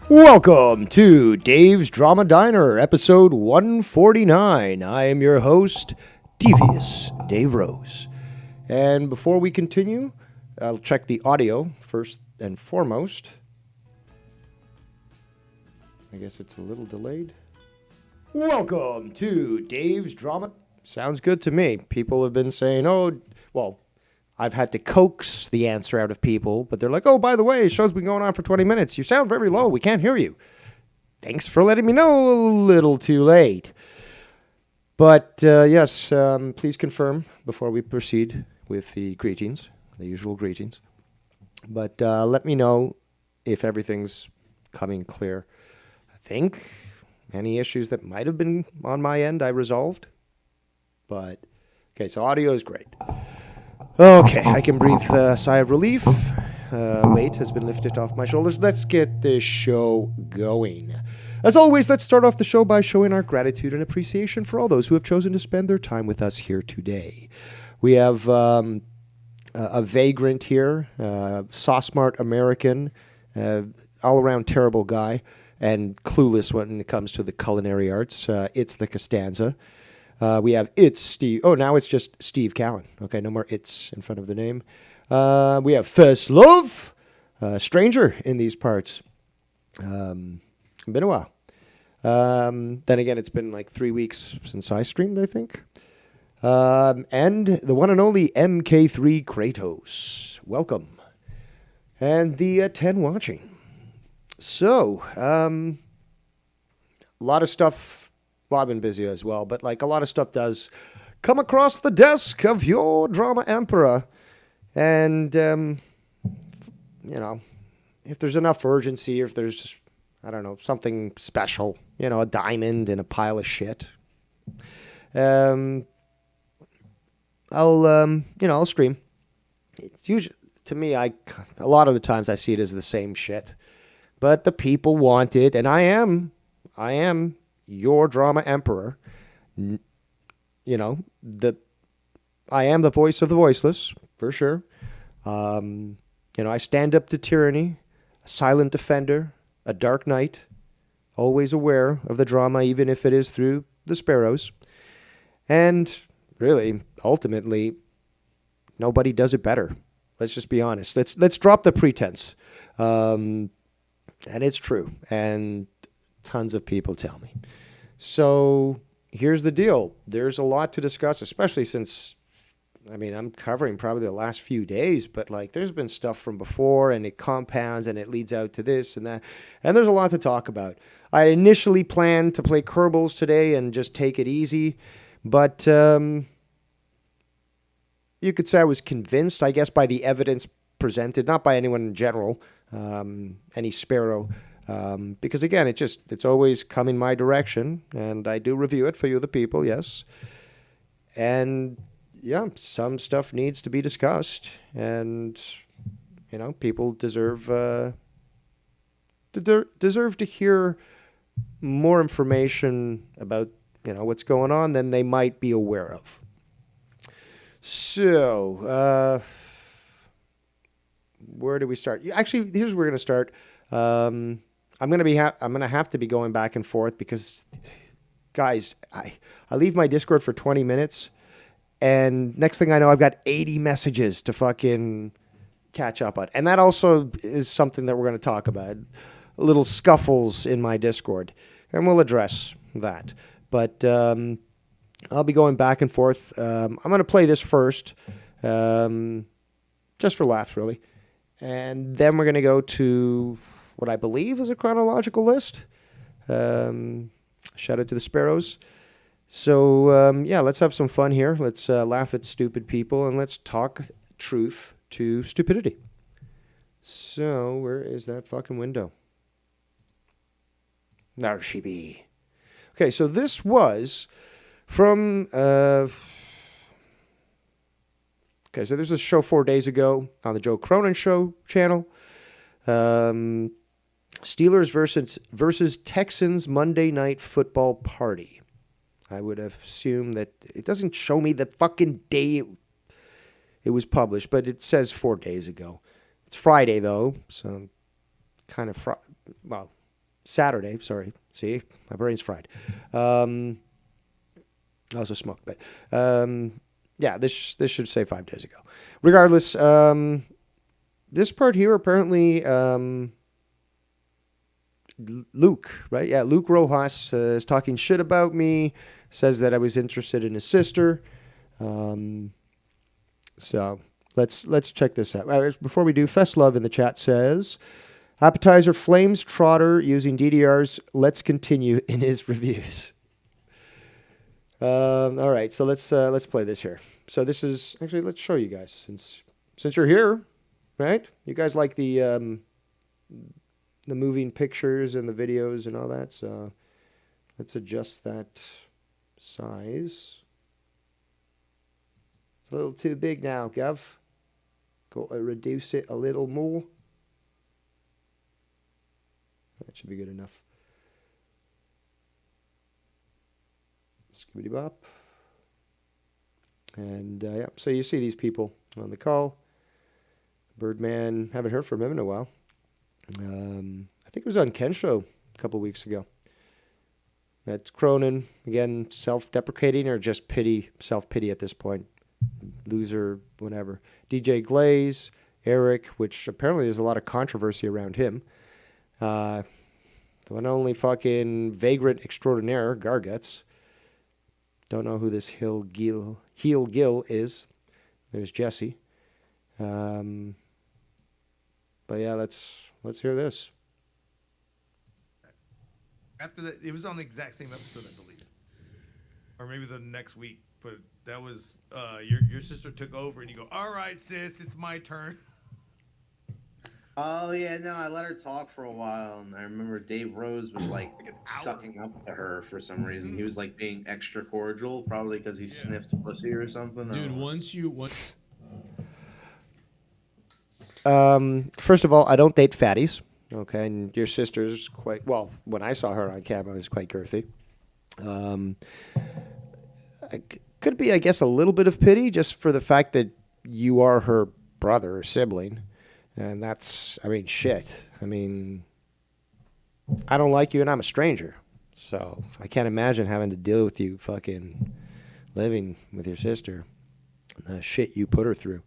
Welcome to Dave's Drama Diner, episode 149. I am your host, Devious Dave Rose. And before we continue, I'll check the audio first and foremost. I guess it's a little delayed. Welcome to Dave's Drama. Sounds good to me. People have been saying, I've had to coax the answer out of people, but they're like, oh, by the way, show's been going on for 20 minutes. You sound very low. We can't hear you. Thanks for letting me know. A little too late. But yes, please confirm before we proceed with the greetings, the usual greetings. But let me know if everything's coming clear. I think any issues that might have been on my end, I resolved. But, okay, so audio is great. Okay, I can breathe a sigh of relief. Weight has been lifted off my shoulders. Let's get this show going. As always, let's start off the show by showing our gratitude and appreciation for all those who have chosen to spend their time with us here today. We have a vagrant here, sauce-smart American, all-around terrible guy, and clueless when it comes to the culinary arts. It's the Costanza. We have It's Steve. Oh, now it's just Steve Cowan. Okay, no more It's in front of the name. We have First Love, stranger in these parts. Been a while. Then again, it's been like 3 weeks since I streamed, I think. And the one and only MK3 Kratos. Welcome. And the 10 watching. So, a lot of stuff. Well, I've been busy as well, but like a lot of stuff does come across the desk of your drama emperor. And, if there's enough urgency, or if there's, I don't know, something special, a diamond in a pile of shit, I'll stream. It's usually, to me, a lot of the times I see it as the same shit, but the people want it, and I am your drama emperor. I am the voice of the voiceless, for sure. I stand up to tyranny, a silent defender, a dark knight, always aware of the drama, even if it is through the sparrows. And really, ultimately, nobody does it better. Let's just be honest. Let's drop the pretense. And it's true. And tons of people tell me. So here's the deal. There's a lot to discuss, especially since, I'm covering probably the last few days, but like there's been stuff from before and it compounds and it leads out to this and that. And there's a lot to talk about. I initially planned to play Kerbals today and just take it easy, but you could say I was convinced, I guess, by the evidence presented, not by anyone in general, any sparrow. Because again, it's always coming my direction, and I do review it for you, the people, yes. And yeah, some stuff needs to be discussed, and people deserve to hear more information about what's going on than they might be aware of. So, where do we start? Actually, here's where we're going to start. I'm gonna have to be going back and forth because, guys, I leave my Discord for 20 minutes, and next thing I know, I've got 80 messages to fucking catch up on, and that also is something that we're gonna talk about. Little scuffles in my Discord, and we'll address that. But I'll be going back and forth. I'm gonna play this first, just for laughs, really, and then we're gonna go to what I believe is a chronological list. Shout out to the sparrows. So, let's have some fun here. Let's laugh at stupid people, and let's talk truth to stupidity. So, where is that fucking window? There she be. Okay, so this was from... so this was a show 4 days ago on the Joe Cronin Show channel. Steelers versus Texans Monday Night Football Party. I would assume that it doesn't show me the fucking day it was published, but it says 4 days ago. It's Friday, though, so kind of, Saturday. Sorry. See, my brain's fried. I also smoked, but yeah, this should say 5 days ago. Regardless, this part here apparently Luke, right? Yeah, Luke Rojas is talking shit about me. Says that I was interested in his sister. So let's check this out. Before we do, Fest Love in the chat says, appetizer Flames Trotter using DDRs. Let's continue in his reviews. All right, so let's play this here. So this is actually, let's show you guys since you're here, right? You guys like the moving pictures and the videos and all that. So let's adjust that size. It's a little too big now, Gov. Got to reduce it a little more. That should be good enough. Skibbity bop. And yeah, so you see these people on the call. Birdman, haven't heard from him in a while. I think it was on Ken's show a couple of weeks ago. That's Cronin, again, self-deprecating or just self-pity at this point. Loser, whatever. DJ Glaze, Eric, which apparently there's a lot of controversy around him. The one and only fucking vagrant extraordinaire, Garguts. Don't know who this Heel Gill is. There's Jesse. But yeah, let's hear this. After that, it was on the exact same episode, I believe, or maybe the next week. But that was your sister took over, and you go, "All right, sis, it's my turn." Oh yeah, no, I let her talk for a while, and I remember Dave Rose was like sucking up to her for some reason. He was like being extra cordial, probably because he sniffed pussy or something. Dude, once. First of all, I don't date fatties. Okay, and your sister's quite well. When I saw her on camera, is quite girthy. Could be, I guess, a little bit of pity just for the fact that you are her brother or sibling. And that's, I mean, shit. I mean, I don't like you and I'm a stranger. So I can't imagine having to deal with you fucking living with your sister. The shit you put her through.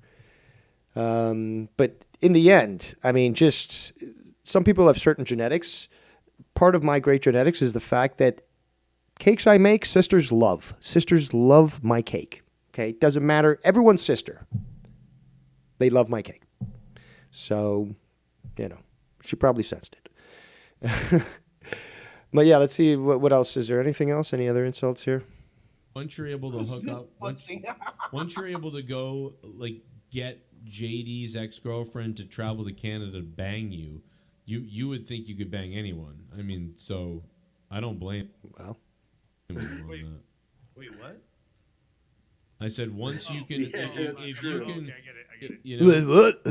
But in the end, I mean, just some people have certain genetics. Part of my great genetics is the fact that cakes I make, sisters love. Sisters love my cake. Okay? Doesn't matter. Everyone's sister. They love my cake. So, you know, she probably sensed it. But yeah, let's see what else. Is there anything else? Any other insults here? Once you're able to hook up, once you're able to go, like, get JD's ex-girlfriend to travel to Canada to bang you, you would think you could bang anyone. I mean, so I don't blame. Well, Wait, what? I said once you can, if you can, Okay, I get it. you know, wait, what?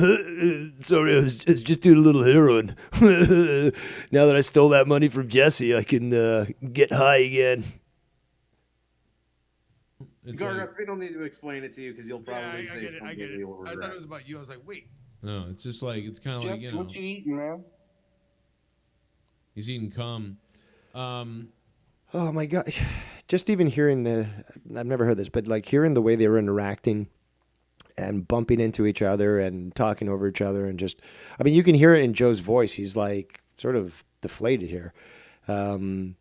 Sorry, I was just doing a little heroin. Now that I stole that money from Jesse, I can get high again. it's Garguts, like, we don't need to explain it to you because you'll probably say something I get it. you'll I regret. thought it was about you. I was like, wait. no, it's just like it's kind of like, you know, What you eating, man? he's eating cum. Oh my god! Just even hearing I've never heard this, but like hearing the way they were interacting and bumping into each other and talking over each other and just, I mean, you can hear it in Joe's voice. He's like sort of deflated here. And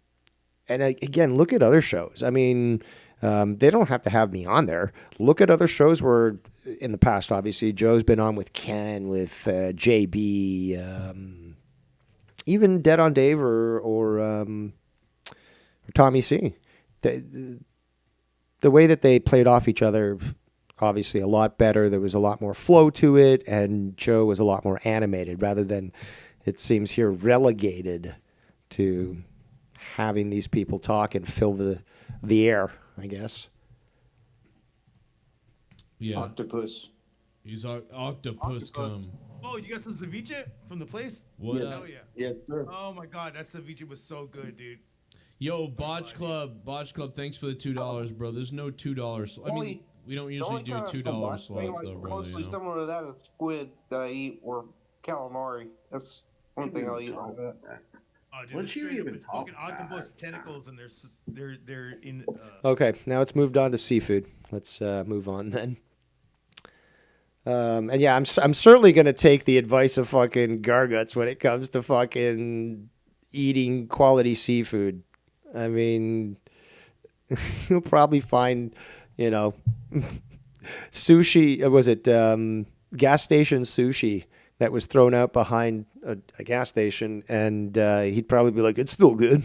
again, look at other shows. I mean, they don't have to have me on there. Look at other shows where in the past, obviously, Joe's been on with Ken, with JB, even Dead on Dave or Tommy C. The way that they played off each other, obviously a lot better. There was a lot more flow to it, and Joe was a lot more animated rather than, it seems here, relegated to having these people talk and fill the air, I guess. Yeah, Octopus. he's octopus cum. Oh, you got some ceviche from the place? What Yes. up? Hell yeah. Yes, sir. Oh my god, that ceviche was so good, dude. Yo, Botch Club, thanks for the $2, bro. There's no $2. I mean, we don't usually do $2 slots though, brother. Closely You know? similar to that is squid that I eat or calamari. That's one thing I'll eat like that. Oh, dude, What it's you straight up, even it's talk fucking about? octopus tentacles, and they're in. Okay, now it's moved on to seafood. Let's move on then. And yeah, I'm certainly gonna take the advice of fucking Garguts when it comes to fucking eating quality seafood. I mean, you'll probably find, you know, sushi. Was it gas station sushi that was thrown out behind a gas station, and he'd probably be like, "It's still good."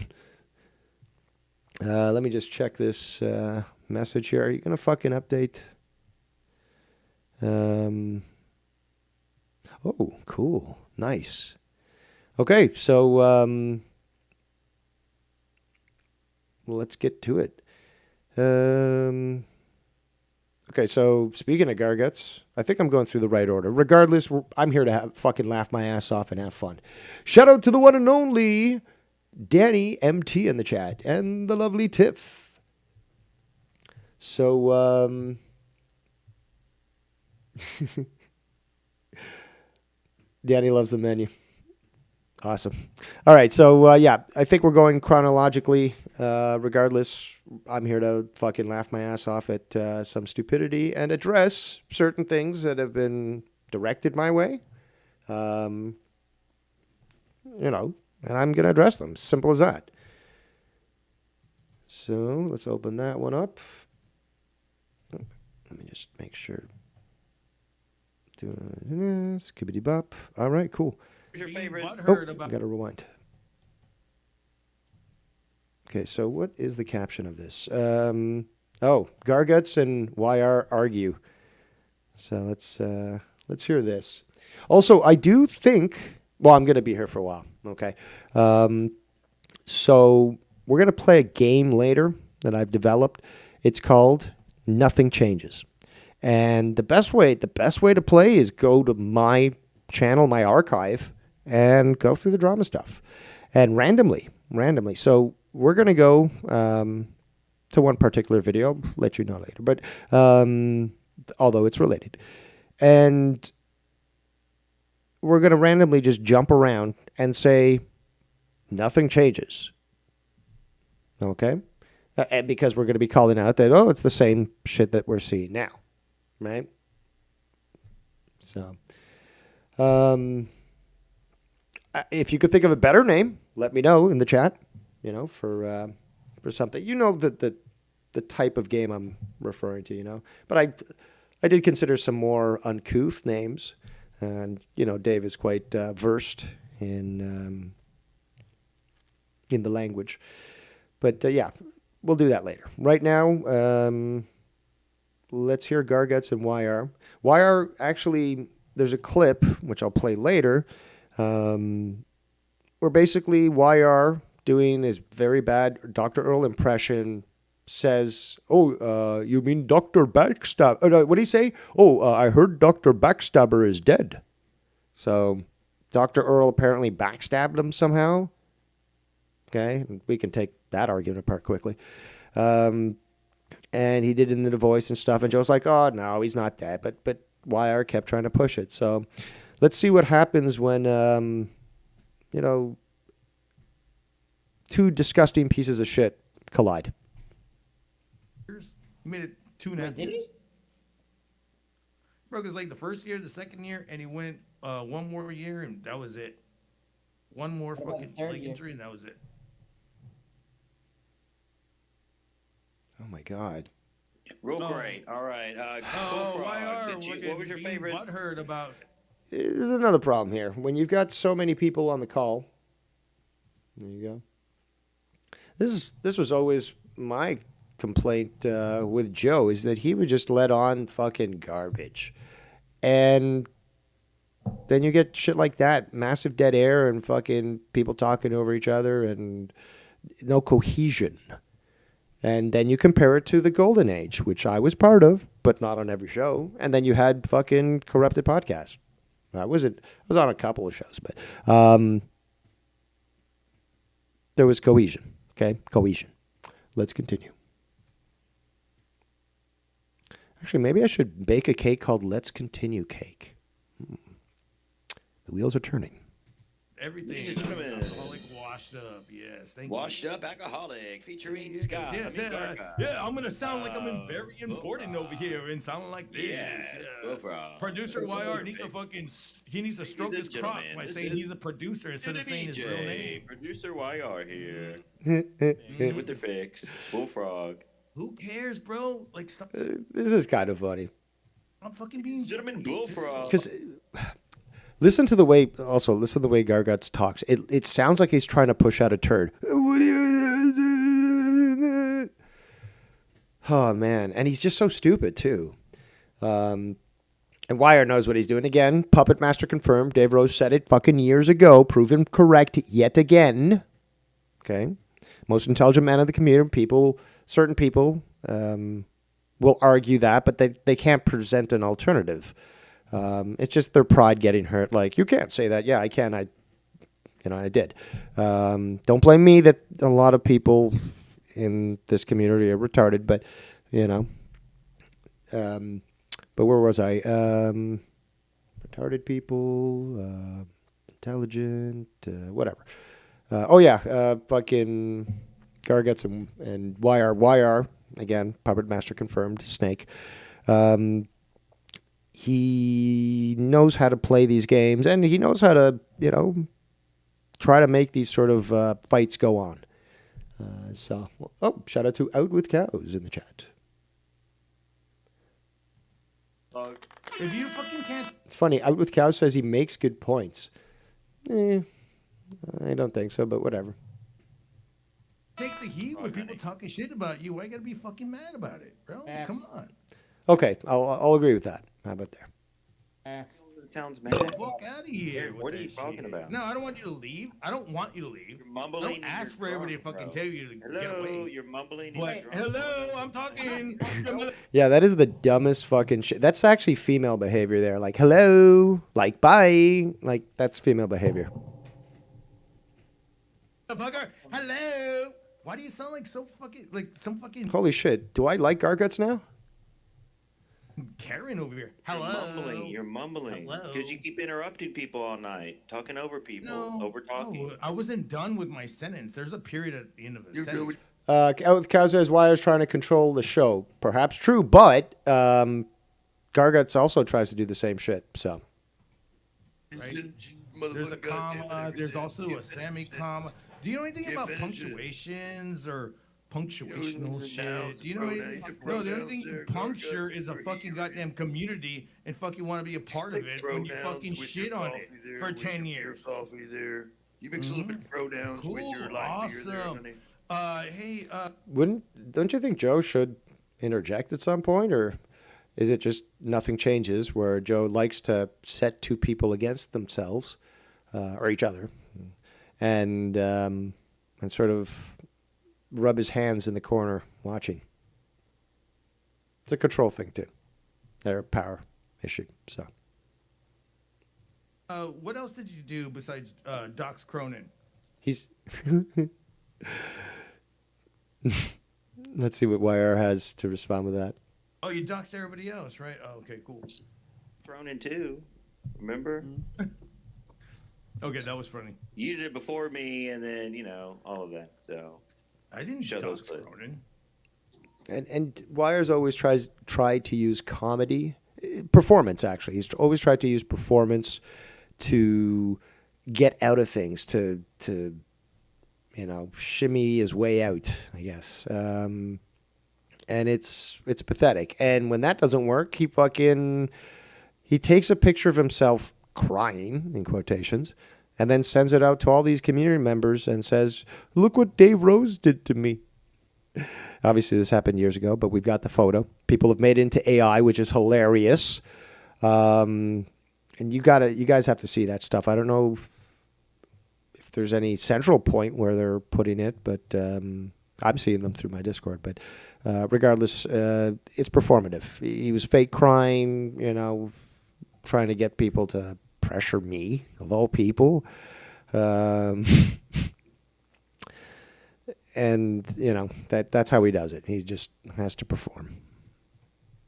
Let me just check this message here. Are you gonna fucking update? Oh, cool. Nice. Okay, so let's get to it. Okay, so speaking of Garguts, I think I'm going through the right order. Regardless, I'm here to fucking laugh my ass off and have fun. Shout out to the one and only Danny MT in the chat and the lovely Tiff. So, Danny loves the menu. Awesome. All right, so yeah, I think we're going chronologically. Regardless, I'm here to fucking laugh my ass off at some stupidity and address certain things that have been directed my way. You know, and I'm going to address them. Simple as that. So let's open that one up. Let me just make sure. Skibbity bop. All right, cool. What's your favorite? I got to rewind. Okay, so what is the caption of this? Garguts and YR argue. So let's hear this. Also, I do think. Well, I'm going to be here for a while. Okay, so we're going to play a game later that I've developed. It's called Nothing Changes, and the best way to play is go to my channel, my archive, and go through the drama stuff, and randomly. So we're going to go to one particular video. I'll let you know later, but although it's related. And we're going to randomly just jump around and say, nothing changes. Okay? And because we're going to be calling out that, it's the same shit that we're seeing now. Right? So, if you could think of a better name, let me know in the chat. You know, for something. You know the type of game I'm referring to. You know, but I did consider some more uncouth names, and you know, Dave is quite versed in the language. But yeah, we'll do that later. Right now, let's hear Garguts and YR. YR actually, there's a clip which I'll play later. Where basically YR doing his very bad Dr. Earl impression says, you mean Dr. Backstab? What did he say? I heard Dr. Backstabber is dead. So Dr. Earl apparently backstabbed him somehow. Okay, we can take that argument apart quickly. And he did it in the voice and stuff, and Joe's like, oh, no, he's not dead. But YR kept trying to push it. So let's see what happens when, two disgusting pieces of shit collide. He made it 2.5 years. Broke his leg the first year, the second year, and he went one more year, and that was it. One more fucking leg injury, and that was it. Oh my God. Real great. All right. What was your favorite? Butthurt about. There's another problem here. When you've got so many people on the call, there you go. This was always my complaint with Joe, is that he would just let on fucking garbage, and then you get shit like that, massive dead air and fucking people talking over each other and no cohesion. And then you compare it to the golden age, which I was part of, but not on every show. And then you had fucking corrupted podcasts. I was on a couple of shows, but there was cohesion. Okay, cohesion. Let's continue. Actually, maybe I should bake a cake called Let's Continue Cake. The wheels are turning. Everything is alcoholic water. Washed up, yes. Thank Washed you. Up Alcoholic featuring Yes, Scott. yes, Garca. yeah, I'm gonna sound like I'm very important over here and sound like this. Yes, Yeah. Bullfrog. Producer YR needs to fucking he needs to stroke his crop by saying he's a producer instead of saying his real name. Producer YR here. This With the fix. Bullfrog. Who cares, bro? Like, stop, is kind of funny. I'm fucking being. Gentleman Bullfrog. Because listen to the way Garguts talks. It sounds like he's trying to push out a turd. Oh man, and he's just so stupid too. And Wire knows what he's doing again. Puppet Master confirmed. Dave Rose said it fucking years ago, proven correct yet again. Okay, most intelligent man of the community. Certain people will argue that, but they can't present an alternative. It's just their pride getting hurt. Like, you can't say that. Yeah, I can. I did. Don't blame me that a lot of people in this community are retarded, but, but where was I? Retarded people, intelligent, whatever. Fucking Garguts and YR, again, Puppet Master confirmed, Snake. He knows how to play these games, and he knows how to, try to make these sort of fights go on. Shout out to Out With Cows in the chat. If you fucking can't. It's funny, Out With Cows says he makes good points. I don't think so, but whatever. Take the heat when people talking shit about you. Why you gotta be fucking mad about it, bro? Come on. Okay, I'll agree with that. How about there? It sounds mad. Get the fuck out of here. What are you talking about? No, I don't want you to leave. I don't want you to leave. You're mumbling. Don't ask for everybody to fucking tell you to get Hello, away. you're mumbling. But, hello, I'm talking. Yeah, that is the dumbest fucking shit. That's actually female behavior there. Like, hello, like, bye. Like, that's female behavior. Hello. Why do you sound like so fucking, like some fucking Holy shit. Do I like Garguts now? Karen over here? Hello. You're mumbling. Hello. Because you keep interrupting people all night, talking over people, over talking. No, I wasn't done with my sentence. There's a period at the end of a sentence. Out With Cows says Wire's trying to control the show. Perhaps true, but Garguts also tries to do the same shit, so. Right? There's a comma. There's also a semi-comma. Do you know anything about punctuations or punctuational shit? Do you know anything? No, the only thing puncture is a fucking goddamn community and fucking want to be a part of it when you fucking shit on it for 10 years. Coffee there. You mix a little bit of throwdowns with your light beer there, honey. Don't you think Joe should interject at some point, or is it just nothing changes where Joe likes to set two people against themselves or each other and sort of rub his hands in the corner watching? It's a control thing too. They're a power issue. So. What else did you do besides Dox Cronin? He's. Let's see what YR has to respond with that. Oh, you doxed everybody else, right? Oh, okay, cool. Cronin too. Remember? Okay, that was funny. You did it before me, and then all of that. So I didn't show dox those clips. Cronin. And Wire's always tried to use comedy, performance actually. He's always tried to use performance to get out of things, to shimmy his way out, I guess. And it's pathetic. And when that doesn't work, he takes a picture of himself crying, in quotations, and then sends it out to all these community members and says, "Look what Dave Rose did to me." Obviously, this happened years ago, but we've got the photo. People have made it into AI, which is hilarious. And you guys have to see that stuff. I don't know if there's any central point where they're putting it, but I'm seeing them through my Discord. But regardless, it's performative. He was fake crying, trying to get people to pressure me, of all people. And, that's how he does it. He just has to perform.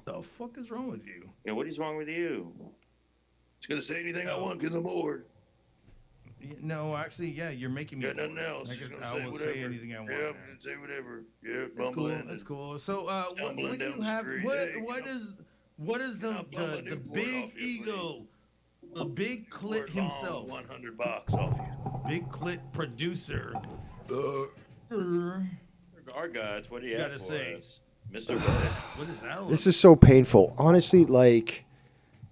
The fuck is wrong with you? What is wrong with you? Just gonna say anything I want because I'm bored. No, actually, yeah, you're making me. Got nothing else. I will say anything I want. Yep, say whatever. Yep, It's cool. It's cool. So, what do you have? What is the big ego, the big clit himself, $100 off you. big clit producer? Gargots, what do you Gotta have for say. us? Mr. What is that? This is so painful. Honestly, like,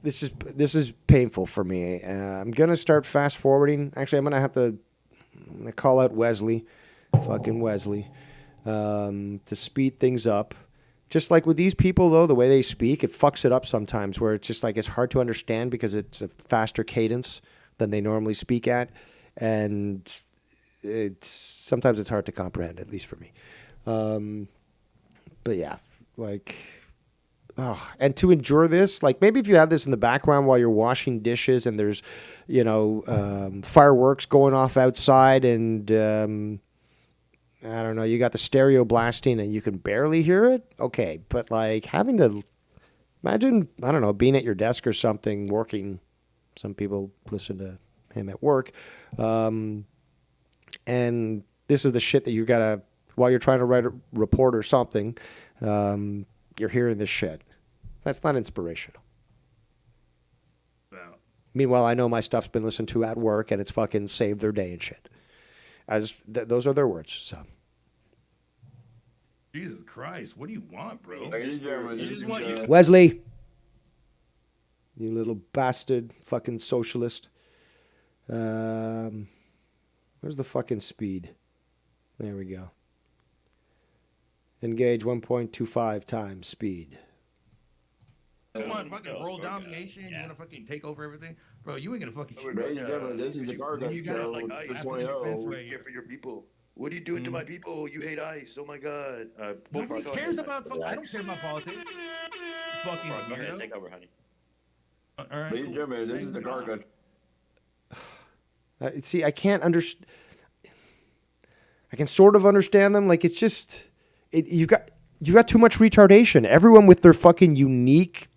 this is painful for me. I'm gonna start fast forwarding. Actually, I'm gonna call out Wesley, fucking Wesley, to speed things up. Just like with these people, though, the way they speak, it fucks it up sometimes. Where it's just like it's hard to understand because it's a faster cadence than they normally speak at, and sometimes it's hard to comprehend, at least for me. But yeah, like, and to endure this, like maybe if you have this in the background while you're washing dishes and there's, fireworks going off outside and, I don't know, you got the stereo blasting and you can barely hear it. Okay. But like having to imagine, I don't know, being at your desk or something, working. Some people listen to him at work. And this is the shit that you gotta, while you're trying to write a report or something, you're hearing this shit. That's not inspirational. No. Meanwhile, I know my stuff's been listened to at work, and it's fucking saved their day and shit. Those are their words. So. Jesus Christ, what do you want, bro? Wesley, you little bastard, fucking socialist. Where's the fucking speed? There we go. Engage 1.25 times speed. You want fucking world domination? You want to fucking take over everything? Bro, you ain't gonna fucking shit. This is the Gargoyle You got show. like What do you care for your people? What are you doing to my people? You hate ICE. Oh my God. Nobody cares about I don't care about politics. Fucking Go ahead, take over, honey. All right. Ladies and gentlemen, this is the Gargoyle. See, I can't understand. I can sort of understand them. Like, it's just, you've got too much retardation. Everyone with their fucking unique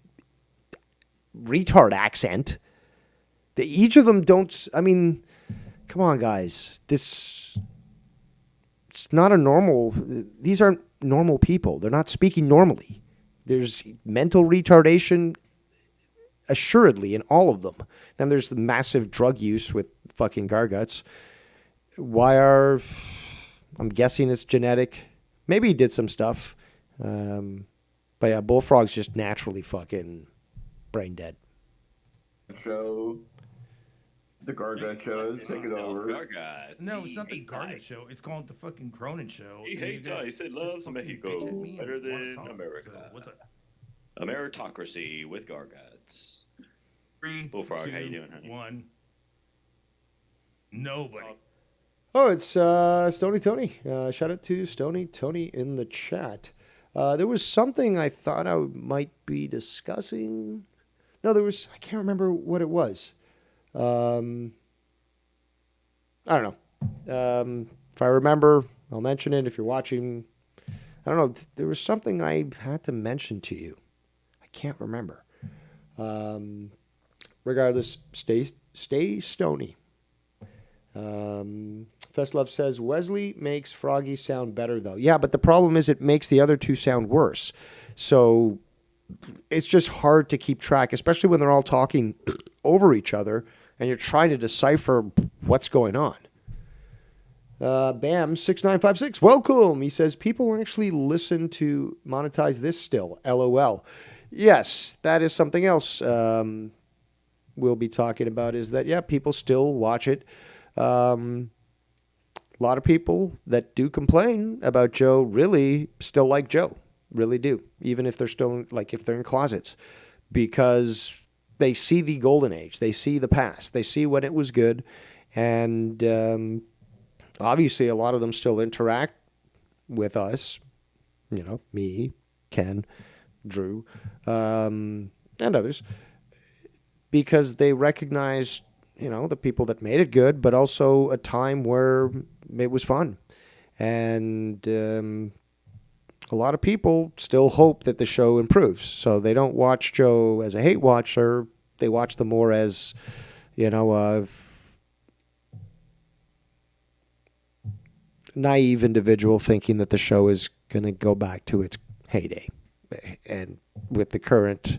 retard accent. Each of them don't, I mean, come on, guys. It's not a normal, these aren't normal people. They're not speaking normally. There's mental retardation assuredly in all of them. Then there's the massive drug use with fucking Garguts. I'm guessing it's genetic. Maybe he did some stuff. But yeah, Bullfrog's just naturally fucking brain dead. Show. The Gargoyle show is taking over. No, it's not the Gargoyle show. It's called the fucking Cronin show. He hates ICE. He loves Mexico better than America. So what's up? A meritocracy with Gargots. 3, Bullfrog, 2, how you doing, honey? 1. Nobody. Oh, it's Stony Tony. Shout out to Stony Tony in the chat. There was something I thought I might be discussing. No, I can't remember what it was. I don't know. If I remember, I'll mention it. If you're watching, I don't know. There was something I had to mention to you. I can't remember. Regardless, stay stony. Festlove says, Wesley makes Froggy sound better, though. Yeah, but the problem is it makes the other two sound worse. So it's just hard to keep track, especially when they're all talking over each other and you're trying to decipher what's going on. Bam6956, welcome. He says, people actually listen to monetize this still. LOL. Yes, that is something else we'll be talking about is that, yeah, people still watch it. A lot of people that do complain about Joe really still like Joe, really do, even if they're still if they're in closets, because they see the golden age, they see the past, they see when it was good, and obviously a lot of them still interact with us, me, Ken, Drew, and others, because they recognize the people that made it good, but also a time where it was fun. And a lot of people still hope that the show improves. So they don't watch Joe as a hate watcher. They watch them more as, naive individual thinking that the show is going to go back to its heyday. And with the current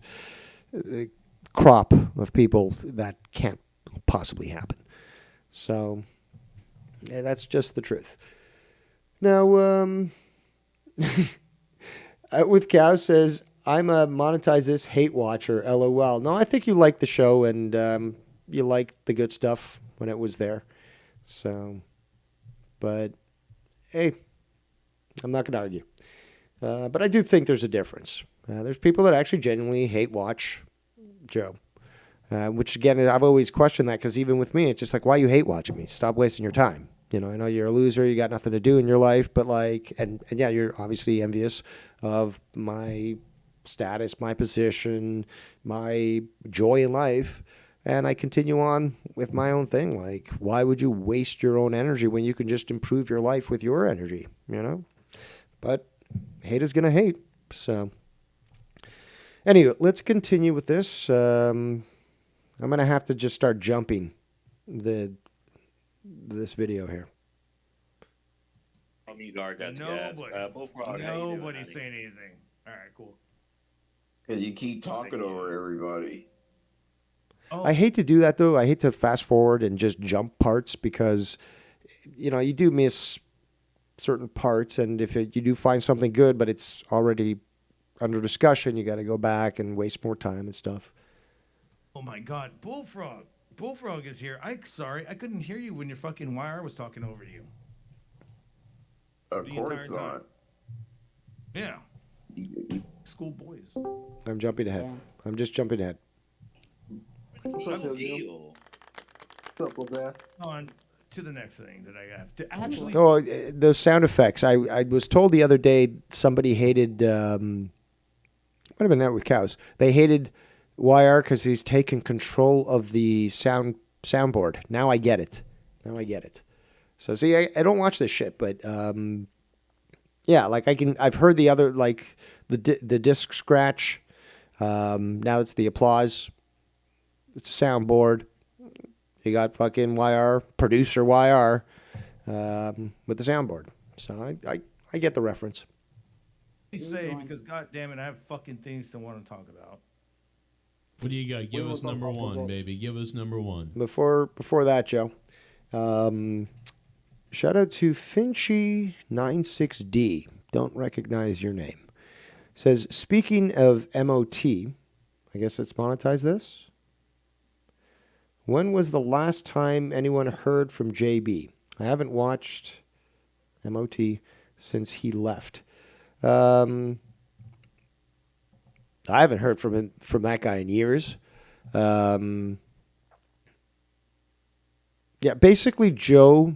crop of people, that can't possibly happen. So, yeah, that's just the truth. Now, with Cow says, I'm a monetize this hate watcher, LOL. No, I think you liked the show and you liked the good stuff when it was there. So, but hey, I'm not going to argue. But I do think there's a difference. There's people that actually genuinely hate watch Joe. Which, again, I've always questioned that because even with me, it's just like, why you hate watching me? Stop wasting your time. You know, I know you're a loser. You got nothing to do in your life. But, like, and yeah, you're obviously envious of my status, my position, my joy in life. And I continue on with my own thing. Like, why would you waste your own energy when you can just improve your life with your energy, you know? But hate is going to hate. So, anyway, let's continue with this. I'm going to have to just start jumping this video here. You guard that Nobody saying anything. All right, cool. Because you keep talking over everybody. Oh. I hate to do that, though. I hate to fast forward and just jump parts because, you know, you do miss certain parts. And if you do find something good, but it's already under discussion, you got to go back and waste more time and stuff. Oh, my God. Bullfrog. Bullfrog is here. Sorry, I couldn't hear you when your fucking wire was talking over you. Of course not. Yeah. School boys. I'm jumping ahead. I'm just jumping ahead. What's up, Bill? What's up, LeBron? On to the next thing that I have to actually. Oh, those sound effects. I was told the other day somebody hated. Might have been that with cows. They hated YR because he's taken control of the soundboard. Now I get it. So see, I don't watch this shit, but yeah, like I've heard the other, like the disc scratch. Now it's the applause. It's a soundboard. You got fucking YR, producer YR, with the soundboard. So I get the reference. Say because God damn it, I have fucking things to want to talk about. What do you got? Give us number one, baby. Give us number one. Before that, Joe. Shout out to Finchy96D. Don't recognize your name. Says, speaking of MOT, I guess let's monetize this. When was the last time anyone heard from JB? I haven't watched MOT since he left. I haven't heard from that guy in years. Yeah, basically Joe,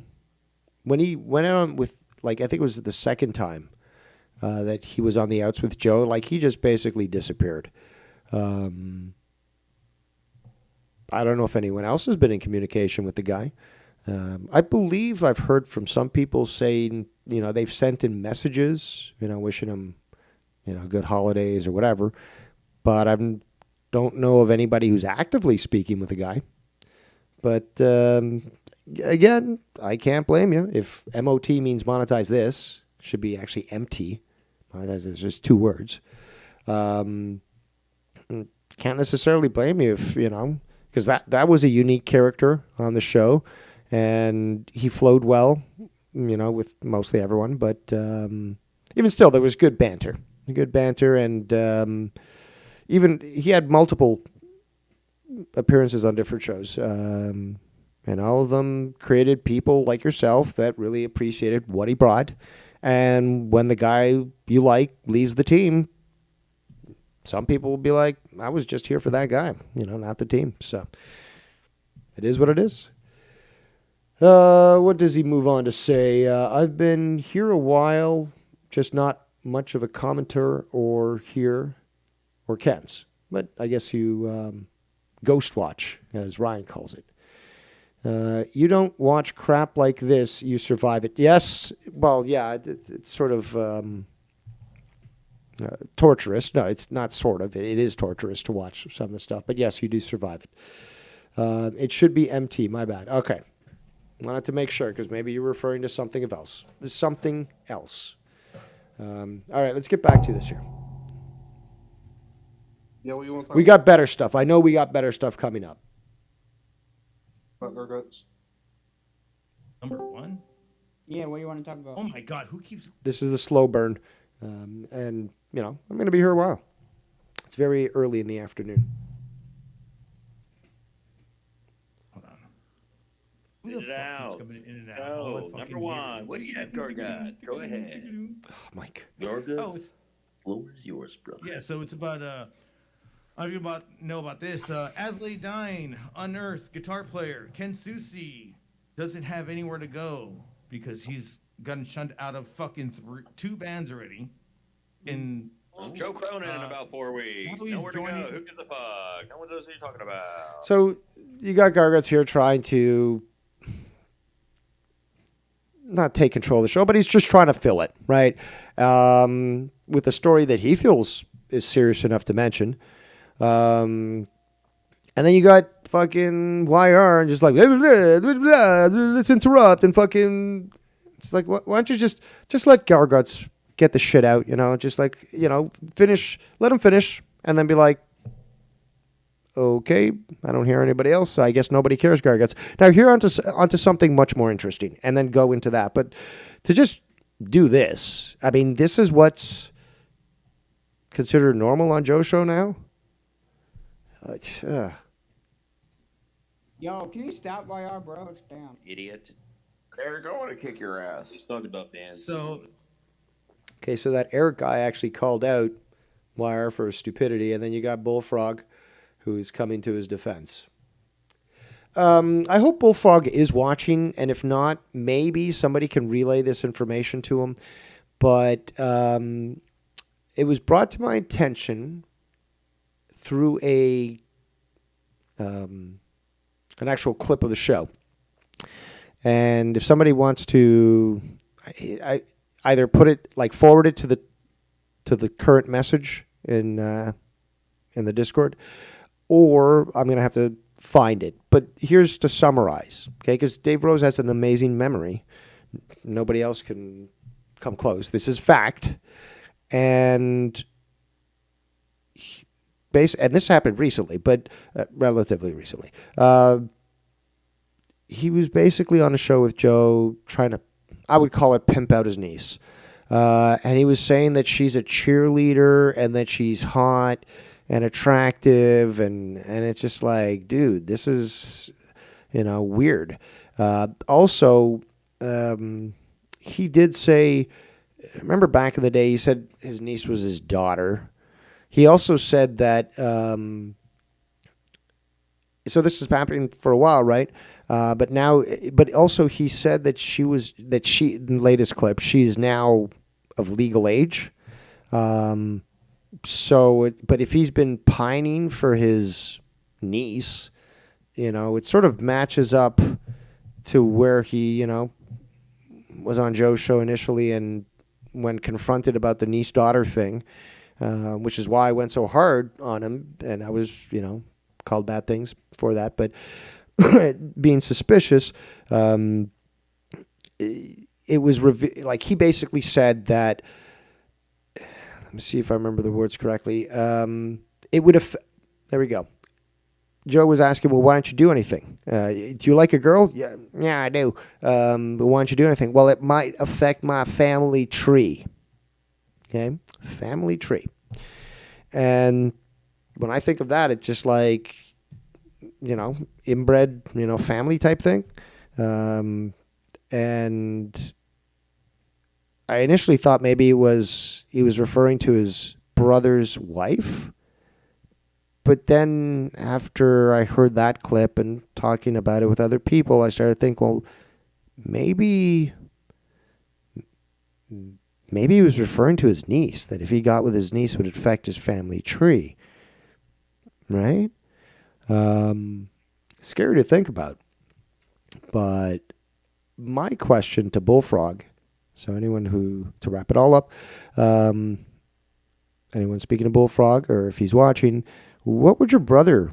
when he went on with, like, I think it was the second time that he was on the outs with Joe, like, he just basically disappeared. I don't know if anyone else has been in communication with the guy. I believe I've heard from some people saying, you know, they've sent in messages, you know, wishing him, you know, good holidays or whatever. But I don't know of anybody who's actively speaking with the guy. But again, I can't blame you. If MOT means monetize this, it should be actually MT. Monetize this, just two words. Can't necessarily blame you if, you know, because that was a unique character on the show, and he flowed well, you know, with mostly everyone. But even still, there was good banter, and even he had multiple appearances on different shows, and all of them created people like yourself that really appreciated what he brought. And when the guy you like leaves the team, some people will be like, I was just here for that guy, you know, not the team. So it is what it is. What does he move on to say? I've been here a while, just not much of a commenter or Ken's. But I guess you ghost watch, as Ryan calls it. You don't watch crap like this, you survive it. Yes, well, yeah, it's sort of torturous. No, it's not sort of. It is torturous to watch some of the stuff. But yes, you do survive it. It should be MT, my bad. Okay. Wanted to make sure because maybe you're referring to something else. Something else. All right, let's get back to this here. Yeah, what you want to talk We got better stuff. I know we got better stuff coming up. about gargots? Number 1? Yeah, what do you want to talk about? Oh my God, who keeps... This is the slow burn. And, you know, I'm going to be here a while. It's very early in the afternoon. Hold on. Who Get the it fuck out. keeps coming in and out? All my So, fucking number 1. ears. What do you have, Gargot? Go ahead. Oh, Mike. Oh, Gargots, it's... floor is yours, brother. Yeah, so it's about I don't know if you know about this. Asley Dine, unearthed guitar player Ken Susi doesn't have anywhere to go because he's gotten shunned out of fucking 2 bands already. In Joe Cronin in about 4 weeks. now he's Nowhere to go. joining- Who gives a fuck? No one knows what you're talking about. So you got Gargots here trying to not take control of the show, but he's just trying to fill it, right? With a story that he feels is serious enough to mention. And then you got fucking YR and just like, blah, blah, blah, blah, let's interrupt and fucking, it's like, why don't you just let Gargots get the shit out, you know, just like, you know, finish, let him finish and then be like, okay, I don't hear anybody else. So I guess nobody cares, Gargots. Now here onto something much more interesting and then go into that. But to just do this, I mean, this is what's considered normal on Joe's show now. Yo, can you stop YR, bro? Damn. Idiot. Eric, I want to kick your ass. He's talking about dance. So Okay, so that Eric guy actually called out Wire for his stupidity, and then you got Bullfrog, who's coming to his defense. I hope Bullfrog is watching, and if not, maybe somebody can relay this information to him. But it was brought to my attention through an actual clip of the show. And if somebody wants to either put it, like forward it to the current message in the Discord, or I'm going to have to find it. But here's to summarize, okay? Because Dave Rose has an amazing memory. Nobody else can come close. This is fact. And this happened recently, but relatively recently. He was basically on a show with Joe trying to, I would call it, pimp out his niece. And he was saying that she's a cheerleader and that she's hot and attractive. And it's just like, dude, this is, weird. Also, he did say, remember back in the day, he said his niece was his daughter. He also said that, so this is happening for a while, right? But also he said that in the latest clip, she is now of legal age. But if he's been pining for his niece, it sort of matches up to where he, was on Joe's show initially, and when confronted about the niece-daughter thing, which is why I went so hard on him, and I was, called bad things for that, but being suspicious, it was like he basically said that, let me see if I remember the words correctly, it would have, there we go. Joe was asking, well, why don't you do anything? Do you like a girl? Yeah, I do. But why don't you do anything? Well, it might affect my family tree. Okay? Family tree. And when I think of that, it's just like, inbred, family type thing. And I initially thought maybe he was referring to his brother's wife. But then after I heard that clip and talking about it with other people, I started to think, well, maybe he was referring to his niece, that if he got with his niece, it would affect his family tree. Right? Scary to think about. But my question to Bullfrog, so to wrap it all up, anyone speaking to Bullfrog, or if he's watching, what would your brother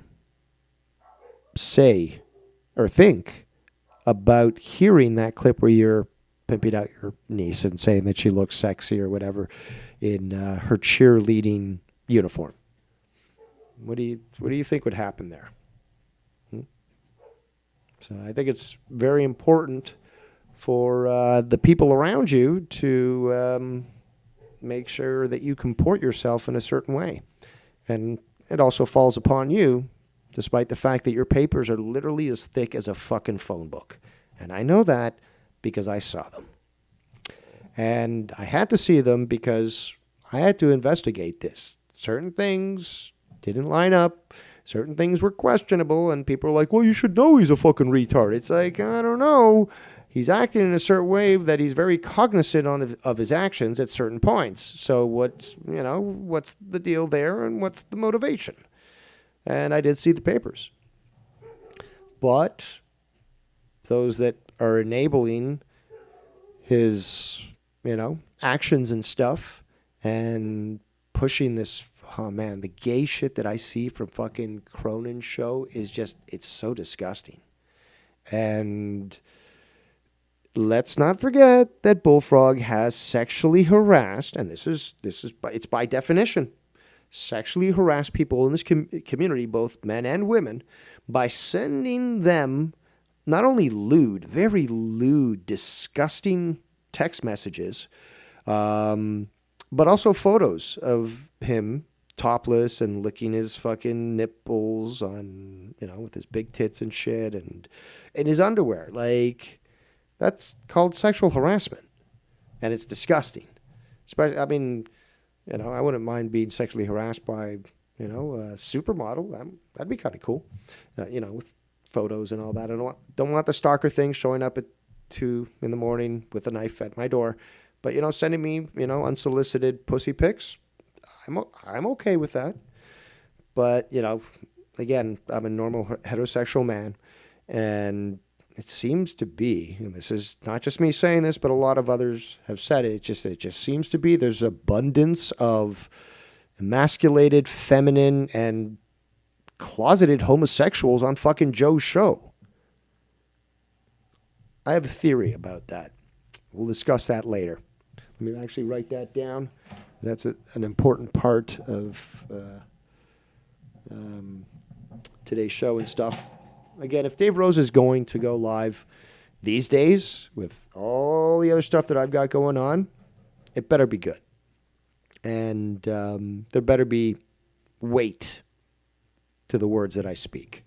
say or think about hearing that clip where you're pimping out your niece and saying that she looks sexy or whatever in her cheerleading uniform. What do you think would happen there? So I think it's very important for the people around you to make sure that you comport yourself in a certain way. And it also falls upon you, despite the fact that your papers are literally as thick as a fucking phone book. And I know that because I saw them. And I had to see them because I had to investigate this. Certain things didn't line up. Certain things were questionable. And people are like, well, you should know he's a fucking retard. It's like, I don't know. He's acting in a certain way that he's very cognizant of his actions at certain points. So what's the deal there and what's the motivation? And I did see the papers. But those that are enabling his, actions and stuff and pushing this, oh man, the gay shit that I see from fucking Cronin's show is just, it's so disgusting. And let's not forget that Bullfrog has sexually harassed, and it's by definition, sexually harassed people in this community, both men and women, by sending them not only very lewd, disgusting text messages, but also photos of him topless and licking his fucking nipples on, with his big tits and shit and in his underwear. Like, that's called sexual harassment, and it's disgusting. Especially, I wouldn't mind being sexually harassed by, a supermodel. That'd be kind of cool, with photos and all that. I don't want the stalker thing showing up at 2 a.m. with a knife at my door. But, sending me, unsolicited pussy pics, I'm okay with that. But, again, I'm a normal heterosexual man, and it seems to be, and this is not just me saying this, but a lot of others have said it, it just seems to be there's abundance of emasculated, feminine, and closeted homosexuals on fucking Joe's show. I have a theory about that. We'll discuss that later. Let me actually write that down. That's an important part of today's show and stuff. Again, if Dave Rose is going to go live these days with all the other stuff that I've got going on, it better be good. And there better be weight to the words that I speak.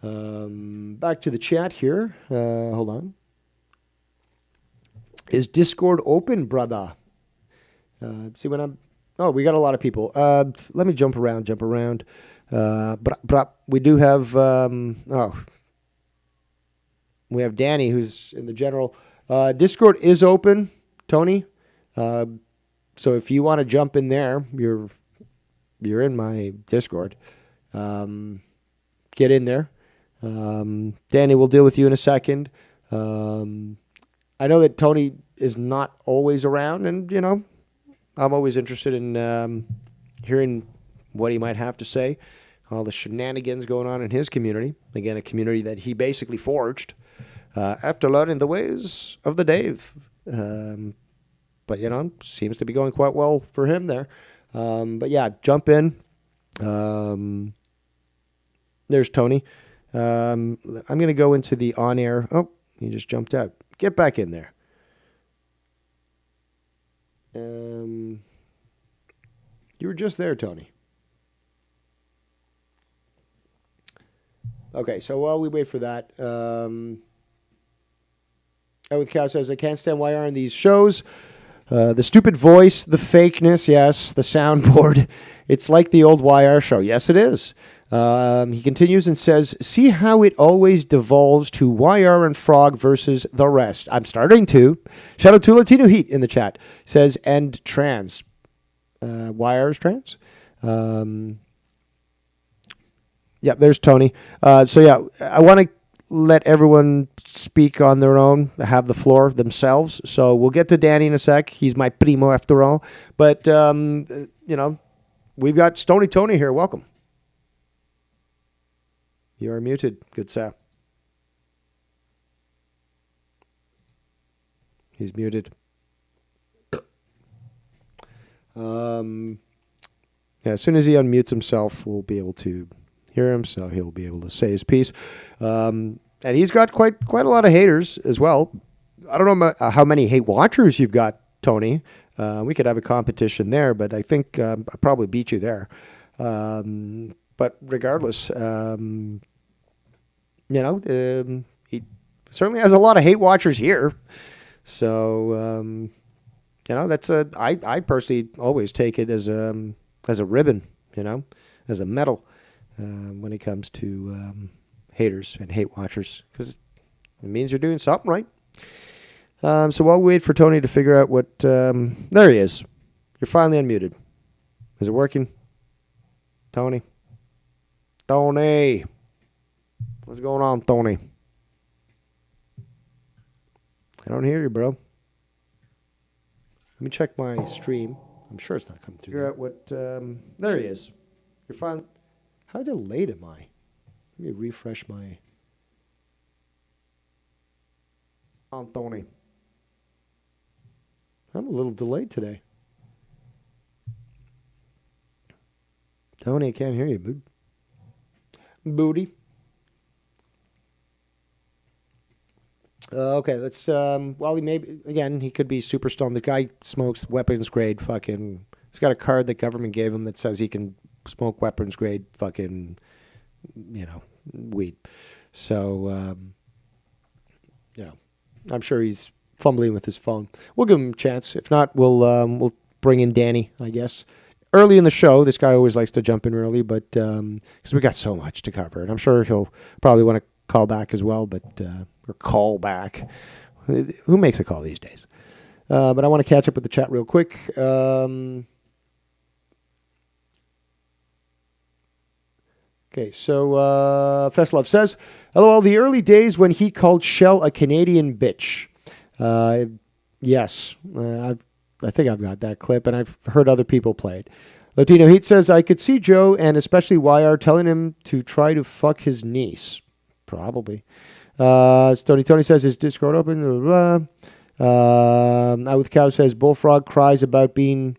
Back to the chat here. Hold on. Is Discord open, brother? See when I'm... Oh, we got a lot of people. Let me jump around. But we do have... we have Danny, who's in the general. Discord is open, Tony. So if you want to jump in there, you're in my Discord. Get in there. Danny, we'll deal with you in a second. I know that Tony is not always around, and, I'm always interested in hearing what he might have to say. All the shenanigans going on in his community. Again, a community that he basically forged after learning the ways of the Dave. But, seems to be going quite well for him there. But, yeah, jump in. There's Tony. I'm going to go into the on-air. Oh, he just jumped out. Get back in there. You were just there, Tony. Okay, so while we wait for that, with Cow says, I can't stand YR in these shows. The stupid voice, the fakeness, yes, the soundboard. It's like the old YR show. Yes, it is. He continues and says, see how it always devolves to YR and Frog versus the rest. I'm starting to. Shout out to Latino Heat in the chat. Says, and trans. YR is trans. Yeah, there's Tony. So, yeah, I want to let everyone speak on their own, have the floor themselves. So we'll get to Danny in a sec. He's my primo after all. But, we've got Stony Tony here. Welcome. You are muted. Good sir. He's muted. Yeah, as soon as he unmutes himself, we'll be able to hear him, so he'll be able to say his piece. And he's got quite a lot of haters as well. I don't know how many hate watchers you've got, Tony. We could have a competition there, but I think I probably beat you there. But regardless, he certainly has a lot of hate watchers here. So, that's I personally always take it as a ribbon, as a medal when it comes to haters and hate watchers, because it means you're doing something right. So while we wait for Tony to figure out what... there he is. You're finally unmuted. Is it working? Tony? Tony! What's going on, Tony? I don't hear you, bro. Let me check my stream. I'm sure it's not coming through. Figure out what... there he is. You're fine. How delayed am I? Let me refresh my... On Tony. I'm a little delayed today. Tony, I can't hear you, bud. Booty. Okay, let's, well, he could be super stoned. The guy smokes weapons grade fucking, he's got a card that government gave him that says he can smoke weapons grade fucking, weed. So, I'm sure he's fumbling with his phone. We'll give him a chance. If not, we'll bring in Danny, I guess. Early in the show, this guy always likes to jump in early, but because we got so much to cover, and I'm sure he'll probably want to call back as well, but or call back. Who makes a call these days? But I want to catch up with the chat real quick. Okay, so Festlove says, LOL, the early days when he called Shell a Canadian bitch. Yes, I think I've got that clip, and I've heard other people play it. Latino Heat says, I could see Joe and especially YR telling him to try to fuck his niece. Probably. Tony says, his Discord open? Blah, blah. Out with Cow says, Bullfrog cries about being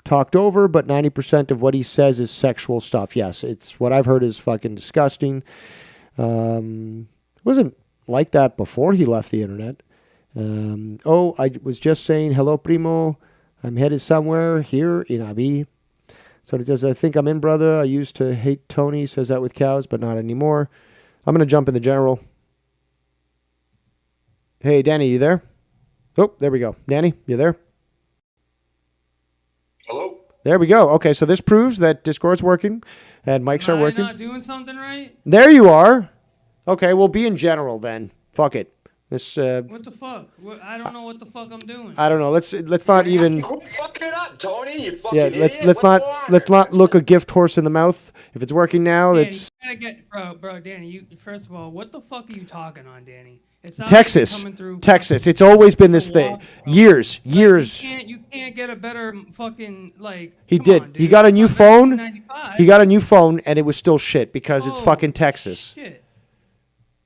talked over, but 90% of what he says is sexual stuff. Yes, it's what I've heard is fucking disgusting. It wasn't like that before he left the internet. I was just saying, hello, primo. I'm headed somewhere here in Abi. So he says, I think I'm in, brother. I used to hate Tony, says that with cows, but not anymore. I'm going to jump in the general. Hey, Danny, you there? Oh, there we go. Danny, you there? Hello? There we go. Okay, so this proves that Discord's working and mics are working. Am I not doing something right? There you are. Okay, we'll be in general then. Fuck it. This. What the fuck? I don't know what the fuck I'm doing. I don't know. Let's not even. Quit fucking it up, Tony. You fucking idiot. Let's not look a gift horse in the mouth. If it's working now, Danny, it's. You gotta get, bro, Danny. You first of all, what the fuck are you talking on, Danny? It's not Texas. Like coming Texas. It's always been this thing. Years. You can't get a better fucking like. He did. On, dude. He got a new phone. He got a new phone, and it was still shit because it's fucking Texas. Shit.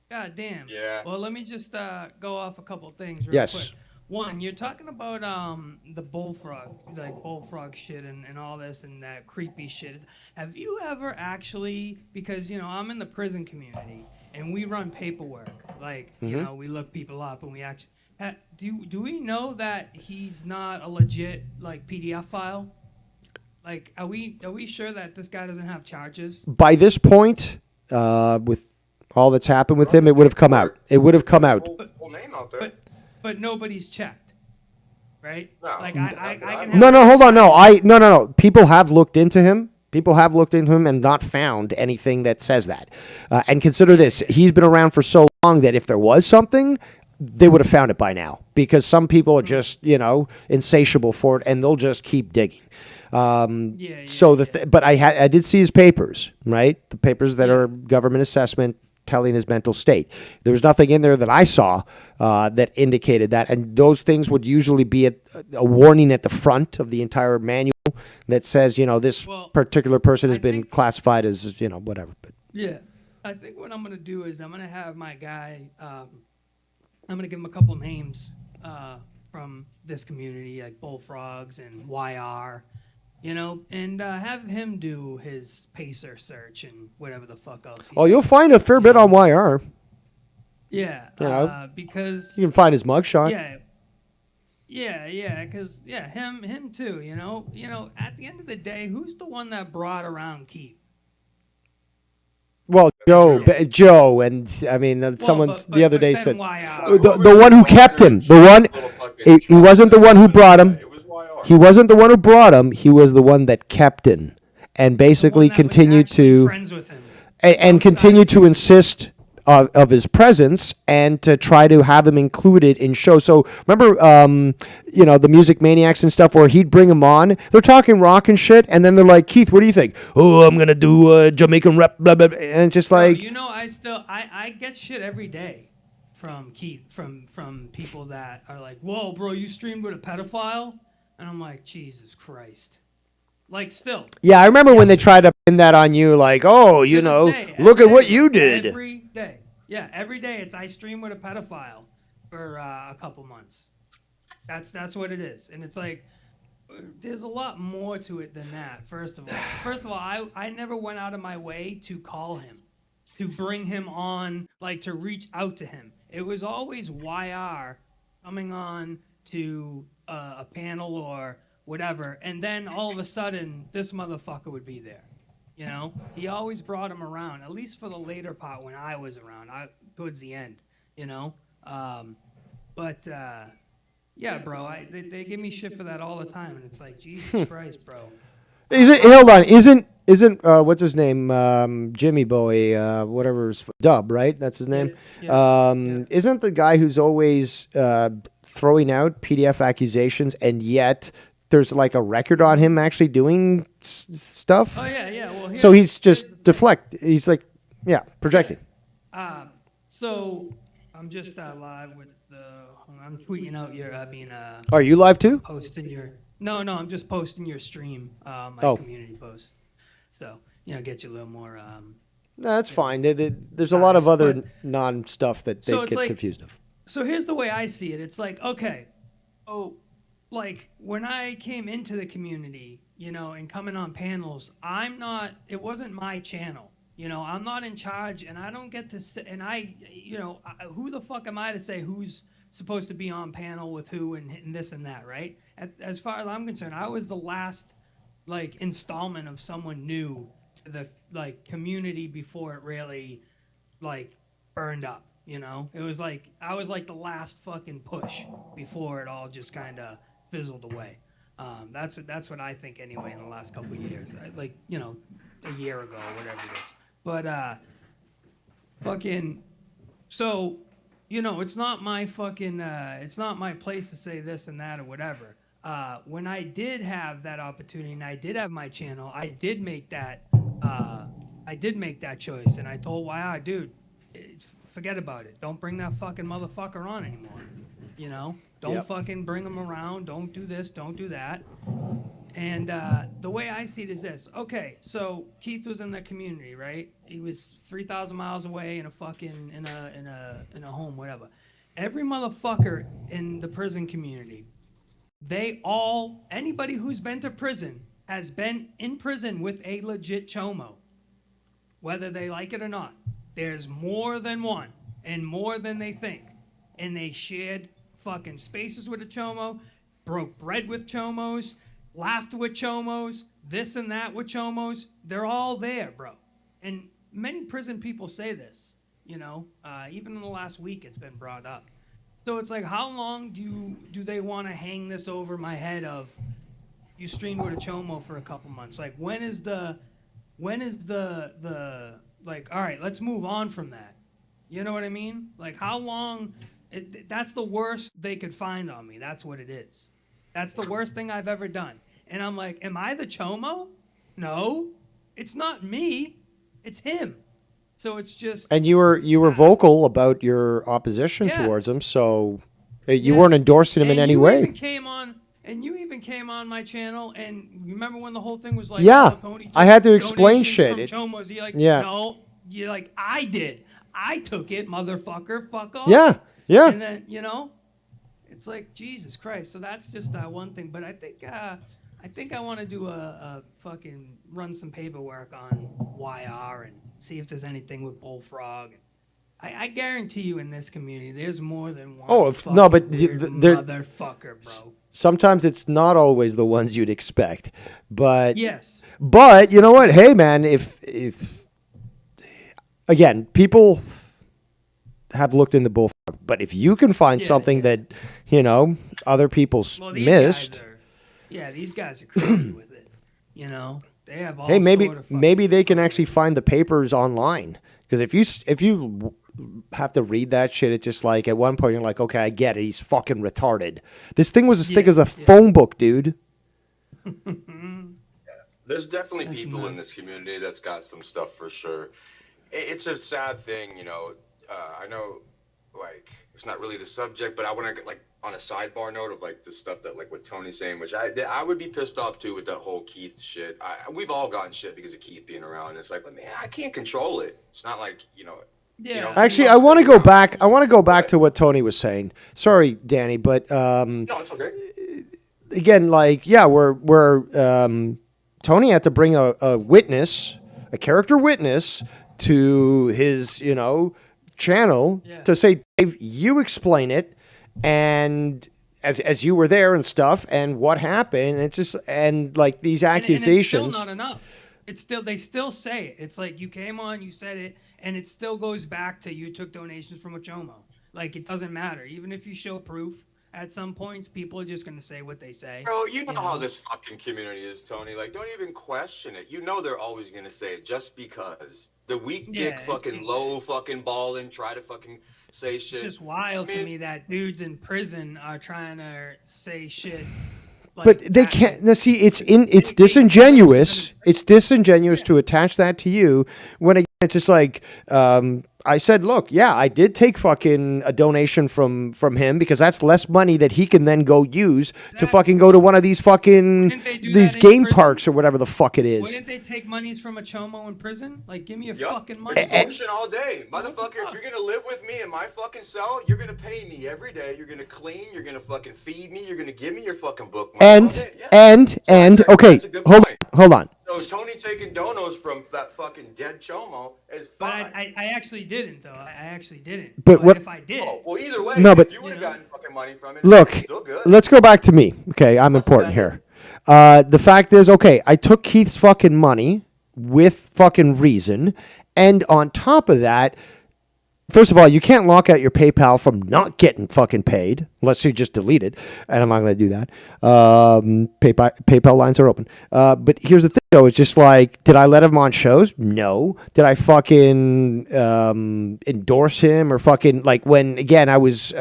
God damn. Yeah. Well, let me just go off a couple things real Yes. quick. One, you're talking about the bullfrog shit and all this and that creepy shit. Have you ever actually, because I'm in the prison community and we run paperwork, like we look people up and we actually do we know that he's not a legit like PDF file? Like, are we sure that this guy doesn't have charges? By this point, with all that's happened with him, it would have come out. It would have come out. Whole name out there. But nobody's checked, right? No. Like I can. No, hold on. No. People have looked into him. People have looked into him and not found anything that says that. And consider this: he's been around for so long that if there was something, they would have found it by now. Because some people are just insatiable for it, and they'll just keep digging. But I did see his papers, right? The papers that are government assessment telling his mental state. There was nothing in there that I saw that indicated that, and those things would usually be a warning at the front of the entire manual that says, this particular person has been classified as, whatever. But yeah, I think what I'm gonna do is I'm gonna have my guy. I'm gonna give him a couple names from this community, like Bullfrogs and YR, and have him do his pacer search and whatever the fuck else. Oh, you'll find a fair bit on YR. Yeah, because you can find his mugshot. Because him too. At the end of the day, who's the one that brought around Keith? Well, Joe, and I mean, someone the other day said YR. the one who kept him. The one he wasn't the one who brought him. He wasn't the one who brought him. He was the one that kept him, and basically continued to and continued to insist of his presence and to try to have him included in shows. So remember, the Music Maniacs and stuff where he'd bring him on. They're talking rock and shit, and then they're like, Keith, what do you think? Oh, I'm gonna do a Jamaican rap, blah, blah, blah. And it's just like, I get shit every day from Keith, from people that are like, whoa, bro, you streamed with a pedophile, and I'm like, Jesus Christ. Like, still. Yeah, I remember when they tried to pin that on you, like, oh, look at what you did. Every day. Yeah, every day I stream with a pedophile for a couple months. That's what it is. And it's like, there's a lot more to it than that, first of all. I never went out of my way to call him, to bring him on, like, to reach out to him. It was always YR coming on to a panel or whatever, and then all of a sudden this motherfucker would be there. He always brought him around, at least for the later part when I was around, towards the end. Yeah, bro, they give me shit for that all the time, and it's like, Jesus Christ, bro. Hold on, isn't what's his name, Jimmy Bowie, whatever's Dub, right? That's his name. Isn't the guy who's always throwing out PDF accusations, and yet there's like a record on him actually doing stuff? Oh yeah. Well, so he's just deflect. He's like, projecting. So I'm just live with I'm tweeting out your. Are you live too? Posting your. No, I'm just posting your stream, my community post. So get you a little more. No, that's fine. There's a lot of other non stuff that they get confused of. So here's the way I see it. It's like, okay, like when I came into the community, and coming on panels, it wasn't my channel. I'm not in charge, and I don't get to sit, and who the fuck am I to say who's supposed to be on panel with who and this and that, right? As far as I'm concerned, I was the last, like, installment of someone new to the, like, community before it really, like, burned up, It was like, I was like the last fucking push before it all just kind of fizzled away. That's what I think anyway in the last couple of years. A year ago or whatever it is. But, fucking, so, it's not my fucking, it's not my place to say this and that or whatever. When I did have that opportunity and I did have my channel, I did make that choice. And I told YR, dude, forget about it. Don't bring that fucking motherfucker on anymore. Don't fucking bring him around. Don't do this. Don't do that. And the way I see it is this. Okay, so Keith was in the community, right? He was 3,000 miles away in a fucking in a home, whatever. Every motherfucker in the prison community, anybody who's been to prison has been in prison with a legit chomo, whether they like it or not. There's more than one and more than they think, and they shared fucking spaces with a chomo, broke bread with chomos, laughed with chomos, this and that with chomos. They're all there, bro. And many prison people say this, even in the last week it's been brought up. So it's like, how long do they want to hang this over my head of you streamed with a chomo for a couple months? Like, when is the like, all right, let's move on from that. You know what I mean? Like, how long? That's the worst they could find on me. That's what it is. That's the worst thing I've ever done. And I'm like, am I the chomo? No, it's not me. It's him. So it's just. And you were vocal about your opposition towards him, so you weren't endorsing him in any way. You even came on my channel, and remember when the whole thing was like, I had to explain shit. Chomos. You're like, no, you're like, I did. I took it, motherfucker. Fuck off. Yeah. And then It's like Jesus Christ. So that's just one thing. But I think I want to do a fucking run some paperwork on YR and see if there's anything with Bullfrog. I guarantee you in this community, there's more than one. Oh, no, but motherfucker, bro. Sometimes it's not always the ones you'd expect, but yes. But you know what? Hey, man, if again, people have looked in the Bullfrog, but if you can find something that other people missed, these guys are crazy with it. They have all. Hey, maybe they can actually find the papers online, because if you have to read that shit, it's just like at one point you're like, okay, I get it. He's fucking retarded. This thing was as thick as a phone book, dude. There's definitely people in this community that's got some stuff for sure. It's a sad thing, I know, like, it's not really the subject, but I want to get, like, on a sidebar note of, like, the stuff that, like, what Tony's saying, which I would be pissed off, too, with that whole Keith shit. We've all gotten shit because of Keith being around. It's like, man, I can't control it. It's not like, Yeah. Actually, I want to go back. I want to go back to what Tony was saying. Sorry, Danny, but no, it's okay. Again, like, we're Tony had to bring a witness, a character witness, to his channel to say, Dave, you explain it, and as you were there and stuff, and what happened. It's just like these accusations. And it's still not enough. They still say it. It's like you came on, you said it. And it still goes back to you took donations from Ochomo. Like, it doesn't matter. Even if you show proof, at some points, people are just going to say what they say. Bro, you know how this fucking community is, Tony. Like, don't even question it. They're always going to say it just because. The weak dick fucking low fucking ball and try to fucking say shit. It's just wild to me that dudes in prison are trying to say shit. Like but they can't. Now, see, it's disingenuous. It's disingenuous to attach that to you when again it's just like I said. Look, I did take fucking a donation from him because that's less money that he can then go use to fucking go to one of these fucking these game parks or whatever the fuck it is. Wouldn't they take monies from a chomo in prison? Like, give me your fucking money. Extortion all day, motherfucker. If you're gonna live with me in my fucking cell, you're gonna pay me every day. You're gonna clean. You're gonna fucking feed me. You're gonna give me your fucking book. Okay, hold on. So Tony taking donos from that fucking dead chomo is fine. But I actually didn't, though. I actually didn't. But what? If I did, well, either way, but if you would have gotten fucking money from it, look, it's still good. Let's go back to me. Okay, I'm important here. The fact is, okay, I took Keith's fucking money with fucking reason, and on top of that, first of all, you can't lock out your PayPal from not getting fucking paid unless you just delete it, and I'm not going to do that. PayPal lines are open. But here's the thing, though. It's just like, did I let him on shows? No. Did I fucking endorse him or fucking, like, when, again, I was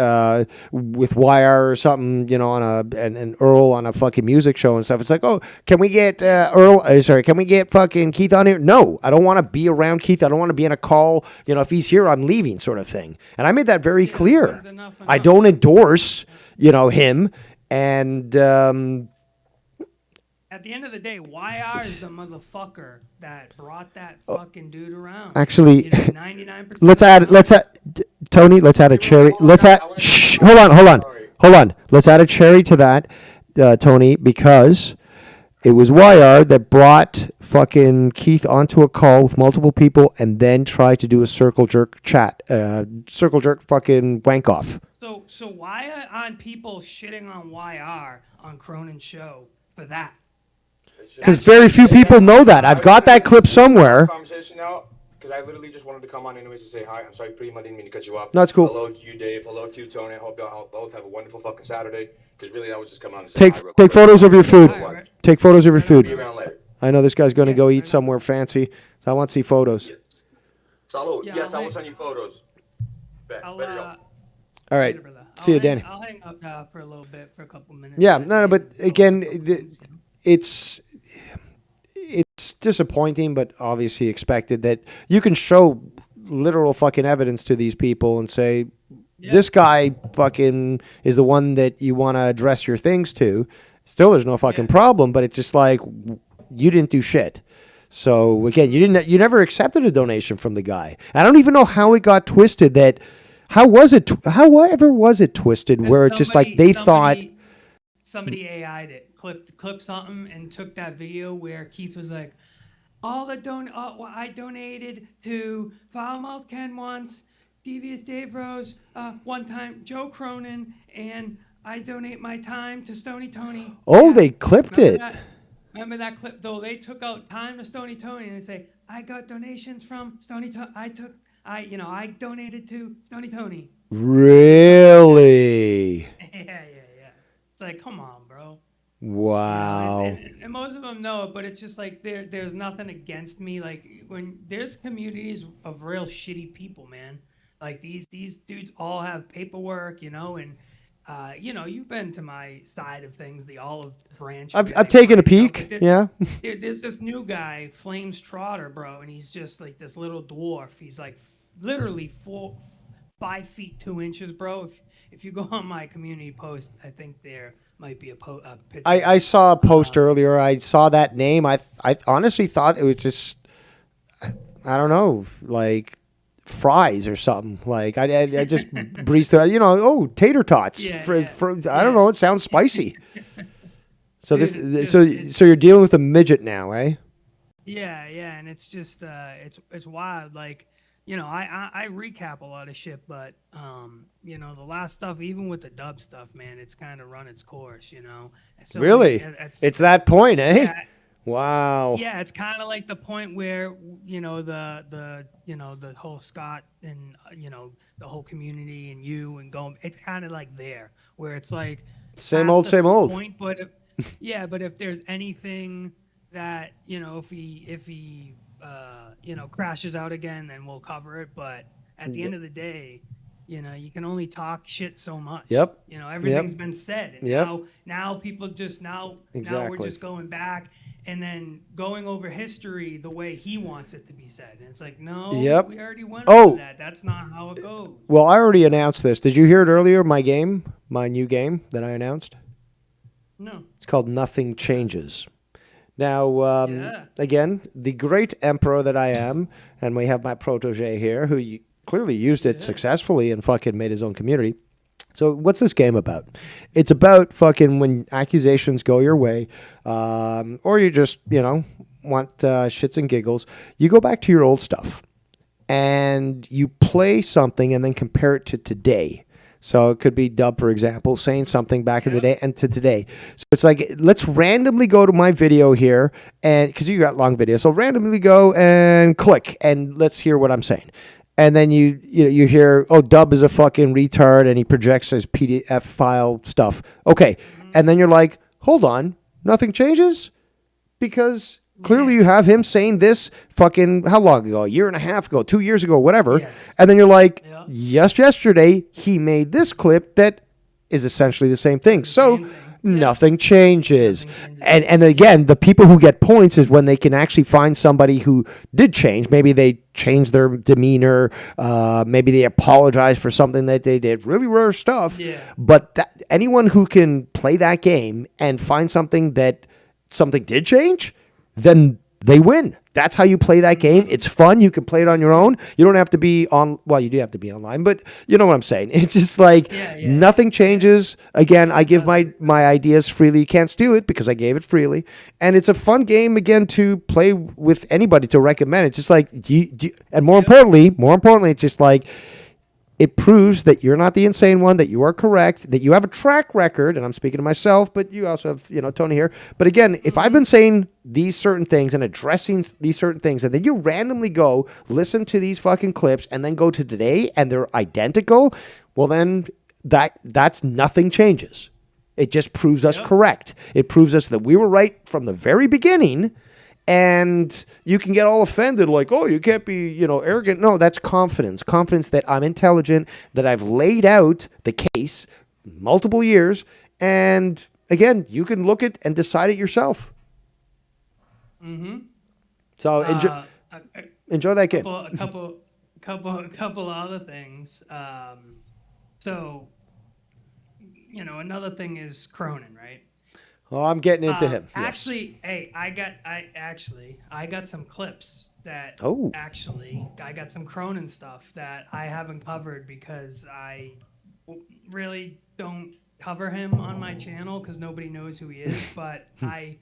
with YR or something, on an Earl on a fucking music show and stuff. It's like, oh, can we get can we get fucking Keith on here? No. I don't want to be around Keith. I don't want to be in a call. If he's here, I'm leaving, sort of thing. And I made that very clear. Enough. I don't endorse, him. And at the end of the day, YR is the motherfucker that brought that fucking dude around. Actually, 99%. Tony, let's add a cherry. Hold on. Let's add a cherry to that, Tony, because it was YR that brought fucking Keith onto a call with multiple people and then tried to do a circle jerk fucking wank off. So why on people shitting on YR on Cronin's show for that? Because very few people know that. I've got that clip somewhere. Conversation now, because I literally just wanted to come on anyways to say hi. I'm sorry, Prima, I didn't mean to cut you off. No, it's cool. Hello to you, Dave. Hello to you, Tony. I hope y'all both have a wonderful fucking Saturday. Because really, I was just coming on to say hi real quick. Take photos of your food. Take photos of your food. Be around later. I know this guy's going to go eat somewhere fancy, so I want to see photos. Yes. Salud. Yes, I will send you photos. Better go. All right. See you, Danny. I'll hang up for a little bit, for a couple minutes. Yeah, no, but again, it's disappointing, but obviously expected that you can show literal fucking evidence to these people and say, this guy fucking is the one that you want to address your things to. Still, there's no fucking problem, but it's just like, you didn't do shit. So again, you never accepted a donation from the guy. I don't even know how it got twisted How was it? However, was it twisted where it's just like they thought somebody AI'd it, clipped something, and took that video where Keith was like, I donated to Foulmouth Ken once, Devious Dave Rose one time, Joe Cronin, and I donate my time to Stony Tony. Oh, they clipped it. Remember that clip though? They took out time to Stony Tony and they say, I got donations from Stony Tony. I donated to Stony Tony. Really? Yeah. It's like, come on, bro. Wow. And most of them know it, but it's just like there's nothing against me. Like when there's communities of real shitty people, man. Like these dudes all have paperwork, and you've been to my side of things, the olive branch. I've taken a peek. Yeah. There's this new guy, Flames Trotter, bro, and he's just like this little dwarf. He's like literally 5 feet 2 inches, bro. If you go on my community post, I think there might be a picture. I saw a post earlier. I saw that name. I honestly thought it was just, I don't know, like fries or something. Like I just breezed through. Tater tots. I don't know. It sounds spicy. So so you're dealing with a midget now, eh? Yeah, and it's just it's wild. Like I recap a lot of shit, but the last stuff, even with the dub stuff, man, it's kind of run its course, So really, it's that point, eh? Yeah, wow. Yeah, it's kind of like the point where the whole Scott and the whole community and you and going. It's kind of like there where it's like same old. Point, but if there's anything that if he crashes out again, then we'll cover it. But at the end of the day, you can only talk shit so much. Yep. Everything's been said. And yep. Now people just now we're just going back and then going over history the way he wants it to be said. And it's like, no, we already went over that. That's not how it goes. Well, I already announced this. Did you hear it earlier? My new game that I announced? No. It's called Nothing Changes. Now, again, the great emperor that I am, and we have my protege here who clearly used it successfully and fucking made his own community. So what's this game about? It's about fucking when accusations go your way, or you just, want shits and giggles. You go back to your old stuff and you play something and then compare it to today. So it could be Dub, for example, saying something back in the day and to today. So it's like, let's randomly go to my video here, and because you got long videos, so randomly go and click, and let's hear what I'm saying. And then you hear, Dub is a fucking retard, and he projects his PDF file stuff. Okay, and then you're like, hold on, nothing changes? Because clearly you have him saying this fucking, how long ago? A year and a half ago, 2 years ago, whatever. Yes. And then you're like, yesterday he made this clip that is essentially the same thing. So nothing changes. And again, the people who get points is when they can actually find somebody who did change. Maybe they changed their demeanor. Maybe they apologized for something that they did. Really rare stuff. Yeah. But anyone who can play that game and find something did change, then they win. That's how you play that game. It's fun. You can play it on your own. You don't have to be on. Well, you do have to be online, but you know what I'm saying. It's just like nothing changes. Again, I give my ideas freely. You can't steal it because I gave it freely, and it's a fun game again to play with anybody, to recommend. It's just like and more importantly, it's just like it proves that you're not the insane one, that you are correct, that you have a track record, and I'm speaking to myself, but you also have, Tony here. But again, if I've been saying these certain things and addressing these certain things, and then you randomly go listen to these fucking clips and then go to today and they're identical, well then that's nothing changes. It just proves us correct. It proves us that we were right from the very beginning. And you can get all offended like, you can't be, arrogant. No, that's confidence. Confidence that I'm intelligent, that I've laid out the case multiple years. And again, you can look at and decide it yourself. Mm-hmm. So enjoy that game. A couple other things. So, another thing is Cronin, right? Oh, I'm getting into him. Actually, hey, I got some clips that Oh. actually I got some Cronin stuff that I haven't covered because I really don't cover him on my channel because nobody knows who he is. But I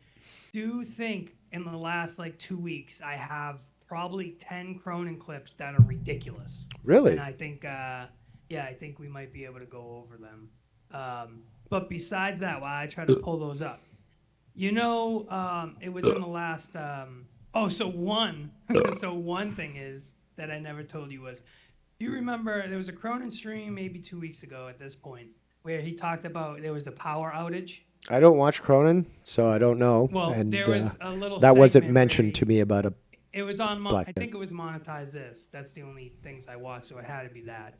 do think in the last like 2 weeks I have probably 10 Cronin clips that are ridiculous. Really? And I think, I think we might be able to go over them. But besides that, while I try to pull those up, it was in the last. So one thing is that I never told you was, do you remember there was a Cronin stream maybe 2 weeks ago at this point where he talked about there was a power outage. I don't watch Cronin, so I don't know. Well, and there was a little that wasn't segment mentioned to me about a. It was on. Black I think it was Monetize This. That's the only things I watched, so it had to be that.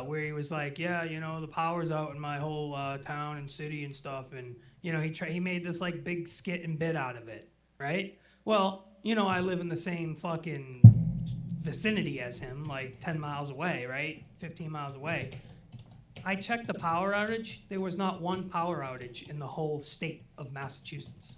Where he was like, yeah, the power's out in my whole town and city and stuff, and he made this like big skit and bit out of it, right? Well, I live in the same fucking vicinity as him, like 10 miles away, right? 15 miles away. I checked the power outage. There was not one power outage in the whole state of Massachusetts.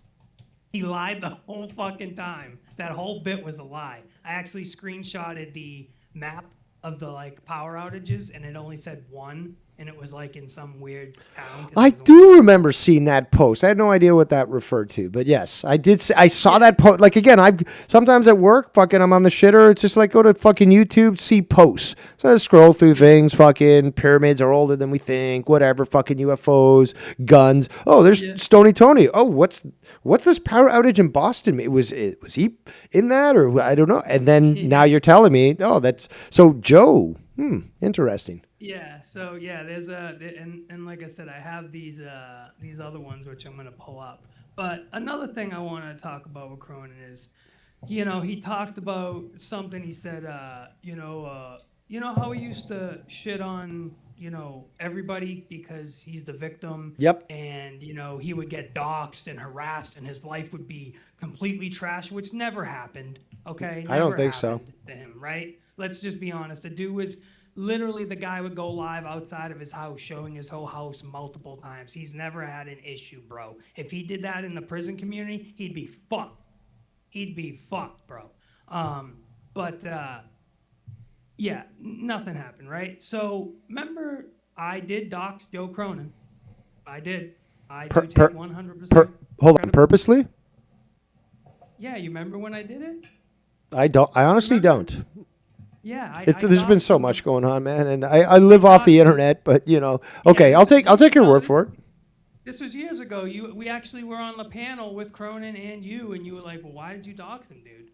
He lied the whole fucking time. That whole bit was a lie. I actually screenshotted the map of the like power outages, and it only said one, and it was like in some weird town. I do remember seeing that post. I had no idea what that referred to, but yes, I did. I saw that post. Like again, I sometimes at work, fucking, I'm on the shitter. It's just like go to fucking YouTube, see posts. So I scroll through things. Fucking pyramids are older than we think. Whatever. Fucking UFOs, guns. Oh, there's Stony Tony. Oh, what's this power outage in Boston? Was he in that, or I don't know. And then now you're telling me, oh, that's so Joe. Interesting. Yeah, so there's and like I said, I have these other ones which I'm gonna pull up. But another thing I want to talk about with Cronin is, he talked about something. He said, how he used to shit on everybody because he's the victim. Yep. And he would get doxxed and harassed, and his life would be completely trashed, which never happened. Okay. I don't think so. To him, right? Let's just be honest. The dude was literally, the guy would go live outside of his house, showing his whole house multiple times. He's never had an issue, bro. If he did that in the prison community, he'd be fucked. He'd be fucked, bro. Nothing happened, right? So remember, I did dox Joe Cronin. I did. I do take 100%. Hold on, purposely? Yeah, you remember when I did it? I don't. I honestly don't. Yeah, there's been so much going on, man, and I live off the internet, but okay, I'll take your word for it. This was years ago. We actually were on the panel with Cronin and you were like, well, why did you dox him, dude?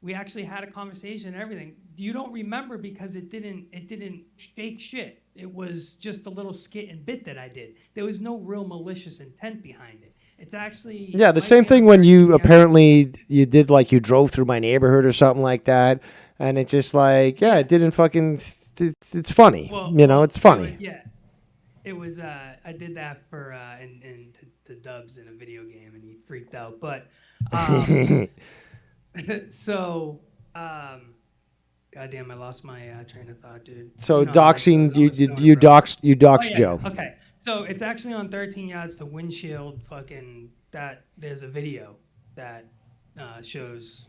We actually had a conversation and everything. You don't remember because it didn't shake shit. It was just a little skit and bit that I did. There was no real malicious intent behind it. It's actually the same thing when you apparently you did like you drove through my neighborhood or something like that. And it's just like, it didn't fucking. It's funny, it's funny. It was. I did that for to Dubs in a video game, and he freaked out. But so, goddamn, I lost my train of thought, dude. So doxing, you doxed Joe. Okay, so it's actually on 13 Yards to Windshield. Fucking that. There's a video that shows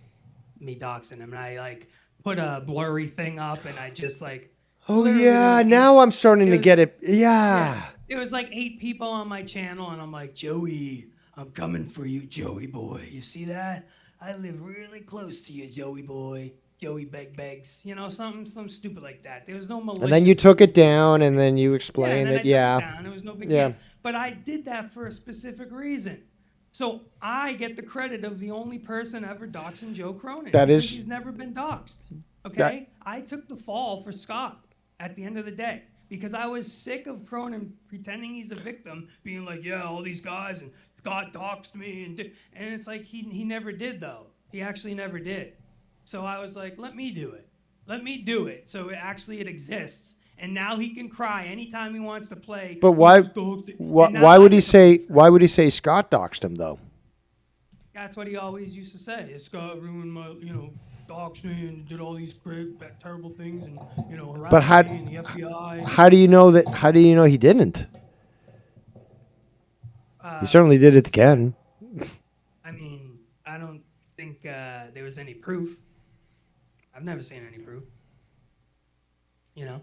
me doxing him, and I like put a blurry thing up, and I just like. Oh yeah, now I'm starting to get it. Yeah. It was like 8 people on my channel, and I'm like, Joey, I'm coming for you, Joey boy. You see that? I live really close to you, Joey boy. Joey begs. Something stupid like that. There was no malicious. And then you took it down, and then you explained it. Yeah. I took it down. It was no big deal. But I did that for a specific reason. So I get the credit of the only person ever doxing Joe Cronin. He's never been doxed. Okay? I took the fall for Scott at the end of the day because I was sick of Cronin pretending he's a victim, being like, yeah, all these guys, and Scott doxed me. And it's like he never did, though. He actually never did. So I was like, let me do it. Let me do it. So it exists. And now he can cry anytime he wants to play. But why would he say Scott doxed him though? That's what he always used to say. Scott ruined my, doxed me and did all these great terrible things and harassed me and the FBI. How do you know that? How do you know he didn't? He certainly did it again. I mean, I don't think there was any proof. I've never seen any proof. You know,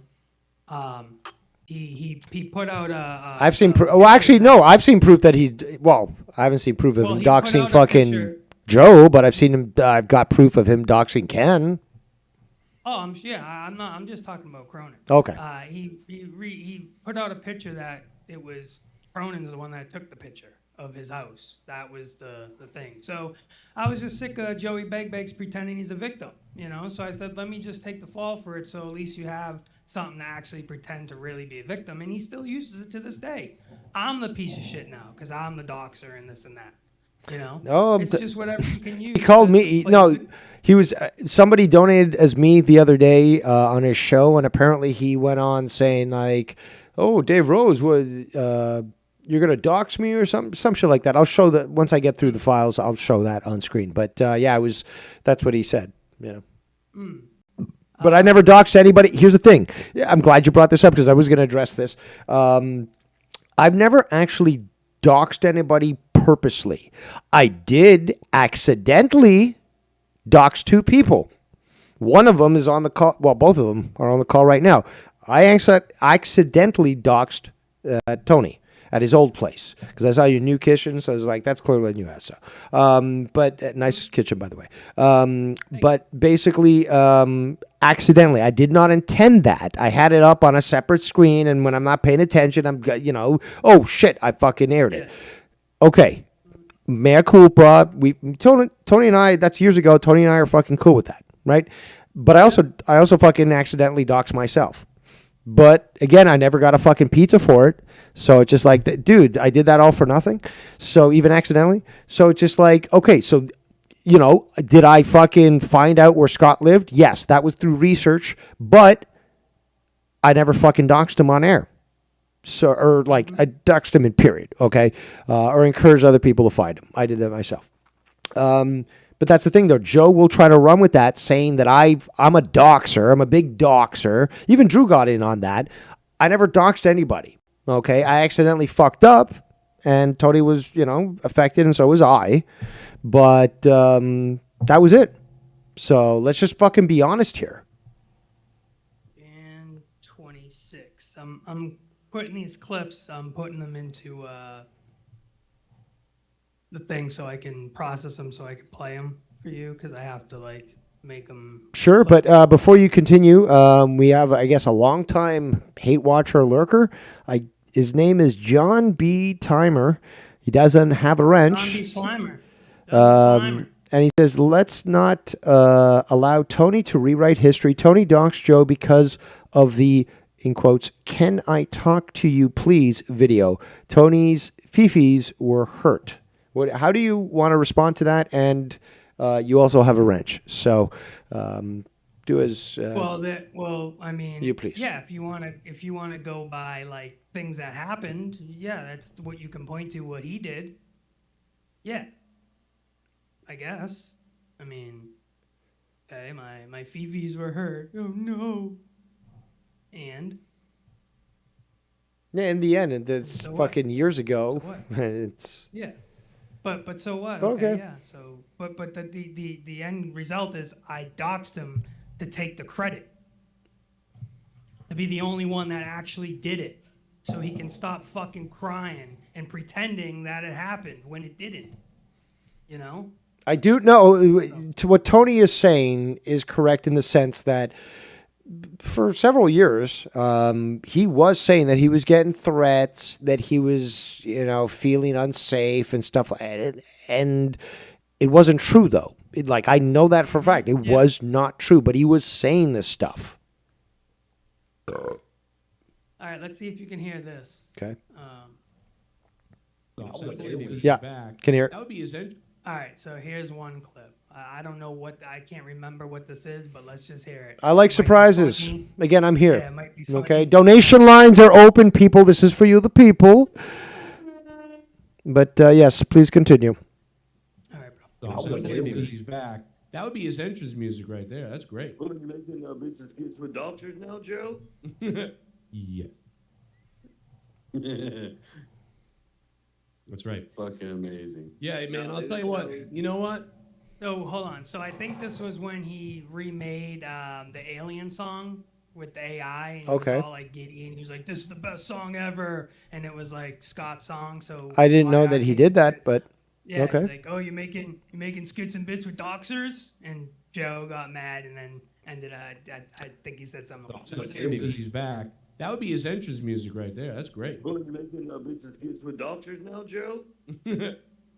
he put out a. I've seen proof. Well, actually, no. I've seen proof that he's. Well, I haven't seen proof of him he put doxing out a fucking picture. Joe, but I've seen him. I've got proof of him doxing Ken. Oh, I'm not. I'm just talking about Cronin. Okay. He put out a picture that it was Cronin's the one that took the picture of his house. That was the thing. So I was just sick of Joey Begbegs pretending he's a victim, you know? So I said, let me just take the fall for it so at least you have something to actually pretend to really be a victim. And he still uses it to this day. I'm the piece of shit now because I'm the doxer and this and that. You know? No, it's just whatever you can use. He called me. No, he was. Somebody donated as me the other day on his show, and apparently he went on saying like, "Oh, Dave Rose was." You're gonna dox me or some shit like that. I'll show that once I get through the files. I'll show that on screen. But yeah, it was. That's what he said. You know. But I never doxed anybody. Here's the thing. I'm glad you brought this up because I was gonna address this. I've never actually doxed anybody purposely. I did accidentally dox 2 people. One of them is on the call. Well, both of them are on the call right now. I accidentally doxed Tony at his old place because I saw your new kitchen, so I was like, that's clearly a new house. So, but nice kitchen, by the way. But basically, accidentally, I did not intend that. I had it up on a separate screen, and when I'm not paying attention, I'm, oh shit, I fucking aired it. Okay, mea culpa. Tony and I. That's years ago. Tony and I are fucking cool with that, right? But I also fucking accidentally doxed myself. But again, I never got a fucking pizza for it. So it's just like, dude, I did that all for nothing. So even accidentally. So it's just like, okay, so, did I fucking find out where Scott lived? Yes, that was through research, but I never fucking doxed him on air. So, or like I doxed him in period. Okay. Or encouraged other people to find him. I did that myself. But that's the thing, though. Joe will try to run with that, saying that I'm a doxer. I'm a big doxer. Even Drew got in on that. I never doxed anybody. Okay, I accidentally fucked up, and Tony was, affected, and so was I. But that was it. So let's just fucking be honest here. And 26. I'm putting these clips. I'm putting them into the thing so I can process them so I can play them for you because I have to make them. Sure, but before you continue, we have, I guess, a longtime hate watcher lurker. His name is John B. Timer. He doesn't have a wrench. John B. Slimer. Slimer. And he says, let's not allow Tony to rewrite history. Tony doxed Joe because of the, in quotes, "Can I talk to you please" video. Tony's fifis were hurt. How do you want to respond to that? And you also have a wrench, so do as I mean, you please. Yeah, if you want to go by things that happened, yeah, that's what you can point to. What he did, yeah, I guess. I mean, okay, my fifis were hurt. Oh no, and. Yeah, in the end, it's so fucking years ago. So it's yeah. But so what? Okay. Yeah. So but the end result is I doxed him to take the credit. To be the only one that actually did it. So he can stop fucking crying and pretending that it happened when it didn't. I do know to what Tony is saying is correct in the sense that for several years, he was saying that he was getting threats, that he was, feeling unsafe and stuff like that. And it wasn't true, though. I know that for a fact. It was not true, but he was saying this stuff. All right, let's see if you can hear this. Okay. Yeah. Can hear it. That would be his end. All right, so here's one clip. I don't know I can't remember what this is, but let's just hear it. I like surprises. Again, I'm here. Yeah, it might be funny. Okay, donation lines are open, people. This is for you, the people. But yes, please continue. All right, bro. He's back. That would be his entrance music right there. That's great. What are you making business kids with doctors now, Joe? Yeah. That's right. Fucking amazing. Yeah, man. I'll tell you what. You know what? So hold on. So I think this was when he remade the Alien song with the AI, and he Okay. was all like giddy, and he was like, "This is the best song ever," and it was like Scott's song. So I didn't know YR that he came did that, in. but Yeah, okay. he's like, "Oh, you're making skits and bits with doxers," and Joe got mad, and then ended. I think he said something. He's back. That would be his entrance music right there. That's great. Well, you're making bits and skits with doctors now, Joe?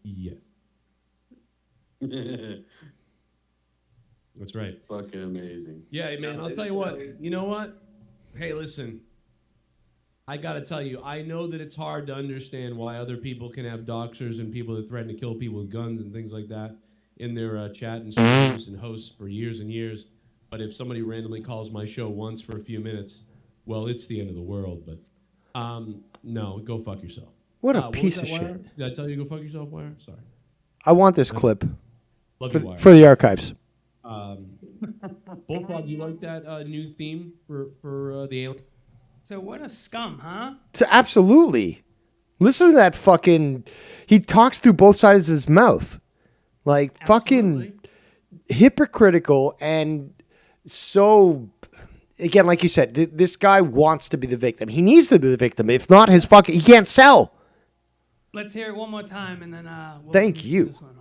Yeah. That's right. Fucking amazing. Yeah, man, I'll tell you what. You know what? Hey, listen. I got to tell you, I know that it's hard to understand why other people can have doxers and people that threaten to kill people with guns and things like that in their chat and streams and hosts for years and years. But if somebody randomly calls my show once for a few minutes, well, it's the end of the world. But no, go fuck yourself. What a was piece that, of Wire? shit. Did I tell you to go fuck yourself, Wire? Sorry. I want this clip Love you, Wire. for the archives. Bullfrog, you like that new theme for the alien? So what a scum, huh? So absolutely. Listen to that fucking. He talks through both sides of his mouth. Like fucking hypocritical and so. Again, like you said, this guy wants to be the victim. He needs to be the victim. If not, he can't sell. Let's hear it one more time, and then we'll Thank listen to you. this one.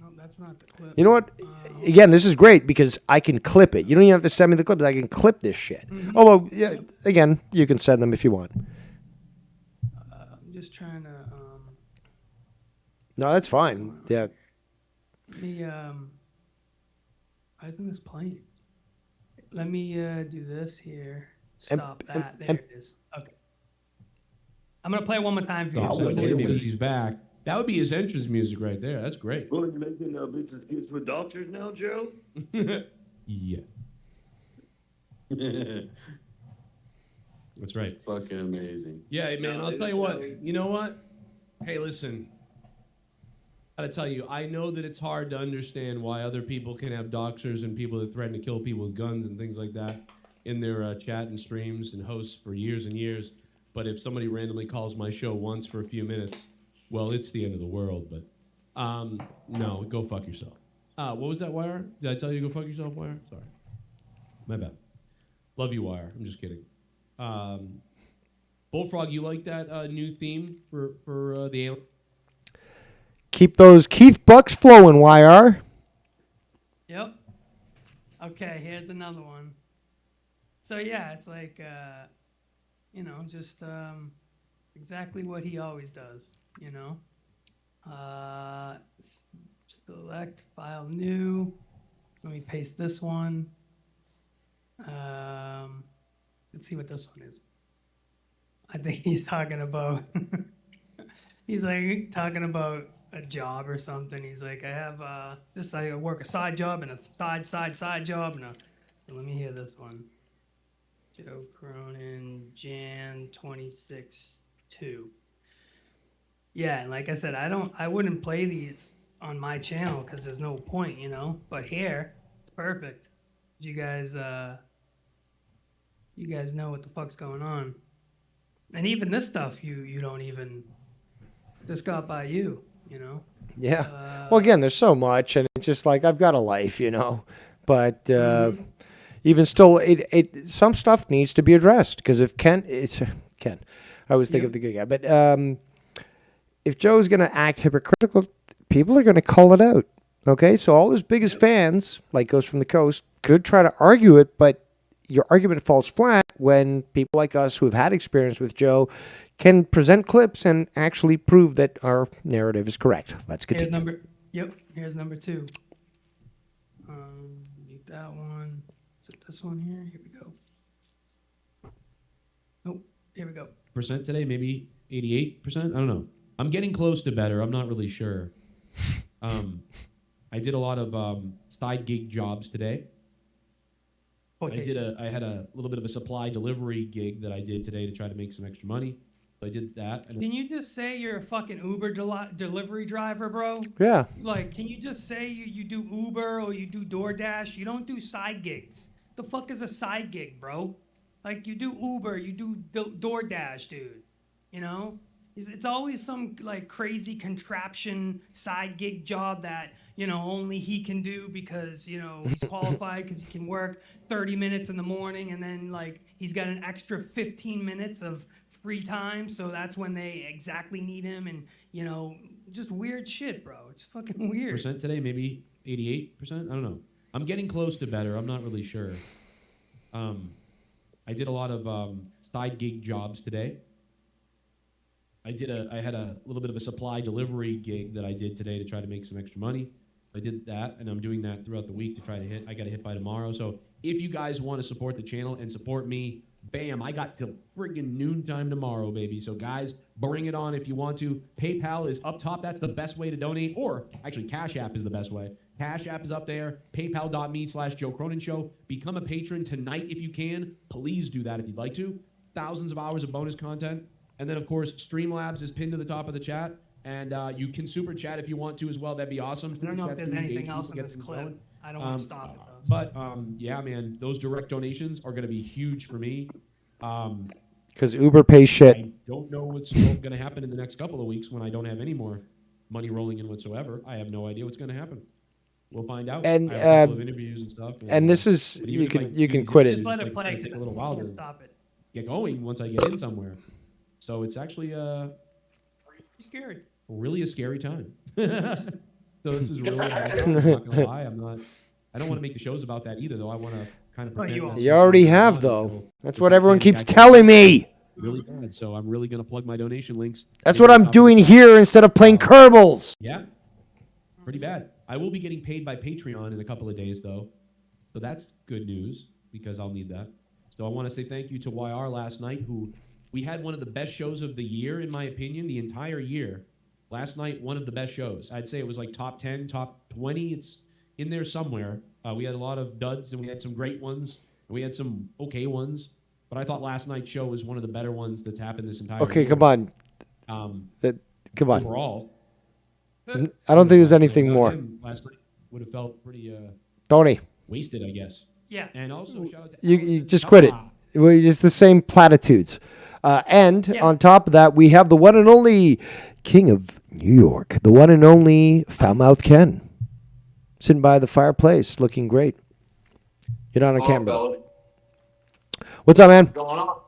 No, that's not the clip. You know what? Again, this is great because I can clip it. You don't even have to send me the clips. I can clip this shit. Mhm. Although, yeah, again, you can send them if you want. I'm just trying to. No, that's fine. Yeah. Let me. Why isn't this playing? Let me do this here. Stop that. There it is. Okay. I'm gonna play it one more time for you. Oh, he's back. That would be his entrance music right there. That's great. Well, you're making bits and skits with doctors now, Joe? Yeah. That's right. Fucking amazing. Yeah, man, I'll tell you what. You know what? Hey, listen. I gotta tell you, I know that it's hard to understand why other people can have doxers and people that threaten to kill people with guns and things like that in their chat and streams and hosts for years and years. But if somebody randomly calls my show once for a few minutes, well, it's the end of the world. But no, go fuck yourself. What was that, Wire? Did I tell you to go fuck yourself, Wire? Sorry. My bad. Love you, Wire. I'm just kidding. Bullfrog, you like that new theme for the alien? Keep those Keith Bucks flowing, YR. Yep. Okay, here's another one. So yeah, it's like just exactly what he always does, you know. Select file new. Let me paste this one. Let's see what this one is. I think he's talking about he's like talking about a job or something. He's like, I have I work a side job and a side job and let me hear this one. Joe Cronin, Jan 26/2. Yeah, and like I said, I wouldn't play these on my channel because there's no point, you know. But here, perfect. You guys know what the fuck's going on. And even this stuff, you don't even. This got by you, you know. Yeah. Well, again, there's so much, and it's just like I've got a life, you know. But even still, it some stuff needs to be addressed because if Ken, I always think of the good guy, but if Joe's going to act hypocritical, people are going to call it out. Okay, so all his biggest fans, like Ghost from the Coast, could try to argue it, but your argument falls flat when people like us who have had experience with Joe can present clips and actually prove that our narrative is correct. Let's continue. Here's number 2. Mute that one. Is it this one here? Here we go. Oh, here we go. Percent today, maybe 88%. I don't know. I'm getting close to better. I'm not really sure. I did a lot of side gig jobs today. Okay. I had a little bit of a supply delivery gig that I did today to try to make some extra money. So I did that. Can you just say you're a fucking Uber delivery driver, bro? Yeah. Like, can you just say you do Uber or you do DoorDash? You don't do side gigs. The fuck is a side gig, bro? Like, you do Uber, you do DoorDash, dude. You know? It's always some like crazy contraption side gig job that only he can do because he's qualified because he can work 30 minutes in the morning and then like he's got an extra 15 minutes of free time, so that's when they exactly need him, and just weird shit, bro. It's fucking weird. Percent today, maybe 88%. I don't know. I'm getting close to better. I'm not really sure. I did a lot of side gig jobs today. I had a little bit of a supply delivery gig that I did today to try to make some extra money. I did that, and I'm doing that throughout the week to try to hit. I got to hit by tomorrow. So if you guys want to support the channel and support me, bam, I got till friggin' noontime tomorrow, baby. So guys, bring it on if you want to. PayPal is up top. That's the best way to donate. Or actually, Cash App is the best way. Cash App is up there. PayPal.me/Joe Cronin Show. Become a patron tonight if you can. Please do that if you'd like to. Thousands of hours of bonus content. And then, of course, Streamlabs is pinned to the top of the chat. And you can super chat if you want to as well. That'd be awesome. I don't know if there's anything else in this clip. I don't want to stop it, though. But, yeah, man, those direct donations are going to be huge for me. Because Uber pays shit. I don't know what's going to happen in the next couple of weeks when I don't have any more money rolling in whatsoever. I have no idea what's going to happen. We'll find out. And I have a couple of interviews and stuff. And this is you can quit it. Just let it play. Take a little while to stop it. get going once I get in somewhere. So it's actually scary. Really a scary time. So this is really I'm not gonna lie. I don't want to make the shows about that either, though. I want to kind of. You already have, though. That's what everyone keeps telling me. Really bad. So I'm really gonna plug my donation links. That's what I'm doing here instead of playing Kerbals. Yeah. Pretty bad. I will be getting paid by Patreon in a couple of days, though. So that's good news because I'll need that. So I want to say thank you to YR last night, who we had one of the best shows of the year, in my opinion, the entire year. Last night, one of the best shows. I'd say it was like top 10, top 20. It's in there somewhere. We had a lot of duds, and we had some great ones, and we had some okay ones. But I thought last night's show was one of the better ones that's happened this entire year. Okay, come on. Come on. Overall. I don't think there's anything more. Last night would have felt pretty Tony. wasted, I guess. Yeah. And also shout out to You just quit it. It's the same platitudes. And on top of that, we have the one and only King of New York, the one and only Foulmouth Ken, sitting by the fireplace, looking great. You're not on camera. Fellas. What's up, man? What's going on?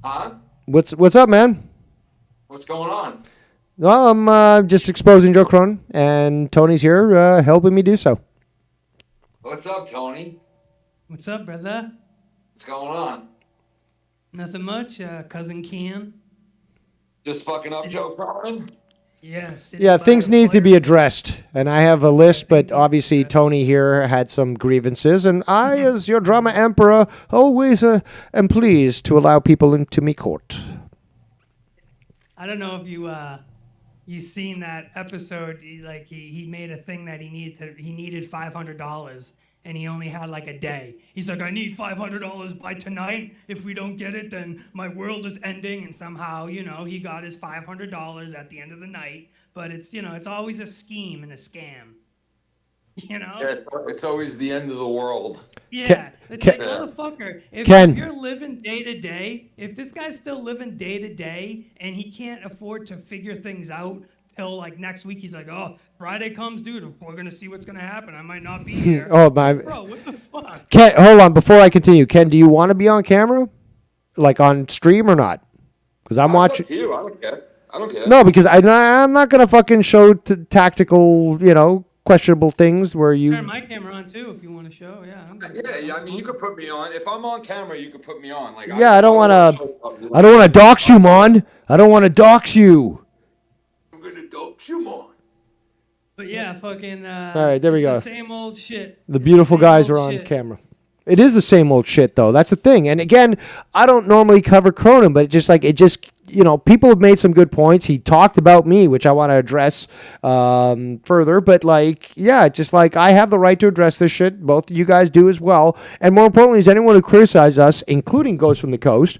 Huh? What's up, man? What's going on? Well, I'm just exposing Joe Cronin, and Tony's here helping me do so. What's up, Tony? What's up, brother? What's going on? Nothing much, cousin Ken. Just fucking up Joe Cronin? Yes. Yeah, things need to be addressed, and I have a list, but obviously Tony here had some grievances, and I, as your drama emperor, always am pleased to allow people into me court. I don't know if you seen that episode. He made a thing that he needed $500. And he only had like a day. He's like, I need $500 by tonight. If we don't get it, then my world is ending. And somehow, he got his $500 at the end of the night. But it's, it's always a scheme and a scam. Yeah, it's always the end of the world. Yeah. It's like, motherfucker, if you're living day to day, if this guy's still living day to day and he can't afford to figure things out till like next week, he's like, oh, Friday comes, dude, we're going to see what's going to happen. I might not be here. Oh, my. Bro, what the fuck? Ken, hold on. Before I continue, Ken, do you want to be on camera? Like on stream or not? Because I'm watching. Up to you. I don't care. No, because I'm not going to fucking show tactical, questionable things where you. Turn my camera on too if you want to show. Yeah. Yeah, I mean, you could put me on. If I'm on camera, you could put me on. Like, yeah, I don't want to dox you, Mon. I don't want to dox you. I'm going to dox you, Mon. But yeah, fucking. All right, there we go. The same old shit. The beautiful guys are on camera. It is the same old shit, though. That's the thing. And again, I don't normally cover Cronin, but people have made some good points. He talked about me, which I want to address further. But I have the right to address this shit. Both you guys do as well. And more importantly, is anyone who criticizes us, including Ghost from the Coast,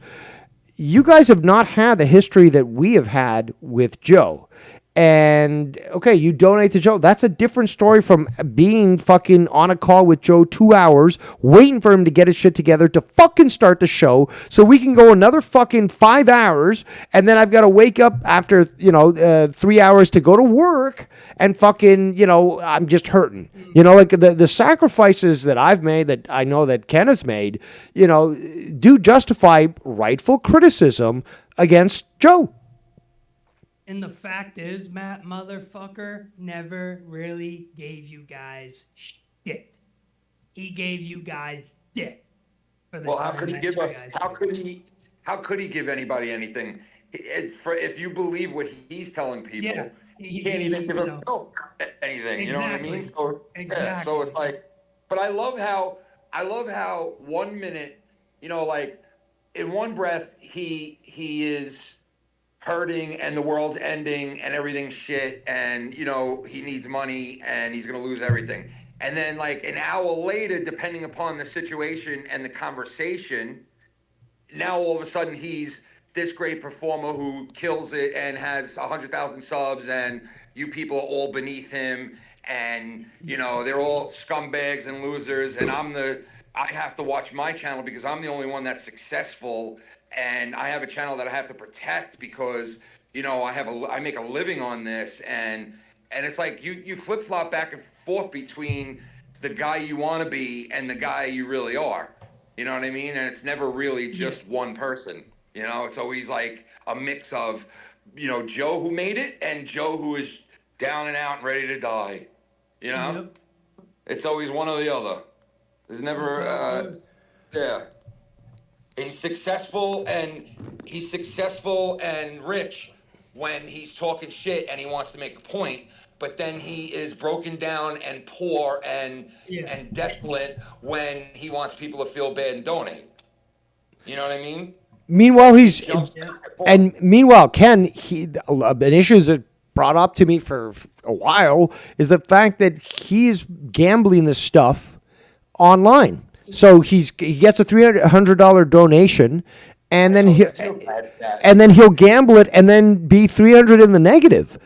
you guys have not had the history that we have had with Joe. And okay, you donate to Joe. That's a different story from being fucking on a call with Joe 2 hours, waiting for him to get his shit together to fucking start the show so we can go another fucking 5 hours. And then I've got to wake up after, 3 hours to go to work and fucking, I'm just hurting. Like the sacrifices that I've made, that I know that Ken has made, do justify rightful criticism against Joe. And the fact is, Matt motherfucker never really gave you guys shit. He gave you guys dick. Well, how could he give us? How could he give anybody anything? If you believe what he's telling people, he can't even give himself anything. You know what I mean? So so it's like, but I love how 1 minute, like in one breath he is hurting and the world's ending and everything's shit and he needs money and he's gonna lose everything, and then like an hour later, depending upon the situation and the conversation, now all of a sudden he's this great performer who kills it and has 100,000 subs, and you people are all beneath him, and they're all scumbags and losers, and I have to watch my channel because I'm the only one that's successful, and I have a channel that I have to protect because I make a living on this, and it's like you flip flop back and forth between the guy you want to be and the guy you really are. You know what I mean? And it's never really just one person. It's always like a mix of Joe who made it and Joe who is down and out and ready to die. It's always one or the other. There's never yeah. He's successful and rich when he's talking shit and he wants to make a point, but then he is broken down and poor and desolate when he wants people to feel bad and donate. You know what I mean? Meanwhile, Ken, an issue that brought up to me for a while is the fact that he's gambling this stuff online. So he gets a $300 donation, and then he'll gamble it and then be $300 in the negative.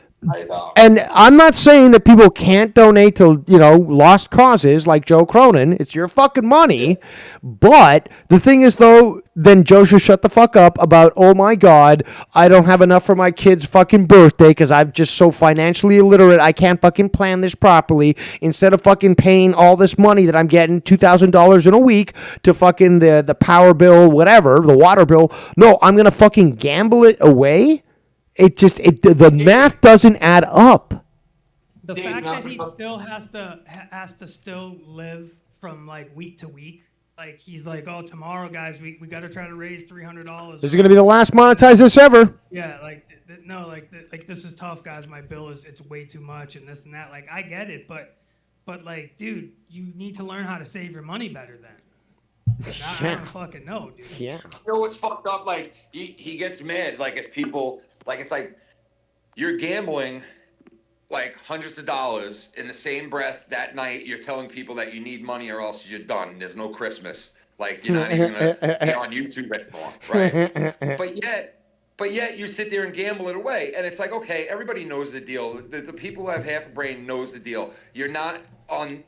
And I'm not saying that people can't donate to, lost causes like Joe Cronin. It's your fucking money. But the thing is, though, then Joe should shut the fuck up about, oh my God, I don't have enough for my kid's fucking birthday because I'm just so financially illiterate. I can't fucking plan this properly. Instead of fucking paying all this money that I'm getting, $2,000 in a week, to fucking the power bill, whatever, the water bill. No, I'm going to fucking gamble it away. The math doesn't add up. The fact that he still has to still live from like week to week, like he's like, oh, tomorrow, guys, we got to try to raise $300. This is gonna be the last monetize this ever. Yeah, like this is tough, guys. My bill it's way too much and this and that. Like I get it, but like, dude, you need to learn how to save your money better then. I don't fucking know, dude. Yeah. You know what's fucked up? Like he gets mad. Like if people. Like, it's like you're gambling like hundreds of dollars in the same breath that night. You're telling people that you need money or else you're done. There's no Christmas. Like, you're not even going to be on YouTube anymore, right? But yet you sit there and gamble it away. And it's like, okay, everybody knows the deal. The people who have half a brain knows the deal. You're not on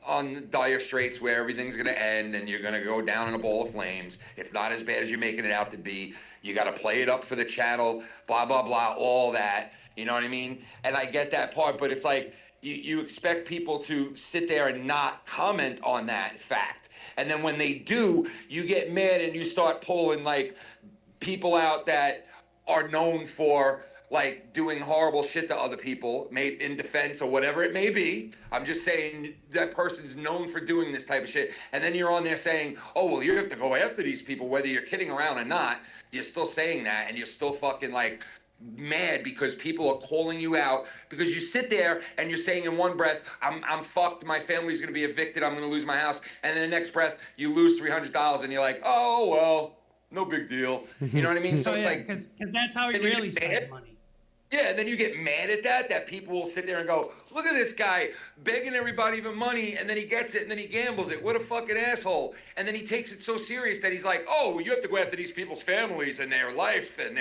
dire straits where everything's going to end and you're going to go down in a ball of flames. It's not as bad as you're making it out to be. You got to play it up for the channel, blah, blah, blah, all that. You know what I mean? And I get that part, but it's like you expect people to sit there and not comment on that fact. And then when they do, you get mad and you start pulling like people out that are known for like doing horrible shit to other people, maybe in defense or whatever it may be. I'm just saying that person's known for doing this type of shit. And then you're on there saying, oh, well, you have to go after these people, whether you're kidding around or not. You're still saying that, and you're still fucking like mad because people are calling you out because you sit there and you're saying in one breath, I'm fucked, my family's gonna be evicted, I'm gonna lose my house, and then the next breath you lose $300 and you're like, oh well, no big deal. You know what I mean? So it's like because that's how he really spends money. Yeah, and then you get mad at that people will sit there and go, look at this guy begging everybody for money, and then he gets it, and then he gambles it. What a fucking asshole. And then he takes it so serious that he's like, oh, well, you have to go after these people's families and their life and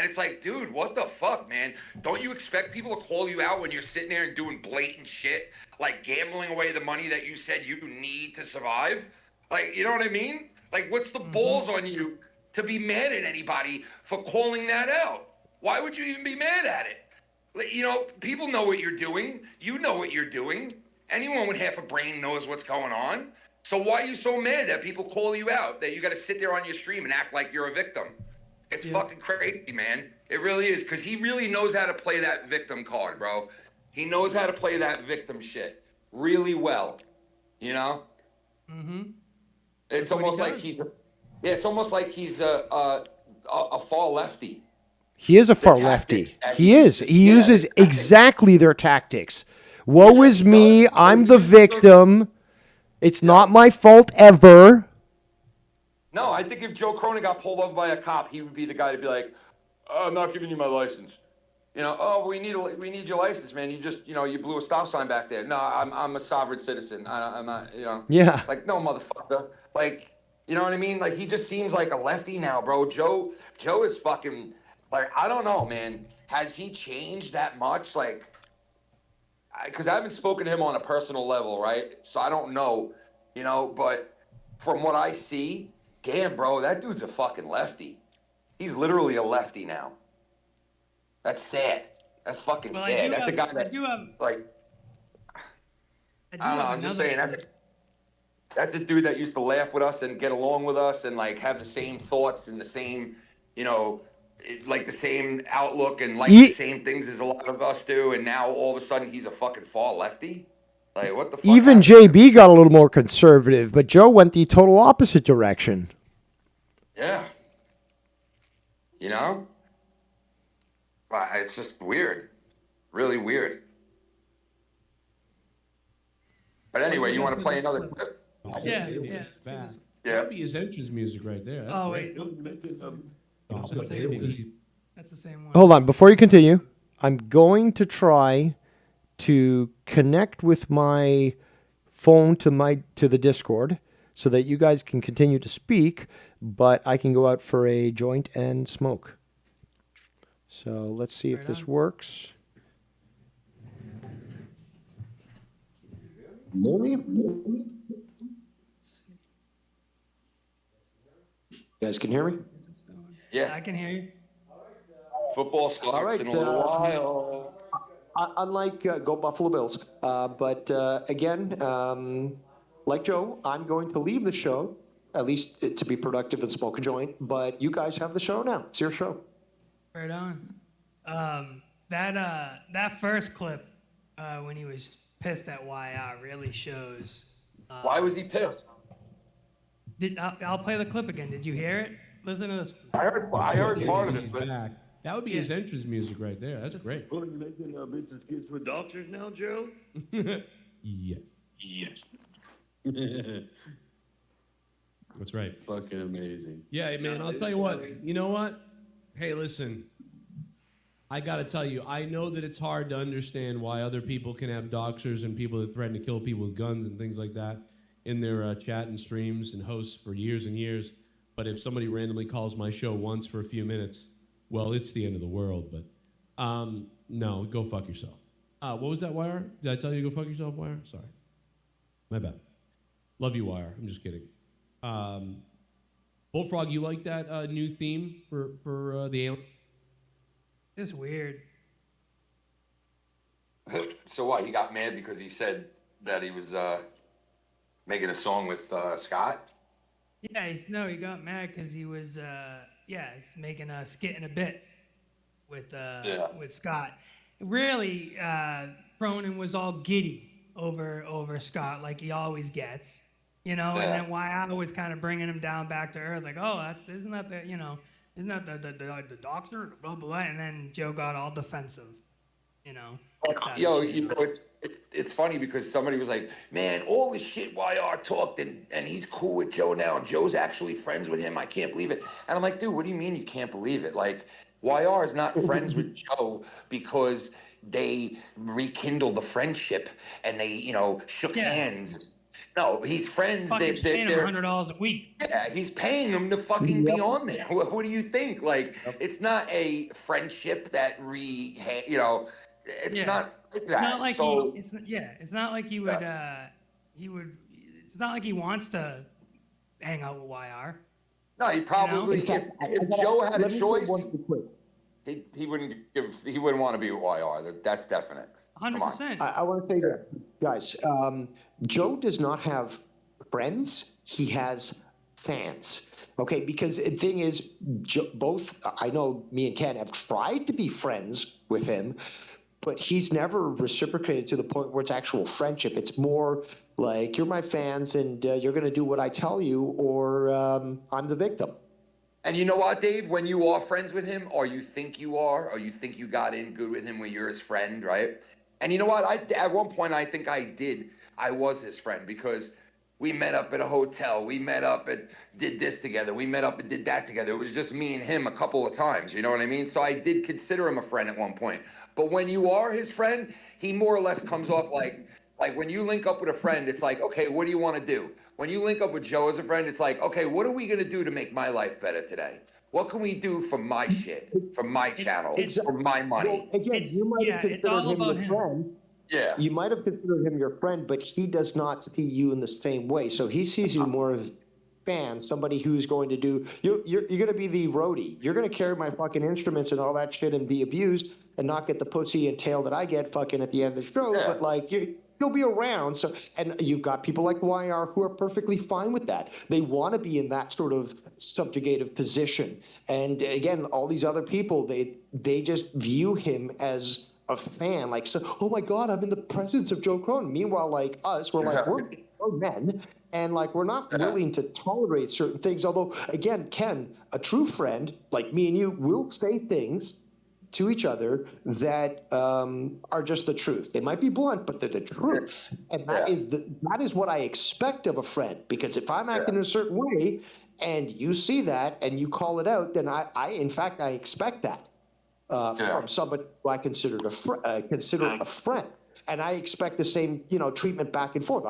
it's like, dude, what the fuck, man? Don't you expect people to call you out when you're sitting there and doing blatant shit, like gambling away the money that you said you need to survive? Like, you know what I mean? Like, what's the balls on you to be mad at anybody for calling that out? Why would you even be mad at it? You know, people know what you're doing. You know what you're doing. Anyone with half a brain knows what's going on. So why are you so mad that people call you out, that you got to sit there on your stream and act like you're a victim? It's fucking crazy, man. It really is, because he really knows how to play that victim card, bro. He knows how to play that victim shit really well, you know? Mm-hmm. It's almost like it's almost like he's a far lefty. He is a far lefty. He is. He uses exactly their tactics. Woe is me. I'm the victim. It's not my fault ever. No, I think if Joe Cronin got pulled over by a cop, he would be the guy to be like, oh, I'm not giving you my license. You know, oh, we need your license, man. You just, you know, you blew a stop sign back there. No, I'm a sovereign citizen. I'm not, you know. Yeah. Like, no, motherfucker. Like, you know what I mean? Like, he just seems like a lefty now, bro. Joe is fucking... Like, I don't know, man. Has he changed that much? Like, because I haven't spoken to him on a personal level, right? So I don't know, you know, but from what I see, damn, bro, that dude's a fucking lefty. He's literally a lefty now. That's sad. That's fucking sad. That's a guy that, like, I don't know, I'm just saying, that's a dude that used to laugh with us and get along with us and, like, have the same thoughts and the same, you know, like the same outlook and like the same things as a lot of us do, and now all of a sudden he's a fucking far lefty. Like, what the fuck? Even JB got a little more conservative, but Joe went the total opposite direction. Yeah. You know? It's just weird. Really weird. But anyway, you want to play another clip? Yeah. That'd be his entrance music right there. That's wait. That's the same one. Hold on. Before you continue, I'm going to try to connect with my phone to the Discord so that you guys can continue to speak, but I can go out for a joint and smoke. So let's see if this works. You guys can hear me? Yeah. I can hear you. Football starts in a little while. Unlike Go Buffalo Bills. But again, like Joe, I'm going to leave the show, at least to be productive and smoke a joint. But you guys have the show now. It's your show. Right on. That first clip when he was pissed at YR really shows. Why was he pissed? I'll play the clip again. Did you hear it? Listen to this. I heard part of it, but that would be his entrance music right there. That's great. What are you making bitches kids with doctors now, Joe? Yes. That's right. Fucking amazing. Yeah, man, I'll tell you what. You know what? Hey, listen. I got to tell you, I know that it's hard to understand why other people can have doxers and people that threaten to kill people with guns and things like that in their chat and streams and hosts for years and years. But if somebody randomly calls my show once for a few minutes, well, it's the end of the world. But no, go fuck yourself. What was that, Wire? Did I tell you to go fuck yourself, Wire? Sorry. My bad. Love you, Wire. I'm just kidding. Bullfrog, you like that new theme for the alien? It's weird. So what? He got mad because he said that he was making a song with Scott? Yeah, he got mad because he was, he's making a skit in a bit with Scott. Really, Cronin was all giddy over Scott, like he always gets, you know. And then YI was kind of bringing him down back to earth, like, oh, isn't that the doctor, blah blah blah. And then Joe got all defensive, you know. Yo, you know, it's funny because somebody was like, man, all this shit YR talked and he's cool with Joe now and Joe's actually friends with him. I can't believe it. And I'm like, dude, what do you mean you can't believe it? Like, YR is not friends with Joe because they rekindled the friendship and they, shook hands. No, he's friends. Fucking paying him $100 a week. Yeah, he's paying them to fucking be on there. What do you think? Like, it's not a friendship that it's not like that. It's not like so, it's not like he would it's not like he wants to hang out with YR. No, he probably if Joe had a choice, he wouldn't want to be with YR. That's definite. 100%. I want to say that, guys. Joe does not have friends. He has fans. Okay, because the thing is, I know me and Ken have tried to be friends with him, but he's never reciprocated to the point where it's actual friendship. It's more like, you're my fans and you're going to do what I tell you, or I'm the victim. And you know what, Dave? When you are friends with him, or you think you are, or you think you got in good with him when you're his friend, right? And you know what? At one point, I think I was his friend, because we met up at a hotel. We met up and did this together. We met up and did that together. It was just me and him a couple of times. You know what I mean? So I did consider him a friend at one point. But when you are his friend, he more or less comes off like when you link up with a friend, it's like, okay, what do you want to do? When you link up with Joe as a friend, it's like, okay, what are we going to do to make my life better today? What can we do for my shit, for my channel, for my money? Well, again, you might have considered him your friend. Yeah. You might have considered him your friend, but he does not see you in the same way. So he sees you more as a fan, somebody who's going to do, you're going to be the roadie. You're going to carry my fucking instruments and all that shit and be abused and not get the pussy and tail that I get fucking at the end of the show. Yeah. But like, you'll be around. So, and you've got people like YR who are perfectly fine with that. They want to be in that sort of subjugative position. And again, all these other people, they just view him as a fan, like, so, oh my God, I'm in the presence of Joe Cronin. Meanwhile, like us, we're like, we're men, and like, we're not willing to tolerate certain things. Although, again, Ken, a true friend, like me and you, will say things to each other that are just the truth. They might be blunt, but they're the truth. And that is what I expect of a friend. Because if I'm acting in a certain way and you see that and you call it out, then I expect that. From somebody who I consider a friend, and I expect the same, treatment back and forth.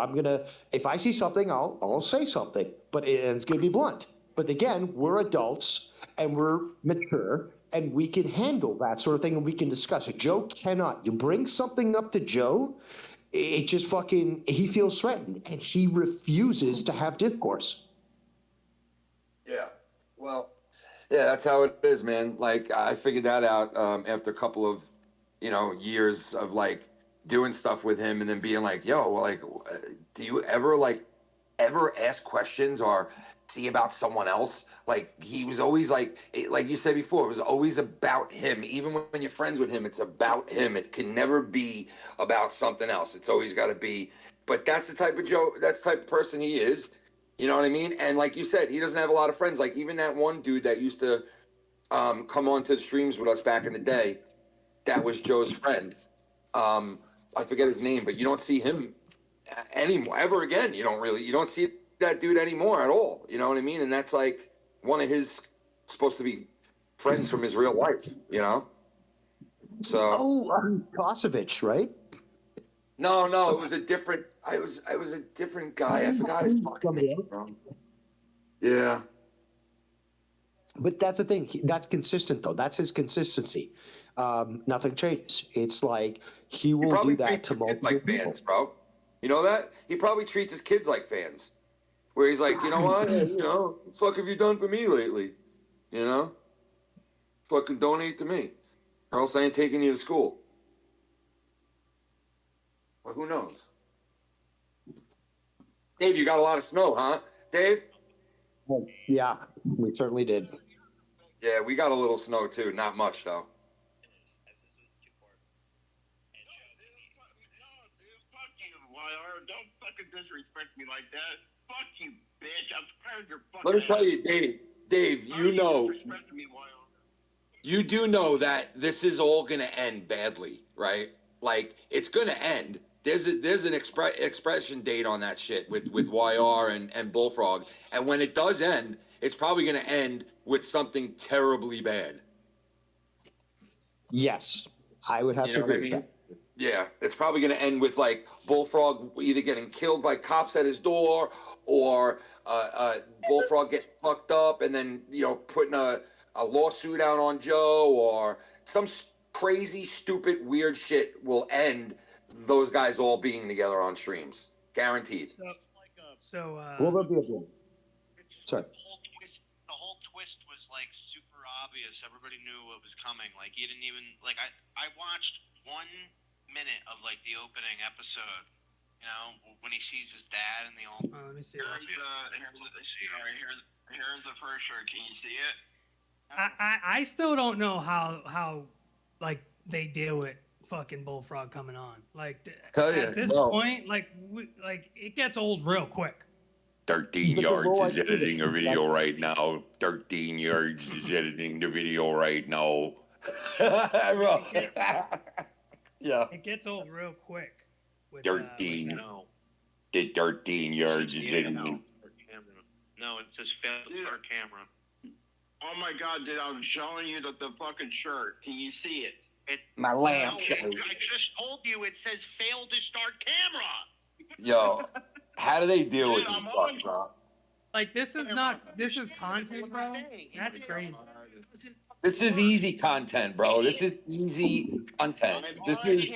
If I see something, I'll say something, but it's going to be blunt. But again, we're adults and we're mature, and we can handle that sort of thing, and we can discuss it. Joe cannot. You bring something up to Joe, it just he feels threatened, and he refuses to have discourse. Yeah. Well. Yeah, that's how it is, man. Like, I figured that out after a couple of, years of like doing stuff with him, and then being like, yo, well, like, do you ever ask questions or see about someone else? Like, he was always like you said before, it was always about him. Even when you're friends with him, it's about him. It can never be about something else. It's always got to be. But that's the type of Joe, that's the type of person he is. You know what I mean? And like you said, he doesn't have a lot of friends. Like, even that one dude that used to come on to the streams with us back in the day, that was Joe's friend. I forget his name, but you don't see him anymore, ever again. You don't see that dude anymore at all. You know what I mean? And that's like one of his supposed to be friends from his real life, So. Kosovic, right? No, it was a different. It was a different guy. I forgot his fucking name, bro. Yeah. But that's the thing. That's consistent, though. That's his consistency. Nothing changes. It's like he will do that to multiple like people. Fans, bro. You know that? He probably treats his kids like fans. Where he's like, you know what? What the fuck have you done for me lately? Fucking donate to me, or else I ain't taking you to school. Well, who knows? Dave, you got a lot of snow, huh? Dave? Well, yeah, we certainly did. Yeah, we got a little snow too. Not much though. Don't fucking disrespect me like that. Fuck you, bitch. I'm tired of your fucking. Let me tell you, Dave, you do know that this is all gonna end badly, right? Like, it's gonna end. There's an expression date on that shit with YR and Bullfrog, and when it does end, it's probably gonna end with something terribly bad. Yes, I would have You to know what I agree with mean? that. Yeah, it's probably going to end with like Bullfrog either getting killed by cops at his door, or Bullfrog gets fucked up and then putting a lawsuit out on Joe, or some crazy, stupid, weird shit will end those guys all being together on streams, guaranteed. Will there be a game? Sorry. The whole twist was like super obvious. Everybody knew what was coming. Like you didn't even like. I watched 1 minute of like the opening episode. You know, when he sees his dad and the old. Let me see. Here's the first shirt. Can you see it? I still don't know how like they deal with fucking Bullfrog coming on. Like at this point, like it gets old real quick. 13 yards is editing a video right now. 13 yards is editing the video right now. Yeah. It gets old real quick. With, 13. The 13 yards is editing. No, it says fail to start camera. Oh my god, dude, I'm showing you the fucking shirt. Can you see it? My lamp. I just told you it says fail to start camera. Yo, how do they deal with this stuff, bro? Like this is content, bro. That's crazy. This is easy content, bro. This is easy content. This is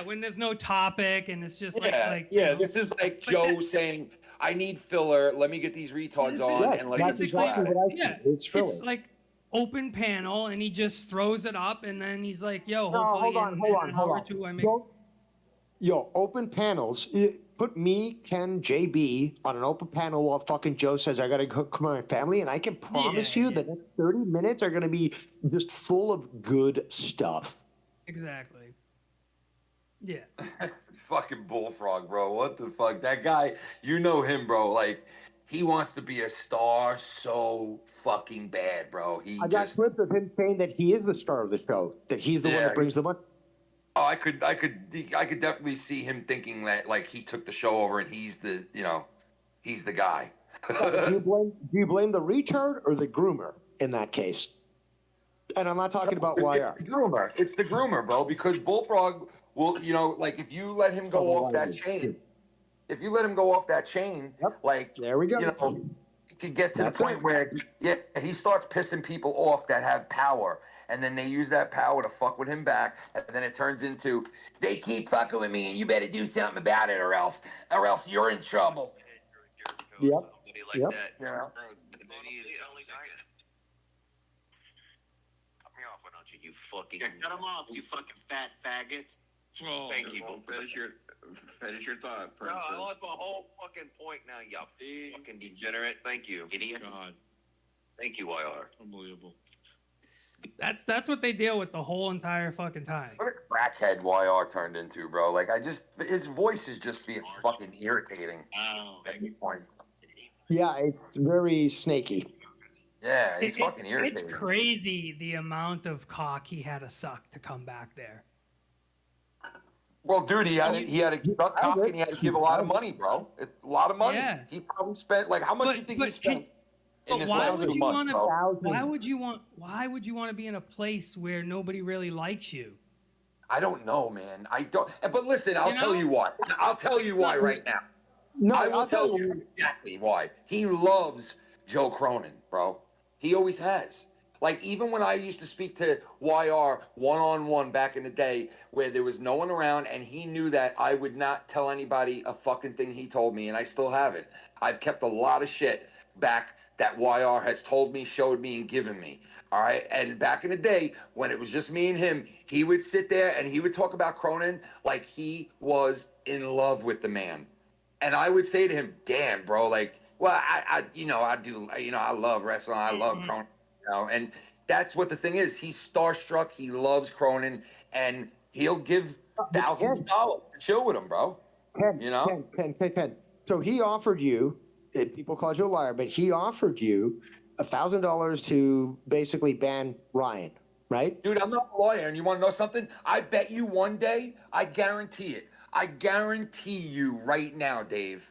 when there's no topic and it's just like this is like Joe saying, I need filler. Let me get these retards on and let that's exactly what I think. It's filler. It's like open panel and he just throws it up and then he's like, yo, No, hopefully hold on. an hour or two I make. Open panels. Put me, Ken, JB on an open panel while fucking Joe says I gotta cook my family, and I can promise you the next 30 minutes are gonna be just full of good stuff. Exactly. Yeah. Fucking Bullfrog, bro. What the fuck? That guy, you know him, bro. Like, he wants to be a star so fucking bad, bro. I got clips of him saying that he is the star of the show, that he's the one that brings the money. Oh, I could definitely see him thinking that like he took the show over and he's the guy. Do you blame the retard or the groomer in that case? And I'm not talking about YR. It's the groomer. It's the groomer, bro. Because Bullfrog will, like if you let him go off that chain, like there we go. It could get to the point where he starts pissing people off that have power. And then they use that power to fuck with him back, and then it turns into they keep fucking with me, and you better do something about it, or else you're in trouble. Yep. Like Yep. that. Yeah. Cut me off, why don't you? You fucking. Cut him off, you fucking fat faggot. Oh, thank you. Finish your thought, No, princess. I lost my whole fucking point now, you fucking degenerate. Thank you, idiot. God. Thank you, YR. Unbelievable. That's what they deal with the whole entire fucking time. What a crackhead YR turned into, bro. Like his voice is just fucking irritating at this point. Yeah, it's very snaky. Yeah, he's fucking irritating. It's crazy the amount of cock he had to suck to come back there. Well, dude, he had to suck cock and he had to give a lot of money, bro. A lot of money. Yeah. He probably spent like how much do you think he spent? But why would you want to? Why would you want to be in a place where nobody really likes you? I don't know, man. I don't. But listen, I'll tell you why. I'll tell you why right now. No, I will tell you exactly why. He loves Joe Cronin, bro. He always has. Like even when I used to speak to YR one-on-one back in the day, where there was no one around, and he knew that I would not tell anybody a fucking thing he told me, and I still haven't. I've kept a lot of shit back that YR has told me, showed me, and given me. All right. And back in the day, when it was just me and him, he would sit there and he would talk about Cronin like he was in love with the man. And I would say to him, damn, bro, like, well, I love wrestling. I love Cronin, and that's what the thing is. He's starstruck. He loves Cronin, and he'll give thousands of dollars to chill with him, bro. Ken. So he offered you, people call you a liar, but he offered you $1,000 to basically ban Ryan, right? Dude, I'm not a lawyer, and you want to know something? I bet you one day, I guarantee it. I guarantee you right now, Dave,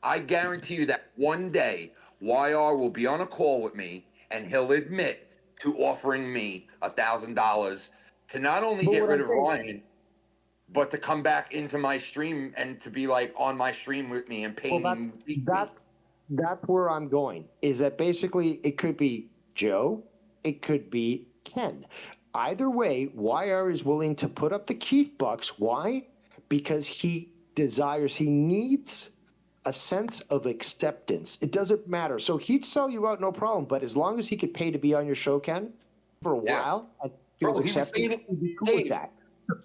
I guarantee you that one day YR will be on a call with me and he'll admit to offering me $1,000 to not only get rid of Ryan, but to come back into my stream and to be like on my stream with me and pay me. That's where I'm going. Is that basically it could be Joe, it could be Ken. Either way, YR is willing to put up the Keith bucks. Why? Because he needs a sense of acceptance. It doesn't matter. So he'd sell you out, no problem. But as long as he could pay to be on your show, Ken, for a while, I feel accepted. He'd be cool with that.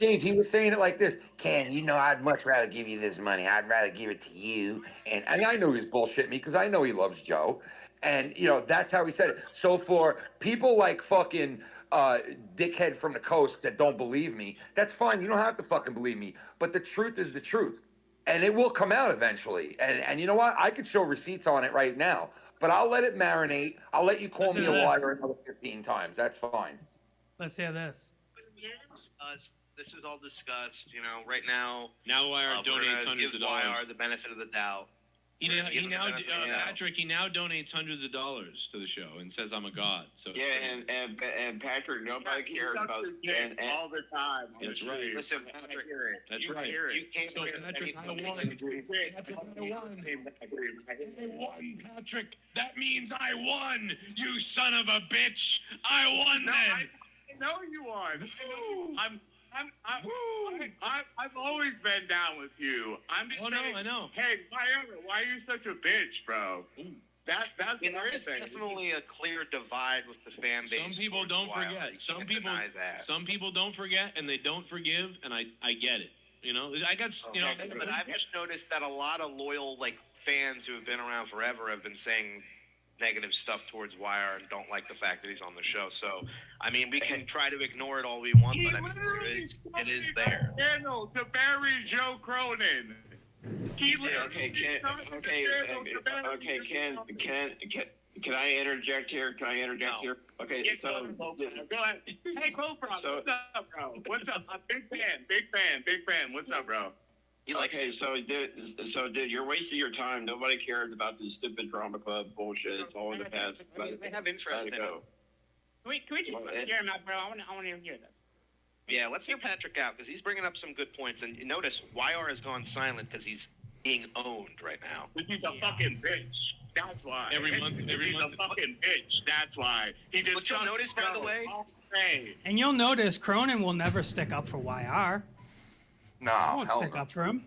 Dave, he was saying it like this: Ken, you know, I'd much rather give you this money. I'd rather give it to you. And I know he's bullshitting me because I know he loves Joe. And, you know, that's how he said it. So for people like fucking dickhead from the coast that don't believe me, that's fine. You don't have to fucking believe me. But the truth is the truth. And it will come out eventually. And you know what? I could show receipts on it right now. But I'll let it marinate. I'll let you call me a liar another 15 times. That's fine. Let's hear this. This was all discussed, you know, right now. Now YR donates hundreds of dollars. YR the benefit of the doubt. Patrick, he now donates hundreds of dollars to the show and says I'm a god. So and Patrick, nobody cares about all the time. That's right. Listen, Patrick, that's right. You can't so Patrick, I won. Patrick, that means I won. You son of a bitch! I won then. I know you won. I've always been down with you. I'm just saying. I know. Hey, why are you such a bitch, bro? That's there is definitely a clear divide with the fan base. Some people don't forget. Some people don't forget, and they don't forgive, and I get it. You know, but I've just noticed that a lot of loyal fans who have been around forever have been saying negative stuff towards YR and don't like the fact that he's on the show. So, I mean, we can try to ignore it all we want, but I mean, it is there. Channel to bury Joe Cronin. Can I interject here? Here? Okay, so go ahead. Hey, Cobra, what's up, bro? What's up? I'm big fan. What's up, bro? Dude, you're wasting your time. Nobody cares about this stupid drama club bullshit. It's all in the past. They have interest in it. Can we just hear him out, bro? I want to hear this. Yeah, let's hear Patrick out because he's bringing up some good points. And notice YR has gone silent because he's being owned right now. He's a fucking bitch. That's why. Every month. He's a fucking bitch. That's why. He just. But you'll notice, by the way. And you'll notice Cronin will never stick up for YR. No, I won't stick up for him.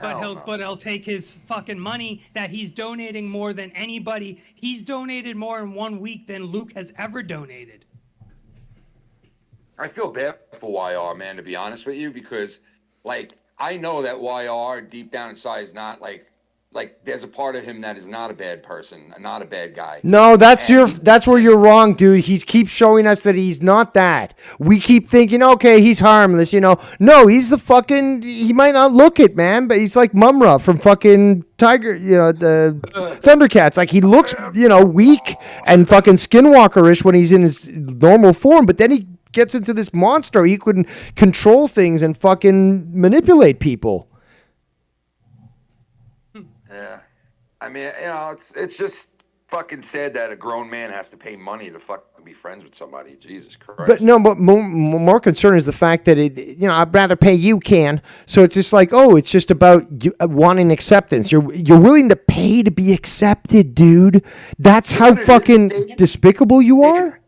But he'll take his fucking money that he's donating more than anybody. He's donated more in 1 week than Luke has ever donated. I feel bad for YR, man, to be honest with you, because I know that YR deep down inside is not like there's a part of him that is not a bad person, not a bad guy. No, that's where you're wrong, dude. He keeps showing us that he's not that. We keep thinking, okay, he's harmless, you know. No, he's he might not look it, man, but he's like Mumra from fucking Tiger, you know, the Thundercats. Like he looks, you know, weak and fucking Skinwalker-ish when he's in his normal form, but then he gets into this monster. He couldn't control things and fucking manipulate people. Yeah, I mean, you know, it's just fucking sad that a grown man has to pay money to fucking be friends with somebody. Jesus Christ. But no, but more concern is the fact that I'd rather pay you, Can. So it's just like, it's just about wanting acceptance. You're willing to pay to be accepted, dude. That's how fucking despicable you are.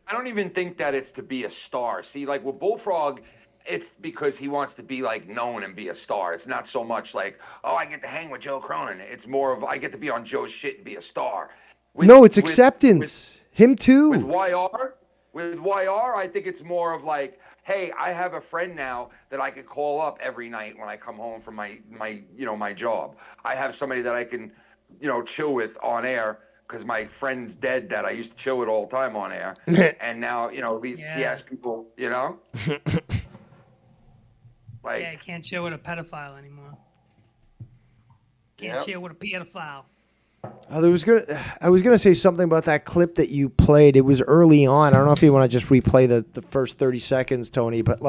I don't even think that it's to be a star. See, like with Bullfrog, it's because he wants to be known and be a star. It's not so much like, I get to hang with Joe Cronin. It's more of I get to be on Joe's shit and be a star. It's acceptance. Him too. With YR, I think it's more of like, hey, I have a friend now that I could call up every night when I come home from my job. I have somebody that I can, chill with on air because my friend's dead that I used to chill with all the time on air. And now, at least he has people, I can't chill with a pedophile anymore. Can't chill with a pedophile. I was gonna say something about that clip that you played. It was early on. I don't know if you want to just replay the first 30 seconds, Tony, but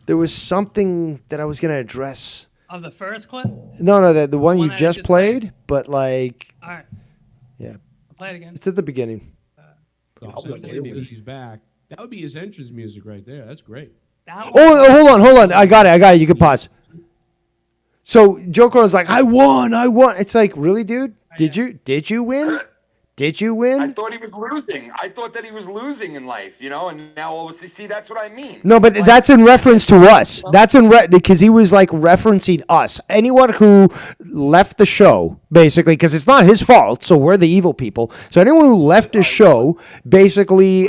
there was something that I was gonna address. Of the first clip? No, the one you just played, but All right. Yeah. I'll play it again. It's at the beginning. Maybe she's back. That would be his entrance music right there. That's great. Oh, hold on. I got it. You can pause. So Joe Cronin's like, I won. It's like, really, dude? Did you win? Did you win? I thought he was losing. I thought that he was losing in life, and now obviously, see, that's what I mean. No, but that's in reference to us. That's because he was like referencing us. Anyone who left the show, basically, because it's not his fault, so we're the evil people. So anyone who left the show, basically,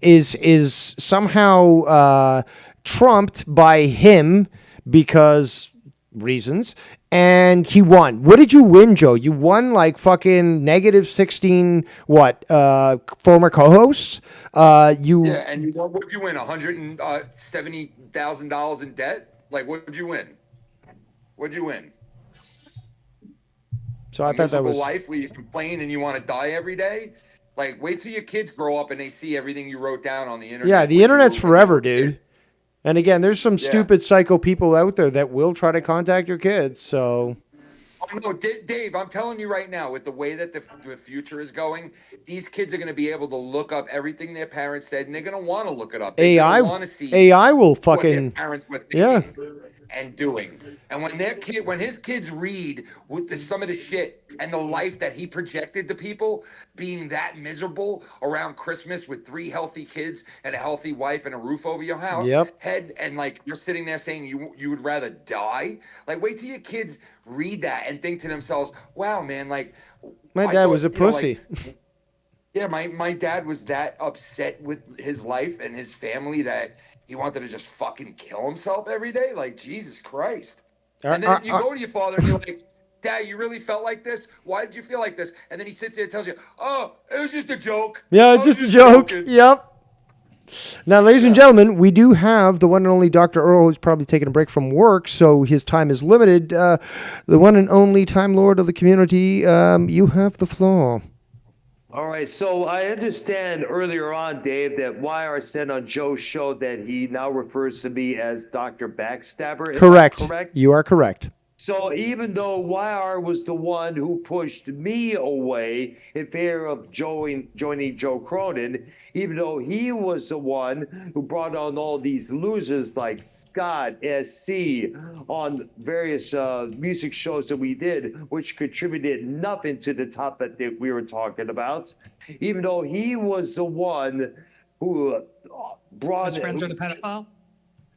is somehow trumped by him because reasons. And he won. What did you win, Joe? You won like fucking -16. What? Former co-hosts. Yeah, and what'd you win? $170,000 in debt. Like, what'd you win? So I thought that was life where you complain and you want to die every day. Like, wait till your kids grow up and they see everything you wrote down on the internet. Yeah, the internet's forever, dude. And again, there's some stupid psycho people out there that will try to contact your kids. So, no, Dave, I'm telling you right now, with the way that the future is going, these kids are going to be able to look up everything their parents said, and they're going to want to look it up. AI will fucking what their parents were thinking and doing. And when his kids read some of the shit and the life that he projected to people, being that miserable around Christmas with 3 healthy kids and a healthy wife and a roof over your head, and like you're sitting there saying you would rather die. Like, wait till your kids read that and think to themselves, "Wow, man! Like, my dad was a pussy." Yeah, my dad was that upset with his life and his family that he wanted to just fucking kill himself every day. Like, Jesus Christ. And then you go to your father and you're like, Dad, you really felt like this? Why did you feel like this? And then he sits there and tells you, oh, it was just a joke. Yeah, it's just a joke. Yep. Now, ladies and gentlemen, we do have the one and only Dr. Earl, who's probably taking a break from work, so his time is limited. The one and only Time Lord of the community, you have the floor. All right, so I understand earlier on, Dave, that YR said on Joe's show that he now refers to me as Dr. Backstabber. Correct. You are correct. So even though YR was the one who pushed me away in favor of joining Joe Cronin, even though he was the one who brought on all these losers like Scott, SC, on various music shows that we did, which contributed nothing to the topic that we were talking about, even though he was the one who brought... His friends are the pedophile?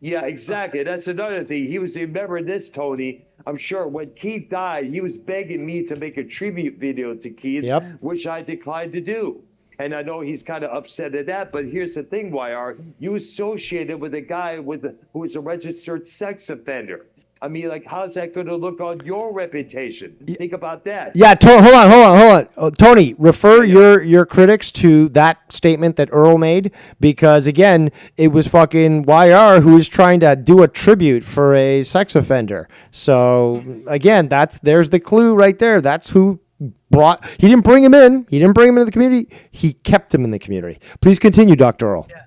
Yeah, exactly. That's another thing. He was, remember this, Tony, I'm sure when Keith died, he was begging me to make a tribute video to Keith, which I declined to do. And I know he's kind of upset at that, but here's the thing, YR. You associated with a guy who is a registered sex offender. I mean, like, how's that going to look on your reputation? Think about that. Yeah, hold on. Tony, refer your critics to that statement that Earl made, because, again, it was fucking YR who was trying to do a tribute for a sex offender. So, again, there's the clue right there. That's who he didn't bring him in. He didn't bring him into the community. He kept him in the community. Please continue, Dr. Earl. Yeah.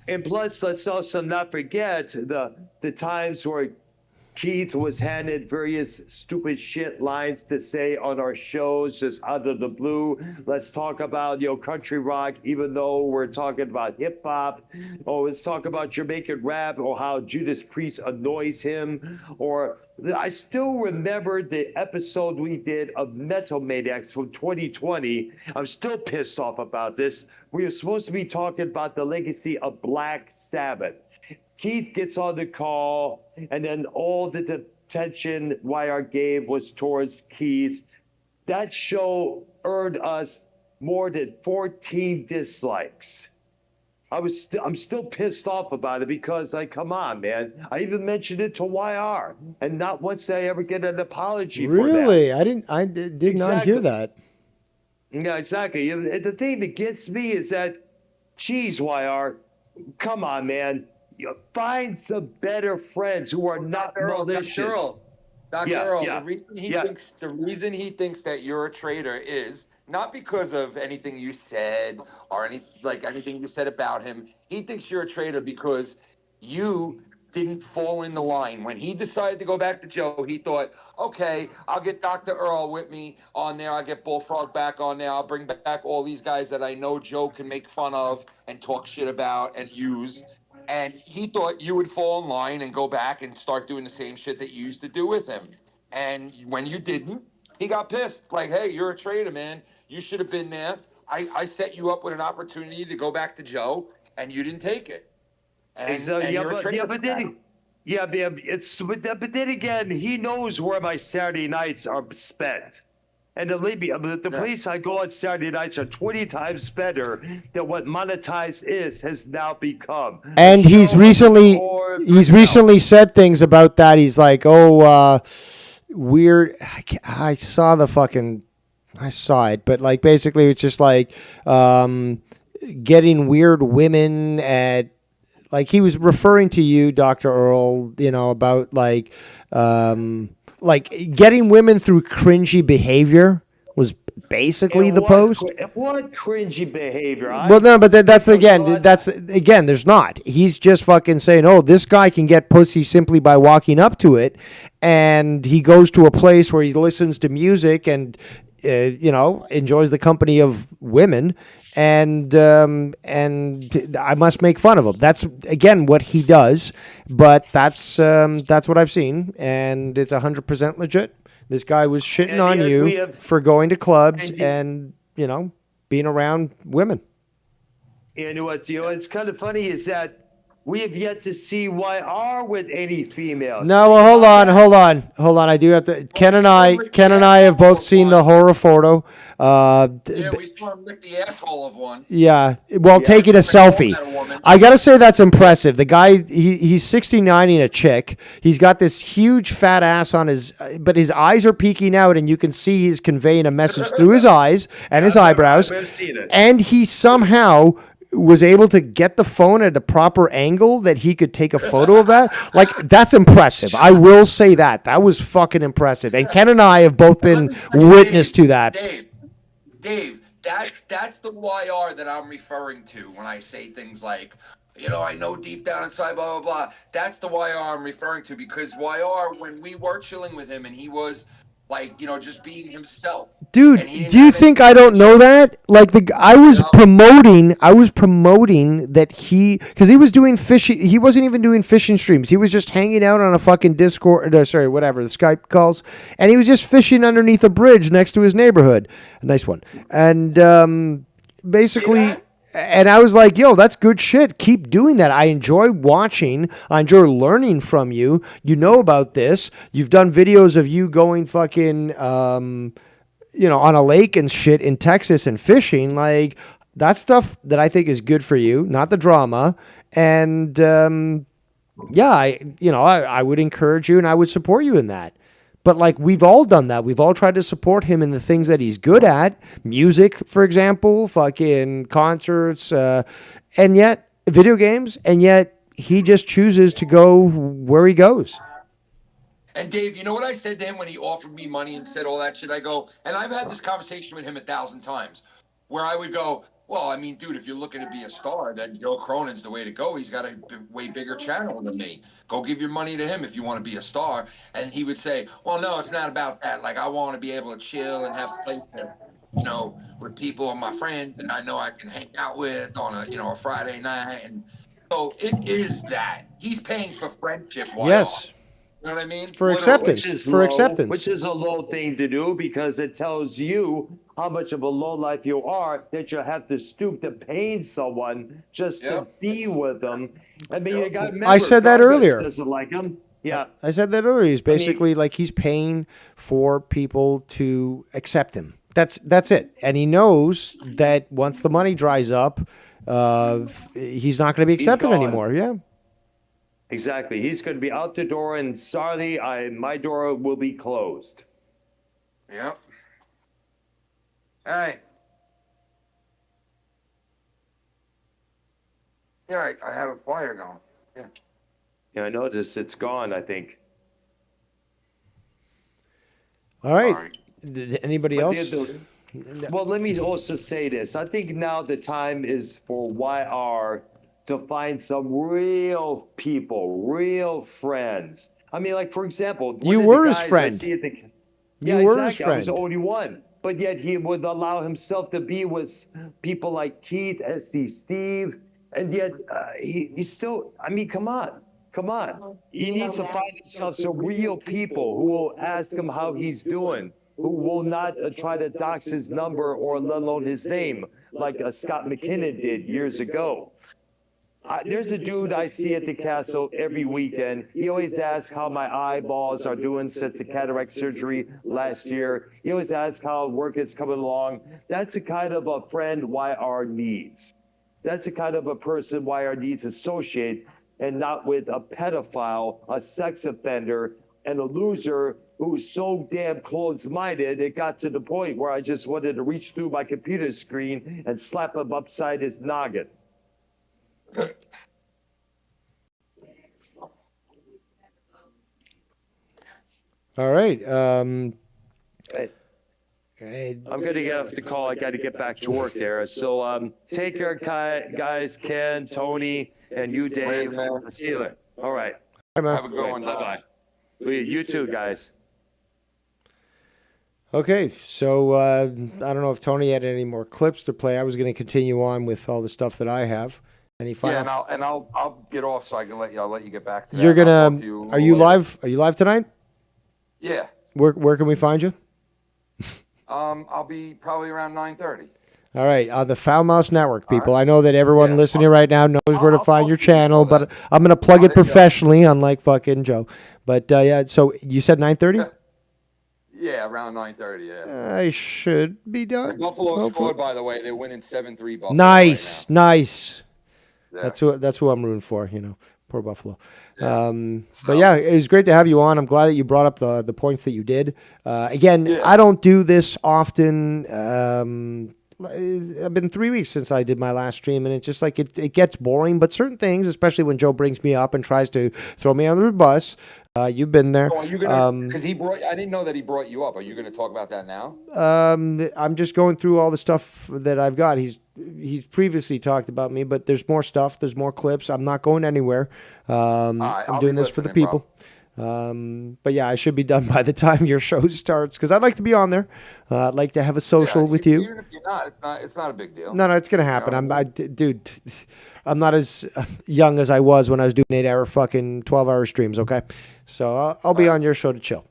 And plus, let's also not forget the times where Keith was handed various stupid shit lines to say on our shows just out of the blue. Let's talk about, country rock, even though we're talking about hip hop. Or let's talk about Jamaican rap, or how Judas Priest annoys him. Or I still remember the episode we did of Metal Maniacs from 2020. I'm still pissed off about this. We were supposed to be talking about the legacy of Black Sabbath. Keith gets on the call, and then all the attention YR gave was towards Keith. That show earned us more than 14 dislikes. I'm still pissed off about it because, like, come on, man. I even mentioned it to YR, and not once did I ever get an apology for that. Really? I did not hear that. Yeah, exactly. The thing that gets me is that, geez, YR, come on, man. Find some better friends who are not malicious. Dr. Earl, the reason he thinks that you're a traitor is not because of anything you said or anything you said about him. He thinks you're a traitor because you didn't fall in the line. When he decided to go back to Joe, he thought, okay, I'll get Dr. Earl with me on there. I'll get Bullfrog back on there. I'll bring back all these guys that I know Joe can make fun of and talk shit about and use. And he thought you would fall in line and go back and start doing the same shit that you used to do with him. And when you didn't, he got pissed. Like, hey, you're a traitor, man. You should have been there. I set you up with an opportunity to go back to Joe, and you didn't take it. And but then again, he knows where my Saturday nights are spent. And believe me, the place I go on Saturday nights are 20 times better than what monetized has now become. And he's recently said things about that. He's like, weird. I saw it, but like basically it's just like getting weird women at. Like he was referring to you, Dr. Earl, about like getting women through cringy behavior was basically the post. What cringy behavior? Well, no, but that's again, there's not. He's just fucking saying, oh, this guy can get pussy simply by walking up to it. And he goes to a place where he listens to music and, enjoys the company of women. And I must make fun of him. That's again what he does, but that's what I've seen, and it's 100% legit. This guy was shitting on you for going to clubs and being around women. And what's kind of funny is that we have yet to see YR with any females. No, well, hold on. I do have to. Ken and I have both seen the horror photo. We saw him lick the asshole of one. Yeah, taking a selfie. I gotta say that's impressive. The guy, he's 69 and a chick. He's got this huge fat ass on but his eyes are peeking out, and you can see he's conveying a message through his eyes and his eyebrows. I've seen it. And he somehow was able to get the phone at the proper angle that he could take a photo of that. Like, that's impressive. I will say that. That was fucking impressive. And Ken and I have both been witness to that. Dave, that's the YR that I'm referring to when I say things like, I know deep down inside, blah, blah, blah. That's the YR I'm referring to, because YR, when we were chilling with him and he was like, just being himself. Dude, do you think I don't know that? Like I was promoting that because he was doing fishing. He wasn't even doing fishing streams. He was just hanging out on a fucking Discord, the Skype calls, and he was just fishing underneath a bridge next to his neighborhood. A nice one. And basically, and I was like, yo, that's good shit. Keep doing that. I enjoy watching. I enjoy learning from you. You know about this. You've done videos of you going fucking, on a lake and shit in Texas and fishing. Like, that's stuff that I think is good for you, not the drama. And, I would encourage you and I would support you in that. But like we've all done that. We've all tried to support him in the things that he's good at. Music, for example, fucking concerts, and yet video games, and yet he just chooses to go where he goes. And Dave, you know what I said to him when he offered me money and said all that shit? I go, and I've had this conversation with him 1,000 times, where I would go, well, I mean, dude, if you're looking to be a star, then Joe Cronin's the way to go. He's got a way bigger channel than me. Go give your money to him if you want to be a star. And he would say, well, no, it's not about that. Like, I want to be able to chill and have a place to, with people and my friends, and I know I can hang out with on a Friday night. And so it is that. He's paying for friendship. Yes. You know what I mean? For acceptance. Acceptance. Which is a low thing to do, because it tells you how much of a lowlife you are, that you have to stoop to paying someone just to be with them. I mean, you got. I said that earlier. Doesn't like him. Yeah. I said that earlier. He's basically like he's paying for people to accept him. That's it. And he knows that once the money dries up, he's not going to be accepted anymore. Yeah. Exactly. He's going to be out the door, and sorry, my door will be closed. Yep. Hey. Yeah, I have a flyer going. Yeah. Yeah, I noticed it's gone, I think. All right. Anybody else? Well, let me also say this. I think now the time is for YR to find some real people, real friends. I mean, like, for example, You one were of his the guys I friend. see at the, You yeah, were his exactly. I was the friend. only one. But yet he would allow himself to be with people like Keith, SC Steve, and yet he's still, I mean, come on. Come on. He needs to find himself some real people who will ask him how he's doing, who will not try to dox his number or let alone his name, like Scott McKinnon did years ago. There's a dude I see at the castle every weekend. He always asks how my eyeballs are doing since the cataract surgery last year. He always asks how work is coming along. That's the kind of a friend YR needs. That's the kind of a person YR needs to associate, and not with a pedophile, a sex offender, and a loser who's so damn closed-minded it got to the point where I just wanted to reach through my computer screen and slap him upside his noggin. All right. I'm going to get off the call. I got to get back to work there. So take care, guys, Ken, Tony, and you, Dave. See you later. All right. Bye, man. Have a good one. Bye-bye. You too, guys. Okay, so I don't know if Tony had any more clips to play. I was going to continue on with all the stuff that I have. Any final? Yeah, and I'll get off so I can let you get back to that. You're gonna. Are you later. live? Are you live tonight? Yeah. Where can we find you? I'll be probably around 9:30. All right, on the Foul Mouse Network, people. I know that everyone listening right now knows where to find your channel, but I'm going to plug it professionally, unlike fucking Joe. But yeah, so you said 9:30? Yeah, around 9:30. Yeah. I should be done. And Buffalo Hopefully. scored, by the way. They're winning 7-3. Buffalo. Nice, nice. Yeah. That's who I'm rooting for. You know, poor Buffalo. But yeah, it was great to have you on. I'm glad that you brought up the points that you did. Again, I don't do this often. I've been 3 weeks since I did my last stream, and it's just like it gets boring. But certain things, especially when Joe brings me up and tries to throw me under the bus, you've been there. So are you gonna? Because I didn't know that he brought you up. Are you going to talk about that now? I'm just going through all the stuff that I've got. He's previously talked about me, but there's more stuff. There's more clips. I'm not going anywhere. I'm doing this for the people. But yeah, I should be done by the time your show starts because I'd like to be on there. I'd like to have a social with you. Even if you're not, it's not a big deal. No, it's gonna happen. Dude, I'm not as young as I was when I was doing 8-hour fucking 12-hour streams. Okay, so I'll be on your show to chill.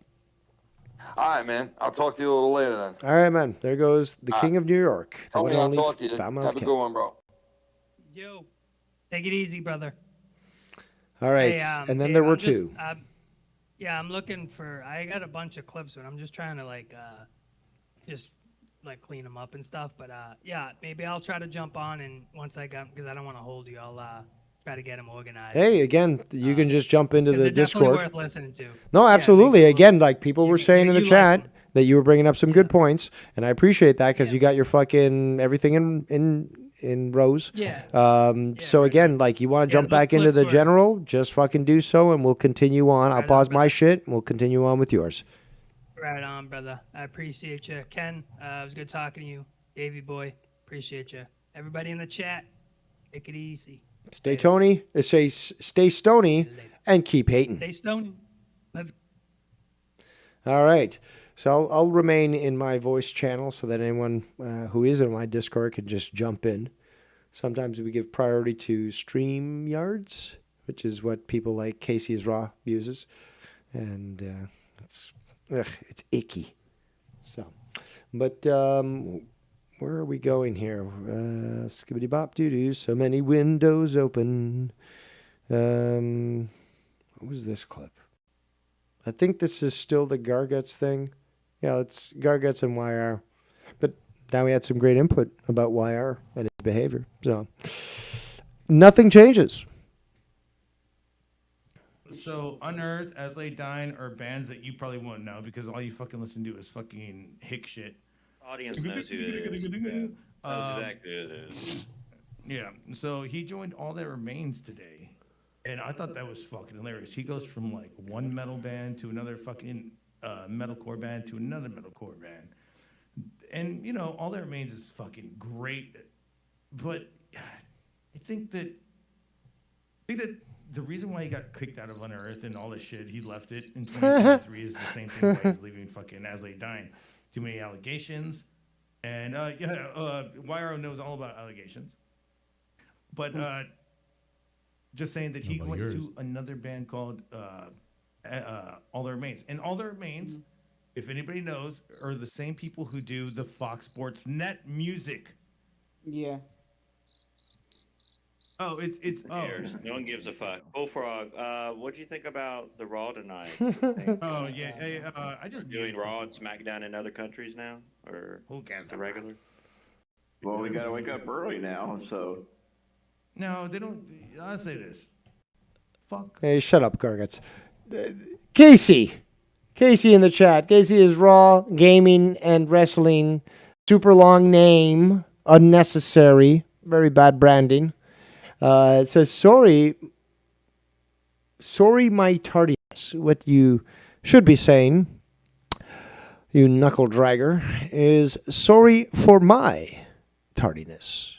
All right, man. I'll talk to you a little later then. All right, man. There goes the King of New York. The one and I'll only talk to you. Foul Mouse Have a Ken. good one, bro. Yo, take it easy, brother. All right, Hey, and then Dave, there were I'm just- two. Yeah, I'm looking for. I got a bunch of clips, but I'm just trying to just clean them up and stuff. But yeah, maybe I'll try to jump on, and once I got, because I don't want to hold you, I'll try to get them organized. Hey, again, you can just jump into 'cause the they're definitely Discord. worth listening to. No, absolutely. Again, like people were saying in the you like chat that you were bringing up some good points, and I appreciate that because you got your fucking everything in rows. Yeah. So again, like you want to jump back into the general, just fucking do so, and we'll continue on. I'll pause my shit, and we'll continue on with yours. Right on, brother. I appreciate you, Ken. It was good talking to you, Davey boy. Appreciate you. Everybody in the chat, take it easy. Stay Tony. Stay stony, and keep hating. Stay stony. Let's. All right. So I'll remain in my voice channel so that anyone who is in my Discord can just jump in. Sometimes we give priority to StreamYards, which is what people like Casey's Raw uses, and it's icky. So, but where are we going here? Skibbity bop doo doo. So many windows open. What was this clip? I think this is still the Garguts thing. Yeah, it's Garguts and YR. But now we had some great input about YR and his behavior. So nothing changes. So Unearthed, As Laid Dying are bands that you probably won't know because all you fucking listen to is fucking hick shit. Audience knows who it is. Knows exactly who it is. Yeah. So he joined All That Remains today. And I thought that was fucking hilarious. He goes from like one metal band to another fucking metalcore band to another metalcore band. And, you know, All That Remains is fucking great. But I think that think that the reason why he got kicked out of Unearthed and all this shit, he left it in 2023 is the same thing why he's leaving fucking Asley Dine. Too many allegations. And YRO knows all about allegations. But just saying that he went to another band called All That Remains. And All That Remains, if anybody knows, are the same people who do the Fox Sports Net music. Yeah. Oh, it's No one gives a fuck. Bullfrog, what do you think about the Raw tonight? Oh yeah, I just doing Raw and SmackDown in other countries now, or who cares? The regular. Well, we gotta wake up early now, so. No, they don't. I'll say this. Fuck. Hey, shut up, Gargets. Casey in the chat. Casey is Raw, Gaming, and Wrestling. Super long name, unnecessary, very bad branding. It says, sorry, my tardiness. What you should be saying, you knuckle dragger, is sorry for my tardiness.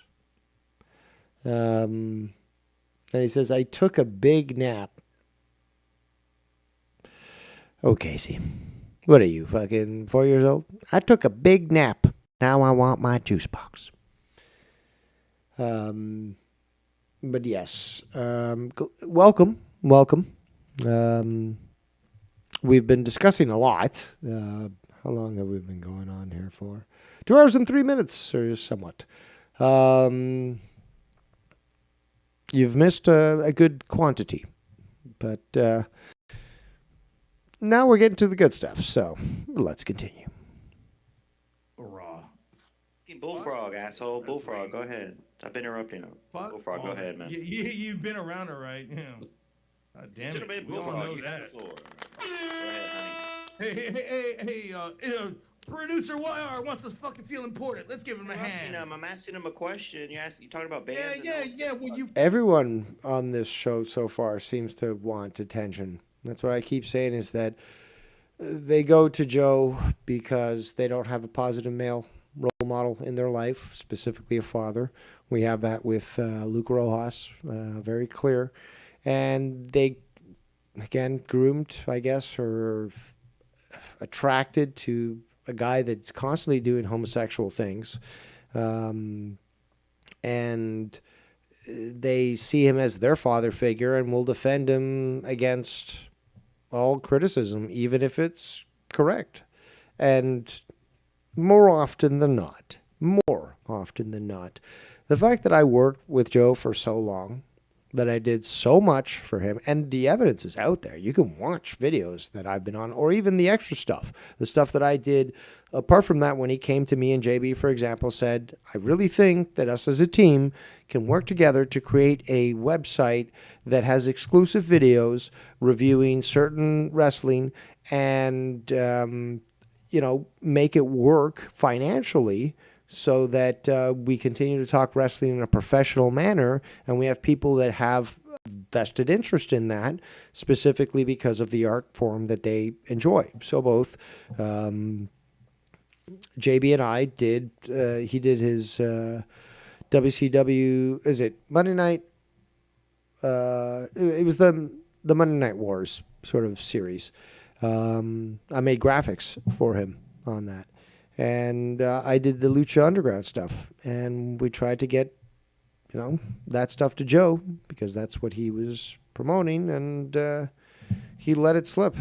And he says, I took a big nap. Oh, Casey, what are you, fucking 4 years old? I took a big nap. Now I want my juice box. But yes, welcome. We've been discussing a lot. How long have we been going on here for? 2 hours and 3 minutes, or somewhat. You've missed a good quantity, but now we're getting to the good stuff. So let's continue. Raw. Bullfrog, asshole. Bullfrog, go ahead. Stop interrupting him. Bullfrog, go ahead, man. You've been around, all right. Yeah. God damn it. We all know that. Go ahead, honey. Hey, producer YR wants to fucking feel important. Let's give him a hand. I'm asking him a question. You talking about bands? Yeah. Well, Everyone on this show so far seems to want attention. That's what I keep saying is that they go to Joe because they don't have a positive male role model in their life, specifically a father. We have that with Luke Rojas, very clear. And they, again, groomed, I guess, or attracted to a guy that's constantly doing homosexual things. And they see him as their father figure and will defend him against all criticism, even if it's correct. And more often than not, the fact that I worked with Joe for so long, that I did so much for him, and the evidence is out there. You can watch videos that I've been on, or even the extra stuff, the stuff that I did. Apart from that, when he came to me and JB, for example, said, I really think that us as a team can work together to create a website that has exclusive videos reviewing certain wrestling and, make it work financially so that we continue to talk wrestling in a professional manner, and we have people that have vested interest in that, specifically because of the art form that they enjoy. So both JB and I did, he did his WCW, is it Monday Night? It was the Monday Night Wars sort of series. I made graphics for him on that. And I did the Lucha Underground stuff. And we tried to get, that stuff to Joe because that's what he was promoting. And he let it slip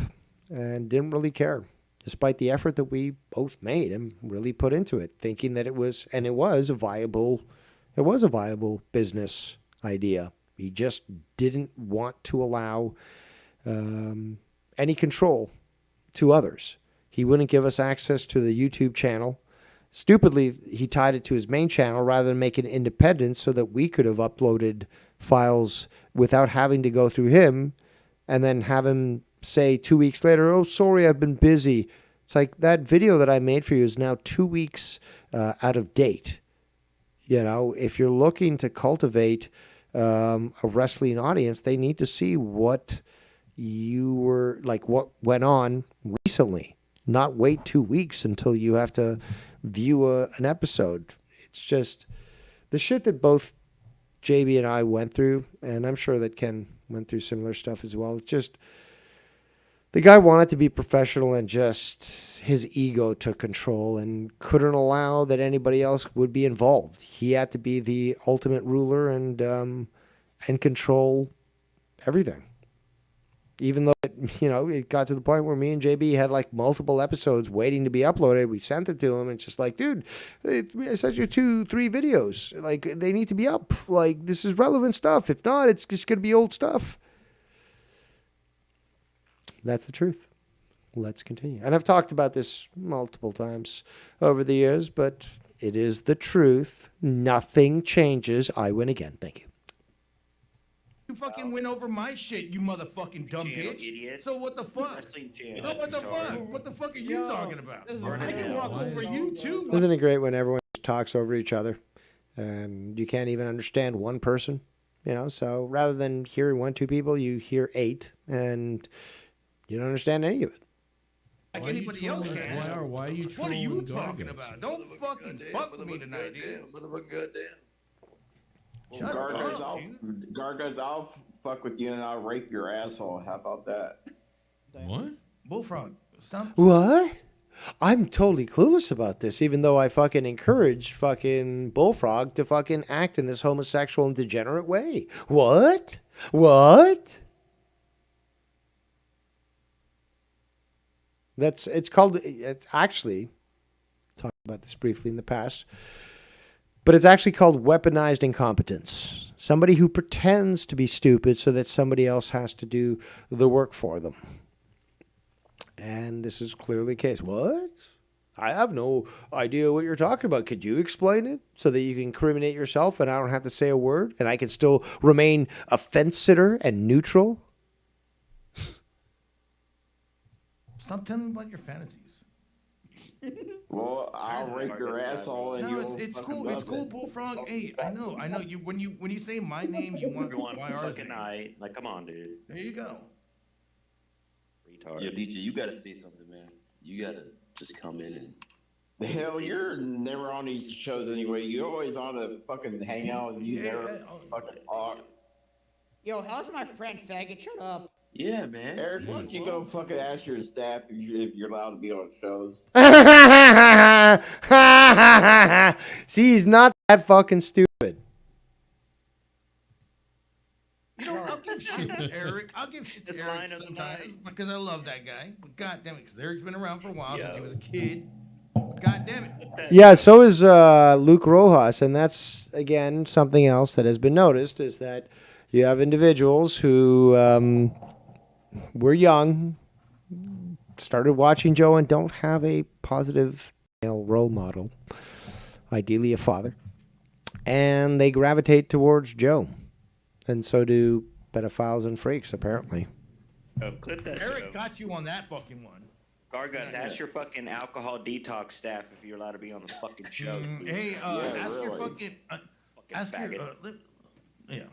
and didn't really care, despite the effort that we both made and really put into it, thinking that it was a viable business idea. He just didn't want to allow any control to others. He wouldn't give us access to the YouTube channel. Stupidly, he tied it to his main channel rather than make it independent so that we could have uploaded files without having to go through him and then have him say 2 weeks later, oh, sorry, I've been busy. It's like that video that I made for you is now 2 weeks out of date. If you're looking to cultivate a wrestling audience, they need to see what what went on recently. Not wait 2 weeks until you have to view an episode. It's just the shit that both JB and I went through, and I'm sure that Ken went through similar stuff as well. It's just the guy wanted to be professional, and just his ego took control and couldn't allow that anybody else would be involved. He had to be the ultimate ruler and control everything. Even though, it got to the point where me and JB had like multiple episodes waiting to be uploaded. We sent it to him, and it's just like, dude, I sent you 2-3 videos. Like, they need to be up. Like, this is relevant stuff. If not, it's just going to be old stuff. That's the truth. Let's continue. And I've talked about this multiple times over the years, but it is the truth. Nothing changes. I win again. Thank you. You fucking win over my shit, you motherfucking dumb bitch. Idiot. So what the fuck? No, what the fuck? What the fuck are you talking about? I can walk over you too. Isn't it great when everyone talks over each other and you can't even understand one person? So rather than hearing 1-2 people, you hear 8 and you don't understand any of it. Like anybody else can. Why are you What are you trolling talking Gargus? about? Don't fucking fuck with me tonight, dude. Motherfucking goddamn. Gargus, I'll fuck with you and I'll rape your asshole. How about that? What? Bullfrog. Stop. What? I'm totally clueless about this, even though I fucking encourage fucking Bullfrog to fucking act in this homosexual and degenerate way. What? What? It's actually, talked about this briefly in the past, but it's actually called weaponized incompetence. Somebody who pretends to be stupid so that somebody else has to do the work for them. And this is clearly the case. What? I have no idea what you're talking about. Could you explain it so that you can incriminate yourself and I don't have to say a word and I can still remain a fence sitter and neutral? Stop telling me about your fantasies. Well, I'll rape your asshole and no, it's cool. It's cool, Bullfrog. Hey, I know. You when you say my name, you want Everyone YR's fucking name. night. Like, come on, dude. There you go. Retard. Yo, DJ, you gotta say something, man. You gotta just come in and. Hell, you're never on these shows anyway. You're always on the fucking hangout and you never fucking talk. Yo, how's my friend faggot? Shut up. Yeah, man. Eric, why don't you go fucking ask your staff if you're allowed to be on shows? See, he's not that fucking stupid. I'll give shit to Eric. I'll give shit to Eric sometimes because I love that guy. But God damn it, because Eric's been around for a while since he was a kid. But God damn it. Yeah, so is Luke Rojas, and that's, again, something else that has been noticed is that you have individuals who were young, started watching Joe, and don't have a positive male role model, ideally a father, and they gravitate towards Joe. And so do pedophiles and freaks, apparently. Oh, clip that. Eric got you on that fucking one. Garguts, ask your fucking alcohol detox staff if you're allowed to be on the fucking show. Hey, ask your fucking. Ask your. faggot. Yeah.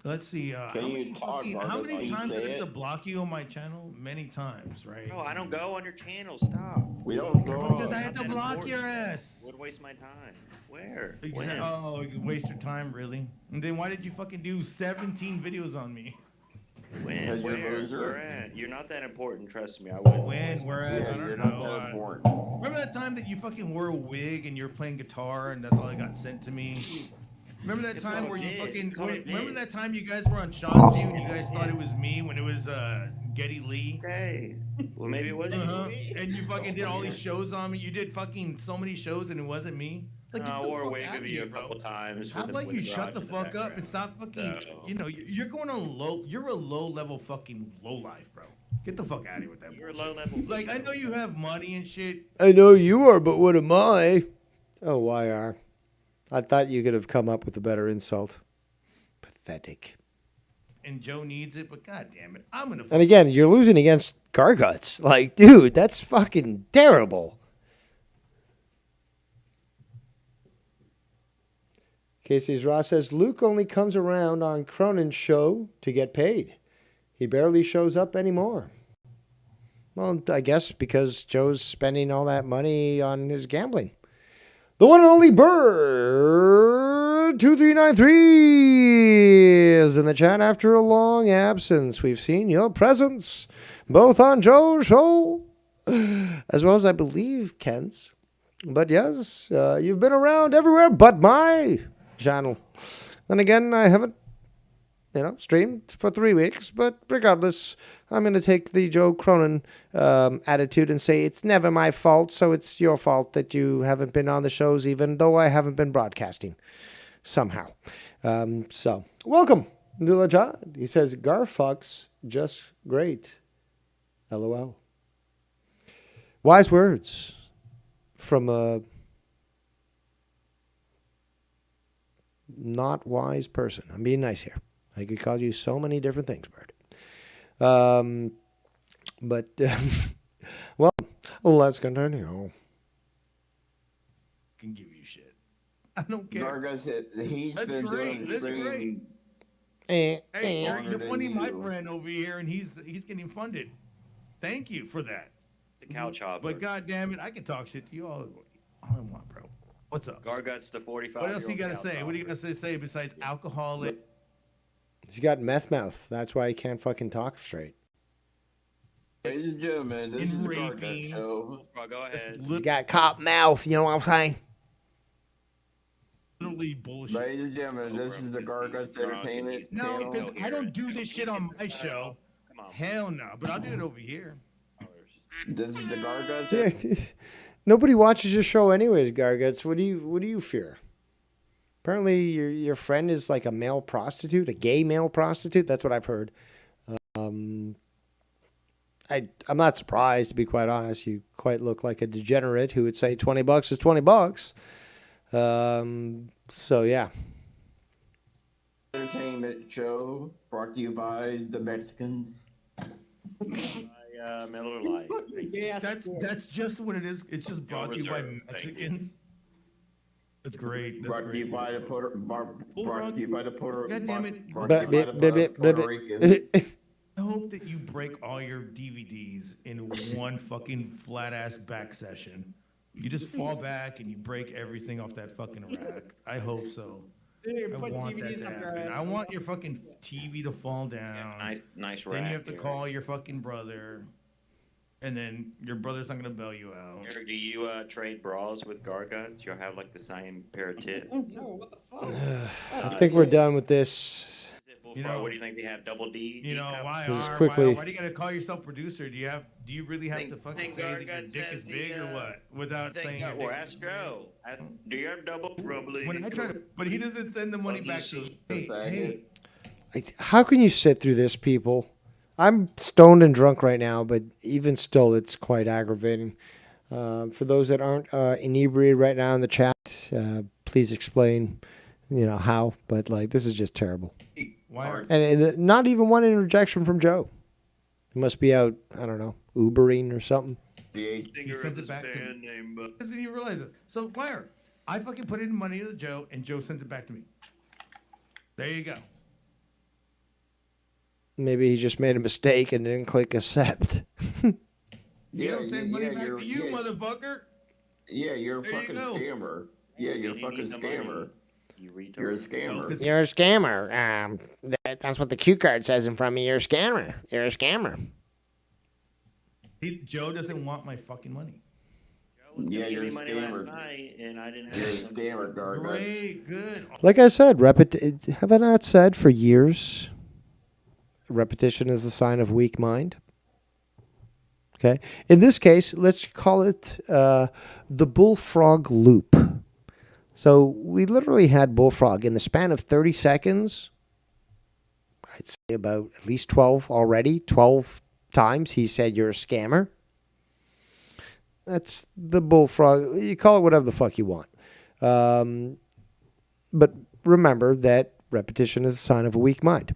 Let's see. How many times did I have to block you on my channel? Many times, right? No, I don't go on your channel. Stop. We don't go. Because I had to block your ass. Would waste my time. Where? When? Oh, you waste your time, really? And then why did you fucking do 17 videos on me? When? Where at? You're not that important, trust me. I wouldn't. When? Where at? I don't You're know. not that important. Remember that time that you fucking wore a wig and you're playing guitar and that's all I got sent to me? Remember that time where you fucking... Remember that time you guys were on Shot's View and you guys thought it was me when it was Getty Lee? Okay. Well, maybe it wasn't me. And you fucking did all these shows on me. You did fucking so many shows and it wasn't me. Like, I wore a wig of you a couple times. How about you shut the fuck up and stop fucking... You know, you're going on low... You're a low-level fucking low-life, bro. Get the fuck out of here with that. You're a low-level... Like, I know you have money and shit. I know you are, but what am I? Oh, YR. I thought you could have come up with a better insult. Pathetic. And Joe needs it, but god damn it, I'm gonna... And again, you're losing against Garguts. Like, dude, that's fucking terrible. Casey's Ross says, Luke only comes around on Cronin's show to get paid. He barely shows up anymore. Well, I guess because Joe's spending all that money on his gambling. The one and only Bird 2393 is in the chat after a long absence. We've seen your presence both on Joe's show as well as I believe Ken's. But yes, you've been around everywhere but my channel. Then again, I haven't, streamed for 3 weeks. But regardless, I'm going to take the Joe Cronin attitude and say it's never my fault, so it's your fault that you haven't been on the shows, even though I haven't been broadcasting somehow. So, welcome, Nulajad. He says, Garfuck's just great. LOL. Wise words from a not wise person. I'm being nice here. I could call you so many different things, Bird. Well, let's continue. Can give you shit. I don't care. Garga said he's That's been great. doing That's streaming. Hey, longer you're than funny, my you. friend over here, and he's getting funded. Thank you for that. The couch hopper. But God damn it, I can talk shit to you all I want, bro. What's up? Gargut's the 45. What else you gotta say? What do you gotta say besides alcoholic? He's got meth mouth. That's why he can't fucking talk straight. Ladies and gentlemen, this is the Garga raping. show. Go ahead. He's got cop mouth. You know what I'm saying? Literally bullshit. Ladies and gentlemen, this is the Garguts Entertainment No, channel. because I don't do this shit on my show. Hell no, but I'll do it over here. This is the Garguts. Yeah, nobody watches your show anyways, Garguts. What do you fear? Apparently, your friend is like a male prostitute, a gay male prostitute. That's what I've heard. I'm not surprised, to be quite honest. You quite look like a degenerate who would say $20 is $20. So yeah. Entertainment show brought to you by the Mexicans. Miller Lite. That's just what it is. It's just brought to you by Reserve. Thank you. Mexicans. That's great. That's Brought to you great. by the Puerto. Brought to you by the Puerto. God damn it. Brought to you by the Puerto Ricans. I hope that you break all your DVDs in one fucking flat ass back session. You just fall back and you break everything off that fucking rack. I hope so. Dude, I put want that DVDs to up your happen. ass. I want your fucking TV to fall down. Nice Then rack. you have to Eric. call your fucking brother. And then your brother's not gonna bail you out. Eric, do you trade bras with Garguts? You'll have like the same pair of tits. I think we're done with this. What do you think they have? Double D? You know, why Just are quickly- why do you gotta call yourself producer? Do you really have to fucking say that your dick is big or what? Without saying your Well, dick ask Joe. Do you have double? when I try to, but he doesn't send the money back to hey, How can you sit through this, people? I'm stoned and drunk right now, but even still, it's quite aggravating. For those that aren't inebriated right now in the chat, please explain, how. But this is just terrible. Why? And not even one interjection from Joe. He must be out, I don't know, Ubering or something. He sends it back to doesn't even realize it. So, Claire, I fucking put in money to Joe, and Joe sends it back to me. There you go. Maybe he just made a mistake and didn't click accept. You don't send money back to you, motherfucker. Yeah, you're a There you fucking go. scammer. Yeah, you're a fucking scammer. You're a scammer. You're a scammer. That's what the cue card says in front of me. You're a scammer. You're a scammer. Joe doesn't want my fucking money. Yeah, you're a money last scammer. night, and I didn't have You're a scammer, Garguts. Great, good. Like I said, have I not said for years, repetition is a sign of weak mind? Okay. In this case, let's call it the bullfrog loop. So we literally had bullfrog in the span of 30 seconds. I'd say about at least 12 already. 12 times he said you're a scammer. That's the bullfrog. You call it whatever the fuck you want. But remember that repetition is a sign of a weak mind.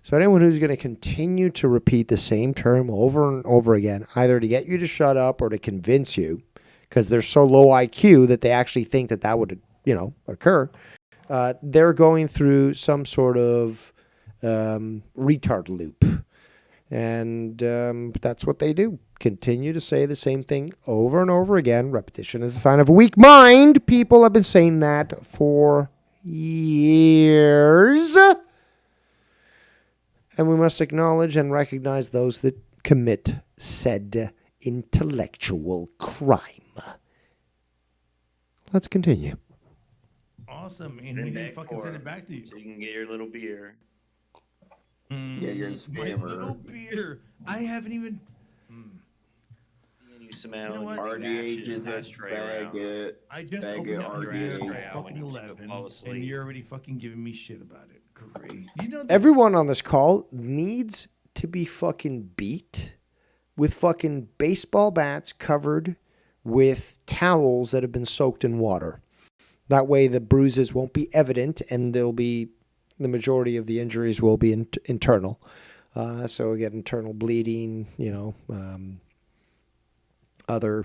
So anyone who's going to continue to repeat the same term over and over again, either to get you to shut up or to convince you, because they're so low IQ that they actually think that would, occur, they're going through some sort of retard loop. And that's what they do. Continue to say the same thing over and over again. Repetition is a sign of a weak mind. People have been saying that for years. And we must acknowledge and recognize those that commit said intellectual crime. Let's continue. Awesome. And we didn't fucking send it back to you. So you can get your little beer. Yeah, you're a My little scammer. beer. I haven't even. You smell You know what? RDA just bag it. I just Bag opened it, up the RDA. beer at fucking 11, and you're already fucking giving me shit about it. Great. You know, Everyone on this call needs to be fucking beat with fucking baseball bats covered with towels that have been soaked in water. That way the bruises won't be evident and the majority of the injuries will be internal. So we get internal bleeding, other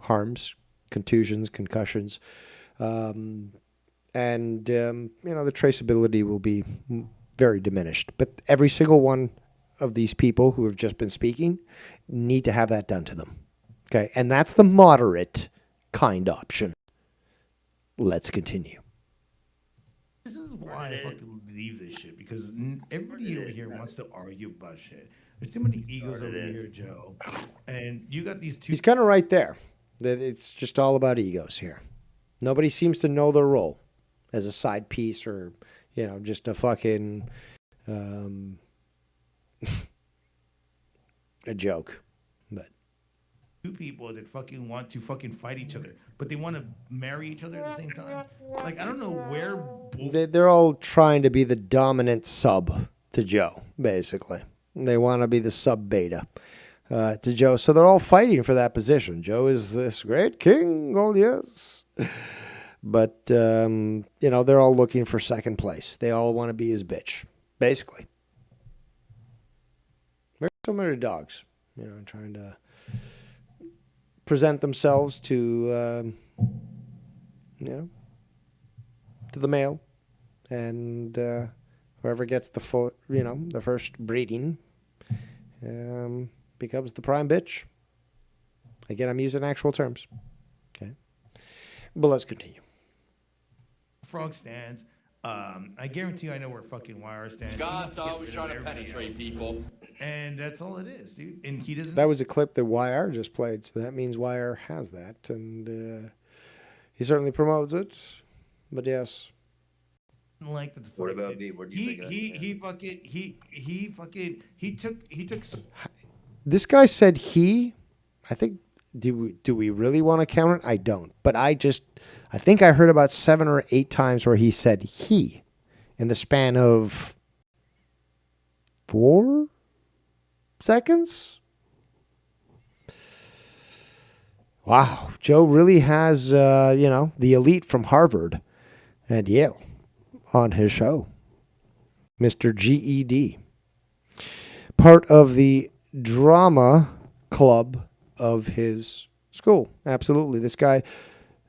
harms, contusions, concussions. And the traceability will be very diminished. But every single one of these people who have just been speaking need to have that done to them. Okay, and that's the moderate kind option. Let's continue. This is why I fucking believe this shit, because everybody over here wants to argue about shit. There's too many egos over here, Joe. And you got these two. He's kind of right there, that it's just all about egos here. Nobody seems to know their role as a side piece or, just a fucking a joke. But two people that fucking want to fucking fight each other, but they want to marry each other at the same time. Like, I don't know where both. they're all trying to be the dominant sub to Joe, basically. They want to be the sub beta to Joe. So they're all fighting for that position. Joe is this great king. Oh, yes. But, they're all looking for second place. They all want to be his bitch, basically. Very similar to dogs, trying to present themselves to, to the male. And whoever gets the first breeding becomes the prime bitch. Again, I'm using actual terms. Okay. But let's continue. Frog stands. I guarantee you I know where fucking Wire stands. Scott's always trying to penetrate people. And that's all it is, dude. And he doesn't. That was a clip that YR just played, so that means YR has that, and he certainly promotes it. But yes. Like the What about me? What do you think? He took. This guy said he. I think. Do we really want to count it? I don't. But I think I heard about 7 or 8 times where he said he, in the span of 4 seconds. Wow, Joe really has the elite from Harvard and Yale on his show. Mr. GED. Part of the drama club of his school. Absolutely. This guy,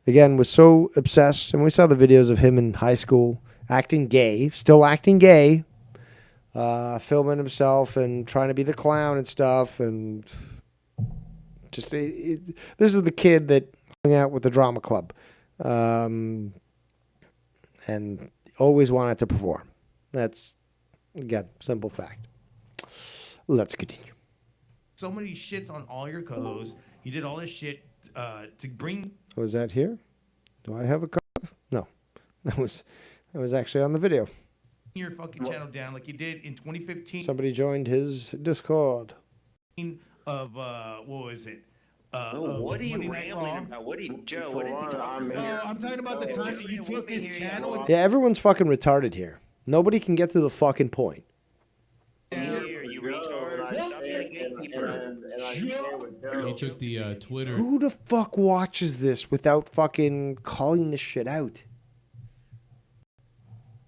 again, was so obsessed, and we saw the videos of him in high school acting gay, still acting gay, filming himself and trying to be the clown and stuff, and just this is the kid that hung out with the drama club and always wanted to perform. That's, again, simple fact. Let's continue. So many shits on all your co-hosts. He did all this shit to bring. Was that here? Do I have a cough? No, that was actually on the video. Your fucking channel down like you did in 2015. Somebody joined his Discord. Of what was it? What are you rambling about? Joe? What is he talking about? I'm talking about the time that you took his channel. Yeah, everyone's fucking retarded here. Nobody can get to the fucking point. You retard. He took the Twitter. Who the fuck watches this without fucking calling this shit out?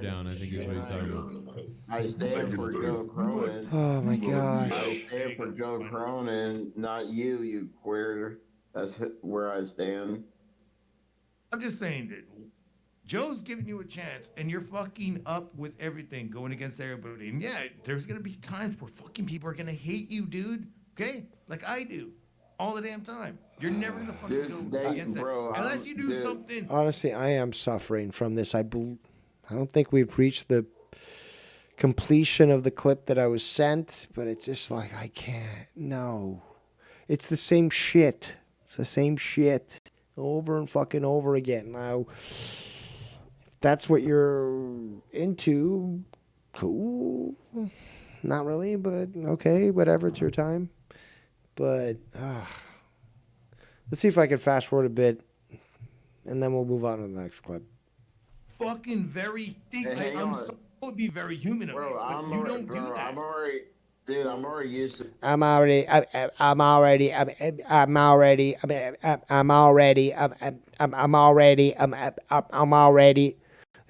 Down, I think is what he's talking about. I stand for Joe Cronin. Oh my gosh. I stand for Joe Cronin, not you, you queer. That's where I stand. I'm just saying that Joe's giving you a chance, and you're fucking up with everything, going against everybody. And yeah, there's gonna be times where fucking people are gonna hate you, dude. Okay, like I do, all the damn time. You're never gonna fucking go against that unless you do something. Honestly, I am suffering from this. I don't think we've reached the completion of the clip that I was sent, but it's just like, I can't. No. It's the same shit. It's the same shit over and fucking over again. Now, if that's what you're into, cool. Not really, but okay, whatever. It's your time. But let's see if I can fast forward a bit, and then we'll move on to the next clip. Fucking very thick. Hey, I'm sorry, it would be very human of me, but you don't do that. I'm already used to. I'm already.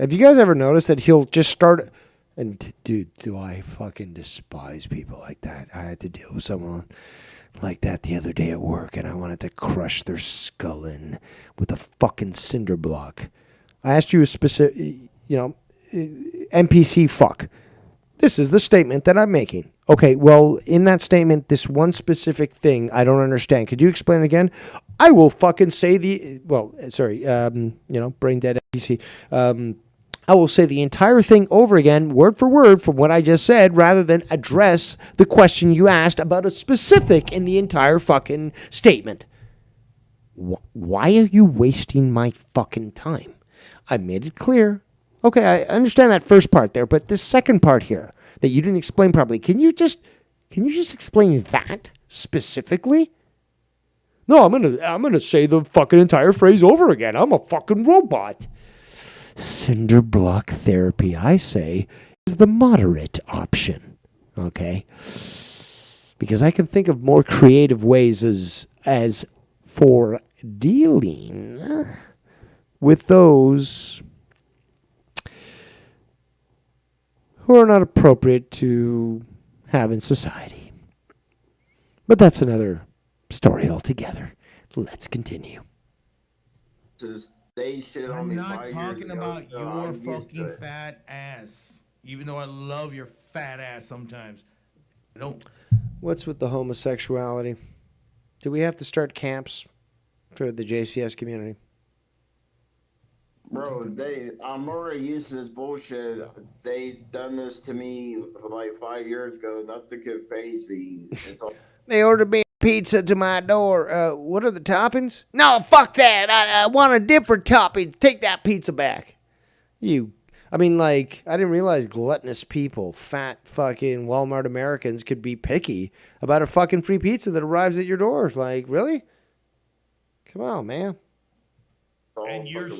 Have you guys ever noticed that he'll just start? And dude, do I fucking despise people like that? I had to deal with someone like that the other day at work, and I wanted to crush their skull in with a fucking cinder block. I asked you a specific, NPC fuck. This is the statement that I'm making. Okay, well, in that statement, this one specific thing I don't understand. Could you explain it again? I will fucking say brain dead NPC. I will say the entire thing over again, word for word, from what I just said, rather than address the question you asked about a specific in the entire fucking statement. Why are you wasting my fucking time? I made it clear. Okay, I understand that first part there, but this second part here that you didn't explain properly, can you just explain that specifically? No, I'm gonna say the fucking entire phrase over again. I'm a fucking robot. Cinder block therapy, I say, is the moderate option. Okay? Because I can think of more creative ways as for dealing with those who are not appropriate to have in society. But that's another story altogether. Let's continue. I'm not talking about your fucking fat ass. Even though I love your fat ass sometimes. I don't. What's with the homosexuality? Do we have to start camps for the JCS community? Bro, I'm already used to this bullshit. They done this to me like 5 years ago. Nothing could faze me. They ordered me pizza to my door. What are the toppings? No, fuck that. I want a different topping. Take that pizza back. I didn't realize gluttonous people, fat fucking Walmart Americans could be picky about a fucking free pizza that arrives at your door. Like, really? Come on, man. And you're...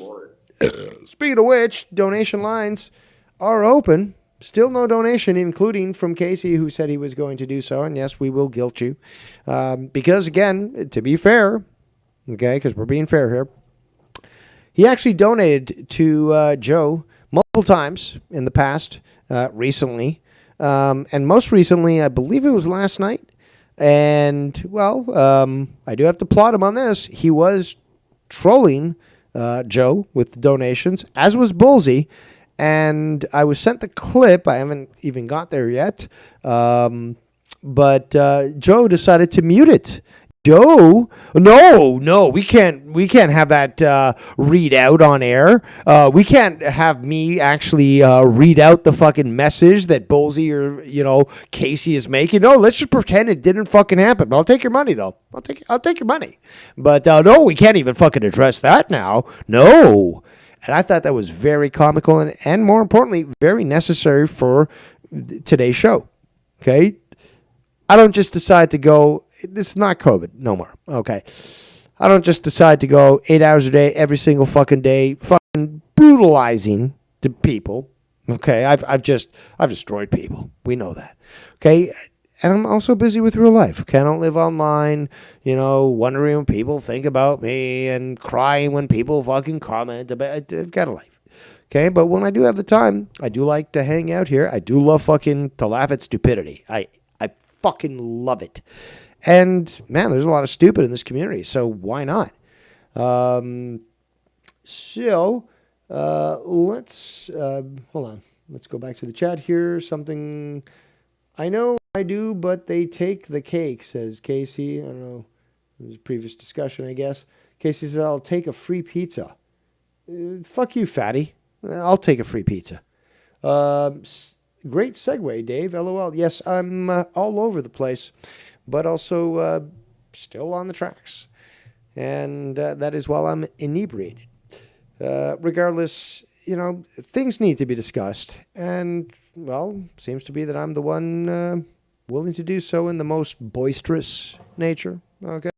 Speaking of which, donation lines are open. Still no donation, including from Casey, who said he was going to do so. And yes, we will guilt you. Because, again, to be fair, okay, because we're being fair here, he actually donated to Joe multiple times in the past, recently. And most recently, I believe it was last night. And, well, I do have to applaud him on this. He was trolling Joe with the donations, as was Bullsy. And I was sent the clip. I haven't even got there yet. But Joe decided to mute it. Joe, no, we can't have that read out on air. We can't have me actually read out the fucking message that Bullsy or Casey is making. No, let's just pretend it didn't fucking happen. I'll take your money though. I'll take your money. But no, we can't even fucking address that now. No. And I thought that was very comical and more importantly, very necessary for today's show. Okay? I don't just decide to go, this is not COVID, no more. Okay? I don't just decide to go 8 hours a day, every single fucking day, fucking brutalizing to people. Okay? I've destroyed people. We know that. Okay? And I'm also busy with real life. Okay? I don't live online, wondering what people think about me and crying when people fucking comment about I've got a life. Okay? But when I do have the time, I do like to hang out here. I do love fucking to laugh at stupidity. I fucking love it. And man, there's a lot of stupid in this community, so why not? Let's hold on. Let's go back to the chat here. Something I know I do, but they take the cake, says Casey. I don't know. It was a previous discussion, I guess. Casey says, I'll take a free pizza. Fuck you, fatty. I'll take a free pizza. Great segue, Dave. LOL. Yes, I'm all over the place, but also still on the tracks. And that is while I'm inebriated. Regardless, things need to be discussed. And, well, seems to be that I'm the one willing to do so in the most boisterous nature. Okay.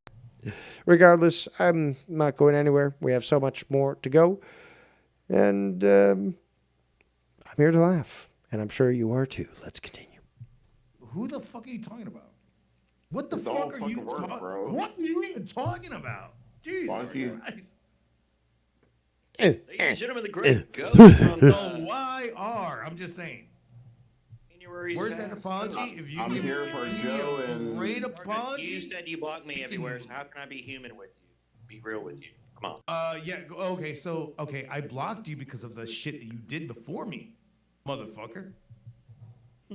Regardless, I'm not going anywhere. We have so much more to go. And I'm here to laugh. And I'm sure you are too. Let's continue. Who the fuck are you talking about? What the fuck are you talking about? What are you even talking about? Jesus Christ. Ladies and gentlemen, the great ghost from YR. I'm just saying. Where's that apology? If you I'm here for Joe and great apology. You said you blocked me everywhere. So how can I be human with you? Be real with you. Come on. Yeah. Okay. I blocked you because of the shit that you did before me, motherfucker.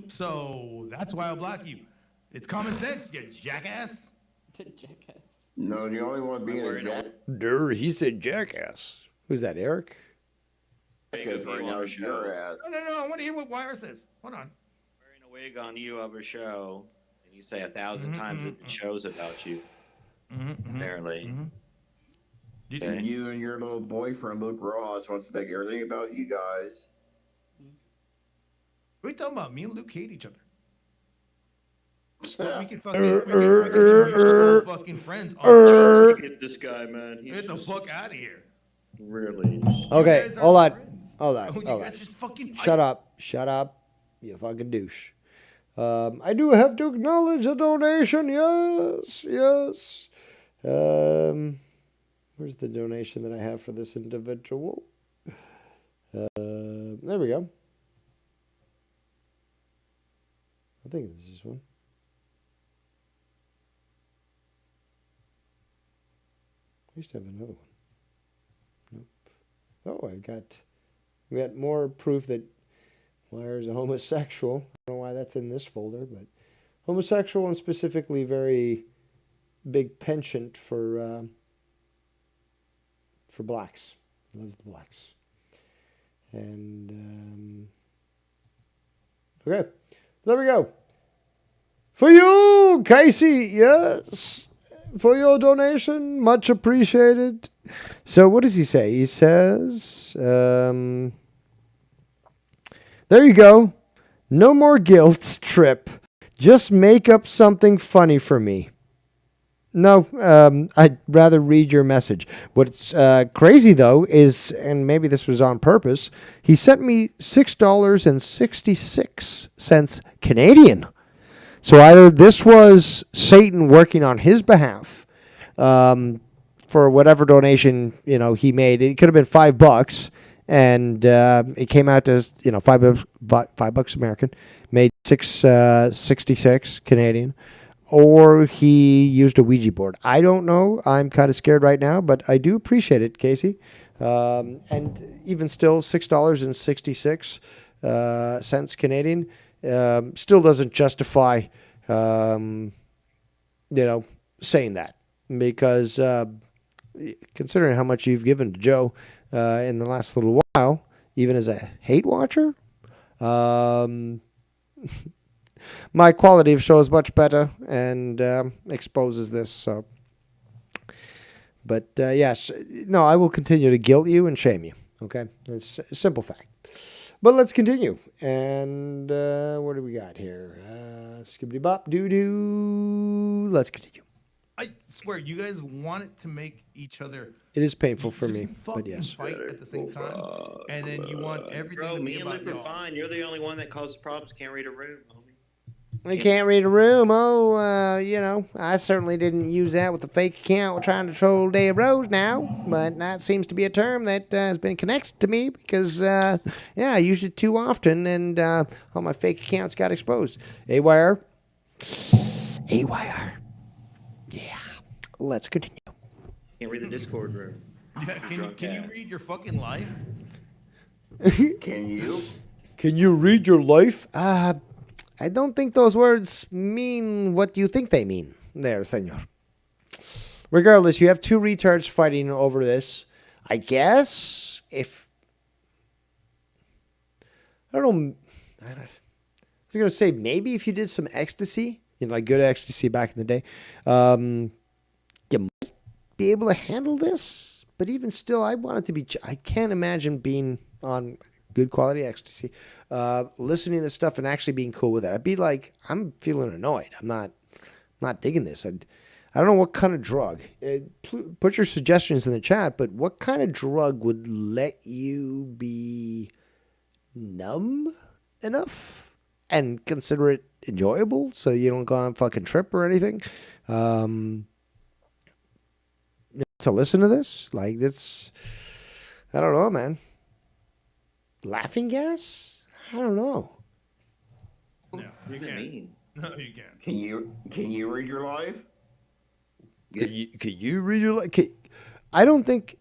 So that's why I block you. It's common sense, you jackass. Jackass. No, the only one being a jackass. He said jackass. Who's that, Eric? Because right now it's your ass. No. I want to hear what Wire says. Hold on. Wearing a wig on you of a show, and you say 1,000 times that the show's about you. Apparently. And you and your little boyfriend, Luke Rojas, wants to make everything about you guys. What are you talking about? Me and Luke hate each other. We can fucking friends. Get this guy, man. Get the fuck out of here. Really? Okay, hold on. Just fucking Shut up, you fucking douche. I do have to acknowledge a donation. Yes. Where's the donation that I have for this individual? There we go. I think this is one. I used to have another one. Nope. Oh, we got more proof that Wire's a homosexual. I don't know why that's in this folder, but homosexual and specifically very big penchant for blacks. Loves the blacks. And okay, there we go. For you, Casey, yes. For your donation, much appreciated. So what does he say? He says, there you go. No more guilt trip. Just make up something funny for me. No, I'd rather read your message. What's crazy, though, is, and maybe this was on purpose, he sent me $6.66 Canadian. So either this was Satan working on his behalf for whatever donation he made. It could have been $5, and it came out as $5 American, made $6.66 Canadian, or he used a Ouija board. I don't know. I'm kind of scared right now, but I do appreciate it, Casey. And even still, $6.66 Canadian. Still doesn't justify, saying that, because considering how much you've given to Joe in the last little while, even as a hate watcher, my quality of show is much better and exposes this. So, but yes, no, I will continue to guilt you and shame you. Okay, it's a simple fact. But let's continue. And what do we got here? Skibbity bop doo doo. Let's continue. I swear, you guys wanted to make each other. It is painful for me, but yes. Fight at the same time, and then you want everything. Bro, to me be and about Luke are y'all. fine. You're the only one that causes problems. Can't read a room, homie. We can't read a room. Oh, I certainly didn't use that with a fake account trying to troll Dave Rose now. But that seems to be a term that has been connected to me because, I used it too often and all my fake accounts got exposed. AYR. Yeah. Let's continue. Can't read the Discord room. Yeah, can you read your fucking life? Can you? Can you read your life? I don't think those words mean what you think they mean there, senor. Regardless, you have 2 retards fighting over this. I guess if I don't know. I was going to say maybe if you did some ecstasy, like good ecstasy back in the day, you might be able to handle this. But even still, I want it to be. I can't imagine being on good quality ecstasy, listening to this stuff and actually being cool with it. I'd be like, I'm feeling annoyed. I'm not digging this. I don't know what kind of drug. Put your suggestions in the chat, but what kind of drug would let you be numb enough and consider it enjoyable so you don't go on a fucking trip or anything? To listen to this? Like, this, I don't know, man. Laughing gas? I don't know. No, you can't. No, you can't. Can you read your life? Can you read your life? I don't think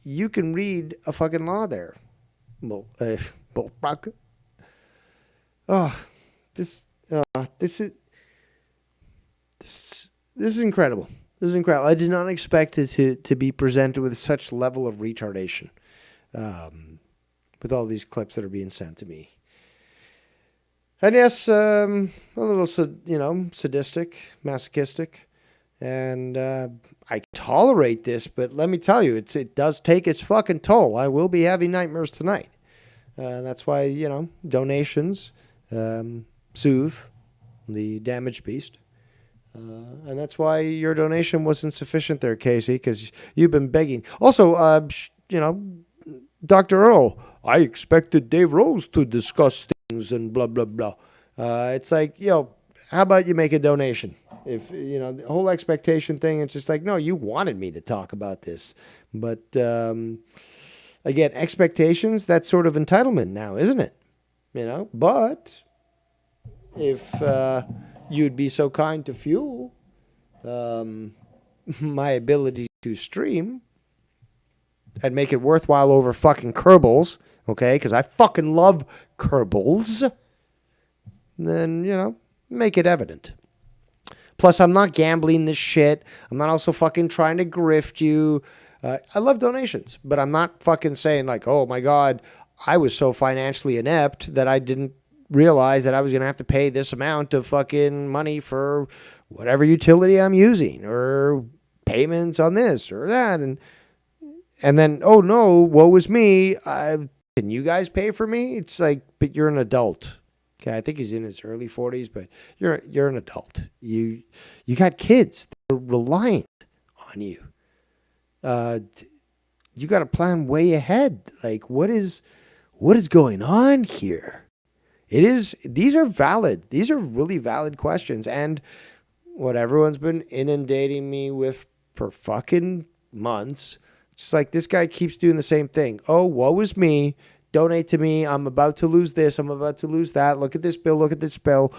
you can read a fucking law there. Well, this is incredible. This is incredible. I did not expect it to be presented with such level of retardation, with all these clips that are being sent to me. And yes, a little, sadistic, masochistic, and I tolerate this, but let me tell you, it does take its fucking toll. I will be having nightmares tonight. That's why, donations soothe the damaged beast. And that's why your donation wasn't sufficient there, Casey, because you've been begging. Also, Dr. Earl, I expected Dave Rose to discuss things and blah, blah, blah. It's like, how about you make a donation? If, the whole expectation thing, it's just like, no, you wanted me to talk about this. But, again, expectations, that's sort of entitlement now, isn't it? But if you'd be so kind to fuel my ability to stream and make it worthwhile over fucking Kerbals, okay? Because I fucking love Kerbals. Then, make it evident. Plus, I'm not gambling this shit. I'm not also fucking trying to grift you. I love donations, but I'm not fucking saying like, oh my God, I was so financially inept that I didn't realize that I was going to have to pay this amount of fucking money for whatever utility I'm using or payments on this or that. And then, oh no, woe is me. Can you guys pay for me? It's like, but you're an adult. Okay, I think he's in his early 40s, but you're an adult. You got kids that are reliant on you. You got to plan way ahead. Like, what is going on here? These are valid. These are really valid questions. And what everyone's been inundating me with for fucking months, it's like this guy keeps doing the same thing. Oh, woe is me. Donate to me. I'm about to lose this. I'm about to lose that. Look at this bill. Look at this bill.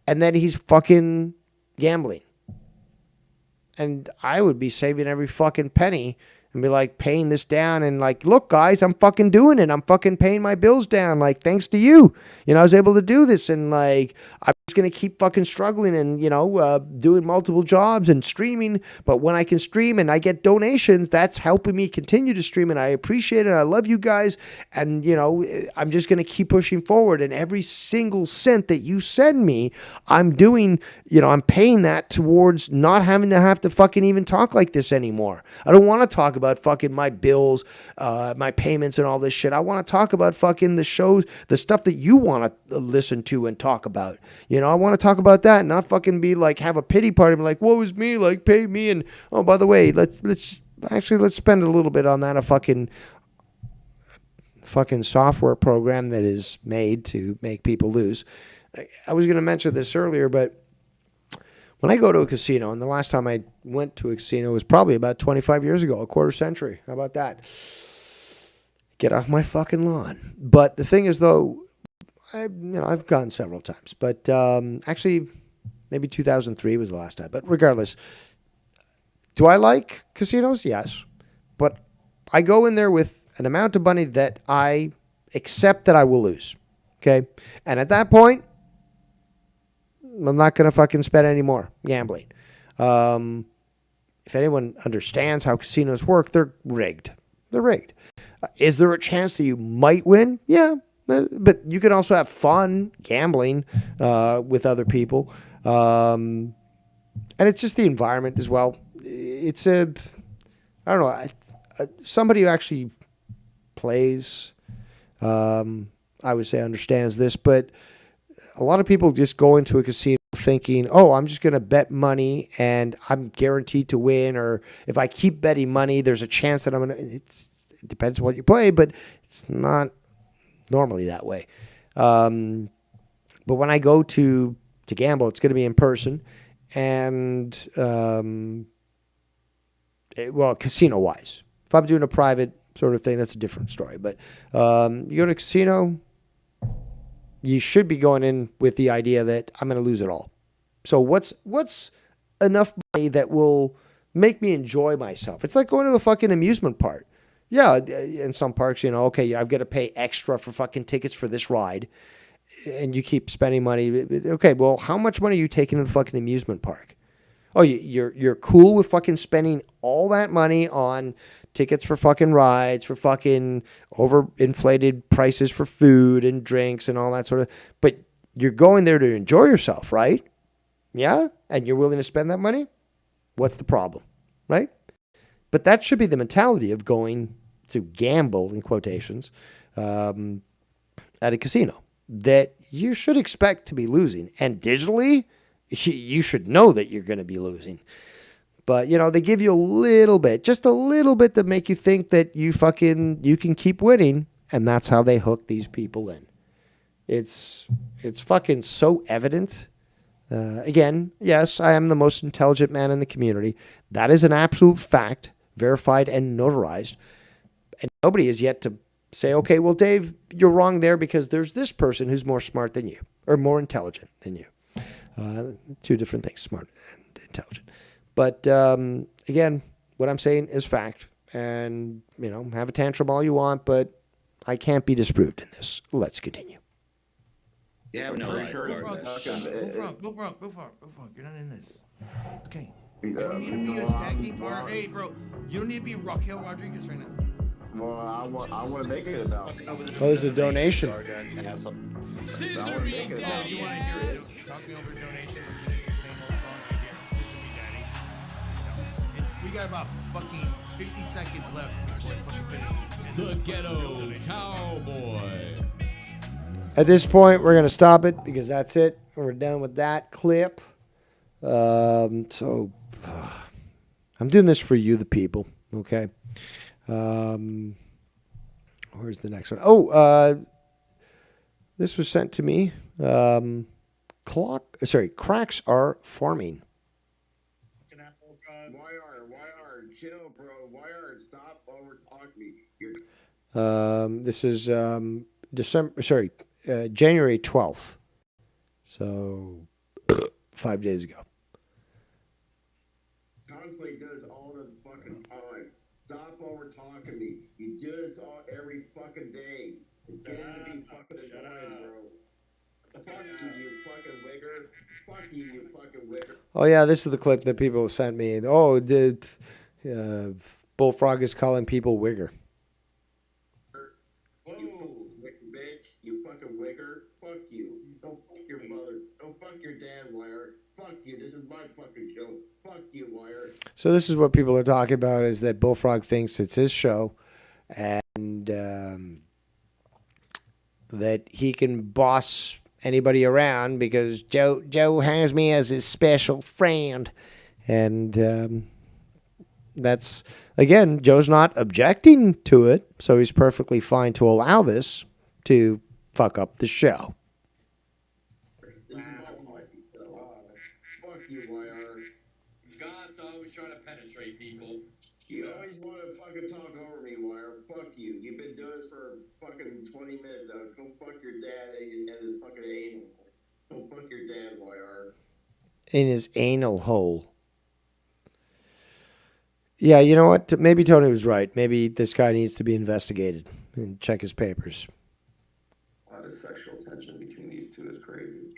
And then he's fucking gambling. And I would be saving every fucking penny and be like paying this down and like, look, guys, I'm fucking doing it. I'm fucking paying my bills down. Like, thanks to you, I was able to do this. And like, I'm just going to keep fucking struggling and, doing multiple jobs and streaming. But when I can stream and I get donations, that's helping me continue to stream. And I appreciate it. I love you guys. And, I'm just going to keep pushing forward. And every single cent that you send me, I'm doing, I'm paying that towards not having to have to fucking even talk like this anymore. I don't want to talk about fucking my bills, my payments and all this shit. I want to talk about fucking the shows, the stuff that you want to listen to and talk about. I want to talk about that, not fucking be like, have a pity party and be like, woe is me, like pay me. And oh, by the way, let's spend a little bit on that, a fucking software program that is made to make people lose. I was going to mention this earlier, but when I go to a casino, and the last time I went to a casino was probably about 25 years ago, a quarter century. How about that? Get off my fucking lawn. But the thing is, though, I've gone several times. But actually, maybe 2003 was the last time. But regardless, do I like casinos? Yes. But I go in there with an amount of money that I accept that I will lose. Okay? And at that point, I'm not going to fucking spend any more gambling. If anyone understands how casinos work, they're rigged. They're rigged. Is there a chance that you might win? Yeah, But you can also have fun gambling with other people. And it's just the environment as well. It's I don't know, somebody who actually plays, I would say understands this, but a lot of people just go into a casino thinking, oh, I'm just going to bet money and I'm guaranteed to win, or if I keep betting money, there's a chance that I'm going to, it depends on what you play, but it's not normally that way. But when I go to gamble, it's going to be in person and, casino-wise. If I'm doing a private sort of thing, that's a different story. But you go to a casino, you should be going in with the idea that I'm going to lose it all. So what's enough money that will make me enjoy myself? It's like going to a fucking amusement park. Yeah, in some parks, okay, I've got to pay extra for fucking tickets for this ride, and you keep spending money. Okay, well, how much money are you taking to the fucking amusement park? Oh, you're cool with fucking spending all that money on tickets for fucking rides, for fucking overinflated prices for food and drinks and all that sort of. But you're going there to enjoy yourself, right? Yeah, and you're willing to spend that money. What's the problem, right? But that should be the mentality of going to gamble, in quotations, at a casino, that you should expect to be losing. And digitally, you should know that you're going to be losing. But, they give you a little bit, just a little bit, to make you think that you can keep winning. And that's how they hook these people in. It's fucking so evident. Again, yes, I am the most intelligent man in the community. That is an absolute fact, verified and notarized. And nobody has yet to say, okay, well, Dave, you're wrong there because there's this person who's more smart than you or more intelligent than you. Two different things, smart and intelligent. But again, what I'm saying is fact. And, have a tantrum all you want, but I can't be disproved in this. Let's continue. Yeah, no, Go front. You're not in this. Okay. You don't need to be a tag team partner. Hey, bro, you don't need to be Raquel Rodriguez right now. Well, I want to make it about. Oh, there's a donation. Scissor me, daddy. You want to hear it? Talk me over donation. We got about fucking 50 seconds left before it fucking finishes. The Ghetto Cowboy. At this point, we're going to stop it because that's it. We're done with that clip. I'm doing this for you, the people. Okay. Where's the next one? Oh, this was sent to me. Cracks are forming. YR, chill, bro. YR, stop over talking me. This is January 12th. So 5 days ago. Constantly does all the fucking time. Stop over talking me. You do this all every fucking day. It's getting to be fucking annoying, bro. Fuck you fucking wigger. Fuck you fucking wigger. Oh yeah, this is the clip that people sent me. Oh, Bullfrog is calling people wigger. Whoa, bitch, you fucking wigger. Fuck you. Don't fuck your mother. Don't fuck your dad, Wire. Fuck you. This is my fucking show. Fuck you, Wire. So this is what people are talking about, is that Bullfrog thinks it's his show and that he can boss anybody around because Joe has me as his special friend. And that's, again, Joe's not objecting to it, so he's perfectly fine to allow this to fuck up the show. Fuck you, Wire. Scott's always trying to penetrate people. You always want to fucking talk over me, Wire. Fuck you. You've been doing this for fucking 20 minutes now. Go fuck your dad and his fucking anal. Go fuck your dad, Wire. In his anal hole. Yeah, you know what? Maybe Tony was right. Maybe this guy needs to be investigated and check his papers. the sexual tension between these two is crazy.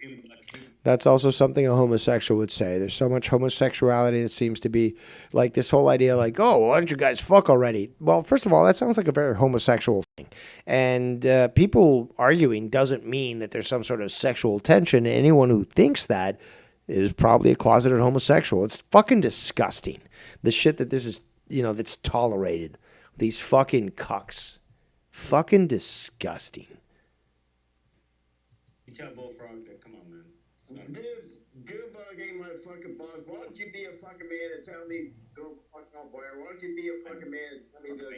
That's also something a homosexual would say. There's so much homosexuality that seems to be like this whole idea like, oh, why don't you guys fuck already? Well, first of all, that sounds like a very homosexual thing. And people arguing doesn't mean that there's some sort of sexual tension. Anyone who thinks that is probably a closeted homosexual. It's fucking disgusting. The shit that this is, that's tolerated. These fucking cucks. Fucking disgusting. You tell Bullfrog that, come on, man. This Goonbug ain't my fucking boss. Why don't you be a fucking man and tell me go fuck off, boy? Why don't you be a fucking man and tell me go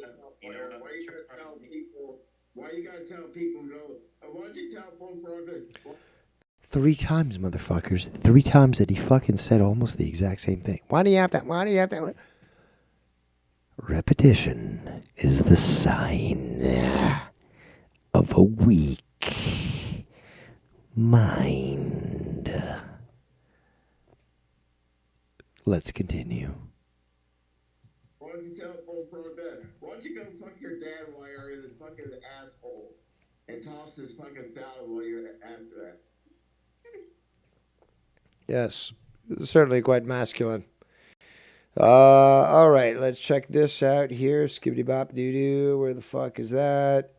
fuck off, boy? Why you gotta tell people? Why you gotta tell people go? Why don't you tell Bullfrog this? 3 times, motherfuckers. 3 times that he fucking said almost the exact same thing. Why do you have that? Why do you have that? Repetition is the sign of a weak mind. Let's continue. Why don't you tell Bullfrog that? Why don't you go fuck your dad while you're in this fucking asshole and toss this fucking salad while you're after that? Yes, certainly quite masculine. All right, let's check this out here. Skibbity bop doo doo. Where the fuck is that?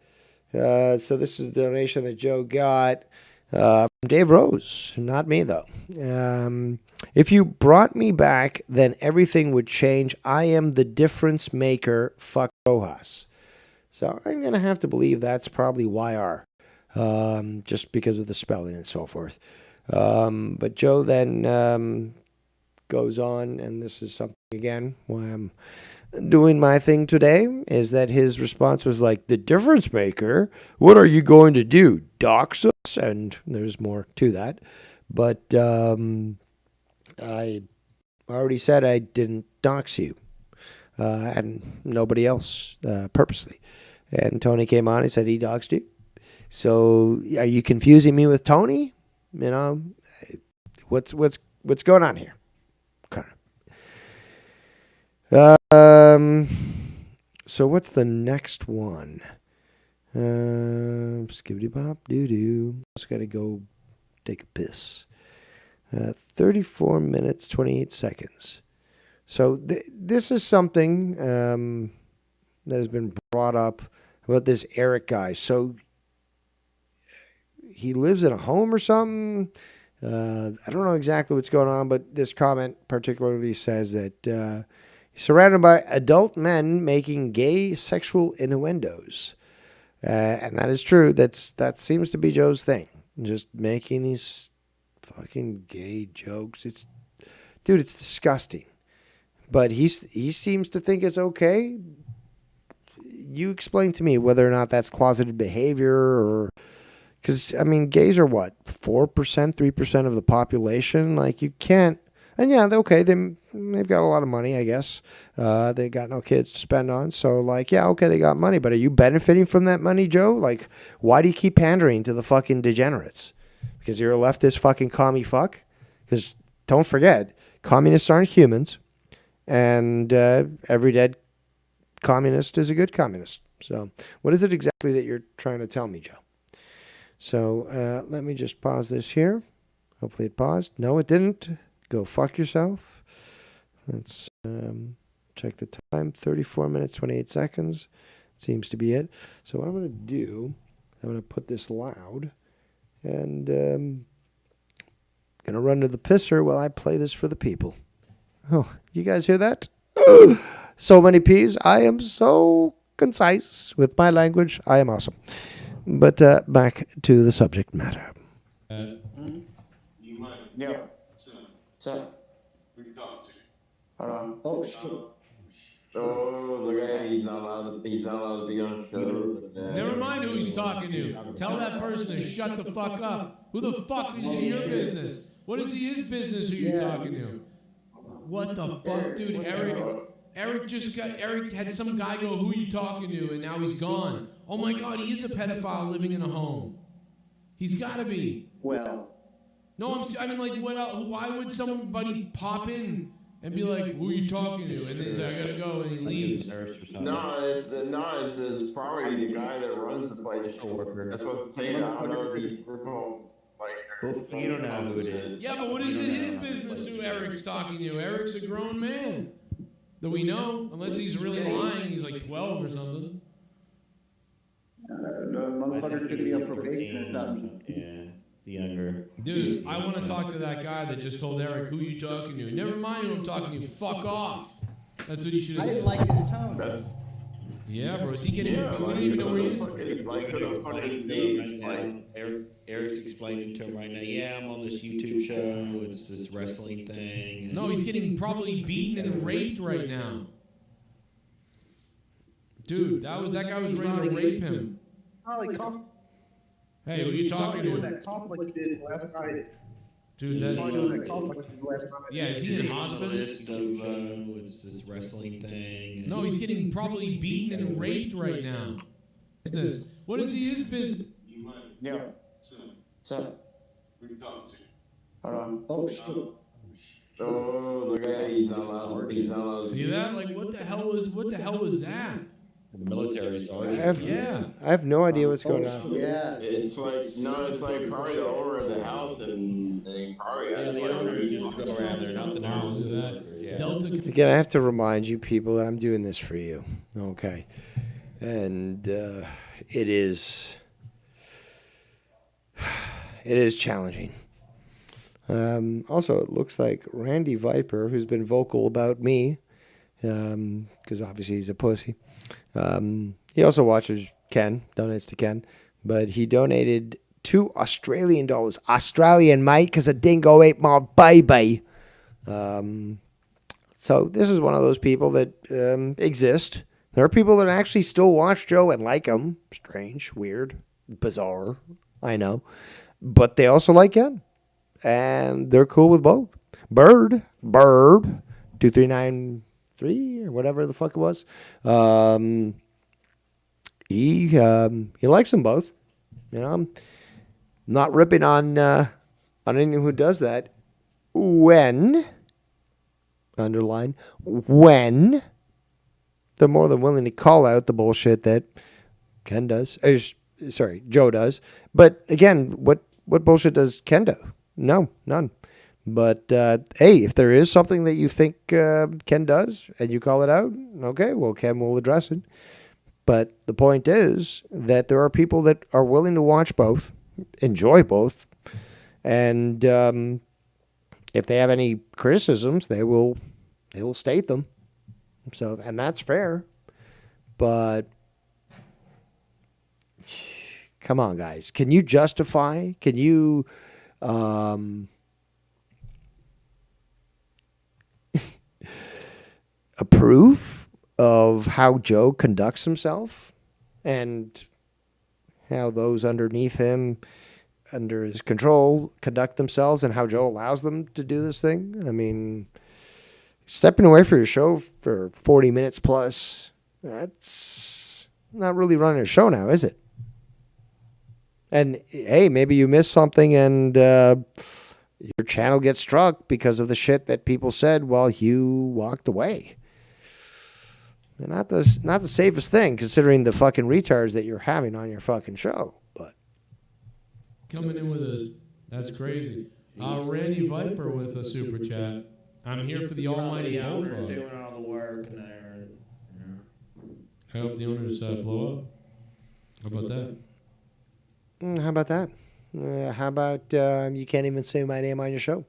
So this is the donation that Joe got from Dave Rose, not me though. If you brought me back, then everything would change. I am the difference maker. Fuck Rojas. So I'm gonna have to believe that's probably YR, just because of the spelling and so forth. But Joe then goes on, and this is something again why I'm doing my thing today, is that his response was like, the difference maker? What are you going to do? Dox us? And there's more to that. But I already said I didn't dox you, and nobody else purposely. And Tony came on and said he doxed you. So are you confusing me with Tony? What's going on here? Okay. So what's the next one? Skibbity bop doo doo. Just got to go take a piss. 34 minutes 28 seconds. So this is something that has been brought up about this Eric guy. So he lives in a home or something. I don't know exactly what's going on, but this comment particularly says that he's surrounded by adult men making gay sexual innuendos. And that is true. That seems to be Joe's thing. Just making these fucking gay jokes. It's disgusting. But he seems to think it's okay. You explain to me whether or not that's closeted behavior or... Because, I mean, gays are what? 4%, 3% of the population? Like, you can't... And yeah, okay, they've got a lot of money, I guess. They got no kids to spend on. So, like, yeah, okay, they got money. But are you benefiting from that money, Joe? Like, why do you keep pandering to the fucking degenerates? Because you're a leftist fucking commie fuck? Because, don't forget, communists aren't humans. And every dead communist is a good communist. So, what is it exactly that you're trying to tell me, Joe? So let me just pause this here. Hopefully it paused. No, it didn't. Go fuck yourself. Let's check the time. 34 minutes, 28 seconds. Seems to be it. So what I'm going to do, I'm going to put this loud. And going to run to the pisser while I play this for the people. Oh, you guys hear that? So many P's. I am so concise with my language. I am awesome. But back to the subject matter. You might. Yeah. So, we talked to. Oh shit. Oh, look at that. He's not allowed to be on shows. Never mind who he's talking to. Tell that person to shut the fuck up. Who the fuck is in your business? What is his business who you're talking to? What the fuck, dude? Eric had some guy go, who you talking to? And now he's gone. Oh my God, he is a pedophile living in a home. He's got to be. Well. No, I mean, like, what else? Why would somebody pop in and be like, "Who are you talking to?" And then say, "I gotta go," and he leaves. It's probably the guy that runs the place. That's supposed to say that. I don't know if he's You don't know who it is. Yeah, but what is it his business who Eric's talking to? Eric's a grown man that we know, unless he's really lying. He's like 12 or something. Motherfucker could be on probation or something. Yeah, the younger. Dude, I want to talk to that guy that just told Eric, "Who you talking to?" Never mind who I'm talking to. Fuck off. That's what you should have said. I didn't like his tone. Yeah, bro. Is he getting? We don't even know where he is. Eric's explaining to him right now. Yeah, I'm on this YouTube show. It's this wrestling thing. No, he's getting probably beaten and raped right now. Dude, that guy was ready to rape him. Hey, who are you talking to? Dude, that's... Yeah, is he in hospice? It's this wrestling thing. No, he's getting probably beaten and raped right now. What is his business? Yeah. So. Hold on. Oh, shit. Oh, look at that. He's not allowed. See that? Like, what the hell was that? The military sergeant. I have no idea what's going on. Yeah. It's like probably the owner of the house, and they probably the owners just go around there, not the nurses. Again, I have to remind you people that I'm doing this for you. Okay. And it is challenging. Also, it looks like Randy Viper, who's been vocal about me, because obviously he's a pussy. He also watches Ken, donates to Ken, but he donated $2 Australian, Australian, mate, because a dingo ate my baby. So this is one of those people that exist. There are people that actually still watch Joe and like him. Strange, weird, bizarre, I know. But they also like Ken, and they're cool with both. Burb, 2393 or whatever the fuck it was. He likes them both. You know, I'm not ripping on anyone who does that. When they're more than willing to call out the bullshit that Ken does. Joe does. But again, what bullshit does Ken do? No, none. But, hey, if there is something that you think Ken does and you call it out, okay, well, Ken will address it. But the point is that there are people that are willing to watch both, enjoy both, and if they have any criticisms, they will state them. So, and that's fair. But come on, guys. Can you justify? Can you approve of how Joe conducts himself and how those underneath him, under his control, conduct themselves, and how Joe allows them to do this thing? I mean, stepping away from your show for 40 minutes plus, that's not really running a show now, is it? And hey, maybe you missed something and your channel gets struck because of the shit that people said while you walked away. And not the safest thing, considering the fucking retards that you're having on your fucking show. But coming in with us, that's crazy. Randy Viper with a super chat. I'm here for the almighty owners doing all the work. I hope the owners blow up. How about that? How about that? How about you can't even say my name on your show?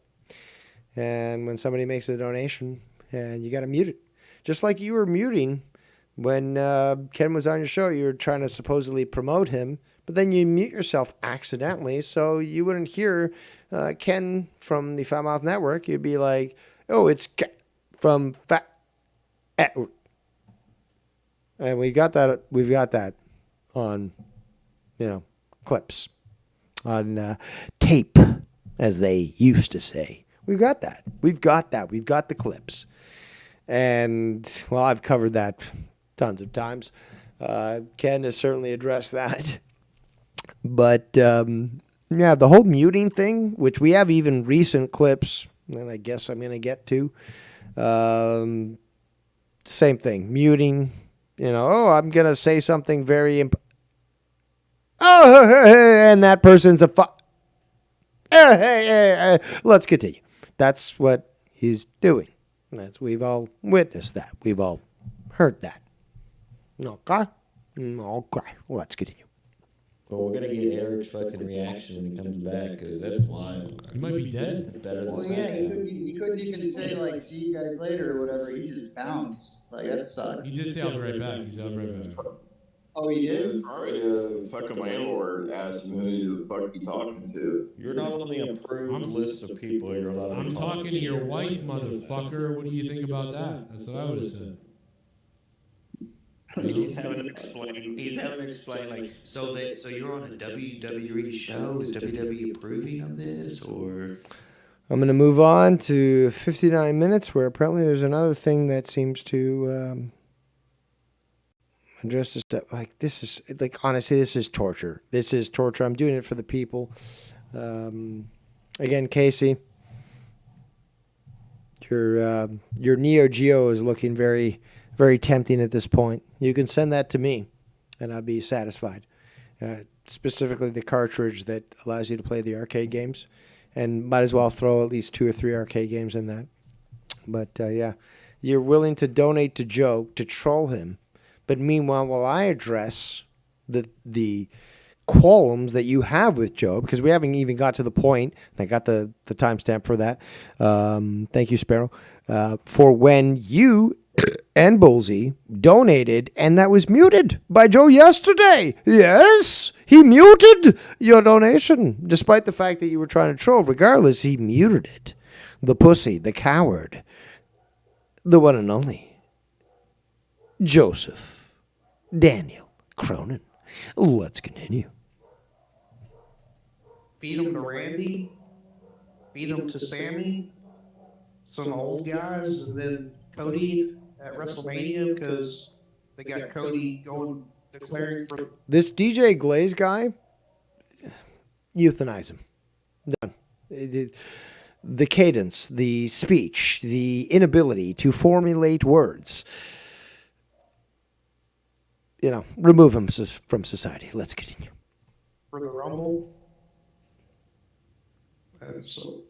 And when somebody makes a donation, and you got to mute it. Just like you were muting when Ken was on your show, you were trying to supposedly promote him, but then you mute yourself accidentally, so you wouldn't hear Ken from the Foul Mouth Network. You'd be like, "Oh, it's Ken from Fat." And we've got that on, clips, on tape, as they used to say. We've got that. We've got the clips. And, well, I've covered that tons of times. Ken has certainly addressed that. But, the whole muting thing, which we have even recent clips, and I guess I'm going to get to, Same thing, muting. Oh, I'm gonna say something very and that person's a let's continue. That's what he's doing. We've all witnessed that. We've all heard that. Okay. Okay. Let's continue. Well, we're gonna get Eric's fucking reaction when he comes back because that's wild. He might be dead. It's better than Well, yeah, you couldn't even say like "see you guys later" or whatever. He just bounced. Like that sucked. He did say I'll be right back. He said I'll be right back. Oh, he did? Probably fucking landlord asked him who the fuck he talking to. You're not on the approved list of people you're allowed to I'm talk talking to your wife, motherfucker. What do you think about that? That's what I would have said. He's having to explain. Like, so you're on a WWE show. Is WWE approving of this, or? I'm going to move on to 59 minutes, where apparently there's another thing that seems to address this stuff. Like, this is, like, honestly, this is torture. This is torture. I'm doing it for the people. Again, Casey, your Neo Geo is looking very, very tempting at this point. You can send that to me, and I'll be satisfied. Specifically, the cartridge that allows you to play the arcade games. And might as well throw at least 2 or 3 arcade games in that. But, yeah, you're willing to donate to Joe to troll him. But meanwhile, while I address the qualms that you have with Joe, because we haven't even got to the point, and I got the timestamp for that. Thank you, Sparrow. For when you and Bullseye donated, and that was muted by Joe yesterday. Yes, he muted your donation, despite the fact that you were trying to troll. Regardless, he muted it. The pussy, the coward, the one and only Joseph Daniel Cronin. Let's continue. Beat him to Randy, beat him to Sammy, some old guys, and then Cody at WrestleMania because they got Cody going declaring for. This DJ Glaze guy, euthanize him. Done. The cadence, the speech, the inability to formulate words. Remove him from society. Let's continue. For the Rumble. And so.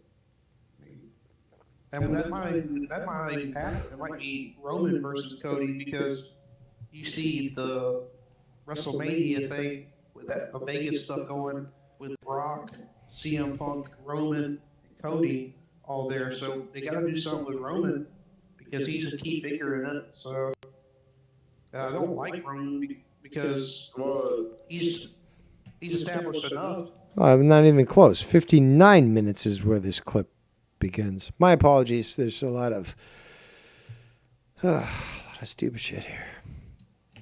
And that might happen. It might be Roman versus Cody because you see the WrestleMania thing with that Vegas stuff going with Brock, CM Punk, Roman, Cody all there. So they got to do something with Roman because he's a key figure in it. So I don't like Roman because he's established enough. I'm not even close. 59 minutes is where this clip begins. My apologies. There's a lot of stupid shit here.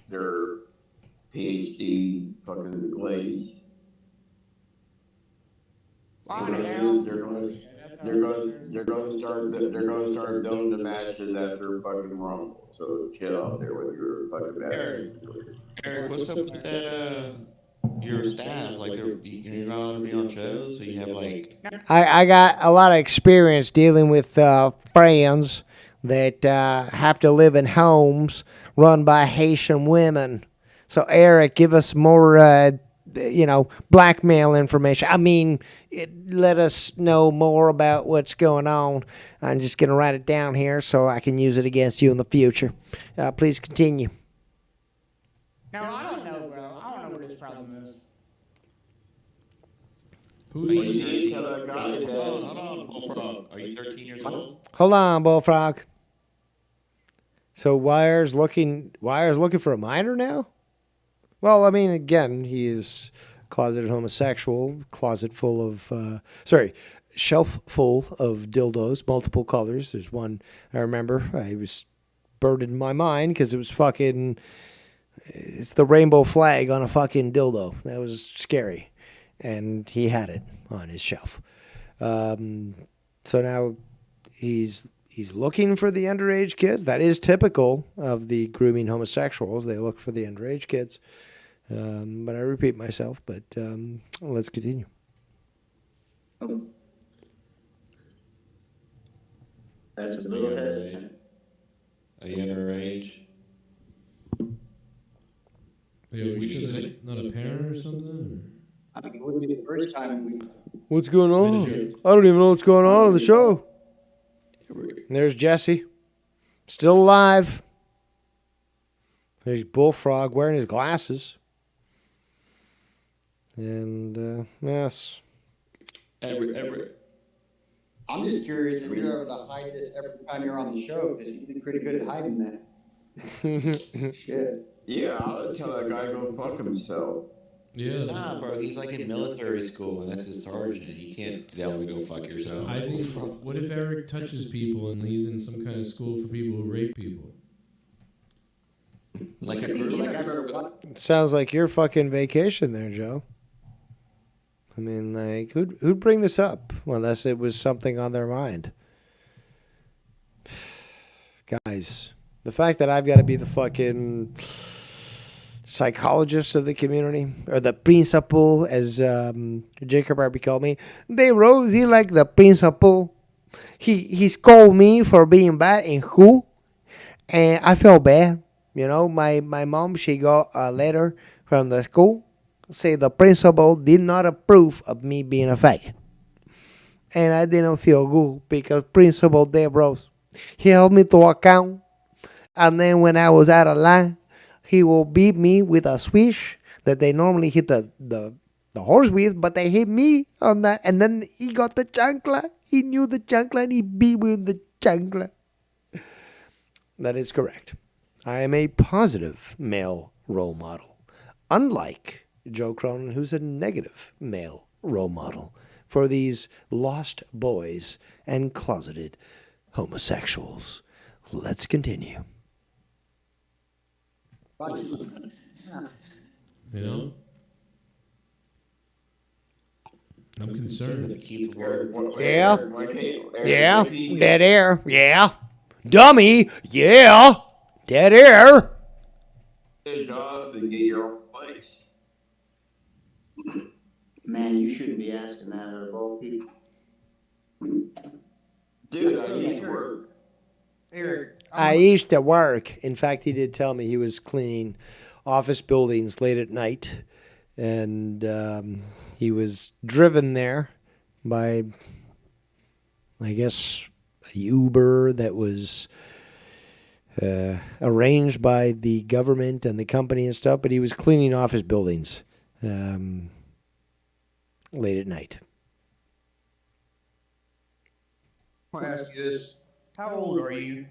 Their PhD fucking Glaze. They're going to start doing the matches after fucking Rumble. So get out there with your fucking bastard. Eric, what's up with that? Your staff, like you're not allowed to be on shows, so you have like. I got a lot of experience dealing with friends that have to live in homes run by Haitian women. So Eric, give us more, blackmail information. I mean, let us know more about what's going on. I'm just gonna write it down here so I can use it against you in the future. Please continue. No, I don't know, bro. I don't know what his problem is. Hold on, Bullfrog. Are you 13 years old? Hold on, Bullfrog. So Wire's looking for a minor now? Well, I mean, again, he is closeted homosexual, shelf full of dildos, multiple colors. There's one I remember. I was burned in my mind because it was fucking. It's the rainbow flag on a fucking dildo. That was scary. And he had it on his shelf. So now he's looking for the underage kids. That is typical of the grooming homosexuals. They look for the underage kids. But I repeat myself, but let's continue. That's a little hesitant. A younger age. Yeah, we sure that's not a parent or something? I mean, it wouldn't be the first time we. What's going on? I don't even know what's going on the show. There's Jesse. Still alive. There's Bullfrog wearing his glasses. And, yes. I'm just curious if you're able to hide this every time you're on the show, because you've been pretty good at hiding that. Shit. Yeah, I'll tell that guy to go fuck himself. Yeah. Nah, bro, he's like in military school, and that's his sergeant. You can't tell him to go fuck yourself. I think, what if Eric touches people and he's in some kind of school for people who rape people? Like a Sounds like your fucking vacation there, Joe. I mean, like, who'd bring this up unless it was something on their mind? Guys, the fact that I've got to be the fucking psychologist of the community, or the principal, as Jacob Barbie called me. They rose, he like the principal. He scolded me for being bad in school, and I felt bad. You know, my mom, she got a letter from the school say the principal did not approve of me being a faggot. And I didn't feel good because Principal Dave Rose, he held me to account. And then when I was out of line, he will beat me with a switch that they normally hit the horse with, but they hit me on that. And then he got the chancla. He knew the chancla and he beat me with the chancla. That is correct. I am a positive male role model, unlike Joe Cronin, who's a negative male role model for these lost boys and closeted homosexuals. Let's continue. You know? I'm concerned. Yeah. Yeah. Dead air. Yeah. Dummy. Yeah. Dead air. Good job to get your own place. Man, you shouldn't be asking that of all people. Dude, I used to work. Eric, I used to work. In fact, he did tell me he was cleaning office buildings late at night. And he was driven there by, I guess, a Uber that was arranged by the government and the company and stuff. But he was cleaning office buildings late at night. I'll ask you this. How old are you?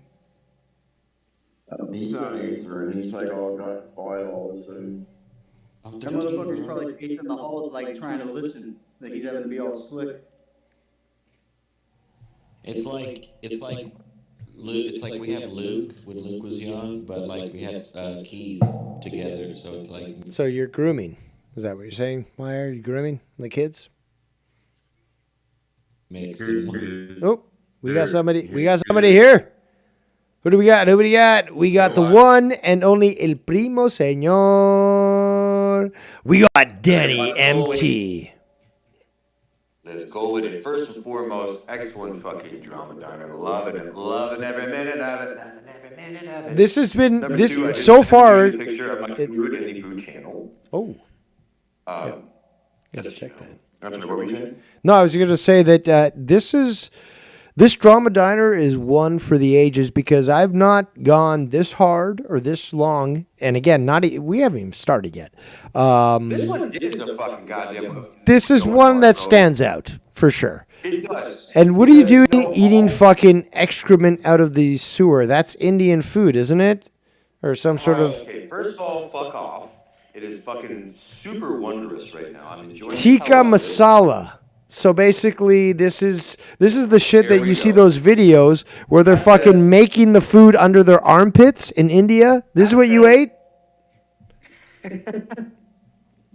He's not answering. He's like all got quiet all of a sudden. That motherfucker's probably pacing the halls like trying to listen. Like he's having to be all slick. It's like Luke. It's like we have Luke when Luke was young, but like we have Keith together. So it's like. So you're grooming. Is that what you're saying, Meyer? You grooming the kids? Oh, we got somebody. We got somebody here. Who do we got? Who do we got? We got the one and only El Primo Señor. We got Danny MT. Let's go with it. First and foremost, excellent fucking drama diner. Loving it. Loving every minute of it. This has been Number this two, I just so sent far. you a picture of my food in the food channel. Oh, Gotta check that. I'm sorry, what were you saying? No, I was going to say that this drama diner is one for the ages because I've not gone this hard or this long, and again, we haven't even started yet. This one is a fucking goddamn. This is one that stands out for sure. It does. And what are you doing eating fucking excrement out of the sewer? That's Indian food, isn't it? Or some sort of Okay, first of all, fuck off. It is fucking super wondrous right now. I'm enjoying tikka masala. So basically, this is the shit Here that we you see go. those videos where they're fucking making the food under their armpits in India. This is what you ate?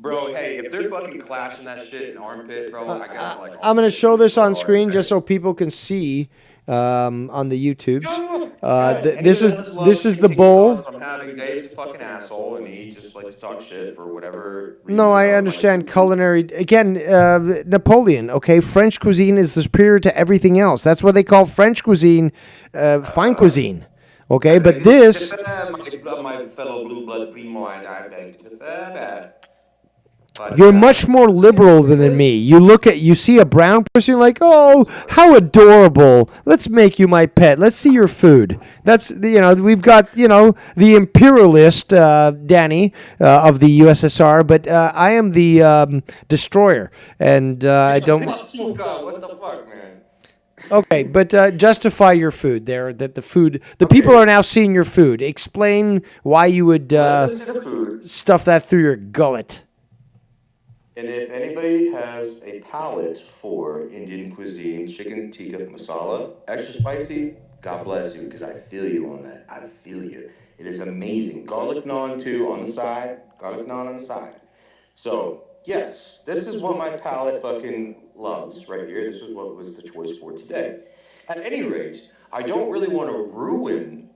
Bro, hey, if they're fucking clashing that shit in armpit, bro, I guess like. I'm going to show this on screen just so people can see on the YouTubes. This is the bowl. I'm having Dave's a fucking asshole, and he just likes to talk shit for whatever reason. No, I understand culinary. Again, Napoleon, okay? French cuisine is superior to everything else. That's what they call French cuisine, fine cuisine. Okay, but this... My fellow blue blood primo, I beg to differ. You're much more liberal than me. You see a brown person, you're like, oh, how adorable. Let's make you my pet. Let's see your food. That's, we've got, the imperialist, Danny, of the USSR, but I am the destroyer, and I don't... What the fuck, man? Okay, but justify your food there, that the people are now seeing your food. Explain why you would stuff that through your gullet. And if anybody has a palate for Indian cuisine, chicken tikka masala, extra spicy, God bless you, because I feel you on that. I feel you. It is amazing. Garlic naan too on the side. Garlic naan on the side. So, yes, this is what my palate fucking loves right here. This is what was the choice for today. At any rate, I don't really want to ruin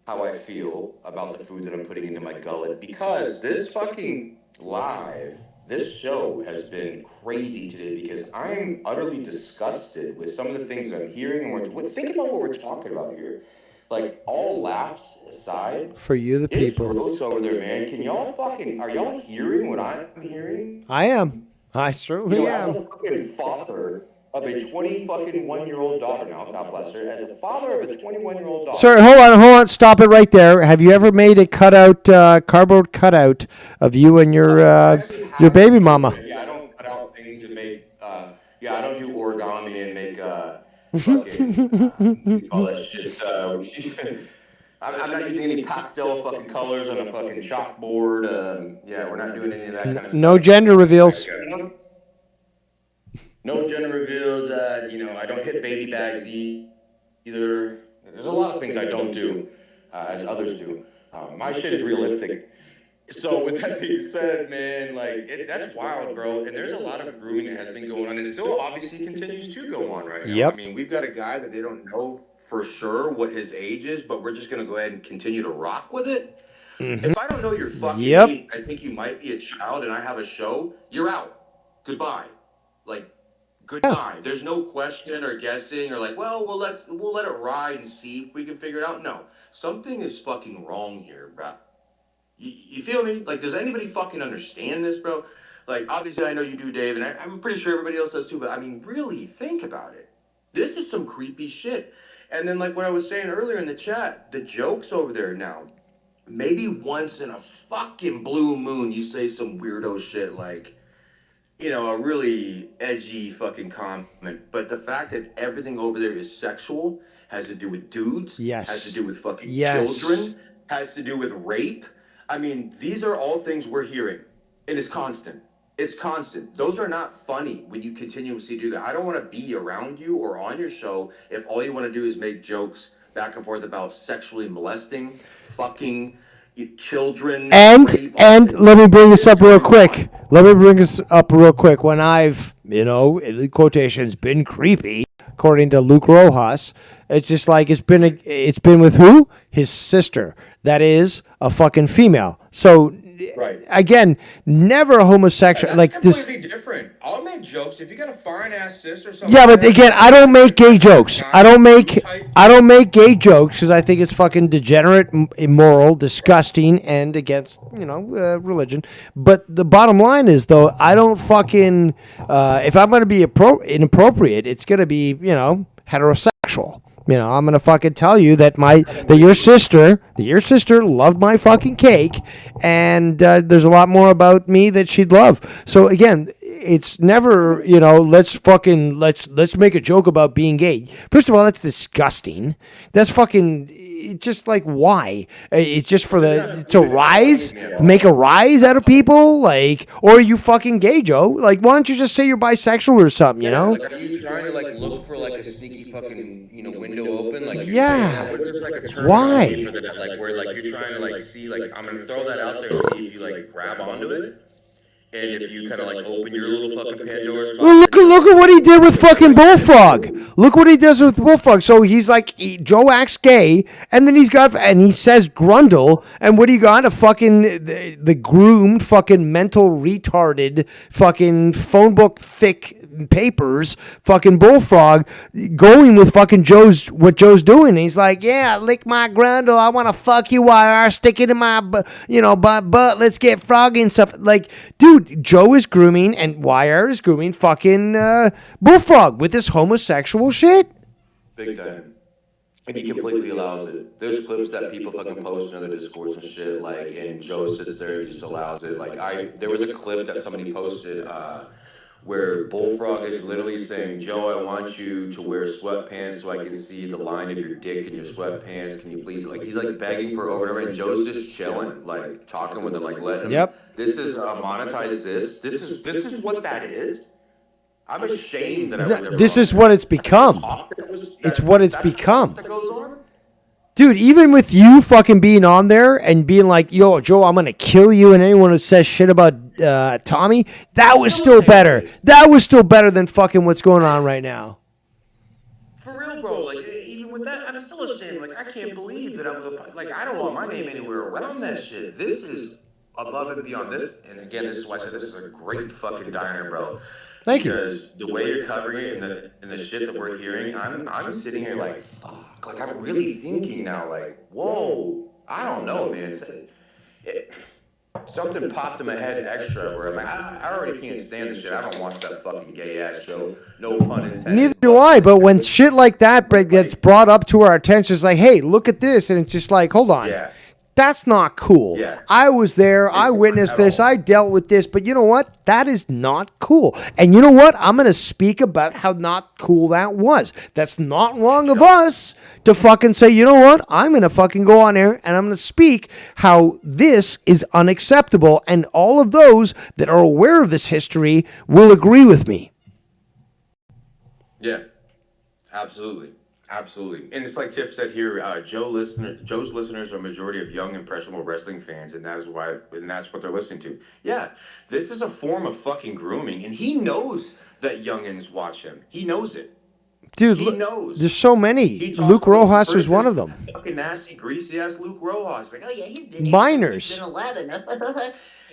how I feel about the food that I'm putting into my gullet, because this fucking live... This show has been crazy today because I'm utterly disgusted with some of the things that I'm hearing. And think about what we're talking about here. Like, all laughs aside. For you, the people. It's gross over there, man. Are y'all hearing what I'm hearing? I am. I certainly am. As a fucking father of a 21-year-old daughter now, God bless her, as a father of a 21-year-old daughter. Sir, hold on, stop it right there. Have you ever made a cardboard cutout of you and your baby mama? Yeah, I don't cut out things and make, I don't do origami and make, fucking, all that shit, I'm not using any pastel fucking colors on a fucking chalkboard, we're not doing any of that kind of stuff. No gender reveals. No gender reveals, I don't hit baby bags either. There's a lot of things I don't do, as others do. My shit is realistic. So with that being said, man, that's wild, bro. And there's a lot of grooming that has been going on, and still obviously continues to go on right now. Yep. I mean, we've got a guy that they don't know for sure what his age is, but we're just gonna go ahead and continue to rock with it. Mm-hmm. If I don't know your fucking age, I think you might be a child, and I have a show. You're out. Goodbye. Goodbye. Yeah. There's no question or guessing or we'll let it ride and see if we can figure it out. No, something is fucking wrong here, bro. You feel me? Does anybody fucking understand this, bro? Obviously I know you do, Dave, and I'm pretty sure everybody else does too, but I mean, really think about it. This is some creepy shit. And then what I was saying earlier in the chat, the jokes over there now, maybe once in a fucking blue moon you say some weirdo shit a really edgy fucking comment, but the fact that everything over there is sexual, has to do with dudes, has to do with fucking children, has to do with rape. I mean, these are all things we're hearing, and it's constant. It's constant. Those are not funny when you continuously do that. I don't want to be around you or on your show if all you want to do is make jokes back and forth about sexually molesting, fucking children. And let me bring this up real quick. When I've, in quotations, been creepy, according to Luke Rojas, it's just it's been with who? His sister. That is a fucking female. So, again, never homosexual. That's completely different. I'll make jokes if you got a fine ass sis or something. Yeah, but again, I don't make gay jokes. I don't make gay jokes because I think it's fucking degenerate, immoral, disgusting, and against religion. But the bottom line is, though, I don't fucking if I'm going to be inappropriate, it's going to be heterosexual. I'm gonna fucking tell you that your sister loved my fucking cake, and there's a lot more about me that she'd love. So again, it's never let's make a joke about being gay. First of all, that's disgusting. That's fucking. It's just why? It's just for to make a rise out of people, or are you fucking gay, Joe? Why don't you just say you're bisexual or something? Are you trying to look for a sneaky fucking window open? There's a term why? For that, where you're trying to see I'm gonna throw that out there and see if you grab onto it. And if you kind of like open your little fucking Pandora's box, Well, look at what he did with fucking Bullfrog. Look what he does with Bullfrog. So he's like, Joe acts gay, and then he says Grundle, and what do you got? A fucking, the groomed, fucking mental retarded, fucking phone book thick papers, fucking Bullfrog, going with fucking what Joe's doing. He's like, yeah, lick my Grundle, I want to fuck you, YR, stick it in my, butt, let's get froggy and stuff. Like, dude, Joe is grooming and YR is grooming fucking Bullfrog with this homosexual shit. big time. And he completely allows it. There's clips that people fucking post in other discords and shit, like, and Joe sits there and just allows it. Like, there was a clip that somebody posted where Bullfrog is literally saying, Joe, I want you to wear sweatpants so I can see the line of your dick in your sweatpants. Can you please? Like, he's like begging for over and over, and Joe's just chilling, like talking with him, like letting him. Yep. This is monetize this. This is what that is. I'm ashamed that I was ever This on is there. what it's become. It's what it's That's become. that goes on? Dude, even with you fucking being on there and being like, yo, Joe, I'm going to kill you, and anyone who says shit about Tommy, that was still better. That was still better than fucking what's going on right now. For real, bro. Like, even with that, I'm still ashamed. Like, I can't believe that like, I don't want my name anywhere around that shit. This is above and beyond this. And again, this is why I said this is a great fucking diner, bro. Thank you. Because the way you're covering it and the shit that we're hearing, I'm sitting here like, fuck. Like, I'm really thinking now, like, whoa. I don't know, man. Something popped in my head extra where I'm like, I already can't stand the shit. I don't watch that fucking gay ass show. No pun intended. Neither do I, but when shit like that gets brought up to our attention, it's like, hey, look at this. And it's just like, hold on. Yeah. That's not cool. Yeah. I was there. I witnessed this. I dealt with this. But you know what? That is not cool. And you know what? I'm going to speak about how not cool that was. That's not wrong of us to fucking say, you know what? I'm going to fucking go on there and I'm going to speak how this is unacceptable. And all of those that are aware of this history will agree with me. Yeah, absolutely. Absolutely. And it's like Tiff said here, Joe's listeners are a majority of young, impressionable wrestling fans, and that's what they're listening to. Yeah, this is a form of fucking grooming, and he knows that youngins watch him. He knows it. Dude, he knows. There's so many. Luke Rojas was one of them. Fucking nasty, greasy ass Luke Rojas. Like, oh yeah, he's been Minors. He's been 11.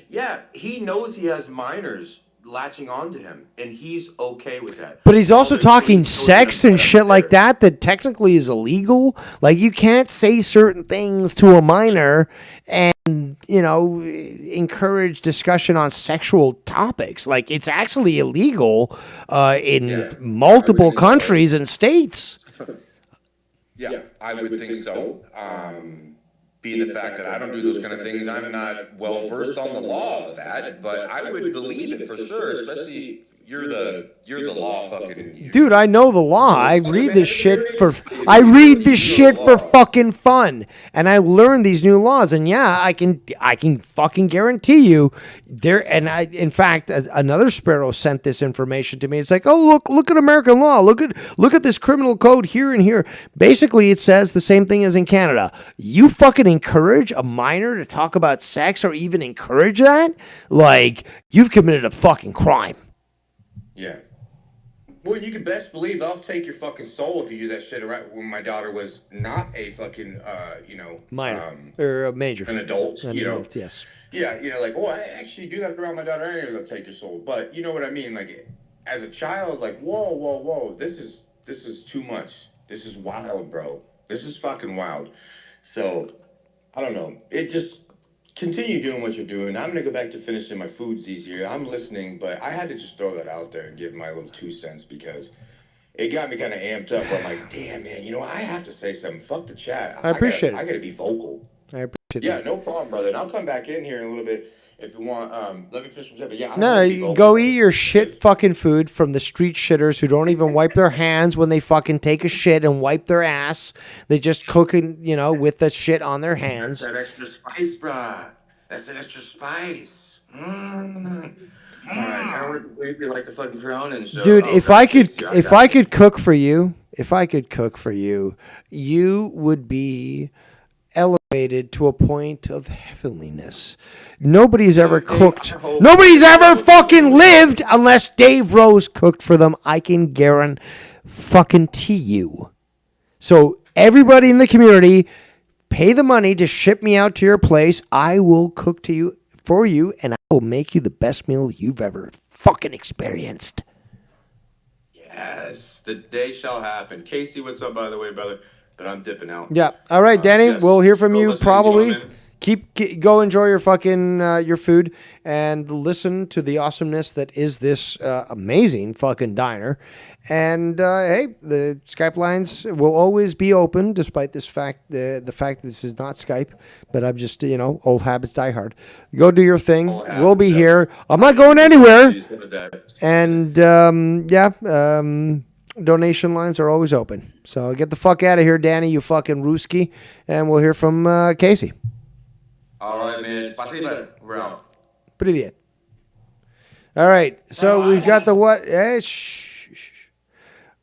Yeah, he knows he has minors latching onto him, and he's okay with that. But he's also talking sex and shit like that technically is illegal. Like, you can't say certain things to a minor and, encourage discussion on sexual topics. Like, it's actually illegal in multiple countries and states. Yeah, I would think so. Being the fact that I don't do those kind of things, I'm not well versed on the law of that, but I would believe it for sure, especially you're the law fucking Dude, I know the law. I read this shit for fucking fun. And I learn these new laws. And yeah, I can fucking guarantee you there. And in fact, another Sparrow sent this information to me. It's like, oh, look at American law. Look at this criminal code here and here. Basically, it says the same thing as in Canada. You fucking encourage a minor to talk about sex or even encourage that? Like, you've committed a fucking crime. Yeah. Well, you can best believe I'll take your fucking soul if you do that shit right when my daughter was not a fucking, minor or a major. An adult, adult, yes. Yeah, like, I actually do that around my daughter anyway, they'll take your soul. But you know what I mean? Like, as a child, like, whoa, this is too much. This is wild, bro. This is fucking wild. So, I don't know. It just... Continue doing what you're doing. I'm going to go back to finishing my foods easier. I'm listening, but I had to just throw that out there and give my little 2 cents because it got me kind of amped up. I'm like, damn, man, I have to say something. Fuck the chat. I appreciate it. I got to be vocal. I appreciate it. Yeah, no problem, brother. And I'll come back in here in a little bit if you want. Let me finish my but yeah. No, you go eat your shit fucking food from the street shitters who don't even wipe their hands when they fucking take a shit and wipe their ass. They just cooking, with the shit on their hands. That's that extra spice, brah. That's that extra spice. All right, now we like the fucking crown and so. Dude, if I could cook for you, you would be elevated to a point of heavenliness. Nobody's ever cooked. Nobody's ever fucking lived unless Dave Rose cooked for them. I can guarantee you. So everybody in the community, pay the money to ship me out to your place. I will cook for you, and I will make you the best meal you've ever fucking experienced. Yes, the day shall happen. Casey, what's up, by the way, brother? But I'm dipping out. Yeah. All right, Danny. Yes. We'll hear from Go you listen, probably. gentlemen. Go enjoy your fucking your food and listen to the awesomeness that is this amazing fucking diner. And hey, the Skype lines will always be open, despite this fact the fact that this is not Skype. But I'm just old habits die hard. Go do your thing. We'll be here. I'm not going anywhere. And donation lines are always open. So get the fuck out of here, Danny, you fucking Ruski. And we'll hear from Casey. All right, man. Spasiba. We're out. Привет. All right. So we've got the what?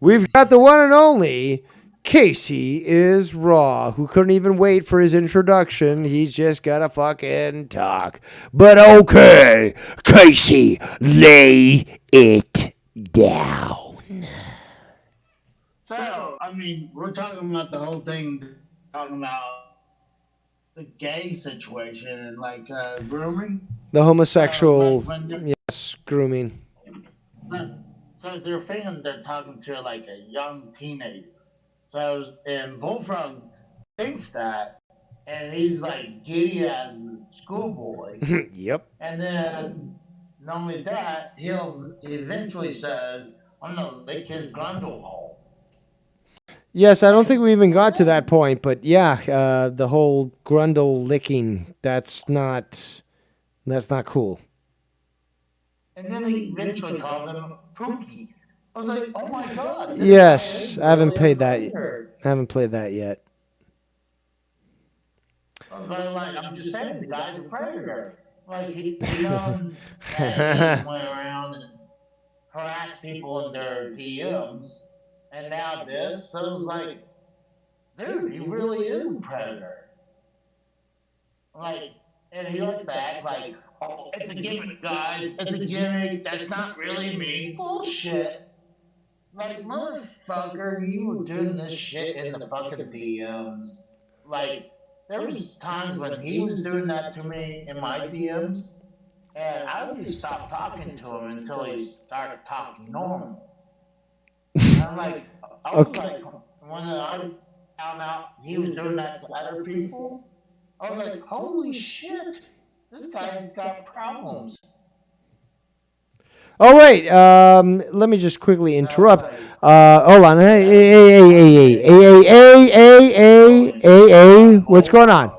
We've got the one and only Casey is Raw, who couldn't even wait for his introduction. He's just got to fucking talk. But okay, Casey, lay it down. So, I mean, we're talking about the whole thing, talking about the gay situation and like grooming. The homosexual, yes, grooming. So they're thinking they're talking to like a young teenager. So, and Bullfrog thinks that, and he's like giddy as a schoolboy. Yep. And then, not only that, he'll eventually say, I'm gonna lick his grundle hole. Yes, I don't think we even got to that point, but yeah, the whole grundle licking, that's not cool. And then he eventually called him Pookie. I was like, oh my god. Yes, I haven't played that yet. But like, I'm just saying, the guy's a predator. Like, he went around and harassed people in their DMs. And now this, so it was like, dude, he really is a predator. Like, and he likes to act like, oh, it's a gimmick, guys, it's a gimmick, that's not really me. Bullshit. Like, motherfucker, you were doing this shit in the fucking DMs. Like, there was times when he was doing that to me in my DMs, and I would just stop talking to him until he started talking normal. I'm like, I was like, when I found out he was doing that to other people, I was like, holy shit, this guy's got problems. Oh wait, let me just quickly interrupt. Hold on, hey, what's going on?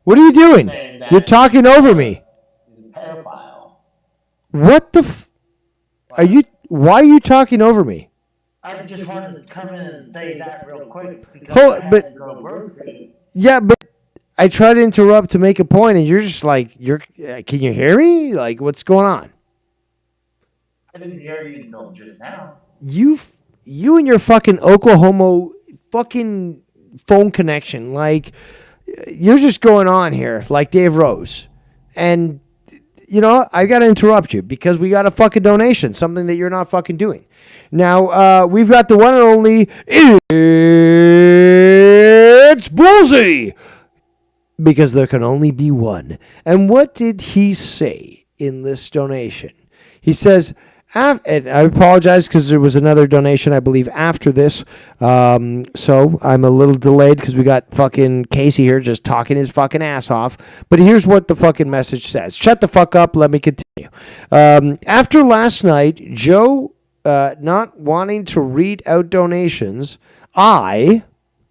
What are you doing? You're talking over me. What the? Are you? Why are you talking over me? I just wanted to come in and say that real quick. Yeah, but I try to interrupt to make a point, and you're just like, can you hear me? Like, what's going on? I didn't hear you until just now. You and your fucking Oklahoma fucking phone connection, like, you're just going on here like Dave Rose. And, I got to interrupt you because we got a fucking donation, something that you're not fucking doing. Now, we've got the one and only, it's Bullseye! Because there can only be one. And what did he say in this donation? He says, and I apologize because there was another donation, I believe, after this. So I'm a little delayed because we got fucking Casey here just talking his fucking ass off. But here's what the fucking message says. Shut the fuck up. Let me continue. After last night, Joe not wanting to read out donations, I,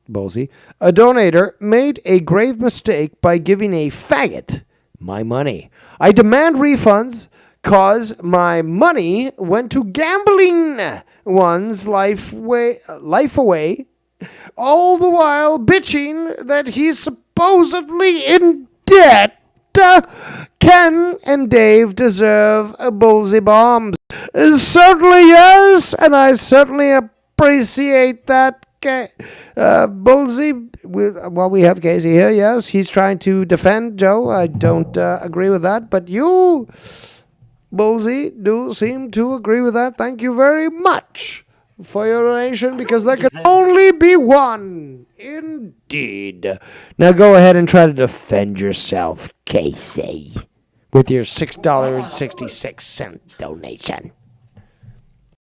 Ballsy, a donator, made a grave mistake by giving a faggot my money. I demand refunds cause my money went to gambling one's life away, all the while bitching that he's supposedly in debt. Ken and Dave deserve a Bullseye bombs. Certainly yes, and I certainly appreciate that, Okay. Bullsy, well, we have Casey here, yes. He's trying to defend Joe. I don't agree with that. But you, Bullsy, do seem to agree with that. Thank you very much for your donation, because there can only be one. Indeed. Now go ahead and try to defend yourself, Casey, with your $6.66 donation.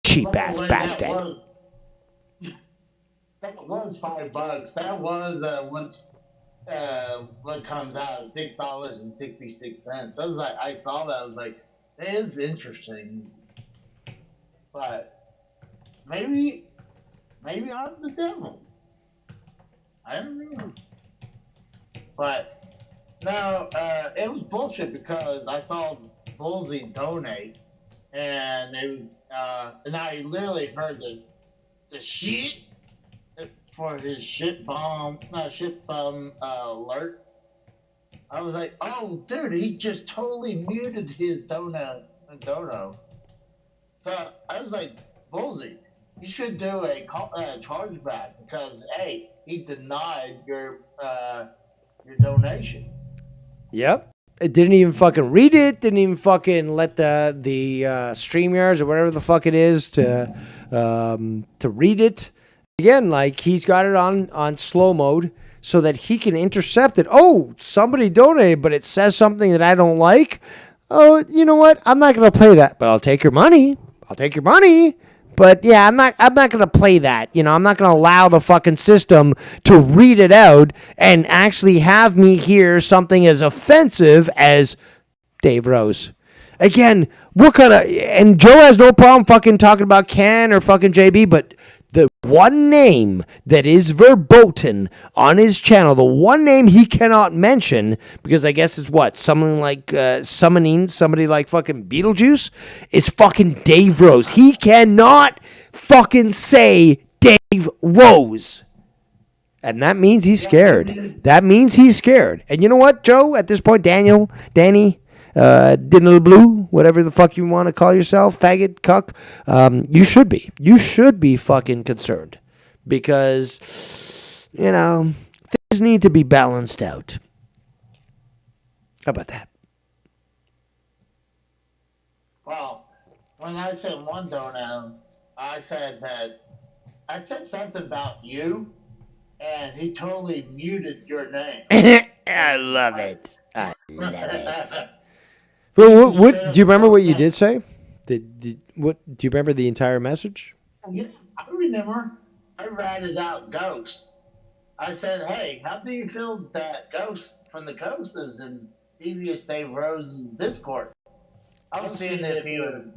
Cheap ass bastard. That was $5. That was what comes out at $6.66. I saw that. I was like, that is interesting, but maybe I'm the devil. I don't know. But no, it was bullshit because I saw Bullsy donate, and I literally heard the shit for his shit bomb alert. I was like, oh, dude, he just totally muted his dono. So I was like, Bullsy, you should do a chargeback because, hey, he denied your donation. Yep. It didn't even fucking read it. Didn't even fucking let the StreamYards or whatever the fuck it is to read it. Again, like, he's got it on slow mode so that he can intercept it. Oh, somebody donated, but it says something that I don't like. Oh, you know what? I'm not going to play that, but I'll take your money. But yeah, I'm not going to play that. You know, I'm not going to allow the fucking system to read it out and actually have me hear something as offensive as Dave Rose. Again, what kind of, and Joe has no problem fucking talking about Ken or fucking JB, but the one name that is verboten on his channel, the one name he cannot mention, because I guess it's what, something like summoning somebody like fucking Beetlejuice, is fucking Dave Rose. He cannot fucking say Dave Rose. And that means he's scared. And you know what, Joe, at this point, Danny, Dinner Blue, whatever the fuck you want to call yourself, faggot, cuck, you should be fucking concerned, because, you know, things need to be balanced out. How about that? Well, when I said one donut, I said something about you, and he totally muted your name. I love it. Well, what do you remember what you did say? Do you remember the entire message? Yeah, I remember. I ratted out Ghost. I said, hey, how do you feel that Ghost from the Coast is in Devious Dave Rose's Discord? I was seeing if he would.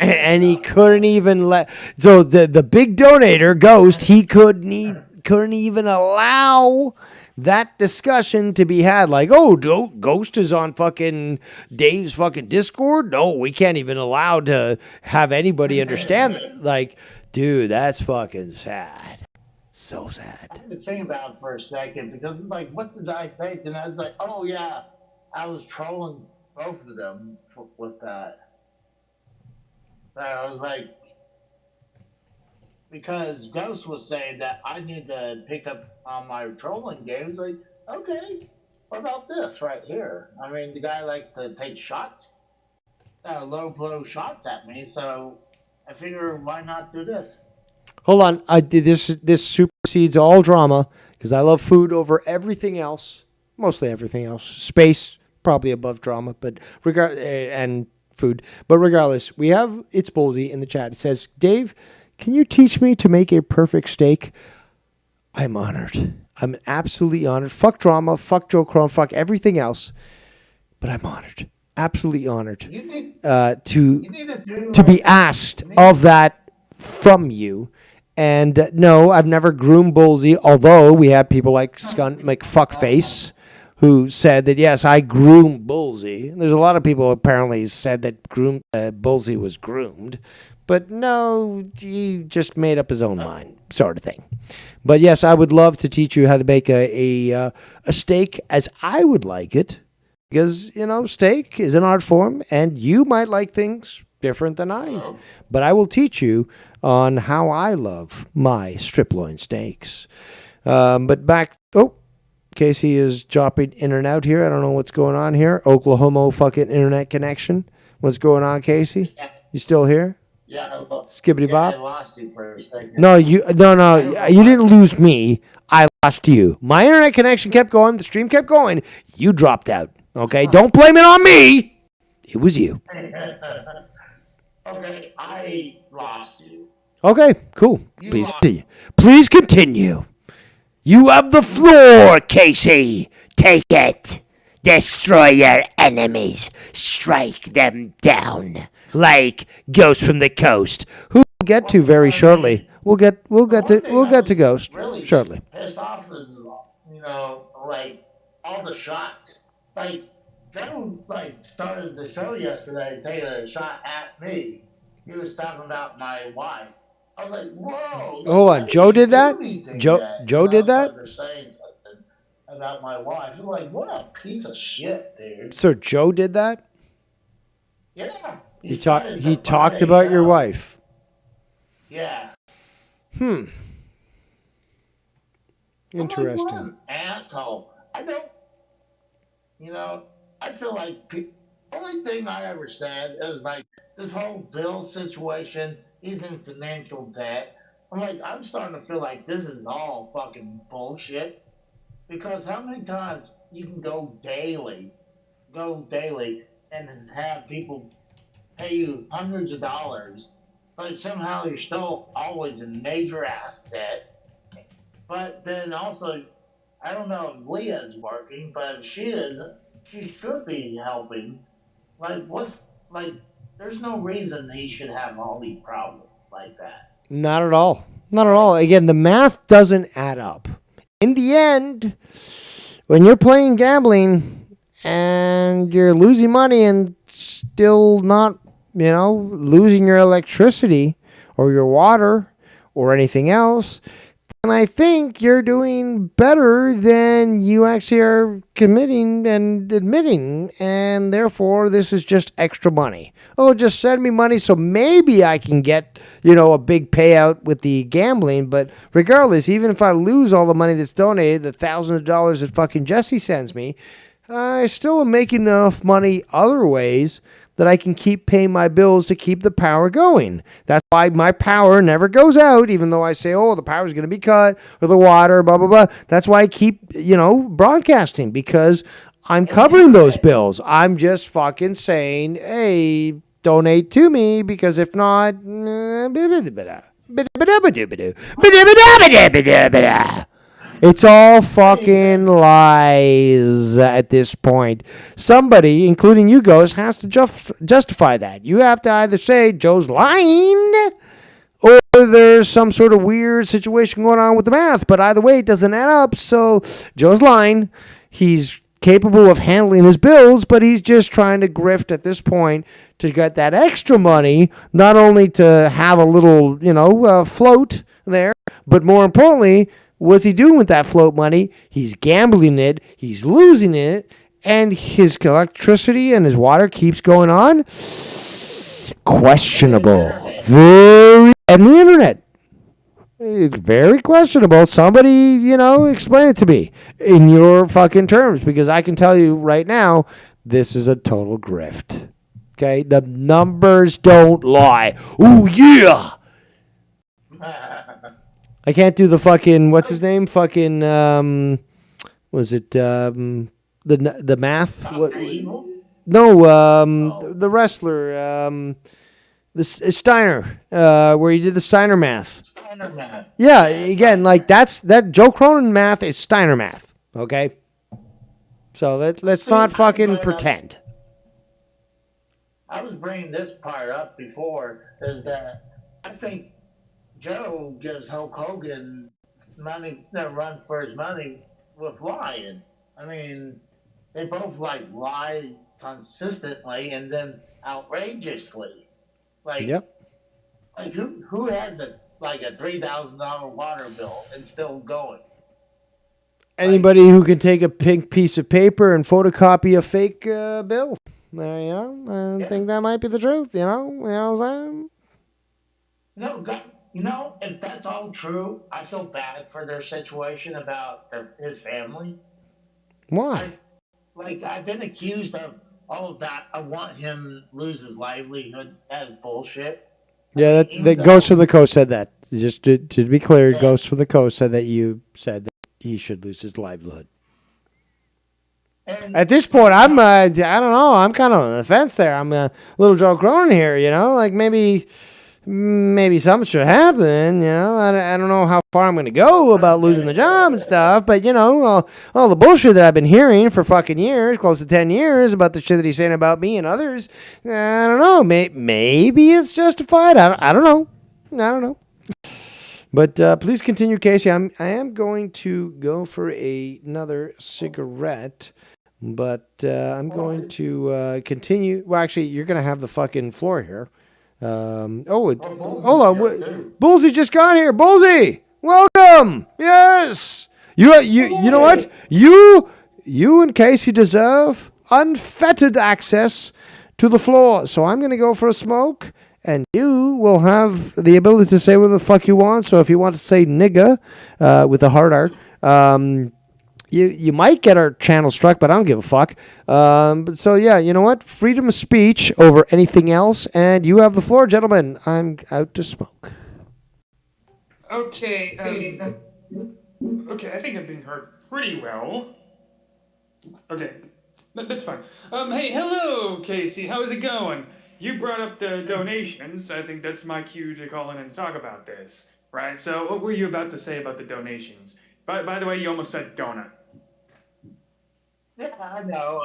And he couldn't even let. So the big donator, Ghost, he couldn't even allow that discussion to be had. Like, oh, Ghost is on fucking Dave's fucking Discord? No, we can't even allow to have anybody understand that. Like, dude, that's fucking sad. So sad. I had to think about it for a second, because it's like, what did I say? And I was like, oh yeah, I was trolling both of them with that. So I was like, because Ghost was saying that I need to pick up on my trolling games. Like, okay, what about this right here? I mean, the guy likes to take shots, low blow shots at me. So I figure, why not do this? Hold on, I did this. This supersedes all drama, because I love food over everything else. Mostly everything else. Space probably above drama, but and food. But regardless, we have It's Bullsy in the chat. It says, Dave, can you teach me to make a perfect steak? I'm honored. I'm absolutely honored. Fuck drama, fuck Joe Crone, fuck everything else. But I'm honored. Absolutely honored to be asked of that from you. And no, I've never groomed Bullsy, although we had people like Fuckface who said that, yes, I groomed Bullsy. There's a lot of people apparently said that Bullsy was groomed. But no, he just made up his own mind, sort of thing. But yes, I would love to teach you how to make a steak as I would like it. Because, you know, steak is an art form, and you might like things different than I. But I will teach you on how I love my strip loin steaks. But back, Casey is dropping in and out here. I don't know what's going on here. Oklahoma fucking internet connection. What's going on, Casey? You still here? Yeah. Skibbity bop. I lost you for a second. No, you didn't lose me. I lost you. My internet connection kept going. The stream kept going. You dropped out. Okay, don't blame it on me. It was you. Okay, I lost you. Okay, cool. Please continue. You have the floor, Casey. Take it. Destroy your enemies. Strike them down like Ghost from the Coast, who we'll get to very shortly. We'll get to Ghost really shortly. Pissed off is, like all the shots. Like Joe, started the show yesterday taking a shot at me. He was talking about my wife. I was like, whoa. Hold on, Joe did that? Joe did that? They're saying something about my wife. I'm like, what a piece of shit, dude. So Joe did that? Yeah. He talked about your wife. Yeah. Interesting. What an asshole. I don't, I feel like the only thing I ever said is like this whole Bill situation, he's in financial debt. I'm starting to feel like this is all fucking bullshit. Because how many times you can go daily and have people pay you hundreds of dollars, but somehow you're still always in major ass debt. But then also, I don't know if Leah's working, but if she is, she should be helping. There's no reason he should have all these problems like that. Not at all. Not at all. Again, the math doesn't add up. In the end, when you're playing gambling and you're losing money and still not, losing your electricity or your water or anything else, then I think you're doing better than you actually are committing and admitting, and therefore this is just extra money. Oh, just send me money so maybe I can get, a big payout with the gambling, but regardless, even if I lose all the money that's donated, the thousands of dollars that fucking Jesse sends me, I still am making enough money other ways that I can keep paying my bills to keep the power going. That's why my power never goes out, even though I say, the power's going to be cut, or the water, blah, blah, blah. That's why I keep, broadcasting, because I'm covering those bills. I'm just fucking saying, hey, donate to me, because if not, it's all fucking lies at this point. Somebody, including you guys, has to justify that. You have to either say Joe's lying or there's some sort of weird situation going on with the math. But either way, it doesn't add up. So Joe's lying. He's capable of handling his bills, but he's just trying to grift at this point to get that extra money, not only to have a little, float there, but more importantly, what's he doing with that float money? He's gambling it, he's losing it, and his electricity and his water keeps going on. Questionable. And the internet. It's very questionable. Somebody, explain it to me in your fucking terms, because I can tell you right now, this is a total grift. Okay? The numbers don't lie. Ooh, yeah! I can't do the fucking, what's his name? Fucking, was it, the math? What? No, the wrestler, Steiner, where he did the Steiner math. Steiner math. Yeah, again, that Joe Cronin math is Steiner math, okay? So let's not fucking pretend. I was bringing this part up before, is that I think Joe gives Hulk Hogan money, run for his money with lying. I mean, they both lie consistently and then outrageously. Yep. Who has a $3,000 water bill and still going? Anybody who can take a pink piece of paper and photocopy a fake bill. I think that might be the truth. You know what I'm saying? No, if that's all true, I feel bad for their situation about his family. Why? I've been accused of all of that. I want him lose his livelihood. That is bullshit. Yeah, that Ghost from the Coast said that. Just to be clear, Ghost from the Coast said that you said that he should lose his livelihood. At this point, I don't know. I'm kind of on the fence there. I'm a little Joe Cronin here, you know. Like maybe something should happen, you know. I don't know how far I'm going to go about losing the job and stuff, but you know, all the bullshit that I've been hearing for fucking years, close to 10 years, about the shit that he's saying about me and others, I don't know. Maybe it's justified. I don't know. I don't know. But please continue, Casey. I am going to go for another cigarette, but I'm going to continue. Well, actually, you're going to have the fucking floor here. Hold on. Bullsy just got here. Bullsy, welcome. Yes. You know what? You and Casey deserve unfettered access to the floor. So I'm going to go for a smoke. And you will have the ability to say whatever the fuck you want. So if you want to say nigga with a hard R, you might get our channel struck, but I don't give a fuck. So yeah, you know what? Freedom of speech over anything else. And you have the floor, gentlemen. I'm out to smoke. Okay. Okay, I think I'm being heard pretty well. Okay, that's fine. Hey, hello, Casey. How's it going? You brought up the donations. I think that's my cue to call in and talk about this, right? So, what were you about to say about the donations? By the way, you almost said donut. Yeah, I know.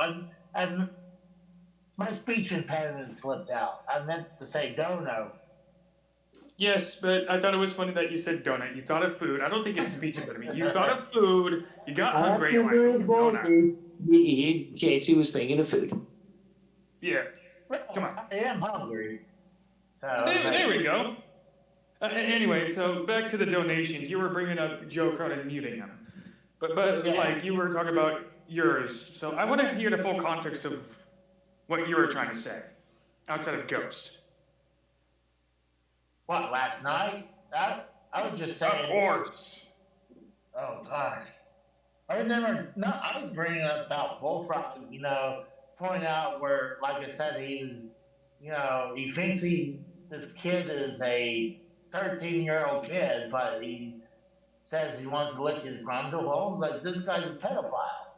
My speech impediment slipped out. I meant to say dono. Yes, but I thought it was funny that you said donut. You thought of food. I don't think it's speech impediment. You thought of food. You got hungry. And went, donut. Casey was thinking of food. Yeah. Come on. I am hungry. So there we go. Anyway, so back to the donations. You were bringing up Joe Cronin muting him. But like, you were talking about yours. So I want to hear the full context of what you were trying to say, outside of Ghost. What, last night? I was just saying. Of course. Oh, God. I was bringing up about Bullfrog, you know, point out where, like I said, he was, you know, he thinks this kid is a 13-year-old kid, but he says he wants to lick his grundle hole. Like, this guy's a pedophile.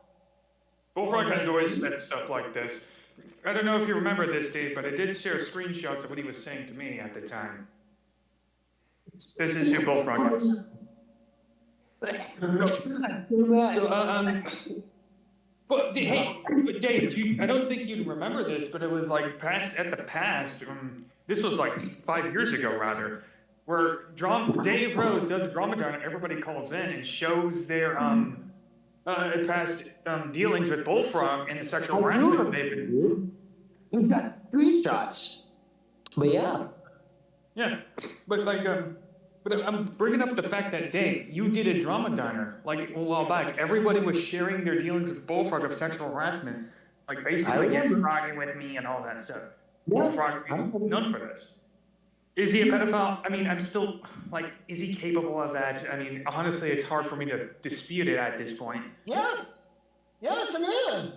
Bullfrog has always said stuff like this. I don't know if you remember this, Dave, but I did share screenshots of what he was saying to me at the time. This is who Bullfrog is. But Dave, I don't think you'd remember this, but it was like this was like 5 years ago, rather, where Dave Rose does a drama down and everybody calls in and shows their past dealings with Bullfrog and the sexual harassment they've been. We've got screenshots. But yeah. Yeah, but like, but I'm bringing up the fact that, Dave, you did a drama diner like a while back. Everybody was sharing their dealings with Bullfrog of sexual harassment, like basically frogging with me and all that stuff. Bullfrog is known for this. Is he a pedophile? I mean, I'm still like, is he capable of that? I mean, honestly, it's hard for me to dispute it at this point. Yes, it is.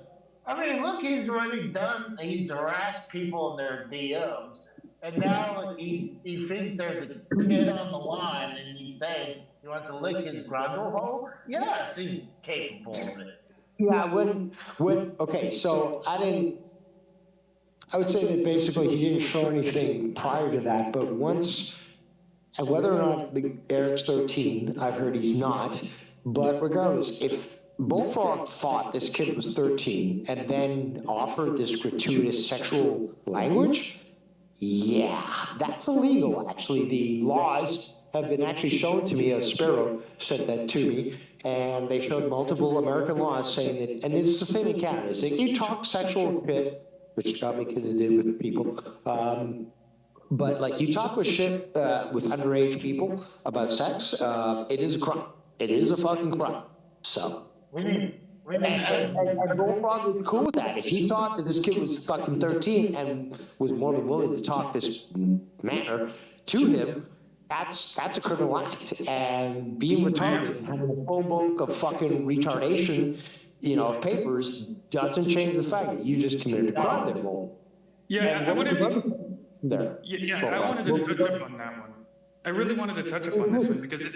I mean, look, he's harassed people in their DMs. And now he thinks there's a kid on the line and he's saying he wants to lick his grundle hole? Yes, he's capable of it. Yeah, okay, so I would say that basically he didn't show anything prior to that, but once, and whether or not Eric's 13, I've heard he's not, but regardless, if Bullfrog thought this kid was 13 and then offered this gratuitous sexual language, yeah, that's illegal. Actually, the laws have been actually shown to me. Sparrow said that to me, and they showed multiple American laws saying that, and it's the same in Canada. It's like you talk sexual shit, which got me to do with people, but like you talk with shit with underage people about sex, it is a crime. It is a fucking crime. So. We And Bullfrog was cool with that. If he thought that this kid was fucking 13 and was more than willing to talk this manner to him, that's a criminal act. And being retarded and having a phone book of fucking retardation, of papers, doesn't change the fact that you just committed a crime there, Bull. Yeah, I wanted to. There. Yeah, I wanted to touch up on that one. I really wanted to touch up on this one because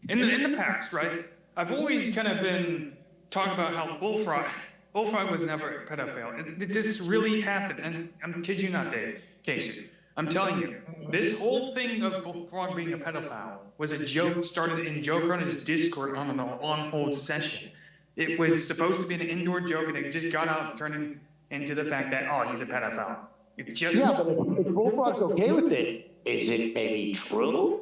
in the past, right? I've always kind of been talking about how Bullfrog was never a pedophile. This really happened, and I'm kidding you not, Dave, Casey. I'm telling you, this whole thing of Bullfrog being a pedophile was a joke started in Joe Cronin's Discord on an on-hold session. It was supposed to be an indoor joke, and it just got out and turned into the fact that, oh, he's a pedophile. It's just... Yeah, but if Bullfrog's okay with it, is it maybe true?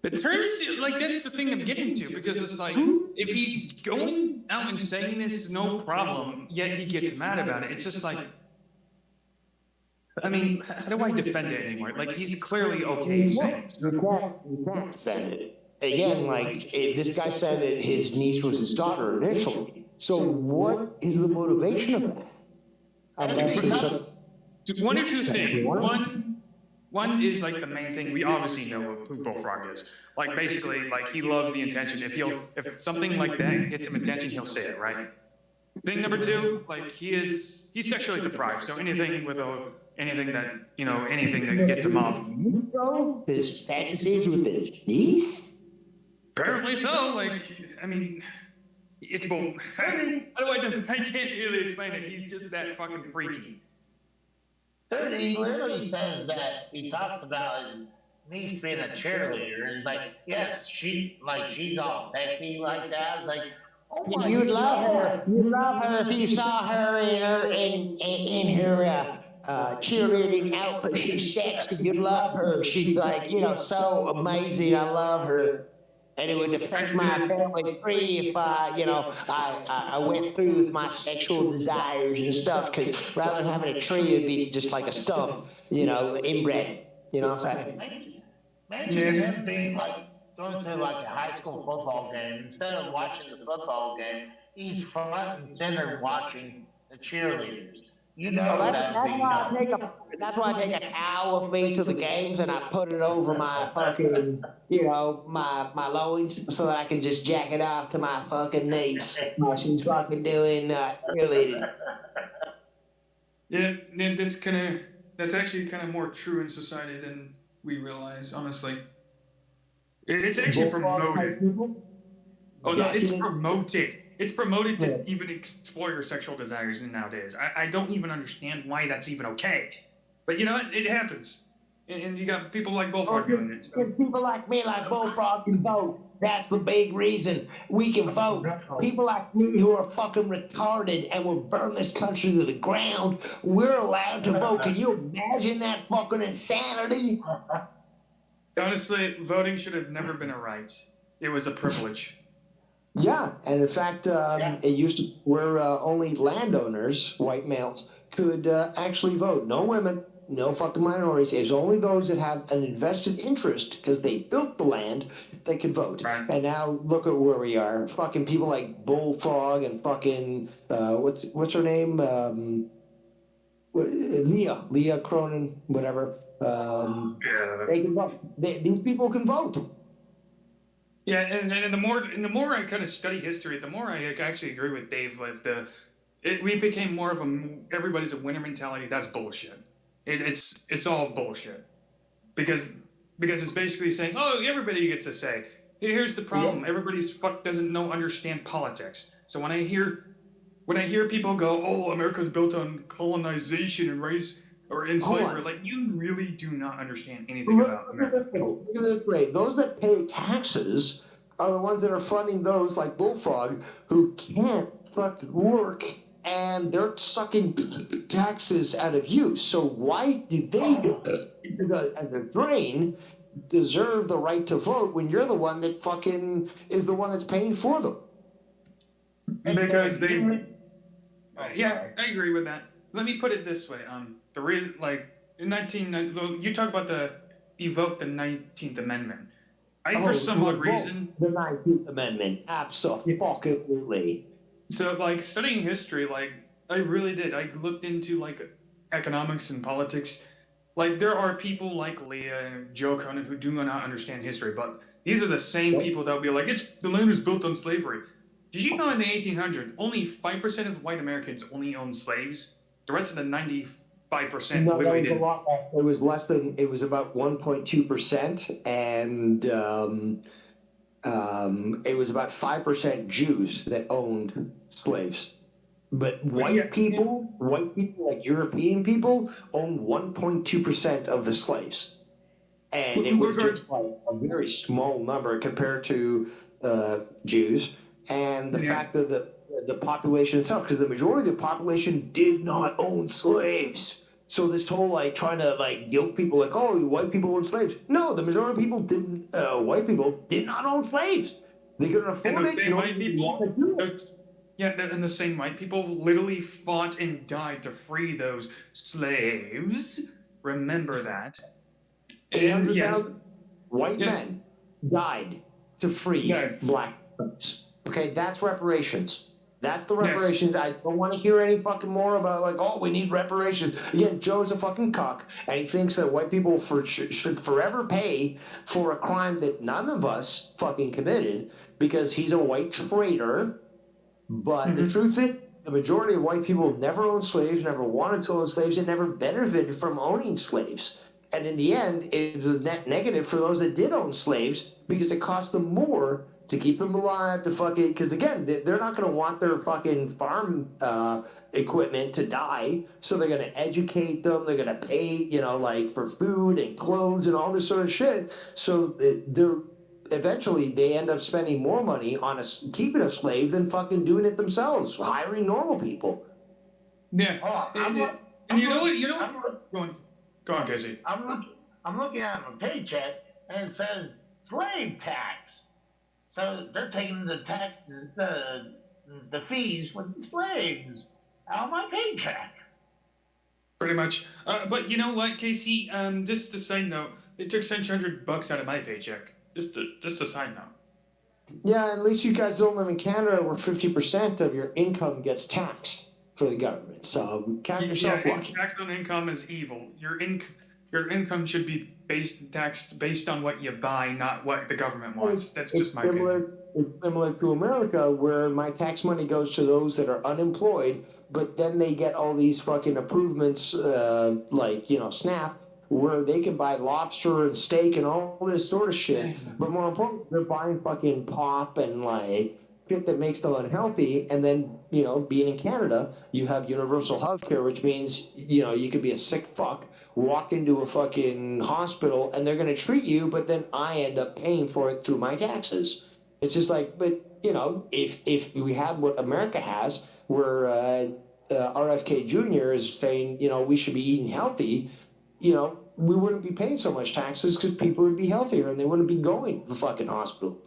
It turns, like, that's the thing I'm getting to, because it's like, if he's going out and saying this, no problem, yet he gets mad about it, it's just like, I mean, how do I defend it anymore? Like, he's clearly okay saying it. You can't defend it. Again, like, this guy said that his niece was his daughter initially. So what is the motivation of that? One or two things. One is like the main thing. We obviously know who Bullfrog is. Like, basically, like, he loves the attention. If something like that gets him attention, he'll say it, right? Thing number two, like, he's sexually deprived. So anything that gets him off. His fantasies with his niece? Apparently so. Like, I mean, it's bull. I can't really explain it. He's just that fucking freaky. Dude, he literally says that he talks about his niece being a cheerleader, and like, yes, she's all sexy like that. It's like, oh my You'd love God. her. You'd love her if you saw her in her cheerleading outfit. She's sexy. You'd love her. She's like, so amazing. I love her. And it would affect my family tree if I went through with my sexual desires and stuff. Because rather than having a tree, it'd be just like a stump, inbred. You know what I'm saying? Imagine him being like going to like a high school football game. Instead of watching the football game, he's front and center watching the cheerleaders. That's why I take a towel with me to the games and I put it over my fucking, my loins so that I can just jack it off to my fucking niece while she's fucking doing cheerleading. Yeah, that's actually kind of more true in society than we realize, honestly. It's actually promoted. Oh no, it's promoted. It's promoted to even explore your sexual desires nowadays. I don't even understand why that's even okay. But you know what? It happens. And you got people like Bullfrog doing it. So. People like me, like Bullfrog, can vote. That's the big reason we can vote. People like me who are fucking retarded and will burn this country to the ground, we're allowed to vote. Can you imagine that fucking insanity? Honestly, voting should have never been a right. It was a privilege. Yeah, and in fact, it used to where only landowners, white males, could actually vote. No women, no fucking minorities. It's only those that have an invested interest because they built the land they could vote. Right. And now look at where we are. Fucking people like Bullfrog and fucking what's her name? Leah Cronin, whatever. They can vote. These people can vote. Yeah, and the more I kind of study history, the more I actually agree with Dave. Like we became more of everybody's a winner mentality. That's bullshit. It's all bullshit because it's basically saying, oh, everybody gets a say. Here's the problem: everybody's doesn't understand politics. So when I hear people go, oh, America's built on colonization and race or in slavery, like you really do not understand anything about America. Look at this way. Those that pay taxes are the ones that are funding those like Bullfrog who can't fucking work and they're sucking taxes out of you. So why do they, as a drain, deserve the right to vote when you're the one that fucking is the one that's paying for them? Because they, yeah, I agree with that. Let me put it this way. The reason, like, in you talk about evoke the 19th Amendment. For some odd reason. The 19th Amendment, absolutely. So, like, studying history, like, I really did. I looked into, like, economics and politics. Like, there are people like Leah and Joe Conan who do not understand history, but these are the same people that will be like, the land was built on slavery. Did you know in the 1800s, only 5% of white Americans only owned slaves? The rest of the 95% No, that literally was a didn't. lot less. It was less than, it was about 1.2%, and it was about 5% Jews that owned slaves. But white people like European people, owned 1.2% of the slaves. And it was just like a very small number compared to Jews. And the fact that the population itself, because the majority of the population did not own slaves. So this whole like trying to like guilt people like, oh, white people own slaves. No, the majority of people didn't. White people did not own slaves. They couldn't afford it. White people, and the same white people literally fought and died to free those slaves. Remember that. And yes, white men died to free black folks. Okay, that's reparations. That's the reparations. I don't want to hear any fucking more about like, oh, we need reparations. Again, Joe's a fucking cuck, and he thinks that white people should forever pay for a crime that none of us fucking committed because he's a white traitor. But the truth is, the majority of white people never owned slaves, never wanted to own slaves, and never benefited from owning slaves. And in the end, it was net negative for those that did own slaves because it cost them more to keep them alive, to fucking, because again, they're not going to want their fucking farm equipment to die, so they're going to educate them, they're going to pay, you know, like for food and clothes and all this sort of shit, so eventually they end up spending more money on keeping a slave than fucking doing it themselves, hiring normal people. Yeah. And you know what? Go on, Casey. I'm looking at my paycheck, and it says slave tax. So they're taking the taxes, the fees for the slaves out of my paycheck. Pretty much. But you know what, Casey? Just a side note, they took $600 out of my paycheck. Just a side note. Yeah, at least you guys don't live in Canada where 50% of your income gets taxed for the government. So count yourself lucky. Tax on income is evil. Your income should be taxed based on what you buy, not what the government wants. That's just my opinion. It's similar to America, where my tax money goes to those that are unemployed, but then they get all these fucking improvements, like, you know, SNAP, where they can buy lobster and steak and all this sort of shit. But more importantly, they're buying fucking pop and like shit that makes them unhealthy. And then, you know, being in Canada, you have universal health care, which means, you know, you could be a sick fuck, walk into a fucking hospital, and they're going to treat you, but then I end up paying for it through my taxes. It's just like, but, you know, if we had what America has, where RFK Jr. is saying, you know, we should be eating healthy, you know, we wouldn't be paying so much taxes because people would be healthier and they wouldn't be going to the fucking hospital.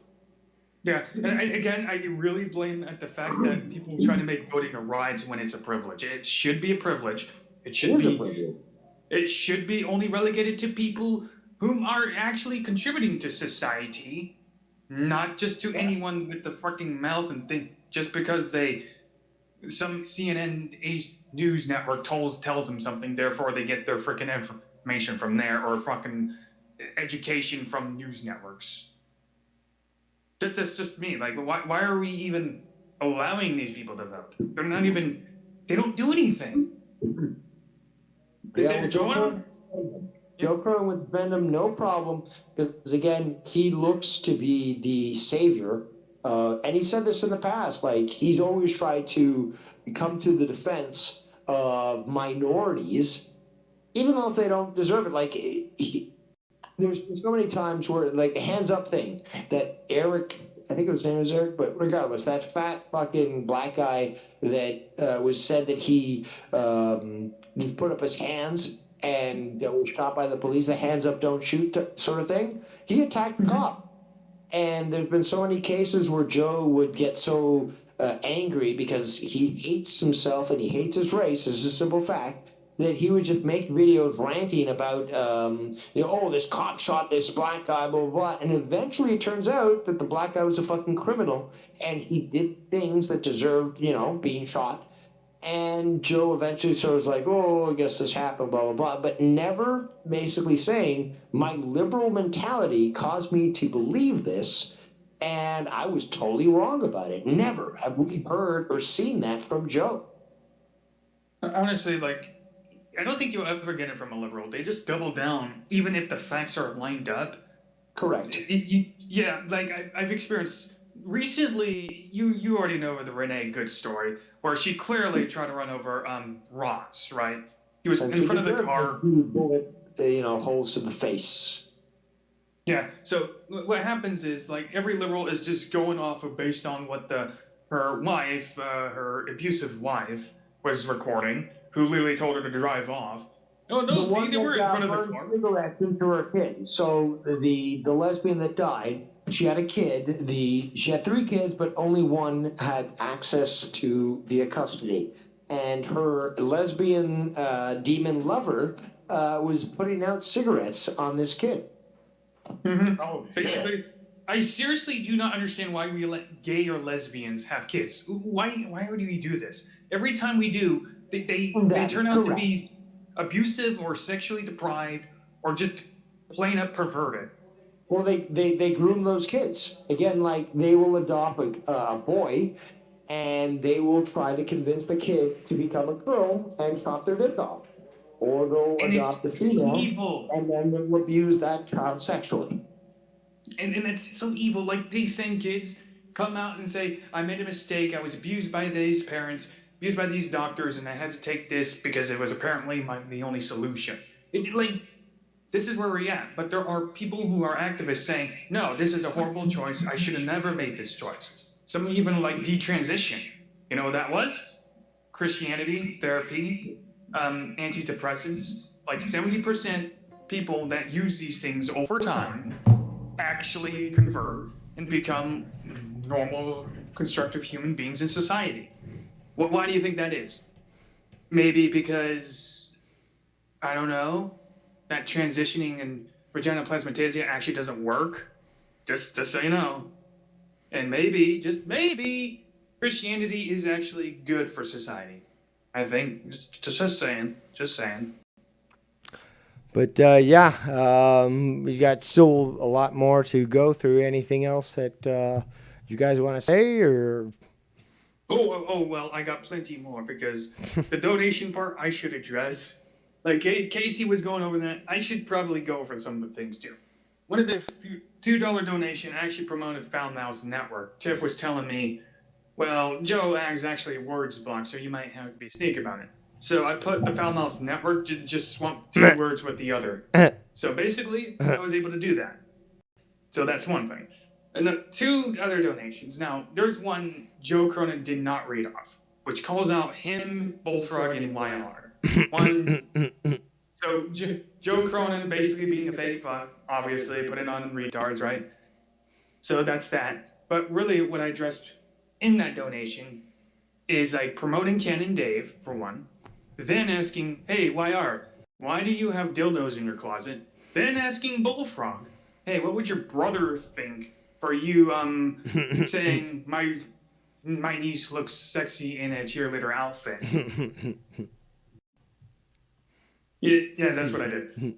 Yeah, and again, I really blame at the fact that people try to make voting a right when it's a privilege. It should be a privilege. It should be only relegated to people whom are actually contributing to society, not just to anyone with the fucking mouth and think just because some CNN news network tells them something, therefore they get their freaking information from there, or fucking education from news networks. That's just me. Like, why are we even allowing these people to vote? They don't do anything. Yeah, Joe Cronin with Venom, no problem, because again, he looks to be the savior, and he said this in the past. Like, he's always tried to come to the defense of minorities, even though if they don't deserve it. Like, there's so many times where, like, the hands up thing that Eric, I think his name was Eric, but regardless, that fat fucking black guy that was said that he put up his hands and was shot by the police, the hands up, don't shoot sort of thing. He attacked the cop. And there's been so many cases where Joe would get so angry because he hates himself and he hates his race, is a simple fact. that he would just make videos ranting about, oh, this cop shot this black guy, blah, blah, blah. And eventually it turns out that the black guy was a fucking criminal and he did things that deserved, being shot. And Joe eventually sort of was like, oh, I guess this happened, blah, blah, blah. But never basically saying, my liberal mentality caused me to believe this. And I was totally wrong about it. Never have we heard or seen that from Joe. Honestly, I don't think you'll ever get it from a liberal. They just double down, even if the facts are lined up. Correct. Yeah, I've experienced recently. You already know the Renee Good story, where she clearly tried to run over Ross. Right? He was in front of the car. Bullet, holes to the face. Yeah. So what happens is every liberal is just going off of based on what her wife, her abusive wife, was recording, who literally told her to drive off. Oh no! See, they were in front of the car. Cigarettes into her kid. So the lesbian that died, she had a kid. She had 3 kids, but only one had access to via custody. And her lesbian demon lover was putting out cigarettes on this kid. Mm-hmm. Oh, basically, I seriously do not understand why we let gay or lesbians have kids. Why would we do this? Every time we do, they turn out to be abusive or sexually deprived or just plain up perverted. Well, they groom those kids. Again, they will adopt a boy, and they will try to convince the kid to become a girl and chop their dick off. Or they'll adopt a female, and then they'll abuse that child sexually. And it's so evil. These same kids come out and say, I made a mistake. I was abused by these parents, abused by these doctors, and I had to take this because it was apparently the only solution. This is where we're at. But there are people who are activists saying, no, this is a horrible choice. I should have never made this choice. Some even detransition. You know what that was? Christianity, therapy, antidepressants. 70% people that use these things over time actually convert and become normal, constructive human beings in society. Why do you think that is? Maybe because, I don't know, that transitioning and vaginoplasmatia actually doesn't work. Just so you know. And maybe, just maybe, Christianity is actually good for society. I think. Just saying. Just saying. But we got still a lot more to go through. Anything else that you guys want to say, or? Oh, well, I got plenty more because the donation part I should address. Casey was going over that. I should probably go over some of the things too. One of the $2 donation actually promoted Foul Mouse Network. Tiff was telling me, well, Joe Ag's actually words blocked, so you might have to be sneaky about it. So I put the Foul Mouse Network to just swap 2 words with the other. So basically, I was able to do that. So that's one thing. And the 2 other donations. Now, there's one Joe Cronin did not read off, which calls out him, Bullfrog, and YR. So Joe Cronin basically being a fake fuck, obviously, put it on retards, right? So that's that. But really, what I addressed in that donation is promoting Ken and Dave, for one. Then asking, hey, YR, why do you have dildos in your closet? Then asking Bullfrog, hey, what would your brother think for you saying my niece looks sexy in a cheerleader outfit? Yeah, that's what I did.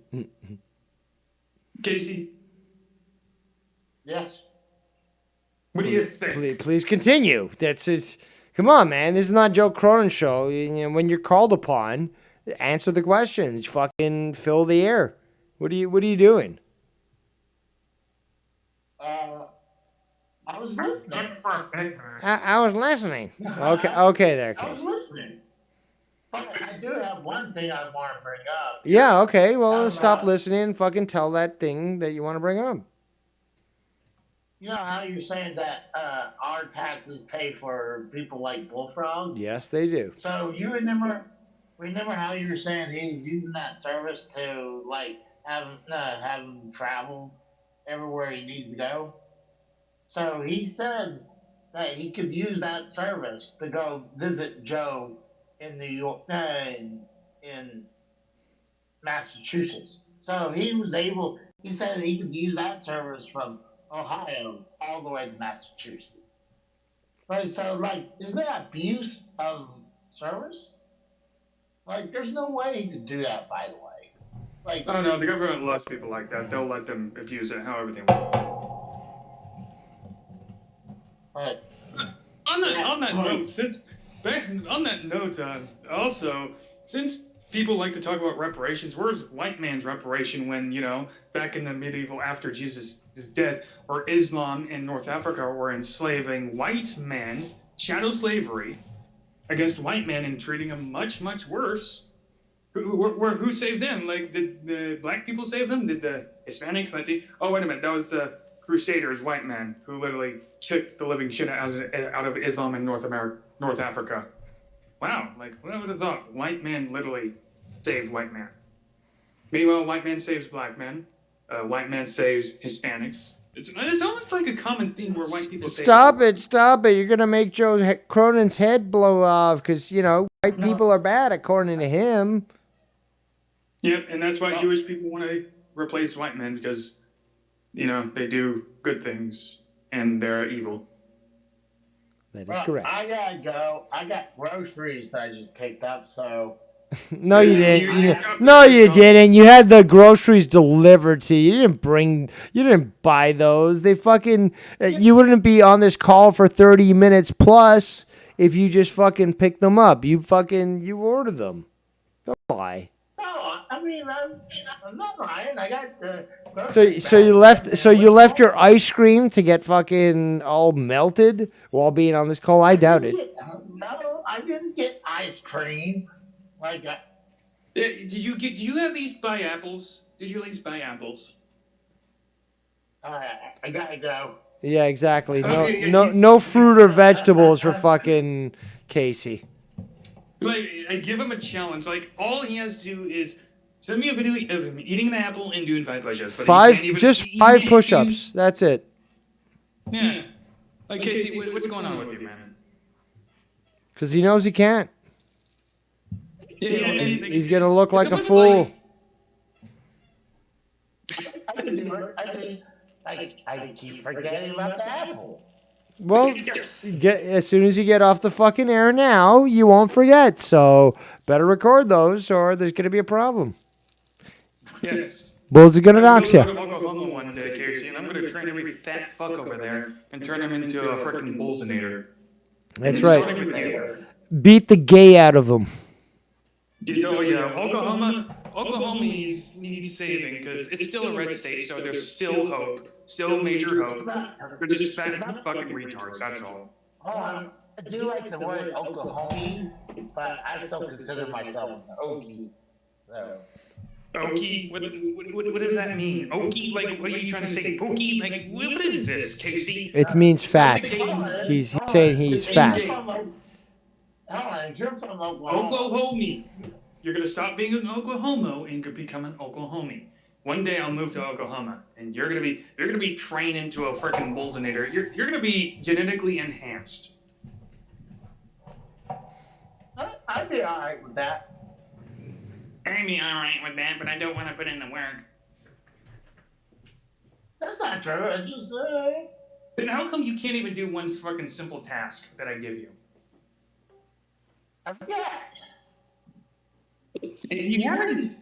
Casey? Yes. What do you think? Please continue. Come on, man. This is not Joe Cronin's show. When you're called upon, answer the questions. Fucking fill the air. What are you doing? I was listening. I was listening. Okay, there, I was Casey. listening. But I do have one thing I want to bring up. Yeah, okay. Well, stop listening and fucking tell that thing that you want to bring up. You know how you're saying that our taxes pay for people like Bullfrog? Yes, they do. So you remember how you were saying he's using that service to have him travel everywhere he needs to go? So he said that he could use that service to go visit Joe in New York, in in Massachusetts. So he said he could use that service from Ohio all the way to Massachusetts. Right, so like, isn't that abuse of service? Like, there's no way he could do that, by the way. Like, I don't know. The government loves people like that. They'll let them abuse it however they want. Right. On that note, also, since people like to talk about reparations, where's white man's reparation when, back in the medieval after Jesus' death, or Islam in North Africa were enslaving white men, chattel slavery, against white men and treating them much, much worse? Who saved them? Like, did the black people save them? Did the Hispanics? Oh, wait a minute. That was the Crusaders, white men, who literally kicked the living shit out of Islam in North Africa. Wow, like, what would have thought? White man literally saved white man. Meanwhile, white man saves black men. White man saves Hispanics. It's almost like a common theme where white people Stop it. You're going to make Joe Cronin's head blow off because, white people are bad according to him. Yep, and that's why Jewish people want to replace white men because, they do good things and they're evil. That is correct. I gotta go. I got groceries that I just picked up, so. No, you didn't. No, you didn't. You had the groceries delivered to you. You didn't buy those. They fucking. You wouldn't be on this call for 30 minutes plus if you just fucking picked them up. You ordered them. Don't lie. No, I mean, I'm not lying. I got the. So you left your ice cream to get fucking all melted while being on this call? I doubt it. No, I didn't get ice cream. Like, did you at least buy apples? Did you at least buy apples? I gotta go. Yeah, exactly. No fruit or vegetables for fucking Casey. Like, I give him a challenge. Like, all he has to do is send me a video of him eating an apple and doing 5 push-ups. Five push-ups. That's it. Yeah. Like, Casey, what's going on with you, man? Because he knows he can't. Yeah, he's gonna look like a fool. I keep forgetting about the apple. Well, as soon as you get off the fucking air now, you won't forget. So better record those, or there's gonna be a problem. Yes. Bulls are gonna dox you. I'm gonna go home one day, Casey, and I'm gonna train every fat fuck over there and turn him into a freaking bullsinator. That's right. Beat the gay out of him. Oklahoma needs saving because it's still a red state, so there's still hope, still major hope. They're just fat fucking retards, that's all. I do like the word Oklahomies, but I still consider myself an Okie. So. Okie? What does that mean? Okie? Like, what are you trying to say? Pokey? Like, what is this, Casey? It means fat. He's saying he's fat. You're from Oklahoma. Oklahoma. You're gonna stop being an Oklahomo and become an Oklahomie. One day I'll move to Oklahoma, and you're gonna be trained into a freaking bullsinator. You're gonna be genetically enhanced. I'd be all right with that. I'd be all right with that, but I don't want to put in the work. That's not true. It's just. Then how come you can't even do one fucking simple task that I give you? I forget. And you haven't.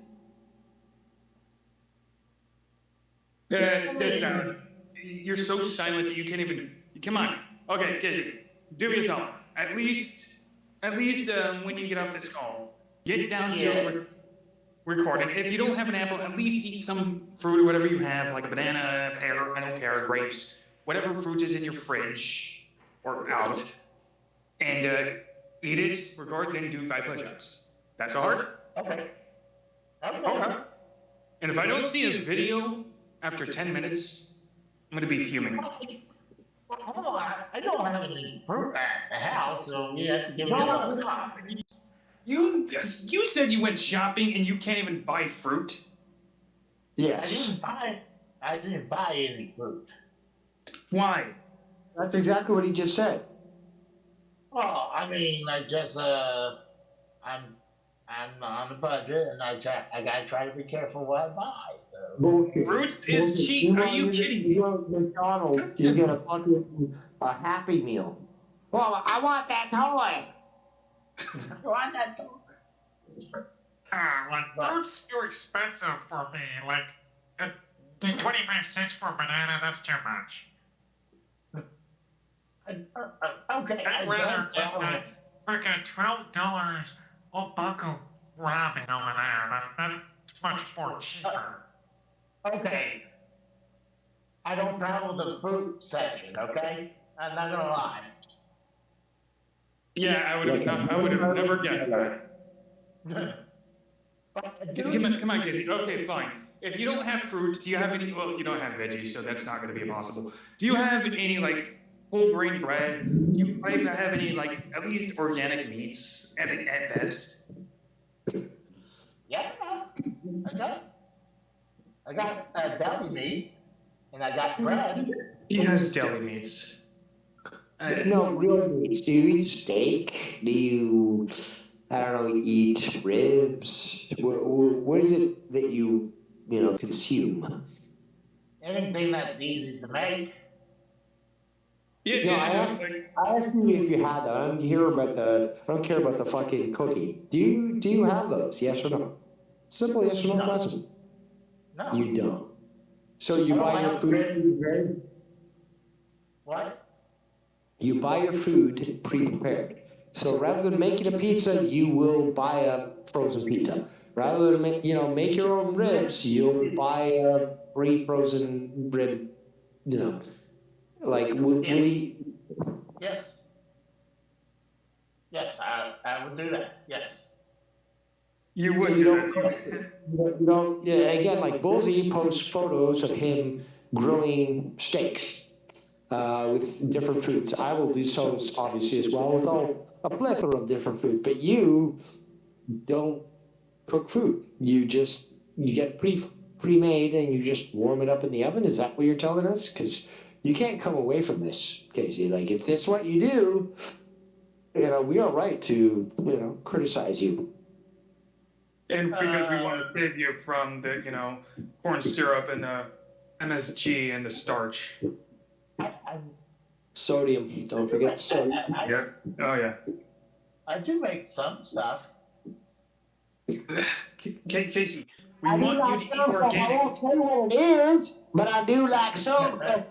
You're so silent that you can't even. Come on. Okay, Casey, do yourself. At least, when you get off this call, get down to recording. If you don't have an apple, at least eat some fruit or whatever you have, like a banana, a pear, I don't care, grapes, whatever fruit is in your fridge or out, and eat it, record, then do 5 push-ups. That's hard. Okay. And if I don't see a video after 10 minutes, I'm gonna be fuming. I don't have any fruit at the house, so you have to give me a time. You said you went shopping and you can't even buy fruit? Yes. I didn't buy any fruit. Why? That's exactly what he just said. Well, I mean, I just, I'm I'm on a budget, and I gotta try to be careful what I buy. So Bullshit. Fruit is cheap. Are you kidding me? You go to McDonald's, you get a Happy Meal. Well, I want that toy. I want that toy. Fruit's too expensive for me. Like, 25 cents for a banana, that's too much. Okay, I'd rather get like a $12 a buck of ramen over there. That's much more cheaper. Okay. I don't travel the fruit section, okay? I'm not gonna lie. Yeah, I would have never guessed that. Come on, Casey. Okay, fine. If you don't have fruit, do you have any? Well, you don't have veggies, so that's not going to be possible. Do you have any like whole grain bread? Do you probably have any like at least organic meats at best? Yeah, I got deli meat, and I got bread. He has deli meats. No, real meats. Do you eat steak? Do you, I don't know, eat ribs? What is it that you consume? Anything that's easy to make. I asked you if you had that. I don't care about the fucking cookie. Do you have those? Yes or no? Simple yes or no question. No. You don't. So you buy your food pre-prepared? What? You buy your food pre-prepared. So rather than making a pizza, you will buy a frozen pizza. Rather than make your own ribs, you'll buy a pre-frozen rib. Like Woody. Yes. Yes, I would do that. Yes. You would do that. Yeah, again, like Bullseye posts photos of him grilling steaks with different foods. I will do so obviously as well with a plethora of different foods. But you don't cook food. You get pre-made and you just warm it up in the oven. Is that what you're telling us? Because you can't come away from this, Casey. Like, if this is what you do, we are right to, criticize you. And because we want to save you from the, corn syrup and the MSG and the starch. Sodium. Don't forget sodium. Yeah. Oh, yeah. I do make some stuff. Casey, we want you to eat organic. I won't say what it is, but I do like soda.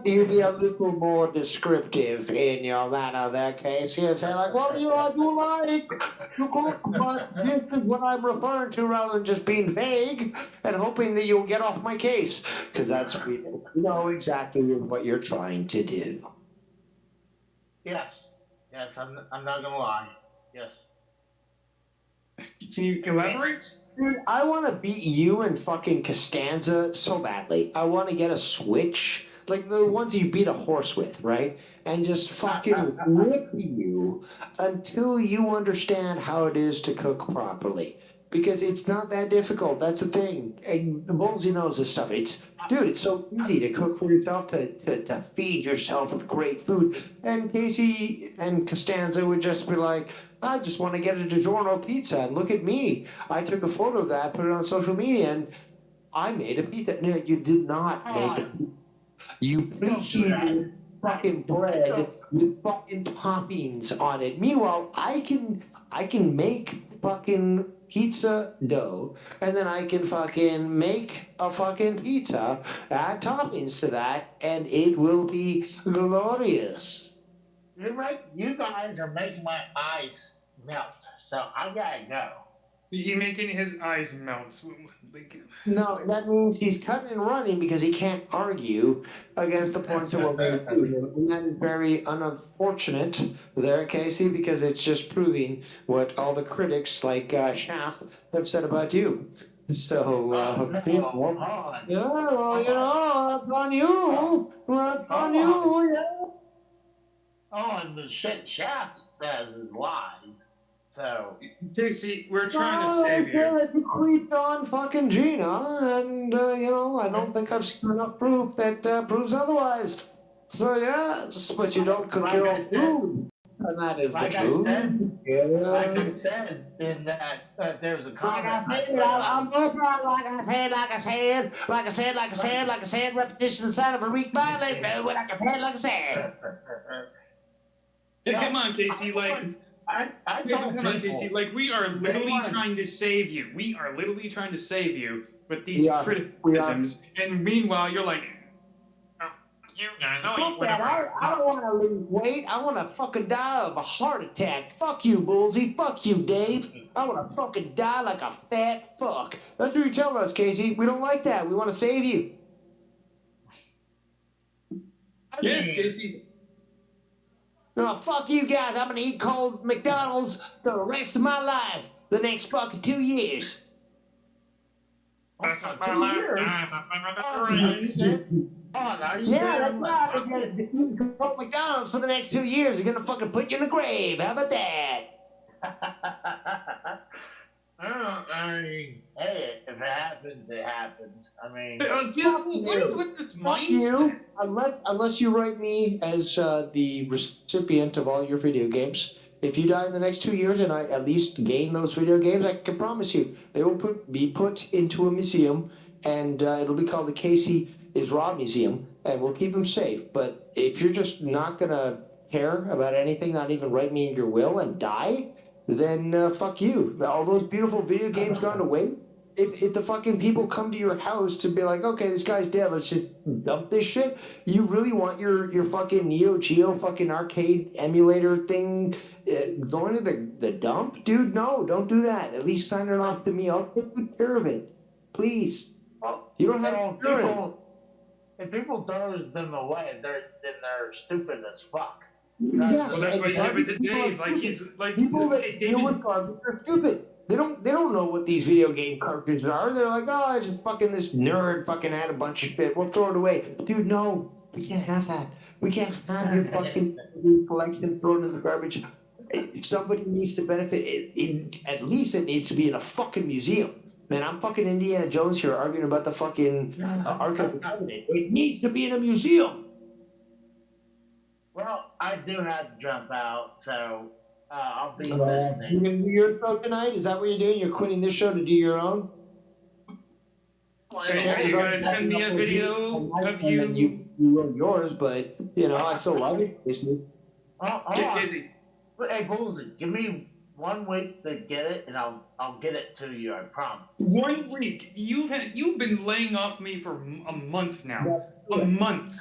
You be a little more descriptive in your manner there, Casey, and say like, well, I do like to cook, but this is what I'm referring to rather than just being vague and hoping that you'll get off my case, because we know exactly what you're trying to do. Yes. Yes, I'm not gonna lie. Yes. Can you elaborate? Dude, I want to beat you and fucking Costanza so badly. I want to get a switch, like the ones you beat a horse with, right? And just fucking whip you until you understand how it is to cook properly. Because it's not that difficult. That's the thing. And the Bullseye knows this stuff. It's so easy to cook for yourself, to feed yourself with great food. And Casey and Costanza would just be like, I just want to get a DiGiorno pizza, and look at me. I took a photo of that, put it on social media, and I made a pizza. No, you did not make a pizza. You preheated fucking bread with fucking toppings on it. Meanwhile, I can make fucking pizza dough, and then I can fucking make a fucking pizza, add toppings to that, and it will be glorious. You guys are making my eyes melt, so I gotta go. You're making his eyes melt. No, that means he's cutting and running because he can't argue against the points that were made. And that is very unfortunate there, Casey, because it's just proving what all the critics like Shaft have said about you. So, that's on you. That's on you, yeah. Oh, and the shit Shaft says is lies. So, Casey, we're trying to save you. You creeped on fucking Gina, and I don't think I've seen enough proof that proves otherwise. So yes, but you don't cook your own food. And that is like the I truth. said, Yeah. like I said, in that there's a comment. Like I said, repetition is the sign of a weak mind. Like I said. Yeah, come on, Casey. Like, I come told on, people, Casey. Like, we are literally trying to save you. We are literally trying to save you with these criticisms. And meanwhile, you're like, you guys, I'll eat Fuck that. whatever. I don't want to lose weight. I want to fucking die of a heart attack. Fuck you, Bullseye. Fuck you, Dave. I want to fucking die like a fat fuck. That's what you're telling us, Casey. We don't like that. We want to save you. yes, Casey. No, fuck you guys. I'm going to eat cold McDonald's the rest of my life. The next fucking 2 years. That's a Yeah, that's right. You cold McDonald's for the next 2 years. They're going to fucking put you in the grave. How about that? I mean, hey, if it happens, it happens. I mean, what is with this Fuck you. Unless you write me as the recipient of all your video games. If you die in the next 2 years and I at least gain those video games, I can promise you they will be put into a museum, and it'll be called the Casey is Raw Museum, and we'll keep them safe. But if you're just not gonna care about anything, not even write me in your will and die, then fuck you. All those beautiful video games gone to waste. If the fucking people come to your house to be like, okay, this guy's dead, let's just dump this shit, you really want your fucking Neo Geo fucking arcade emulator thing going to the dump? Dude, no, don't do that. At least sign it off to me. I'll take good care of it. Please. You don't have to do it. If people throw them away, then they're stupid as fuck. Yes, well, that's what happened to Dave. Like, he's like, people that Dave deal is- with garbage are stupid. They don't know what these video game cartridges are. They're like, oh, just fucking this nerd fucking had a bunch of shit. We'll throw it away. Dude, no, we can't have that. We can't have your fucking collection thrown in the garbage. Somebody needs to benefit. At least it needs to be in a fucking museum. Man, I'm fucking Indiana Jones here arguing about the fucking Ark of the Covenant. It needs to be in a museum. Well, I do have to jump out, so I'll be You listening. gonna do your show tonight? Is that what you're doing? You're quitting this show to do your own? Hey, you gonna send me a video of you? You will yours, but you know I still love it. Hey, Bullseye, give me 1 week to get it, and I'll get it to you. I promise. 1 week. You've been laying off me for a month now. A month,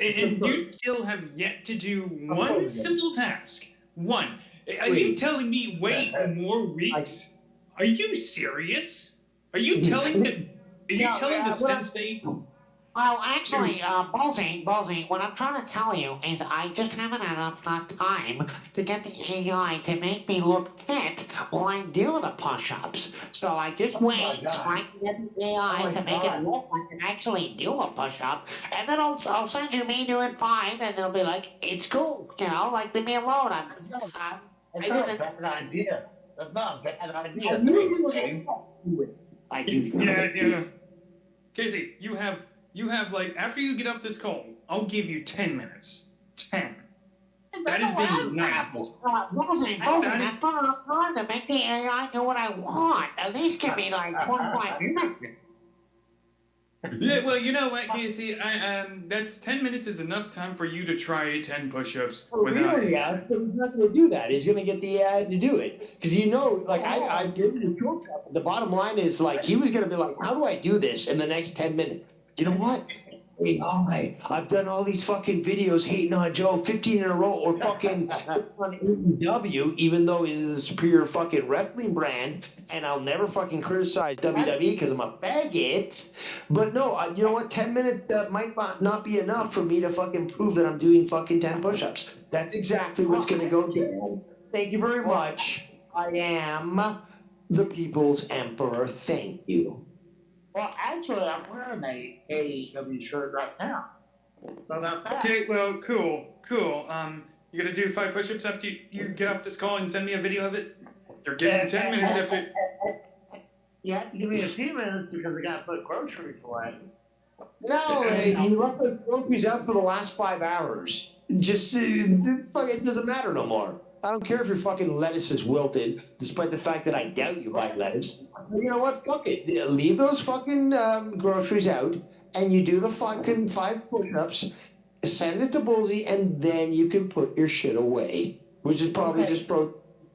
and you still have yet to do one simple task. One. Are you telling me wait more weeks? Are you serious? Are you telling the? Are you telling the Sensei? Well, actually, Bullseye, what I'm trying to tell you is I just haven't had enough time to get the AI to make me look fit while I do the push-ups. So I just wait so I can get the AI to make it look like I can actually do a push-up. And then I'll send you me doing 5, and they'll be like, it's cool, you know, like, leave me alone. It's not a bad idea. That's not a bad idea. I do. Yeah. Casey, you have like after you get off this call, I'll give you 10 minutes. 10. That is being nice. Bullseye, that's not enough time to make the AI do what I want. At least give me like 25 minutes. Yeah, well, you know what, Casey? That's 10 minutes is enough time for you to try 10 push-ups without. Yeah, so he's not going to do that. He's going to get the AI to do it because like I did the shortcut. The bottom line is like he was going to be like, how do I do this in the next 10 minutes? You know what? AI, I've done all these fucking videos hating on Joe 15 in a row or fucking on AEW, even though it is a superior fucking wrestling brand, and I'll never fucking criticize WWE because I'm a faggot. But no, you know what? 10 minutes might not be enough for me to fucking prove that I'm doing fucking 10 push-ups. That's exactly what's going to go down. Thank you very much. I am the People's Emperor. Thank you. Well, actually, I'm wearing a AEW shirt right now. So not bad. Okay, well, cool. You gonna do 5 push-ups after you get off this call and send me a video of it? You're getting 10 minutes after. You have to give me a few minutes because I gotta put groceries away. No, you left the groceries out for the last 5 hours. just fucking doesn't matter no more. I don't care if your fucking lettuce is wilted, despite the fact that I doubt you buy lettuce. But you know what? Fuck it. Leave those fucking groceries out, and you do the fucking 5 push-ups. Send it to Bullseye, and then you can put your shit away, which is probably just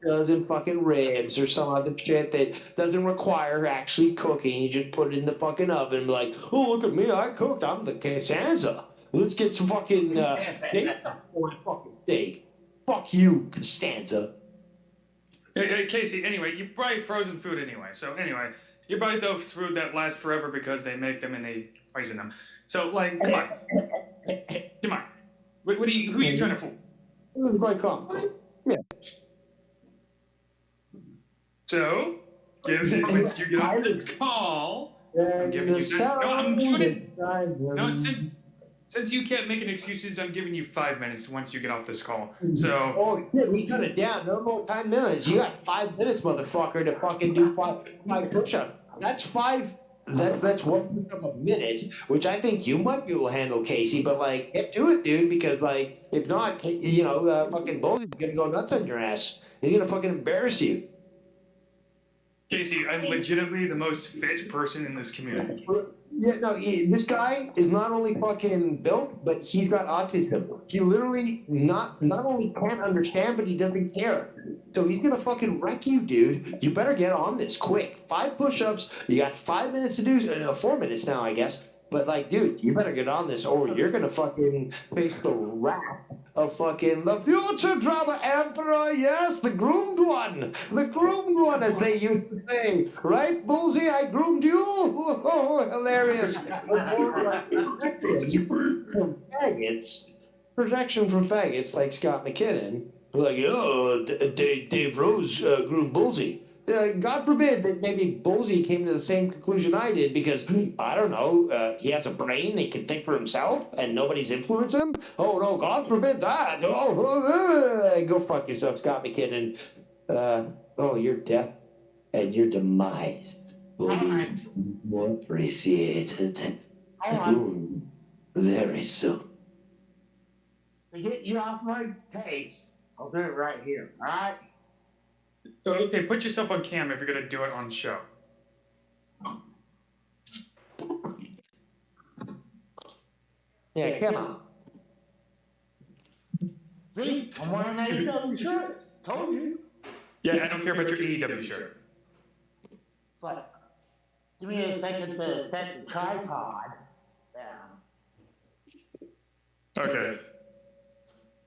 dozen fucking ribs or some other shit that doesn't require actually cooking. You just put it in the fucking oven and be like, oh, look at me, I cooked. I'm the Costanza. Let's get some fucking steak for my fucking steak. Fuck you, Costanza. Hey, Casey, anyway, you buy frozen food anyway. So anyway, you buy those food that lasts forever because they make them and they poison them. So, like, come on. Come on. Who are you trying to fool? This is quite comical. Yeah. So, once you get off the call, I'm giving you time. No, I'm doing it. No, since you can't make an excuses, I'm giving you 5 minutes once you get off this call. So. Oh shit, we cut it down. No more 10 minutes. You got 5 minutes, motherfucker, to fucking do five push-ups. That's 5. That's 1 push-up a minute, which I think you might be able to handle, Casey. But like, get to it, dude, because like, if not, fucking Bullsey's gonna go nuts on your ass. He's gonna fucking embarrass you. Casey, I'm legitimately the most fit person in this community. Yeah, no, this guy is not only fucking built, but he's got autism. He literally not only can't understand, but he doesn't care. So he's gonna fucking wreck you, dude. You better get on this quick. 5 push-ups. You got 5 minutes to do. 4 minutes now, I guess. But like, dude, you better get on this, or you're gonna fucking face the wrath of fucking the future drama emperor. Yes, the groomed one, as they used to say. Right, Bullseye? I groomed you. Oh, hilarious. Projection from faggots like Scott McKinnon. Like, oh, Dave Rose groomed Bullseye. God forbid that maybe Bullseye came to the same conclusion I did because, I don't know, he has a brain, he can think for himself, and nobody's influenced him? Oh, no, God forbid that. Go fuck yourself, Scott McKinnon. Your death and your demise will be more appreciated very soon. To get you off my case, I'll do it right here, all right? Okay, put yourself on cam if you're gonna do it on show. Yeah, come on. See, I'm wearing that AEW shirt. Told you. Yeah, I don't care about your AEW shirt. But give me a second to set the tripod down. Okay.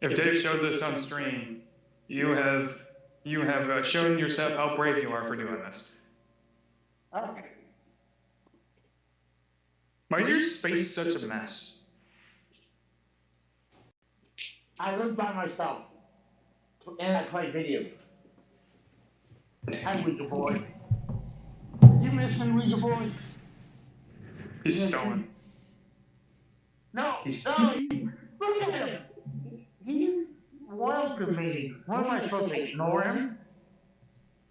If Dave shows this on stream, you have shown yourself how brave you are for doing this. Okay. Why is your space such a mess? I live by myself, and I play video. Hi, Ouija Boy. You miss me, Ouija Boy? He's stolen. No, look at him. He's welcoming me. What am I supposed to ignore him?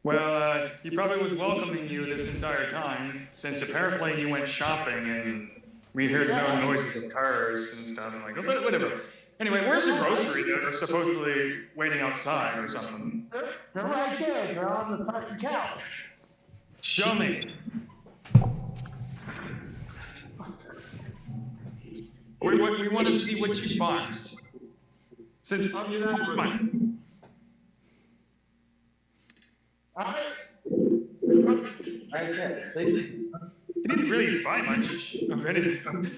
Well, he probably was welcoming you this entire time, since apparently you went shopping and we heard no noises of cars and stuff. I'm like, oh, whatever. Anyway, where's the grocery that are supposedly waiting outside or something? They're right there. They're on the fucking couch. Show me. We want to see what you bought. Since come on. Right there. You didn't really buy much of anything.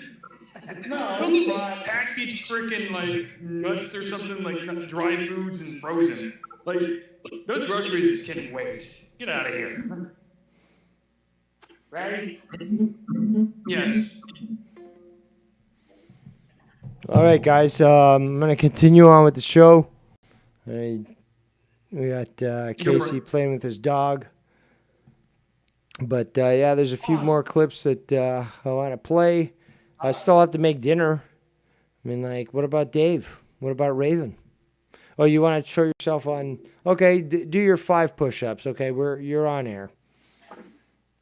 No, those are packaged freaking like nuts or something, like dry foods and frozen. Like those groceries can wait. Get out of here. Ready? Yes. All right, guys. I'm gonna continue on with the show. We got Casey playing with his dog. But yeah, there's a few more clips that I want to play. I still have to make dinner. I mean, like, what about Dave? What about Raven? Oh, you want to show yourself on? Okay, do your 5 push-ups. Okay, you're on air.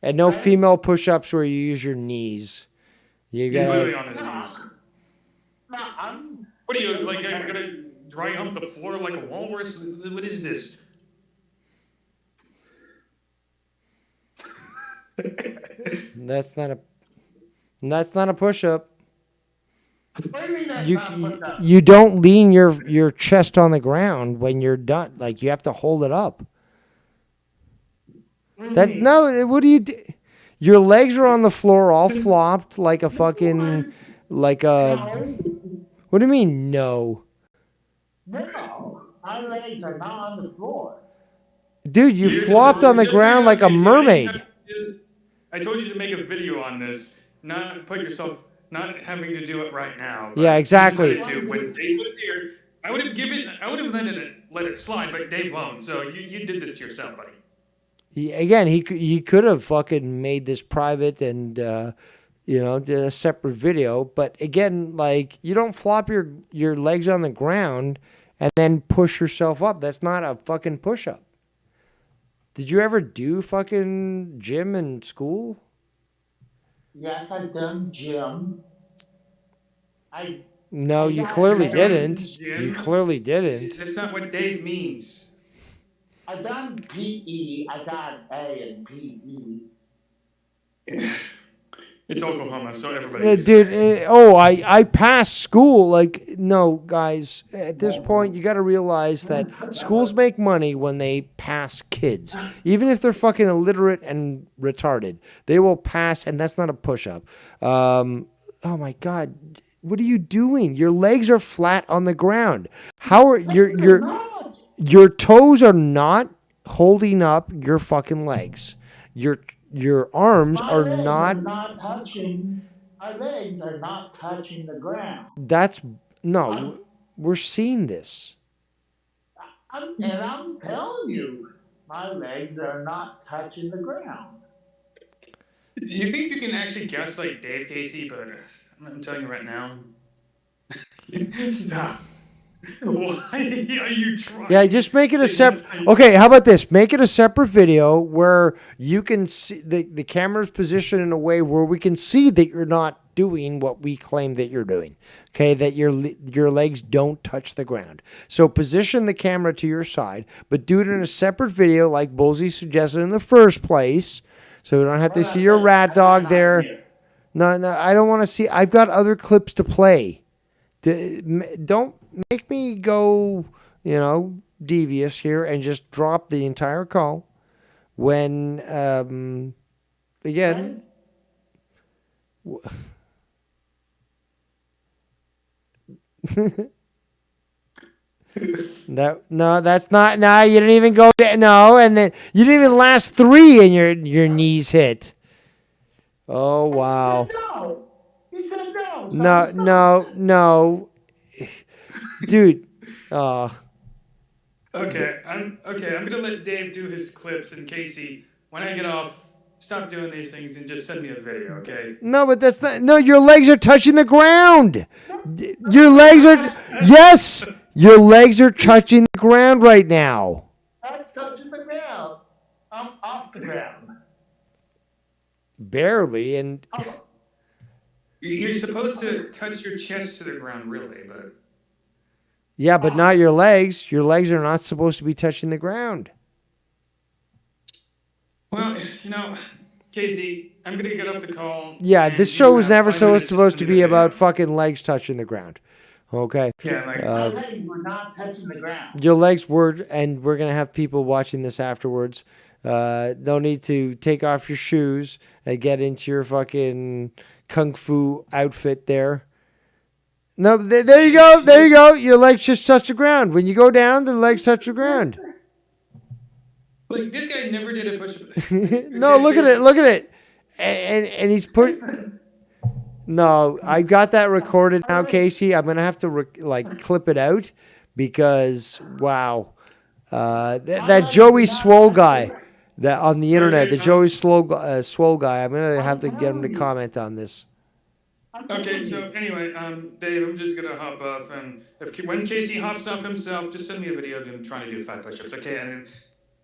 And no female push-ups where you use your knees. You He's got. literally on his knees. No, What What are you, like, gonna dry hump the floor like a walrus? What is this? That's not a push-up. What do you mean that's You, not a push-up? you don't lean your chest on the ground when you're done. Like, you have to hold it up. What do you do? Your legs are on the floor all flopped like a fucking, like a, what do you mean, no? No, my legs are not on the floor. Dude, you flopped on the ground like a mermaid. I told you to make a video on this, not not having to do it right now. Yeah, exactly. When Dave was here, I would have let it slide, but Dave won't. So you did this to yourself, buddy. He could have fucking made this private and did a separate video. But again, like, you don't flop your legs on the ground and then push yourself up. That's not a fucking push-up. Did you ever do fucking gym in school? Yes, I've done gym. No, you clearly didn't. You clearly didn't. That's not what Dave means. I've done PE. I got an A in PE. It's Oklahoma, so everybody. Dude, I passed school. Like, no, guys, at this point, you got to realize that schools make money when they pass kids. Even if they're fucking illiterate and retarded, they will pass, and that's not a push-up. Oh, my God. What are you doing? Your legs are flat on the ground. How are your toes are not holding up your fucking legs. Your arms My are legs not. Are not touching. My legs are not touching the ground. We're seeing this. I'm telling you, my legs are not touching the ground. You think you can actually guess like Dave Casey, but I'm telling you right now. Stop. Why are you trying? Yeah, just make it a separate. Okay, how about this? Make it a separate video where you can see the camera's positioned in a way where we can see that you're not doing what we claim that you're doing. Okay, that your legs don't touch the ground. So position the camera to your side, but do it in a separate video like Bullseye suggested in the first place, so we don't have to see your rat dog there. No, I don't want to see. I've got other clips to play. Don't make me go, devious here and just drop the entire call when, again, no, that's not. No, you didn't even go. No, and then you didn't even last 3 and your knees hit. Oh wow. No, you said no. No, dude. Okay, I'm gonna let Dave do his clips, and Casey, when I get off, stop doing these things and just send me a video, okay? No, but that's not. No, your legs are touching the ground. Your legs are. Yes, your legs are touching the ground right now. I'm touching the ground. I'm off the ground. Barely, and you're supposed to touch your chest to the ground, really, but. Yeah, but not your legs. Your legs are not supposed to be touching the ground. Well, Casey, I'm gonna get off the call. Yeah, this show was never supposed to be about fucking legs touching the ground. Okay. Yeah, my legs were not touching the ground. Your legs were, and we're gonna have people watching this afterwards. No need to take off your shoes and get into your fucking kung fu outfit there. No, there you go. There you go. Your legs just touch the ground. When you go down, the legs touch the ground. Like, this guy never did a push-up. No, look at it. Look at it. And he's put. No, I got that recorded now, Casey. I'm gonna have to clip it out because wow, that Joey Swole guy that on the internet, the Joey Swole guy. I'm gonna have to get him to comment on this. Okay, so anyway, Dave, I'm just gonna hop off, and when Casey hops off himself, just send me a video of him trying to do 5 push-ups, okay? And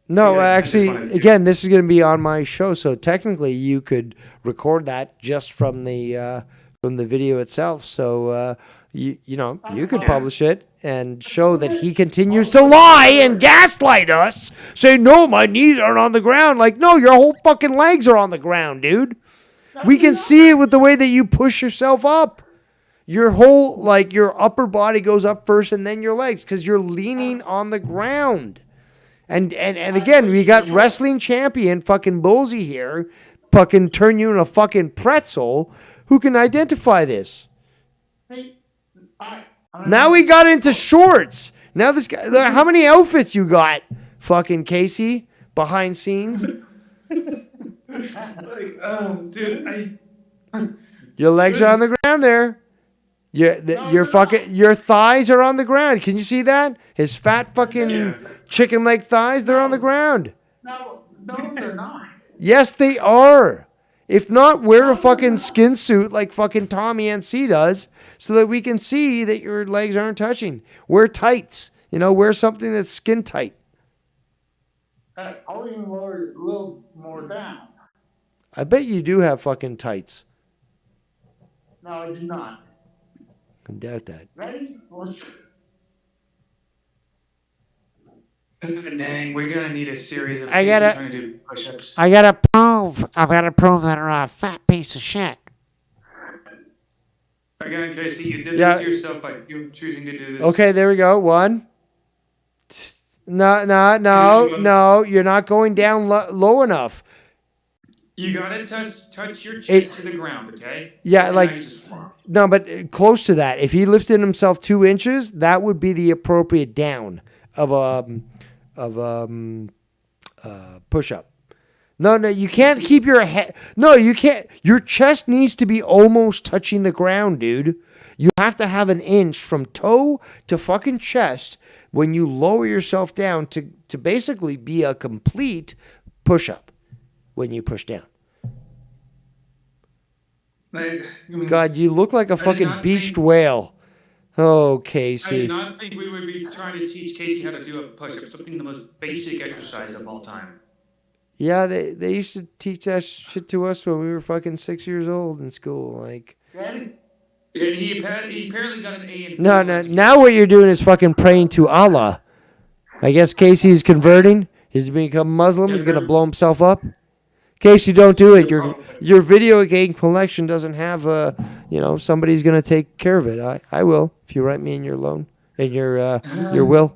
no, actually, again, this is gonna be on my show, so technically you could record that just from the video itself. So You could publish it and show that he continues to lie and gaslight us. Say, no, my knees aren't on the ground. Like, no, your whole fucking legs are on the ground, dude. We can see it with the way that you push yourself up. Your whole, like, your upper body goes up first and then your legs because you're leaning on the ground. And again, we got wrestling champion fucking Bullsy here, fucking turn you into a fucking pretzel, who can identify this. Now we got into shorts. Now this guy, how many outfits you got, fucking Casey, behind scenes? Dude, Your legs are on the ground there. Your thighs are on the ground. Can you see that? His fat fucking chicken leg thighs, they're on the ground. No, they're not. Yes, they are. If not, wear a fucking skin suit like fucking Tommy NC does so that we can see that your legs aren't touching. Wear tights. Wear something that's skin tight. I'll even lower it a little more down. I bet you do have fucking tights. No, I do not. I doubt that. Ready? Dang, we're gonna need a series of I gotta- trying to do push-ups. I've got to prove that you're a fat piece of shit. Again, Casey, you did Yeah. this to yourself by you choosing to do this. Okay, there we go. One. No. You're not going down low enough. You gotta touch your chest to the ground, okay? Yeah, And like now you just flop. no, but close to that. If he lifted himself 2 inches, that would be the appropriate down of push up. No, you can't keep your head. No, you can't. Your chest needs to be almost touching the ground, dude. You have to have 1 inch from toe to fucking chest when you lower yourself down to basically be a complete push up when you push down. God, you look like a fucking beached whale. Oh, I Casey. did not think we would be trying to teach Casey how to do a push-up, something the most basic exercise of all time. Yeah, they used to teach that shit to us when we were fucking 6 years old in school. Like, And he apparently got an A in no. Now what you're doing is fucking praying to Allah. I guess Casey's converting. He's become Muslim. He's gonna blow himself up. Casey, don't do it. Your video game collection doesn't have somebody's gonna take care of it. I will if you write me in your loan in your will.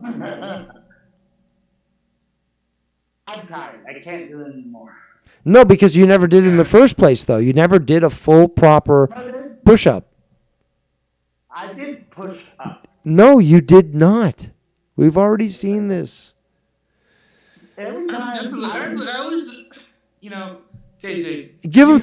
I'm tired. I can't do it anymore. No, because you never did it in the first place, though. You never did a full proper push up. I did push up. No, you did not. We've already seen this. Every time I was, Casey. Give him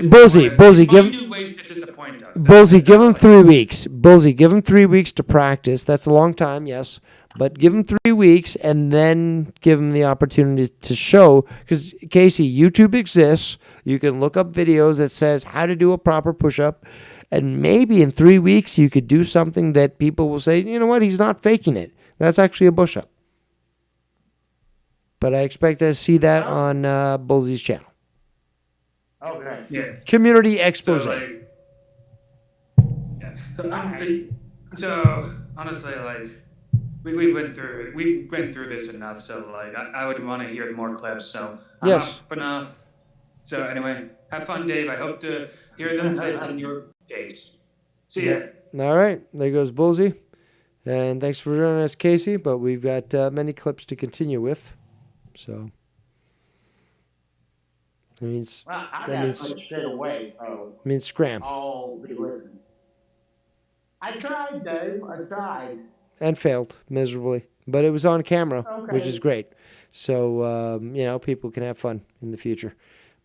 Bullsy, give him. Ways to disappoint us. Bullsy, give him 3 weeks. Bullsy, give him 3 weeks to practice. That's a long time, yes. But give him 3 weeks and then give him the opportunity to show. Because, Casey, YouTube exists. You can look up videos that says how to do a proper push-up. And maybe in 3 weeks you could do something that people will say, you know what, he's not faking it. That's actually a push-up. But I expect to see that on Bullsy's channel. Okay. Yeah. Community expose. So honestly, we went through this enough. So I would want to hear more clips. So Yes. Enough. So anyway, have fun, Dave. I hope to hear them clips in your days. See ya. All right, there goes Bullsy. And thanks for joining us, Casey. But we've got many clips to continue with. So that means I gotta put shit away, so scram. I'll be listening. I tried, Dave. I tried. And failed miserably, but it was on camera, which Okay. is great. So people can have fun in the future.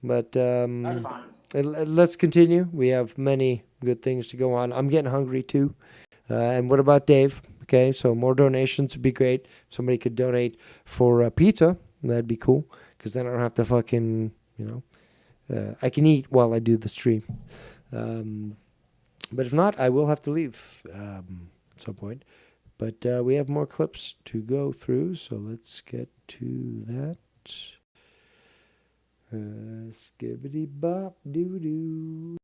But That's fine. let's continue. We have many good things to go on. I'm getting hungry too. And what about Dave? Okay, so more donations would be great. If somebody could donate for pizza, that'd be cool. Because then I don't have to fucking, I can eat while I do the stream. But if not, I will have to leave at some point. But we have more clips to go through, so let's get to that. Skibbity bop doo doo.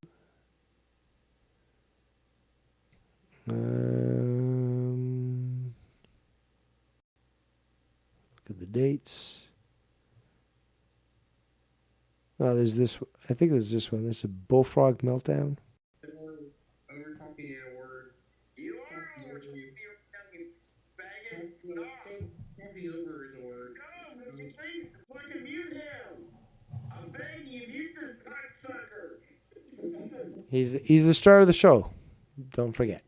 Look at the dates. Oh, there's this. I think there's this one. This is a Bullfrog Meltdown. Over talking a word. You are over talking faggot. Talking over is a word. Come, please fucking mute him. I'm begging you, mute this cocksucker. He's the star of the show. Don't forget.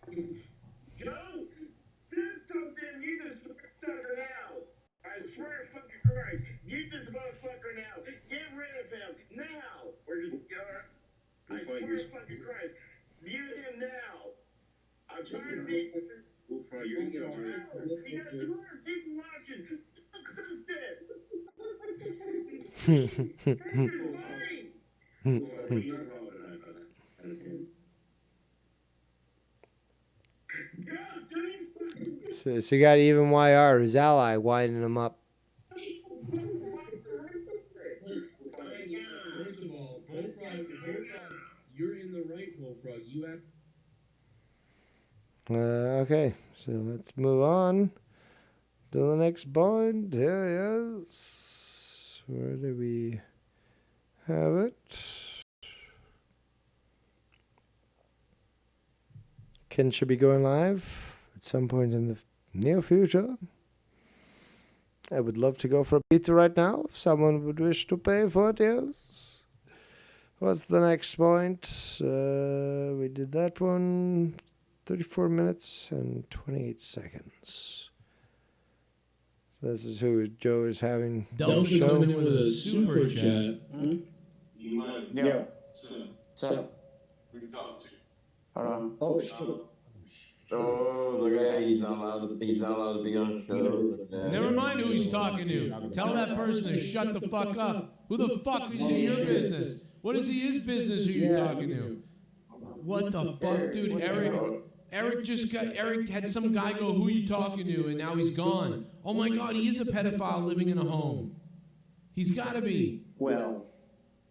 Go! Do something! Mute this sucker now! I swear to fucking Christ! Mute this motherfucker now! Get rid of him! Now! We're just I swear to fucking Christ! Mute him now! I'm trying to see. Bullfrog, you're gonna get over it. You got 200 people watching! So you got even YR, his ally, winding him up. First of all, Bullfrog, you're in the right, Bullfrog. You have. Okay, so let's move on to the next point. Here he is. Where do we have it? Ken should be going live at some point in the near future. I would love to go for a pizza right now if someone would wish to pay for it, yes. What's the next point? We did that one. 34 minutes and 28 seconds. So this is who Joe is having Delta show. coming in with a super chat. Yeah. So. Oh shit. Oh, look at that. He's not allowed to be on shows. Never mind who he's talking to. Tell that person to shut the fuck up. Who the fuck is in your business? What is his business who you're talking to? What the fuck, dude? Eric had some guy go, who you talking to? And now he's gone. Oh my God, he is a pedophile living in a home. He's got to be. Well.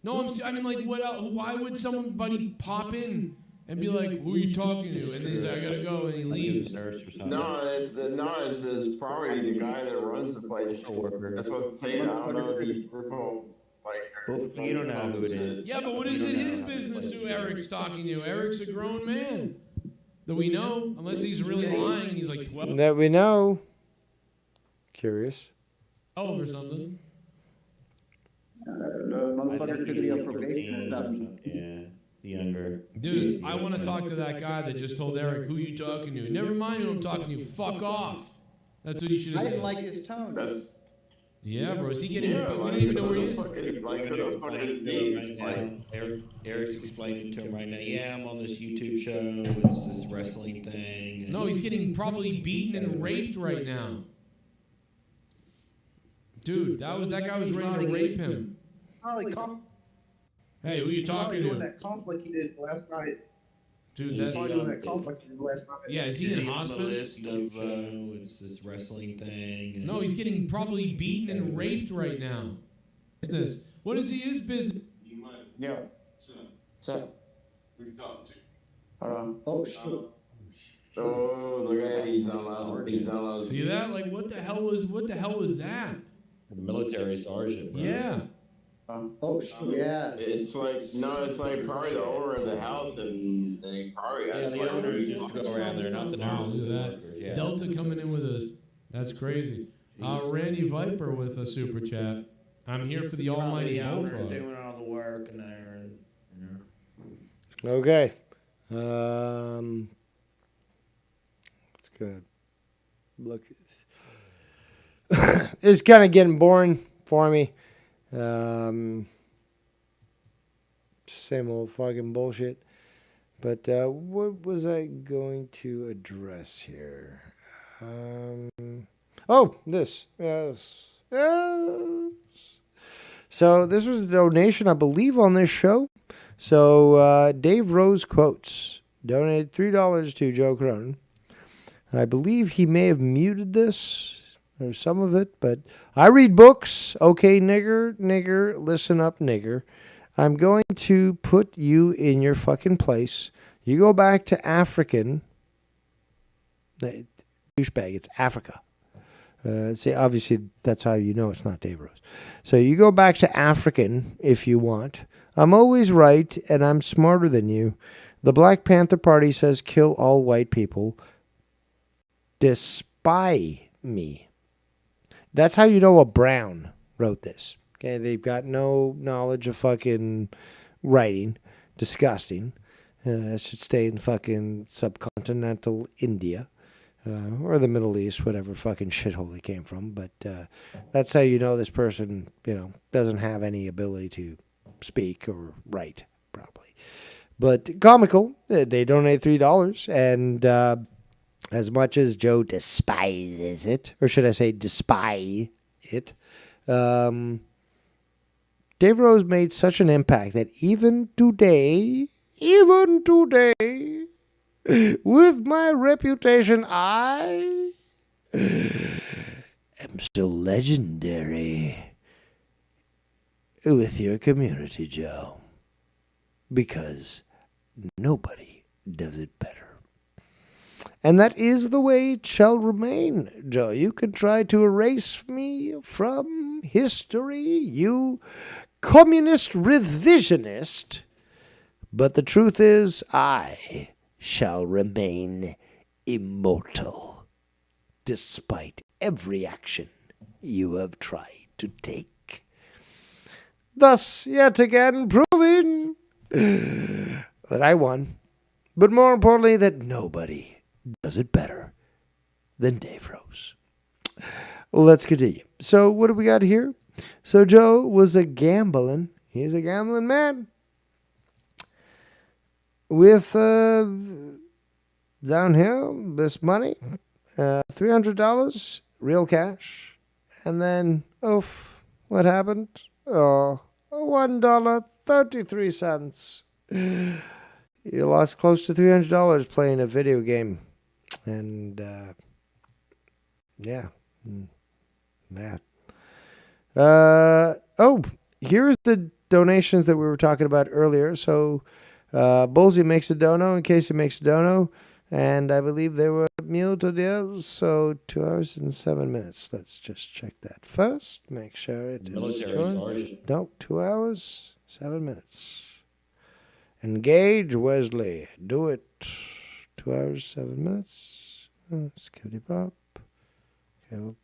No, I mean, like, what else? Why would somebody pop in and be like, who are you talking to? And then he's like, I gotta go, and he leaves. No, it's probably the guy that runs the place. That's what I'm saying. I don't know these people. You don't know who it is. Yeah, but what is it his business who Eric's talking to? Eric's a grown man. That we know, unless he's really lying, he's like 12. That we know. Curious. Oh, or something. Motherfucker could be on probation. Yeah, younger. Dude, I want to talk to that guy that just told Eric, who you talking to? Never mind who I'm talking to. Fuck off. That's what you should have I said. didn't like his tone. Yeah, bro. Is he getting? We don't even know where he is. Eric's explaining to him right now. Yeah, I'm on this YouTube show. It's this wrestling thing. No, he's getting probably beaten and raped right now. Dude, that guy was ready to rape him. Hey, who you talking to? That conflict he did last night. Dude, He's that's probably doing that conflict he did last night. Yeah, is he in hospice? It's this wrestling thing. No, he's getting probably beaten and raped right now. Business. What is his business? Yeah. So. Oh shit. Oh, look at that. He's not allowed. See that? Like, what the hell was that? The military sergeant. Bro. Yeah. Oh shit. Yeah. It's like probably the owner of the house, and they probably the owners used to go around there, not the nurses. Yeah. Delta coming in with us. That's crazy. Randy Viper with a super chat. I'm here for the almighty The owners Bullfrog. doing all the work, and they're. Okay. It's good. Look. It's kind of getting boring for me. Same old fucking bullshit. But what was I going to address here? This. Yes. So this was a donation, I believe, on this show. So Dave Rose Quotes donated $3 to Joe Cronin. I believe he may have muted this. There's some of it, but I read books. Okay, nigger, listen up, nigger. I'm going to put you in your fucking place. You go back to African, douchebag, it's Africa. See, obviously, that's how you know it's not Dave Rose. So you go back to African if you want. I'm always right, and I'm smarter than you. The Black Panther Party says kill all white people. Despise me. That's how you know a Brown wrote this. Okay, they've got no knowledge of fucking writing. Disgusting. Should stay in fucking subcontinental India. Or the Middle East, whatever fucking shithole they came from. But that's how you know this person, doesn't have any ability to speak or write, probably. But comical, they donate $3. And as much as Joe despises it, or should I say despise it, Dave Rose made such an impact that even today, with my reputation, I am still legendary with your community, Joe. Because nobody does it better. And that is the way it shall remain, Joe. You can try to erase me from history, you communist revisionist, but the truth is I shall remain immortal, despite every action you have tried to take. Thus, yet again, proving that I won, but more importantly, that nobody does it better than Dave Rose. Let's continue. So, what do we got here? So, Joe was he's a gambling man. With down here, this money, $300, real cash. And then, what happened? $1.33. You lost close to $300 playing a video game. And, yeah. That. Here's the donations that we were talking about earlier. So, Bullseye makes a dono, and Casey makes a dono, and I believe they were meal to deals, so 2 hours and 7 minutes. Let's just check that first. Make sure it is going. No, 2 hours, 7 minutes. Engage, Wesley. Do it. 2 hours, 7 minutes. Skitty pop. Okay, we'll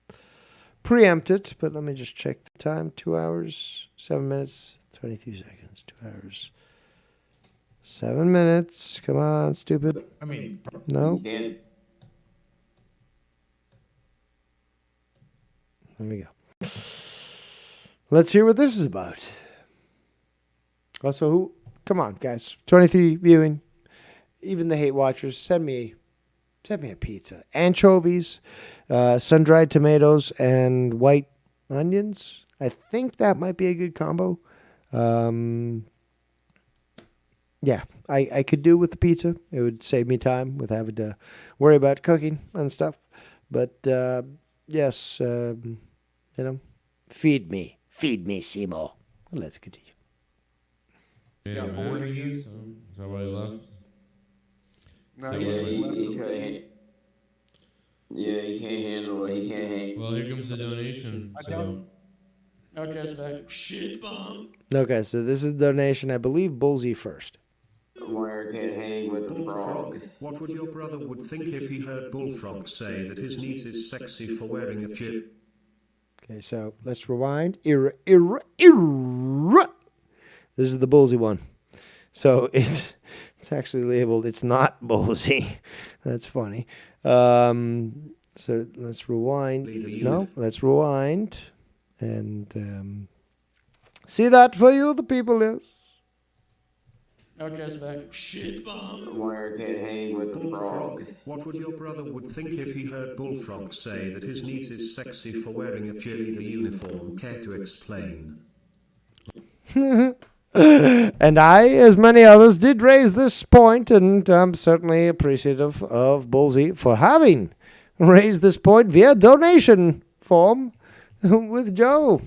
preempt it, but let me just check the time. 2 hours, 7 minutes, 22 seconds. 2 hours. 7 minutes. Come on, stupid. No. Let me go. Let's hear what this is about. Also, come on, guys. 23 viewing. Even the hate watchers, send me a pizza. Anchovies, sun-dried tomatoes, and white onions. I think that might be a good combo. Yeah, I could do with the pizza. It would save me time with having to worry about cooking and stuff. But, yes, feed me, Seymour. Let's continue. Yeah, bored again? Is that why he left? No, he can't handle it. He can't handle. Well, here comes the donation. Shit bomb. Okay, so this is the donation. I believe Bullseye first. Wire can't hang with the frog. What would your brother would think if he heard Bullfrog say that his niece is sexy for wearing a chip? Okay, so let's rewind. This is the Bullseye one. So it's actually labeled, it's not Bullseye. That's funny. So let's rewind. No, let's rewind. And see that for you, the people, yes. Shit bomb. Wire can't hang with the frog. What would your brother would think if he heard Bullfrog say that his niece is sexy for wearing a cheerleader uniform? Care to explain? And I, as many others, did raise this point, and I'm certainly appreciative of Bullseye for having raised this point via donation form with Joe.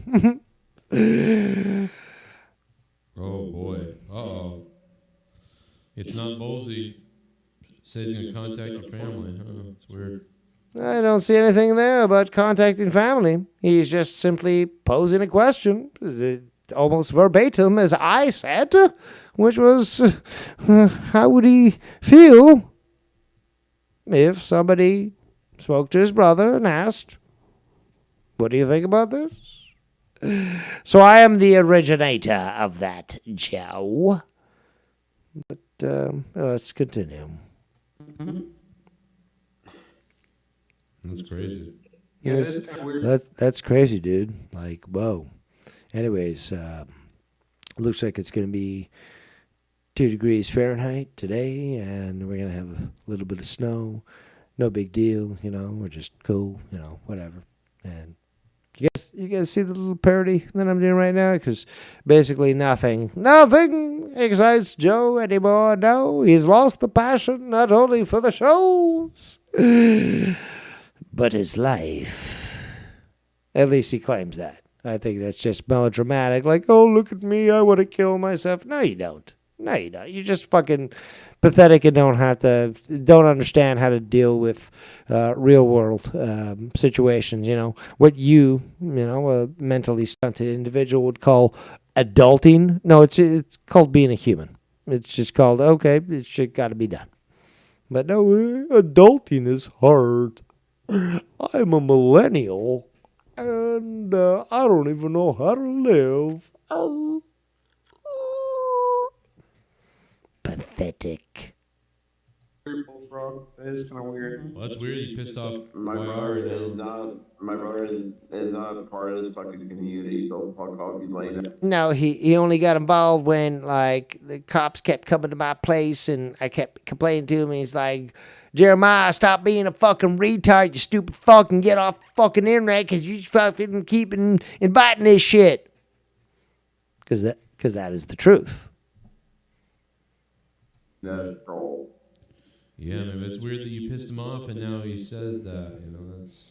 Oh boy. Uh-oh. It's not Bullseye. Says he's gonna contact your family. Huh? It's weird. I don't see anything there about contacting family. He's just simply posing a question, almost verbatim as I said, which was, how would he feel if somebody spoke to his brother and asked, what do you think about this? So I am the originator of that, Joe. But let's continue. That's crazy. Yeah, Yes, that's kind of weird. that's crazy, dude. Like, whoa. Anyways, looks like it's going to be 2 degrees Fahrenheit today, and we're going to have a little bit of snow. No big deal, we're just cool, whatever. And you guys see the little parody that I'm doing right now? Because basically nothing excites Joe anymore. No, he's lost the passion not only for the shows, but his life. At least he claims that. I think that's just melodramatic. Like, oh, look at me, I want to kill myself. No, you don't. You're just fucking pathetic and don't understand how to deal with real world situations. What you a mentally stunted individual would call adulting. No, it's called being a human. It's just called, okay, it shit got to be done. But no, adulting is hard. I'm a millennial, and I don't even know how to live. Pathetic. Bullfrog. That is kind of weird. Well, that's weird. You pissed off My brother is not part of this fucking community. Go fuck off, you lame. No, he only got involved when, like, the cops kept coming to my place and I kept complaining to him. He's like, Jeremiah, stop being a fucking retard, you stupid fuck, and get off the fucking internet because you fucking keep inviting this shit. Because that is the truth. That's troll. Yeah, man, it's weird that you pissed him off and now he said that. That's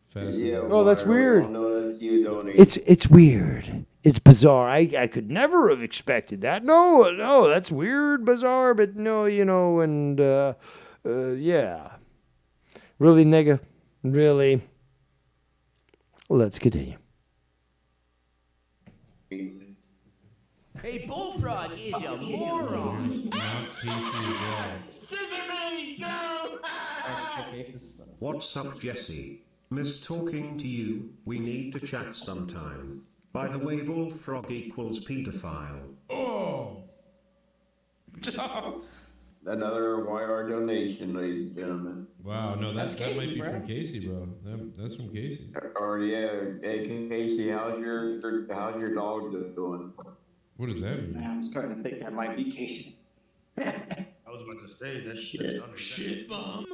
fascinating. Yeah, Oh, that's weird. It's It's weird. It's bizarre. I could never have expected that. No, that's weird, bizarre, but no, and yeah. Really, nigga? Really? Let's continue. Hey, Bullfrog is a moron. What's up, Jesse? Miss talking to you. We need to chat sometime. By the way, Bullfrog equals pedophile. Oh! another YR donation, ladies and gentlemen. Wow, no, that might be from Casey, bro. That's from Casey. Or yeah, hey Casey, how's your dog doing? What does that mean? I'm starting to think that might be Casey. I was about to say that's shit bomb.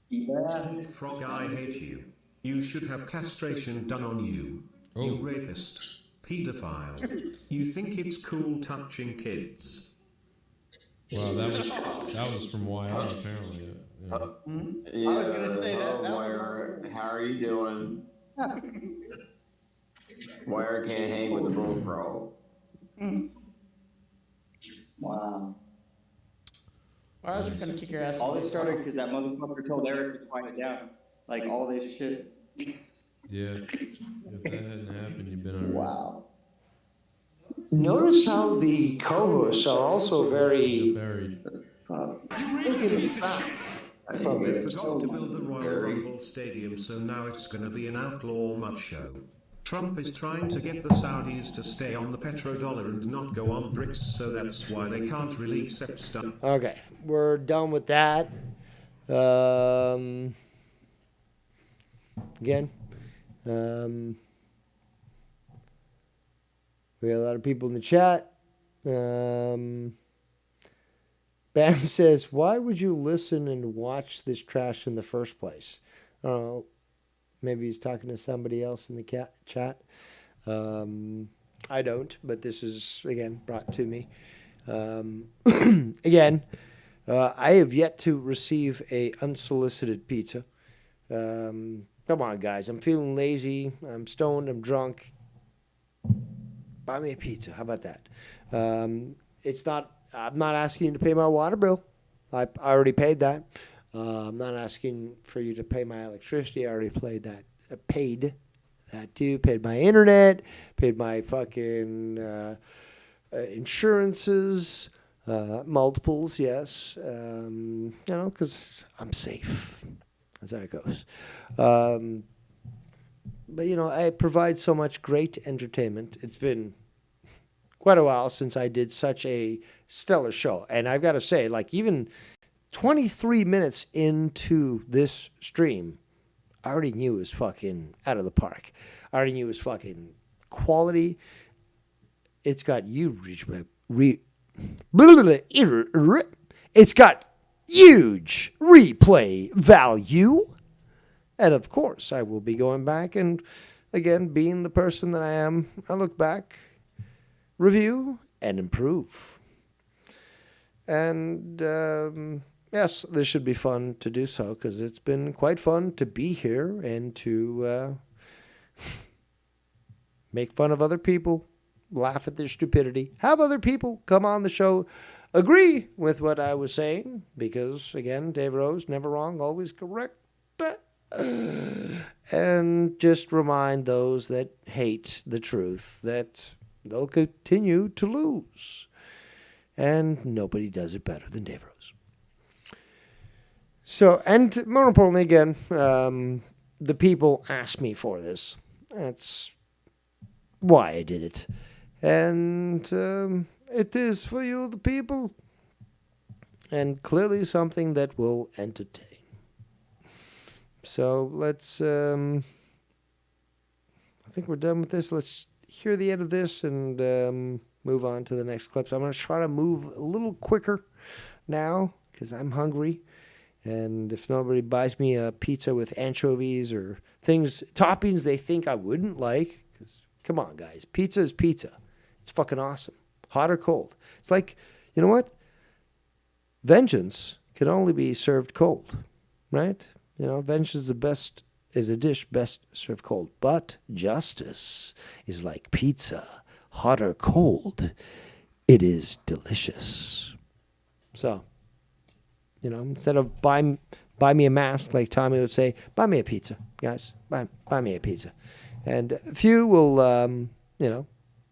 Yeah. Frog, I hate you. You should have castration done on you. You rapist. Pedophile. You think it's cool touching kids. Wow, that was from YR apparently. Yeah. Yeah, I was gonna say that. Wire, how are you doing? Wire can't hang with the bullfrog. Wow. I was gonna kick your ass. All this started because that motherfucker told Eric to quiet it down. Like all this shit. Yeah. If that hadn't happened, you've been alright. Wow. Notice how the co-hosts are also very buried. They forgot to build the Royal Rumble Stadium, so now it's gonna be an outlaw mud show. Trump is trying to get the Saudis to stay on the petrodollar and not go on BRICS, so that's why they can't release Epstein. Okay, we're done with that. Again, we got a lot of people in the chat. Bam says, why would you listen and watch this trash in the first place? I don't know. Maybe he's talking to somebody else in the chat. I don't, but this is, again, brought to me. Again, I have yet to receive a unsolicited pizza. Come on, guys. I'm feeling lazy. I'm stoned. I'm drunk. Buy me a pizza. How about that? It's not I'm not asking you to pay my water bill. I already paid that. I'm not asking for you to pay my electricity. I already paid that too. Paid my internet. Paid my fucking insurances. Multiples, yes. Because I'm safe. That's how it goes. But, I provide so much great entertainment. It's been quite a while since I did such a stellar show. And I've got to say, even 23 minutes into this stream, I already knew it was fucking out of the park. I already knew it was fucking quality. It's got it's got huge replay value. And of course, I will be going back and, again, being the person that I am, I look back, review, and improve. And, yes, this should be fun to do so, because it's been quite fun to be here and to make fun of other people, laugh at their stupidity, have other people come on the show, agree with what I was saying, because, again, Dave Rose, never wrong, always correct. And just remind those that hate the truth that they'll continue to lose. And nobody does it better than Dave Rose. So, and more importantly, again, the people asked me for this. That's why I did it. And it is for you, the people. And clearly something that will entertain. So let's, I think we're done with this. Let's hear the end of this and move on to the next clips. I'm going to try to move a little quicker now because I'm hungry. And if nobody buys me a pizza with anchovies or toppings they think I wouldn't like, because come on, guys, pizza is pizza. It's fucking awesome. Hot or cold. It's like, you know what? Vengeance can only be served cold, right? Vengeance is a dish best served cold. But justice is like pizza, hot or cold. It is delicious. So, instead of buy me a mask, like Tommy would say, buy me a pizza, guys. Buy me a pizza. And a few will,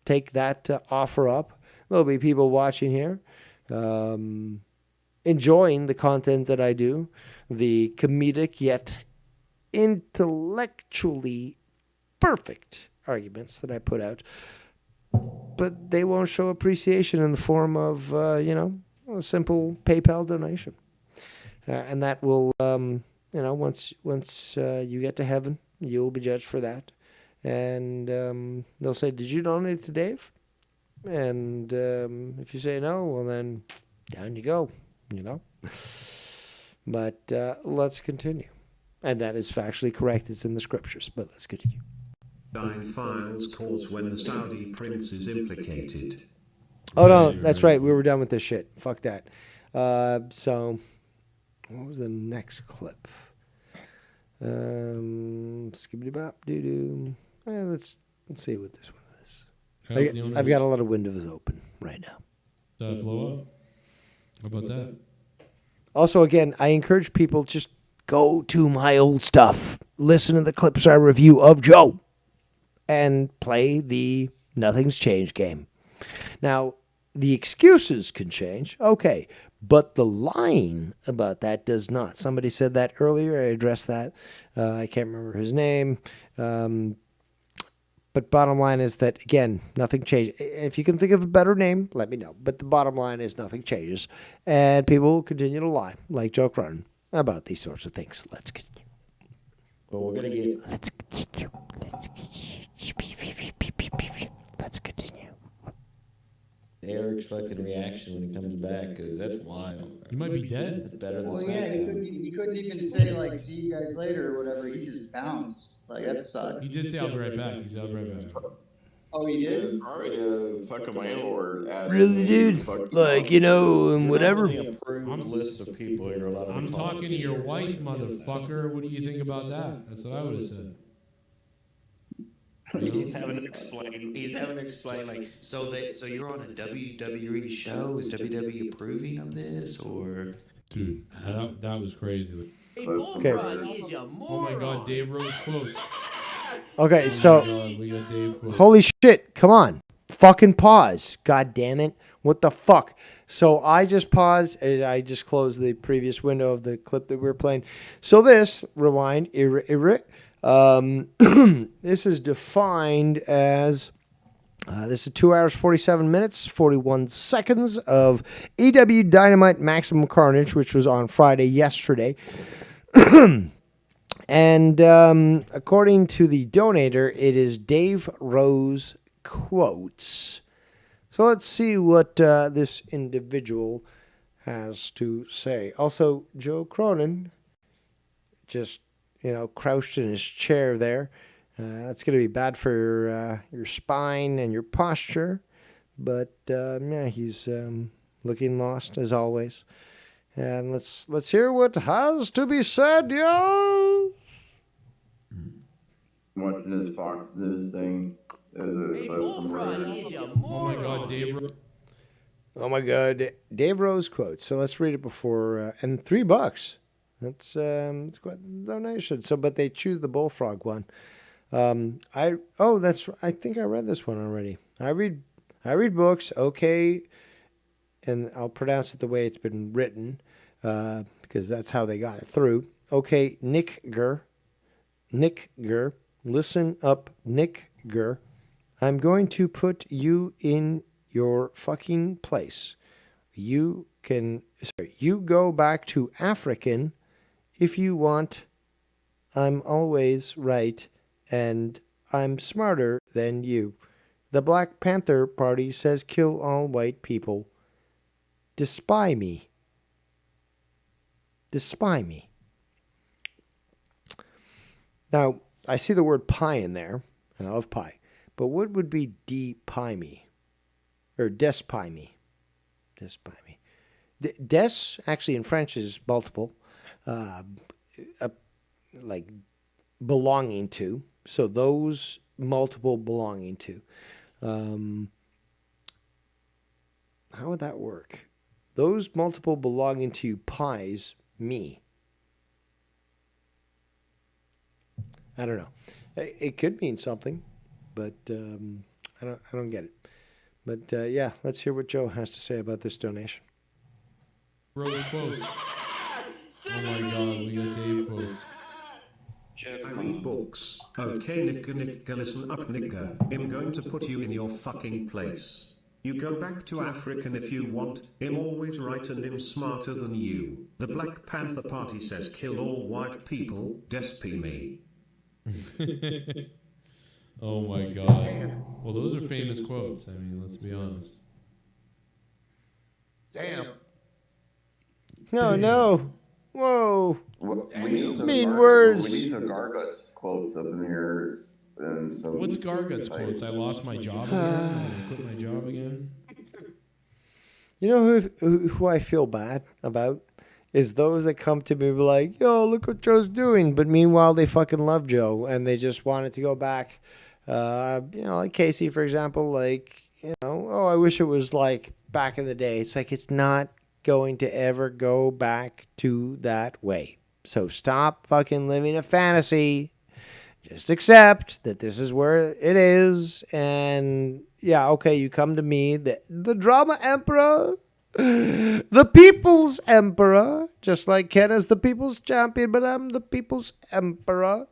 take that offer up. There'll be people watching here, enjoying the content that I do. The comedic yet intellectually perfect arguments that I put out. But they won't show appreciation in the form of, a simple PayPal donation. And that will, once you get to heaven, you'll be judged for that. And they'll say, did you donate to Dave? And if you say no, well, then down you go, But let's continue. And that is factually correct. It's in the scriptures, but let's continue. Nine files calls when the Saudi prince is implicated. Oh, no, that's right. We were done with this shit. Fuck that. So, what was the next clip? Skibbity bop doo doo. Let's see what this one is. I've got a lot of windows open right now. Blow up. How about that? Also, again, I encourage people just go to my old stuff, listen to the clips I review of Joe, and play the Nothing's Changed game. Now, the excuses can change, okay, but the line about that does not. Somebody said that earlier. I addressed that. I can't remember his name. But bottom line is that, again, nothing changes. If you can think of a better name, let me know. But the bottom line is nothing changes. And people will continue to lie, like Joe Cronin, about these sorts of things. Let's continue. Well, we're going to get... Let's continue. Let's continue. Eric's fucking reaction when he comes back, because that's wild. He might be dead. That's better than Well, yeah, he couldn't even say, like, see you guys later or whatever. He just bounced. Like, that sucked. He did say, I'll be right back. He said, I'll be right back. Oh, he did? Probably the fucking landlord. Really, dude? Like, and whatever. I'm list of people you're allowed to I'm talking to your wife, motherfucker. What do you think about that? That's what I would have said. He's having to explain. He's having to explain, like, so you're on a WWE show. Is WWE approving of this, or? Dude, that was crazy. A bullfrog is a moron. Oh my God, Dave Rose quotes. Okay, Oh so my God, we got Dave quotes. holy shit, come on. Fucking pause. God damn it. What the fuck? So I just paused and I just closed the previous window of the clip that we were playing. So this, rewind, this is defined as, this is 2 hours, 47 minutes, 41 seconds of EW Dynamite Maximum Carnage, which was on Friday yesterday. And according to the donator, it is Dave Rose quotes. So let's see what this individual has to say. Also, Joe Cronin just, crouched in his chair there. That's going to be bad for your spine and your posture. But, yeah, he's looking lost as always. And let's hear what has to be said, yo. Watching this Fox News thing. Oh my God, Dave. Oh my God, Dave Rose quotes. So let's read it before and $3. That's it's quite a donation. So, but they choose the bullfrog one. I think I read this one already. I read books, okay, and I'll pronounce it the way it's been written, because that's how they got it through. Okay, Nick Gurr, listen up, Nick Gurr. I'm going to put you in your fucking place. You go back to African if you want. I'm always right, and I'm smarter than you. The Black Panther Party says kill all white people. Despise me. Now, I see the word pie in there, and I love pie. But what would be de-pie me? Or despie me? Despie me. Des, actually in French, is multiple. Like belonging to. So those multiple belonging to. How would that work? Those multiple belonging to pies me. I don't know. It could mean something, but I don't get it. But yeah, let's hear what Joe has to say about this donation. Rose quotes. Oh my God, we got Dave quotes. I read books. Okay, nigga, listen up, nigga. I'm going to put you in your fucking place. You go back to African if you want. I'm always right and I'm smarter than you. The Black Panther Party says kill all white people. Despie me. Oh my God. Well, those are famous quotes. I mean, let's be honest. Damn. No. Whoa. We need some mean words. We need some Garguts quotes up in here. And some What's Garguts quotes? I lost my job again. I quit my job again. You know who I feel bad about? Is those that come to me like, yo, look what Joe's doing. But meanwhile, they fucking love Joe and they just want it to go back. Like Casey, for example, like, oh, I wish it was like back in the day. It's like, it's not going to ever go back to that way. So stop fucking living a fantasy. Just accept that this is where it is. And yeah, okay, you come to me, the drama emperor, the people's emperor, just like Ken is the people's champion, but I'm the people's emperor.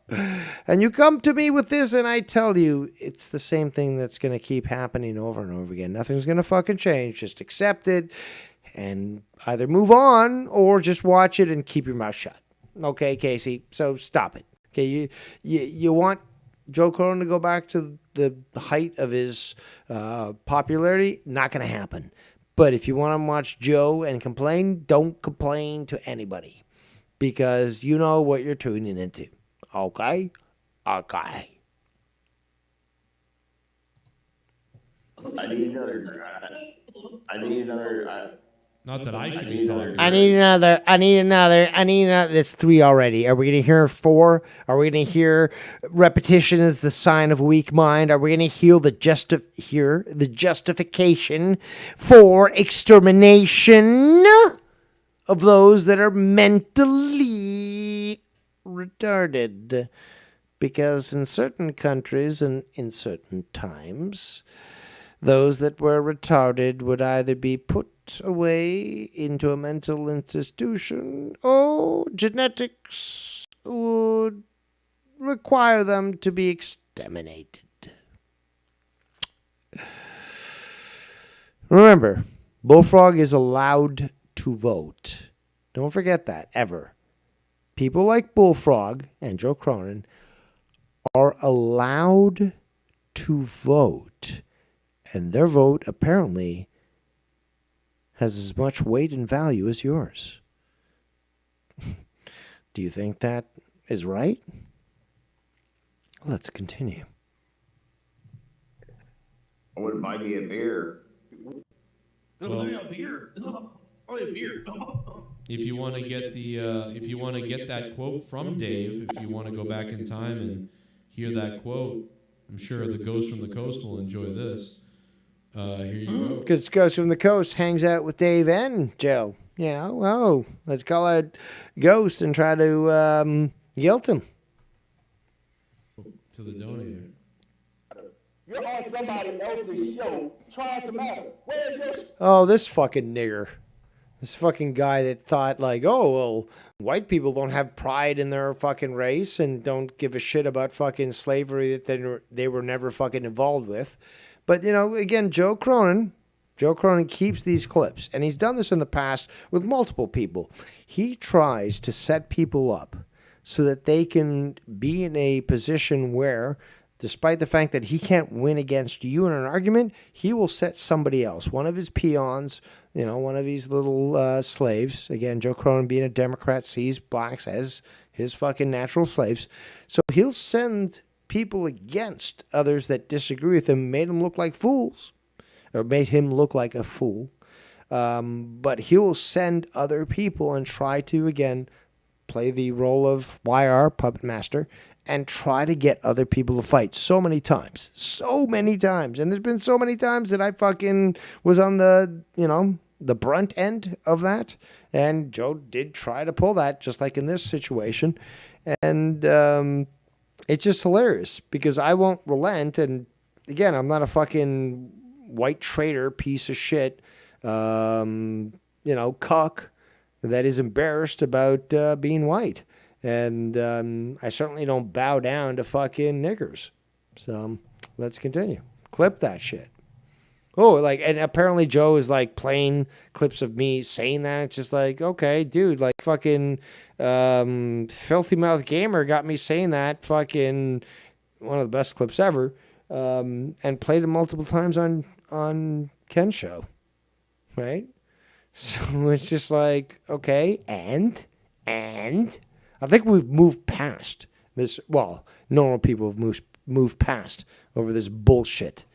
And you come to me with this, and I tell you, it's the same thing that's going to keep happening over and over again. Nothing's going to fucking change. Just accept it and either move on or just watch it and keep your mouth shut. Okay, Casey, so stop it. Okay, you want Joe Cronin to go back to the height of his popularity? Not going to happen. But if you want to watch Joe and complain, don't complain to anybody. Because you know what you're tuning into. Okay? Okay. I need another Not that I should be talking. I need another. That's 3 already. Are we going to hear 4? Are we going to hear repetition is the sign of weak mind? Are we going to hear the justification for extermination of those that are mentally retarded? Because in certain countries and in certain times, those that were retarded would either be put away into a mental institution or genetics would require them to be exterminated. Remember, Bullfrog is allowed to vote. Don't forget that, ever. People like Bullfrog and Joe Cronin are allowed to vote. And their vote, apparently, has as much weight and value as yours. Do you think that is right? Let's continue. I wouldn't buy me a beer. If you want to get that quote from Dave, if you want to go back in time and hear that quote, I'm sure the Ghost from the Coast will enjoy this. Here you go. Because Ghost from the Coast hangs out with Dave and Joe. You know, let's call out Ghost and try to guilt him. To the donator. You're on somebody else's show trying to matter. Where's your... Oh, this fucking nigger. This fucking guy that thought like, oh, well, white people don't have pride in their fucking race and don't give a shit about fucking slavery that they were never fucking involved with. But, you know, again, Joe Cronin keeps these clips, and he's done this in the past with multiple people. He tries to set people up so that they can be in a position where, despite the fact that he can't win against you in an argument, he will set somebody else, one of his peons, you know, one of his little slaves. Again, Joe Cronin, being a Democrat, sees blacks as his fucking natural slaves. So he'll send people against others that disagree with him, made him look like fools, or made him look like a fool. But he will send other people and try to, again, play the role of YR, puppet master, and try to get other people to fight so many times. And there's been so many times that I fucking was on the, you know, the brunt end of that. And Joe did try to pull that, just like in this situation. And it's just hilarious because I won't relent. And again, I'm not a fucking white traitor piece of shit, you know, cuck that is embarrassed about being white. And I certainly don't bow down to fucking niggers. So let's continue. Clip that shit. Oh, like, and apparently Joe is like playing clips of me saying that. It's just like, okay, dude, like fucking Filthy Mouth Gamer got me saying that, fucking one of the best clips ever, and played it multiple times on Ken's show, right? So it's just like, okay, and I think we've moved past this. Well, normal people have moved past over this bullshit,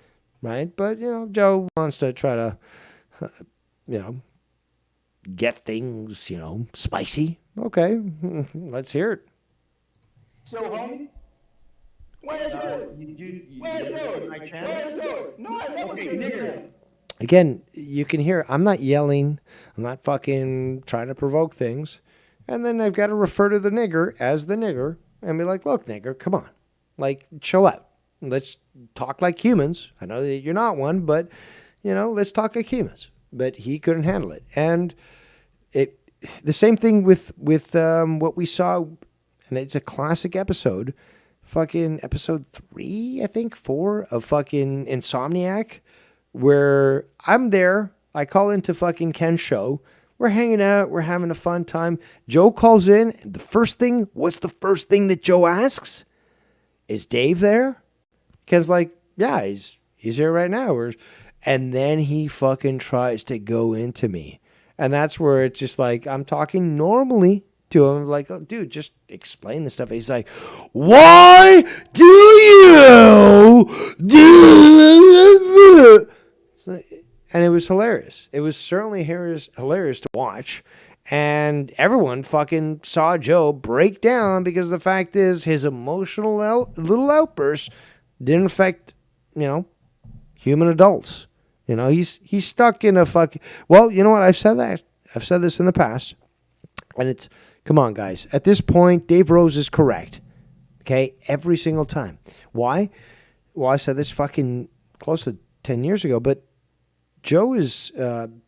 right? But, you know, Joe wants to try to, you know, get things, you know, spicy. Okay, let's hear it. So, homie? Where's yours? Where's yours? Where's yours? No, I never seen nigger. Again, you can hear I'm not yelling. I'm not fucking trying to provoke things. And then I've got to refer to the nigger as the nigger and be like, look, nigger, come on. Like, chill out. Let's talk like humans. I know that you're not one, but, you know, let's talk like humans. But he couldn't handle it. And the same thing with what we saw, and it's a classic episode, fucking episode 3, I think, 4 of fucking Insomniac, where I'm there. I call into fucking Ken's show. We're hanging out. We're having a fun time. Joe calls in. And what's the first thing that Joe asks? Is Dave there? Ken's like, yeah, he's here right now. And then he fucking tries to go into me. And that's where it's just like, I'm talking normally to him. Like, oh, dude, just explain this stuff. And he's like, why do you do? And it was hilarious. It was certainly hilarious to watch. And everyone fucking saw Joe break down because the fact is his emotional little outbursts didn't affect, human adults. He's stuck in a fucking... Well, you know what? I've said that. I've said this in the past. And it's... Come on, guys. At this point, Dave Rose is correct. Okay? Every single time. Why? Well, I said this fucking close to 10 years ago, but Joe is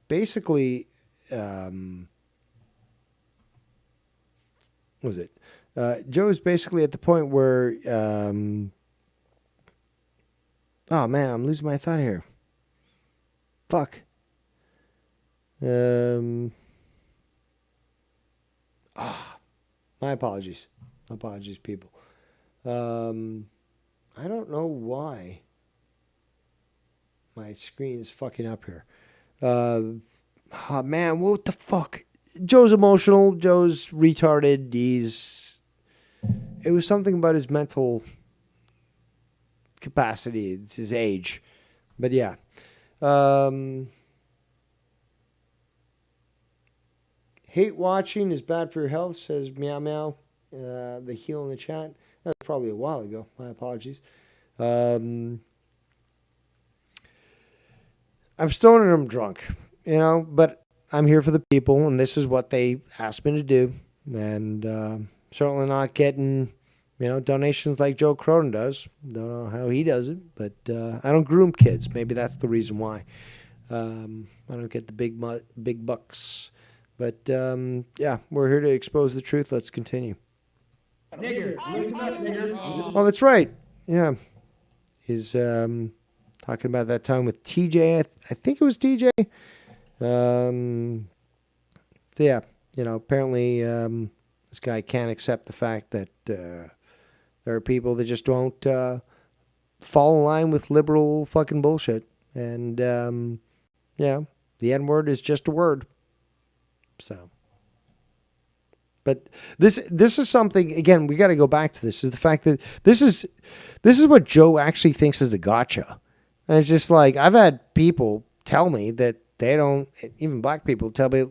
basically... what was it? Joe is basically at the point where... oh, man, I'm losing my thought here. Fuck. My apologies. My apologies, people. I don't know why my screen is fucking up here. Oh, man, what the fuck? Joe's emotional. Joe's retarded. It was something about his mental capacity. It's his age. But yeah. Hate watching is bad for your health, says Meow Meow. The heel in the chat. That was probably a while ago. My apologies. I'm stoned and I'm drunk, but I'm here for the people, and this is what they asked me to do. And certainly not getting, donations like Joe Cronin does. Don't know how he does it, but I don't groom kids. Maybe that's the reason why. I don't get the big bucks. But, yeah, we're here to expose the truth. Let's continue. Nigger, listen up, nigger. Oh, that's right. Yeah. He's talking about that time with TJ. I think it was TJ. So yeah, apparently this guy can't accept the fact that there are people that just don't fall in line with liberal fucking bullshit. And, the N-word is just a word. So, but this is something, again, we got to go back to this, is the fact that this is what Joe actually thinks is a gotcha. And it's just like, I've had people tell me that they don't, even black people tell me,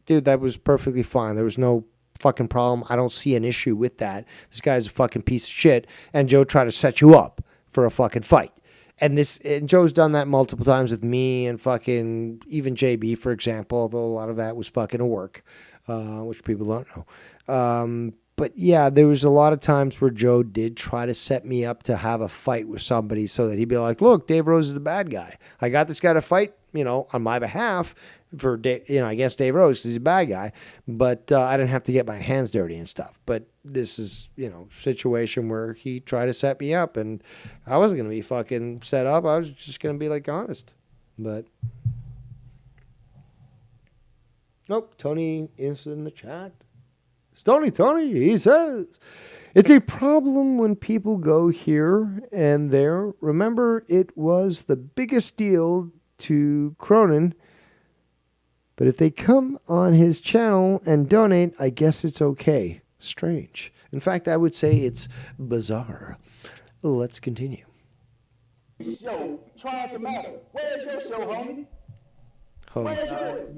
dude, that was perfectly fine. There was no fucking problem. I don't see an issue with that. This guy's a fucking piece of shit. And Joe tried to set you up for a fucking fight. And Joe's done that multiple times with me and fucking even JB, for example, although a lot of that was fucking a work, which people don't know. But yeah, there was a lot of times where Joe did try to set me up to have a fight with somebody so that he'd be like, look, Dave Rose is the bad guy. I got this guy to fight, on my behalf for, I guess Dave Rose, 'cause he's a bad guy, but I didn't have to get my hands dirty and stuff. But this is, situation where he tried to set me up, and I wasn't going to be fucking set up. I was just going to be like honest. But nope, Tony is in the chat. Stony Tony, he says, it's a problem when people go here and there. Remember, it was the biggest deal to Cronin. But if they come on his channel and donate, I guess it's okay. Strange. In fact, I would say it's bizarre. Let's continue. Show, trying to matter. Where's your show, homie? Where's yours?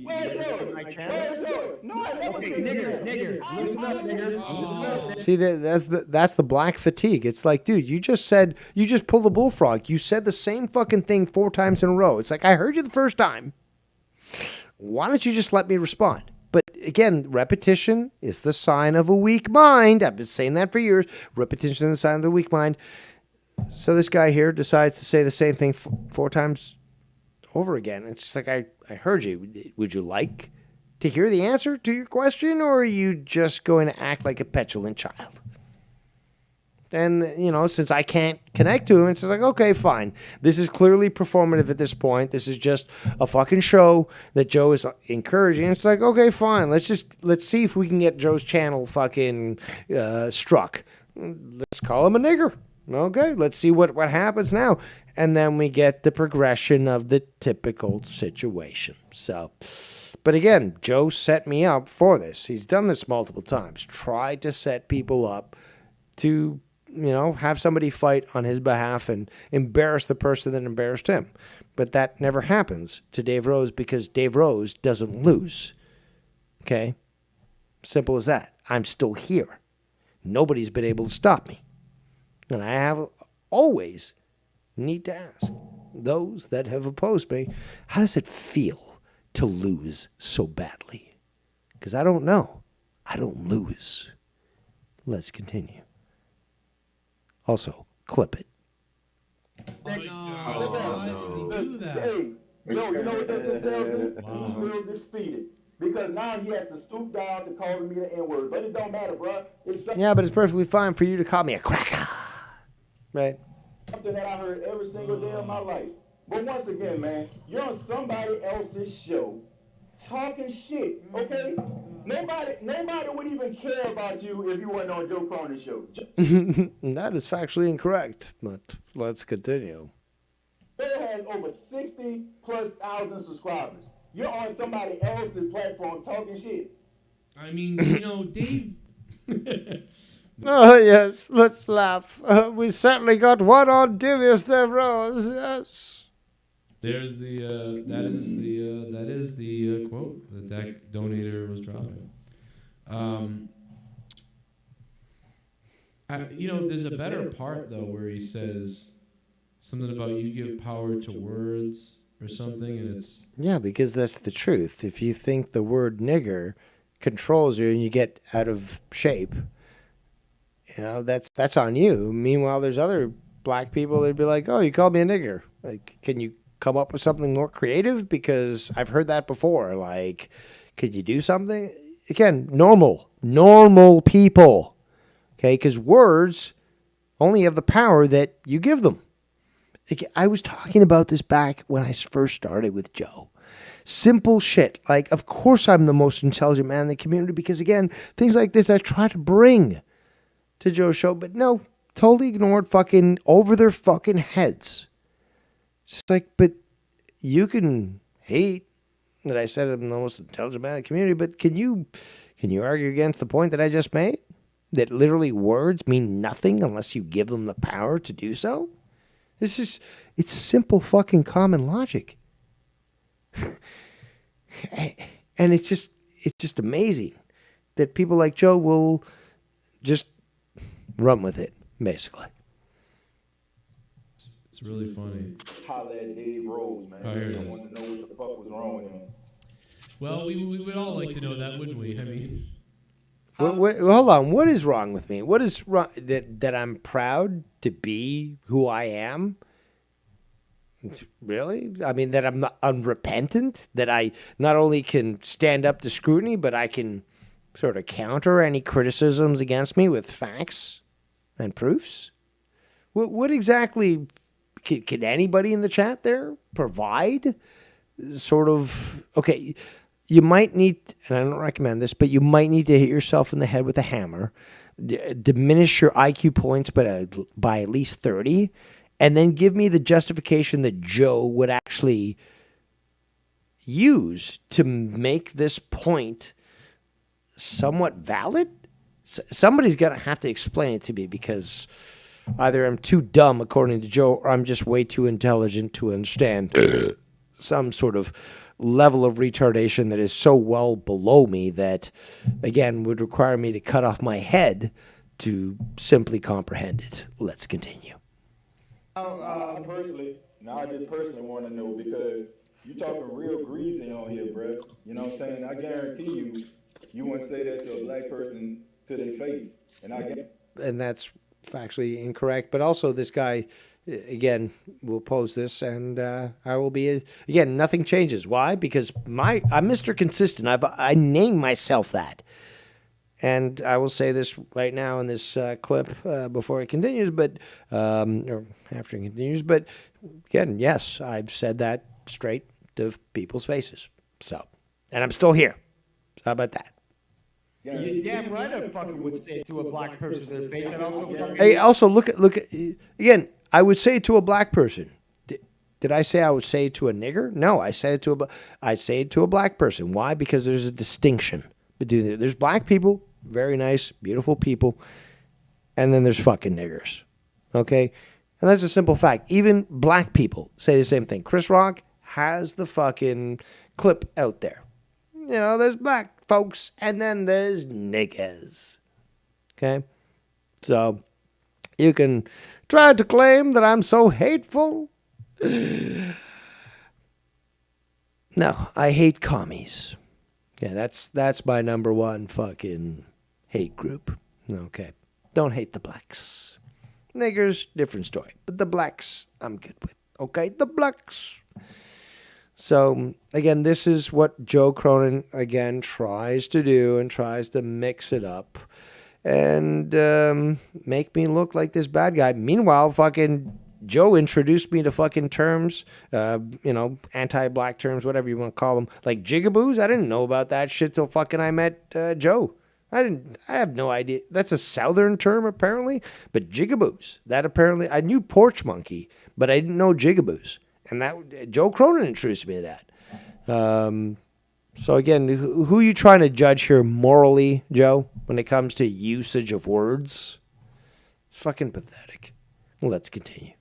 Where's yours? Where's yours? No, I never Okay, nigger, listen up, nigger. Listen up. See, that's the black fatigue. It's like, dude, you just pulled a bullfrog. You said the same fucking thing 4 times in a row. It's like, I heard you the first time. Why don't you just let me respond? But again, repetition is the sign of a weak mind. I've been saying that for years. Repetition is the sign of the weak mind. So this guy here decides to say the same thing 4 times over again. It's just like, I heard you. Would you like to hear the answer to your question, or are you just going to act like a petulant child? And, since I can't connect to him, it's just like, okay, fine. This is clearly performative at this point. This is just a fucking show that Joe is encouraging. It's like, okay, fine. Let's see if we can get Joe's channel fucking struck. Let's call him a nigger. Okay, let's see what happens now. And then we get the progression of the typical situation. So, but again, Joe set me up for this. He's done this multiple times. Tried to set people up to, have somebody fight on his behalf and embarrass the person that embarrassed him. But that never happens to Dave Rose because Dave Rose doesn't lose. Okay? Simple as that. I'm still here. Nobody's been able to stop me. And I have always need to ask those that have opposed me, how does it feel to lose so badly? Because I don't know. I don't lose. Let's continue. Also, clip it. Why does he do that? Hey, yo, you know what that just tells me? He's real defeated. Because now he has to stoop down to call me the N-word. But it don't matter, bro. It's Yeah, but it's perfectly fine for you to call me a cracker. Right? something that I heard every single day of my life. But once again, man, you're on somebody else's show talking shit, okay? Nobody would even care about you if you weren't on Joe Cronin's show. That is factually incorrect, but let's continue. Joe has over 60,000+ subscribers. You're on somebody else's platform talking shit. I mean, Dave. Oh, yes, let's laugh. We certainly got one on Devious Dave Rose, yes. There's that is the quote that donator was dropping. There's a better part though where he says something about you give power to words or something, and it's Yeah, because that's the truth. If you think the word nigger controls you and you get out of shape, that's on you. Meanwhile, there's other black people that'd be like, "Oh, you called me a nigger. Like, can you come up with something more creative? Because I've heard that before. Like, could you do something?" Again, normal people. Okay, because words only have the power that you give them. Like, I was talking about this back when I first started with Joe. Simple shit. Like, of course I'm the most intelligent man in the community because, again, things like this I try to bring to Joe's show. But no, totally ignored, fucking over their fucking heads. It's just like, but you can hate that I said I'm the most intelligent man in the community, but can you argue against the point that I just made? That literally words mean nothing unless you give them the power to do so? It's simple fucking common logic. And it's just amazing that people like Joe will just run with it, basically. It's really funny. Holla at Dave Rose, man. Oh, here it I is. want to know what the fuck was wrong with him. Well, we would all like to know that, wouldn't we? I mean, Hold on. What is wrong with me? What is wrong? That I'm proud to be who I am? Really? I mean, that I'm not unrepentant? That I not only can stand up to scrutiny, but I can sort of counter any criticisms against me with facts and proofs? What exactly can anybody in the chat there provide? Sort of, okay, you might need, and I don't recommend this, but you might need to hit yourself in the head with a hammer, diminish your IQ points by at least 30, and then give me the justification that Joe would actually use to make this point somewhat valid. Somebody's going to have to explain it to me because either I'm too dumb, according to Joe, or I'm just way too intelligent to understand some sort of level of retardation that is so well below me that, again, would require me to cut off my head to simply comprehend it. Let's continue. I just personally want to know because you talking real greasy on here, bro. You know what I'm saying? I guarantee you wouldn't say that to a black person to their face. And that's factually incorrect. But also this guy, again, will pose this, and I will be, again, nothing changes. Why? Because I'm Mr. Consistent. I name myself that. And I will say this right now in this clip before it continues, but or after it continues. But again, yes, I've said that straight to people's faces. So, and I'm still here. So how about that? You're damn right I fucking would say it to a black person to their face. And also, Hey, also look at again. I would say it to a black person. Did I say I would say it to a nigger? No, I say it to a black person. Why? Because there's a distinction between there's black people, very nice, beautiful people, and then there's fucking niggers. Okay, And that's a simple fact. Even black people say the same thing. Chris Rock has the fucking clip out there. You know, there's black folks and then there's niggas. Okay? So you can try to claim that I'm so hateful. No, I hate commies. Yeah, that's my number one fucking hate group. Okay. Don't hate the blacks. Niggers, different story. But the blacks, I'm good with. Okay, the blacks. So, again, this is what Joe Cronin, again, tries to do and tries to mix it up and make me look like this bad guy. Meanwhile, fucking Joe introduced me to fucking terms, anti-black terms, whatever you want to call them, like jigaboos. I didn't know about that shit till fucking I met Joe. I have no idea. That's a southern term apparently, but jigaboos. That apparently, I knew porch monkey, but I didn't know jigaboos. And that Joe Cronin introduced me to that. So again, who are you trying to judge here morally, Joe, when it comes to usage of words? It's fucking pathetic. Let's continue.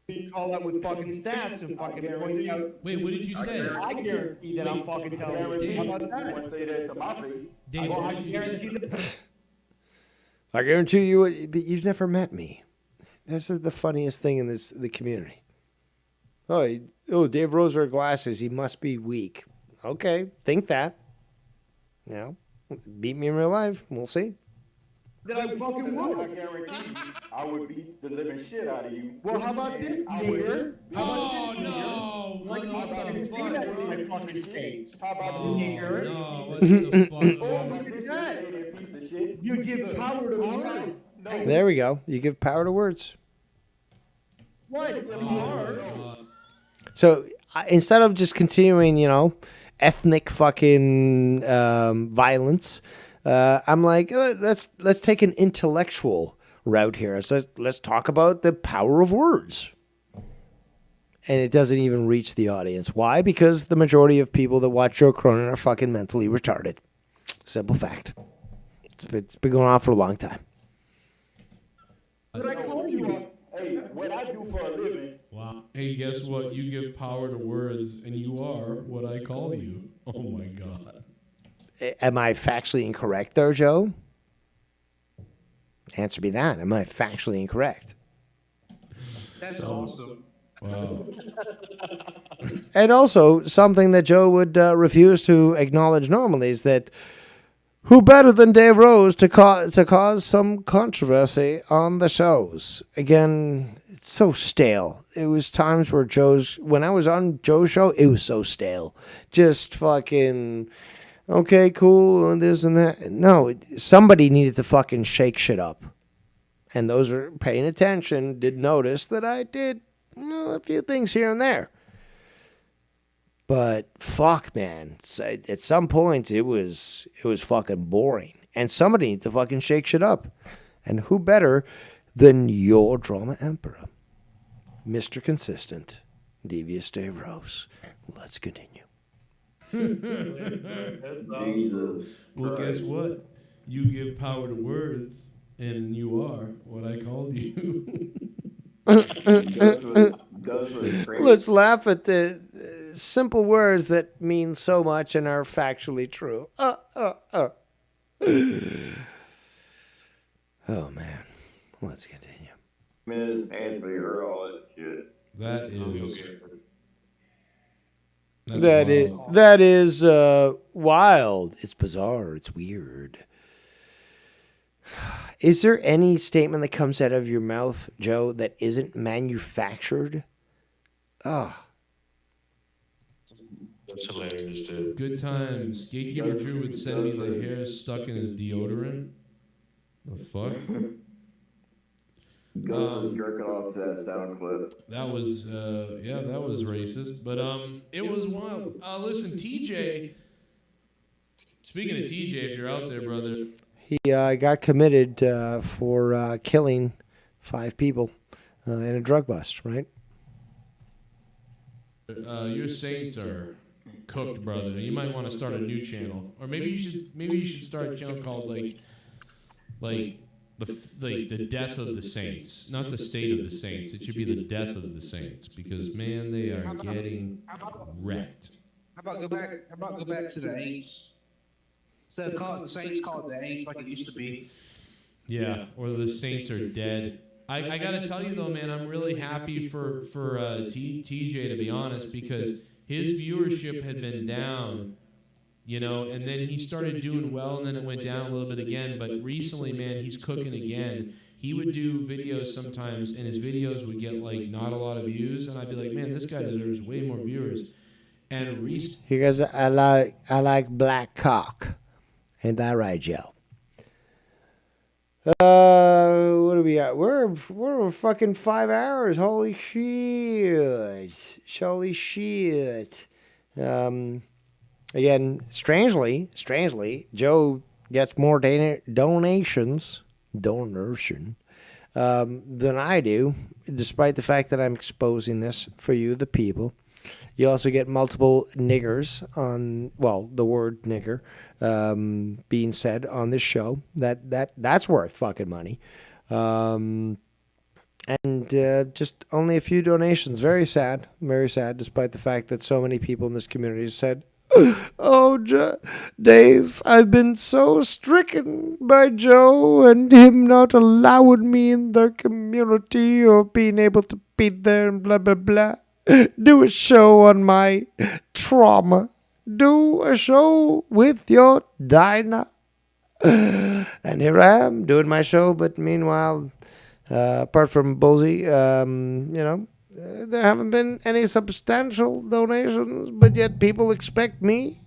You call that with fucking stats and fucking point out. Wait, what did you say? I guarantee that I'm fucking telling you. How about that? Say that to my face. Dave, Well, what I did you guarantee say? that. I guarantee you, but you've never met me. This is the funniest thing in the community. Dave Rose wears glasses. He must be weak. Okay, think that. Beat me in real life. We'll see. That I fucking would. I guarantee you, I would beat the living shit out of you. Well, how about this, nigger? Oh, no. What the See fuck? that in my fucking face. How about Oh, nigger? no. What the fuck? Oh, look at that. Piece of shit. You give power to words. There we go. You give power to words. What? So instead of just continuing, ethnic fucking violence, I'm like, let's take an intellectual route here. Let's talk about the power of words. And it doesn't even reach the audience. Why? Because the majority of people that watch Joe Cronin are fucking mentally retarded. Simple fact. It's been going on for a long time. But I called you. Hey, what I do for a living. Wow. Hey, guess what? You give power to words, and you are what I call you. Oh, my God. Am I factually incorrect, though, Joe? Answer me that. Am I factually incorrect? That's awesome. Wow. And also, something that Joe would refuse to acknowledge normally is that who better than Dave Rose to cause some controversy on the shows? Again, it's so stale. It was times where when I was on Joe's show, it was so stale. Just fucking, okay, cool, and this and that. No, somebody needed to fucking shake shit up. And those who are paying attention did notice that I did a few things here and there. But fuck, man, at some points it was fucking boring. And somebody needs to fucking shake shit up. And who better than your drama emperor, Mr. Consistent, Devious Dave Rose. Let's continue. Well, guess what? You give power to words, and you are what I called you. Let's laugh at the simple words that mean so much and are factually true. Oh, man. Let's continue. Miss Anthony Earl and shit. That is wild. It's bizarre. It's weird. Is there any statement that comes out of your mouth, Joe, that isn't manufactured? That's hilarious, dude. Good times. Gatekeeper Drew would send me the hair stuck in his deodorant. The fuck? Gus was jerking off to that sound clip. That was, that was racist. But it was wild. Listen, TJ. Speaking of TJ, if you're out there, brother. He got committed for killing 5 people in a drug bust, right? Your Saints are cooked, brother. You might want to start a new channel, or maybe you should start a channel called like the death of the saints, not the state of the saints. It should be the death of the saints because man, they are getting wrecked. How about go back to the Aints? Instead of call it the Saints, call it the Aints like it used to be. Yeah, or the saints are dead. I gotta tell you though, man, I'm really happy for TJ, to be honest, because his viewership had been down, and then he started doing well, and then it went down a little bit again. But recently, man, he's cooking again. He would do videos sometimes, and his videos would get like not a lot of views, and I'd be like, man, this guy deserves way more viewers. And he goes, I like black cock. Ain't that right, Joe? What do we got? We're fucking 5 hours. Holy shit. Holy shit. Again, strangely, Joe gets more donations than I do, despite the fact that I'm exposing this for you, the people. You also get multiple niggers on, the word nigger being said on this show. That's worth fucking money. And just only a few donations. Very sad, despite the fact that so many people in this community said, oh, Dave, I've been so stricken by Joe and him not allowing me in their community or being able to be there and blah, blah, blah. Do a show on my trauma. Do a show with your Dinah. And here I am doing my show, but meanwhile, apart from Bullseye, there haven't been any substantial donations, but yet people expect me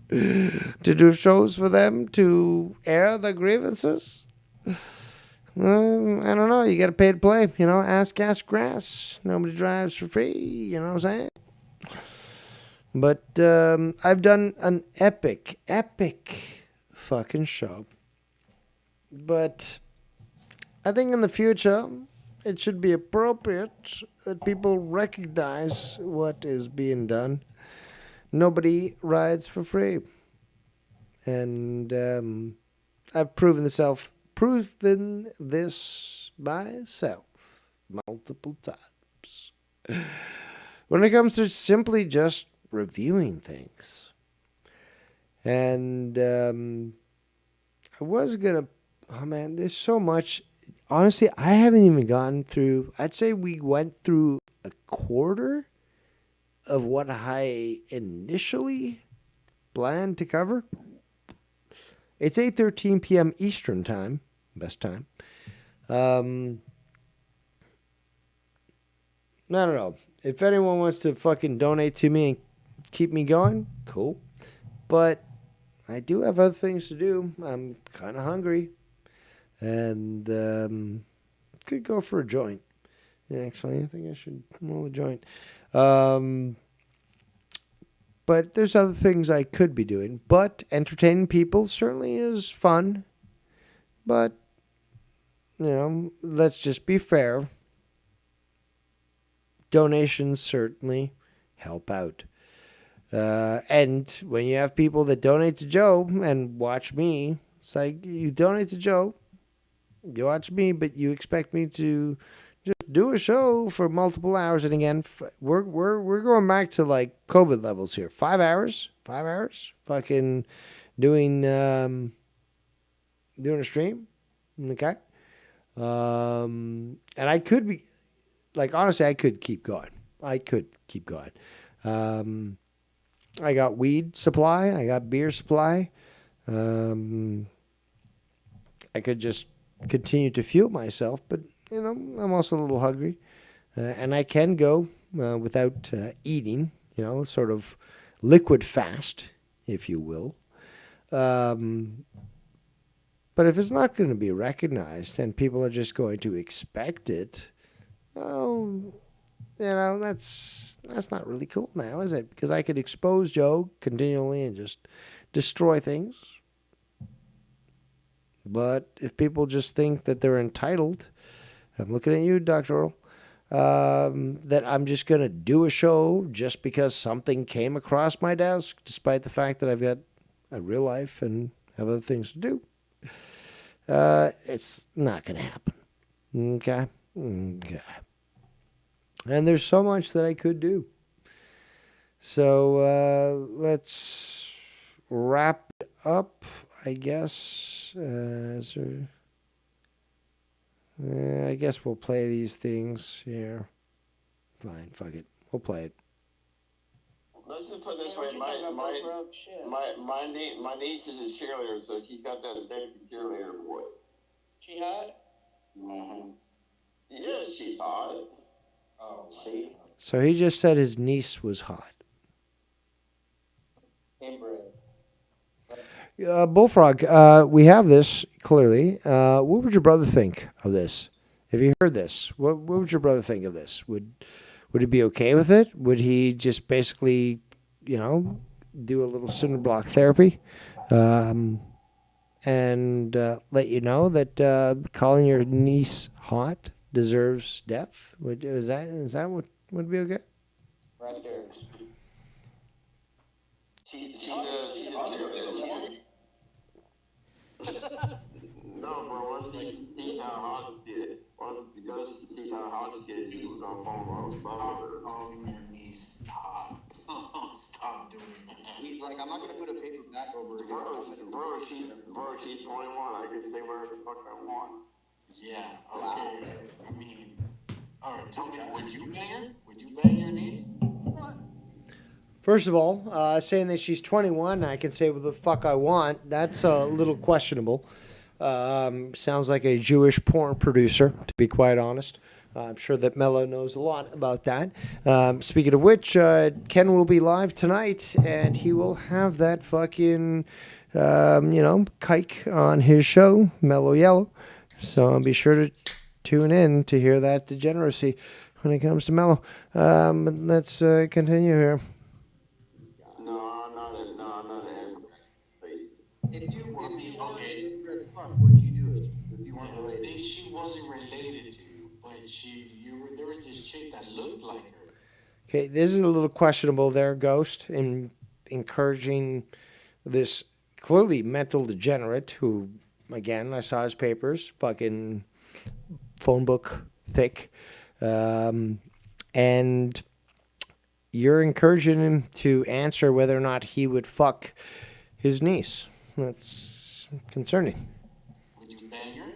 to do shows for them to air their grievances. I don't know. You got to pay to play. Ask gas grass. Nobody drives for free. You know what I'm saying? But I've done an epic fucking show. But I think in the future, it should be appropriate that people recognize what is being done. Nobody rides for free. And I've proven this myself multiple times. When it comes to simply just reviewing things. And I was going to, there's so much. Honestly, I haven't even gone through, I'd say we went through a quarter of what I initially planned to cover. It's 8:13 p.m. Eastern time. Best time. I don't know. If anyone wants to fucking donate to me and keep me going, cool. But I do have other things to do. I'm kind of hungry. And could go for a joint. Yeah, actually, I think I should roll a joint. But there's other things I could be doing. But entertaining people certainly is fun. But, let's just be fair. Donations certainly help out. And when you have people that donate to Joe and watch me, it's like you donate to Joe, you watch me, but you expect me to just do a show for multiple hours. And again, we're going back to like COVID levels here. 5 hours, fucking doing a stream. Okay. And I could be like, honestly, I could keep going. I got weed supply. I got beer supply. I could just continue to fuel myself, but I'm also a little hungry, and I can go without eating. Sort of liquid fast, if you will. But if it's not going to be recognized and people are just going to expect it, that's not really cool now, is it? Because I could expose Joe continually and just destroy things. But if people just think that they're entitled, I'm looking at you, Dr. Earl, that I'm just going to do a show just because something came across my desk, despite the fact that I've got a real life and have other things to do. It's not going to happen. Okay? Okay. And there's so much that I could do. So let's wrap it up, I guess. I guess we'll play these things here. Fine, fuck it. We'll play it. Let's just put it this way, my niece is a cheerleader, so she's got that sexy cheerleader voice. She hot? Mm-hmm. Yeah, she's hot. Oh, see? So he just said his niece was hot. Inbred. Bullfrog, we have this, clearly. What would your brother think of this? If you heard this, what would your brother think of this? Would he be okay with it? Would he just basically, do a little cinder block therapy? And let you know that calling your niece hot deserves death? Is that what would be okay? Right there. She's a No, bro, once he sees how hot she is, once he goes to see how hot she is, he's gonna fall in love with her. Calling your niece hot. Stop doing that. He's like, I'm not gonna put a paper back over her. Bro, she's 21. I can say whatever the fuck I want. Yeah, okay. I mean, alright, tell me, would you bang her? Would you bang your niece? First of all, saying that she's 21, I can say what the fuck I want. That's a little questionable. Sounds like a Jewish porn producer, to be quite honest. I'm sure that Mello knows a lot about that. Speaking of which, Ken will be live tonight, and he will have that fucking, kike on his show, Mellow Yellow. So be sure to tune in to hear that degeneracy when it comes to Mello. Let's continue here. If you would you do it? If you weren't related? Say she wasn't related to you, but there was this chick that looked like her. Okay, this is a little questionable there, Ghost, in encouraging this clearly mental degenerate who, again, I saw his papers, fucking phone book thick, and you're encouraging him to answer whether or not he would fuck his niece. That's concerning. Would you bang her?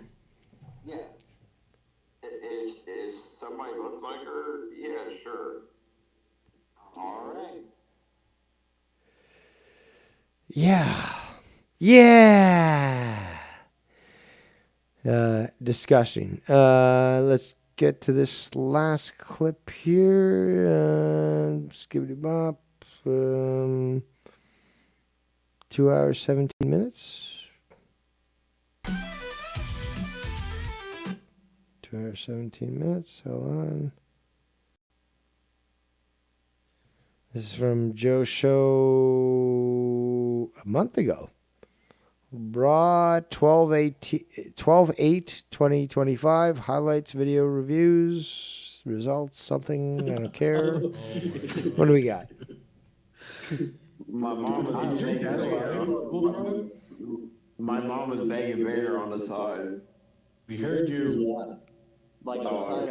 Yeah. Is somebody look like her? Yeah, sure. Alright. Yeah. Disgusting. Let's get to this last clip here. Skibbity bop. 2 hours, 17 minutes. 2 hours, 17 minutes. Hold on. This is from Joe's show a month ago. Raw 12/8/2025. Highlights, video reviews, results, something. I don't care. What do we got? My mom was banging Vader on the side. We heard you. Yeah. Like the side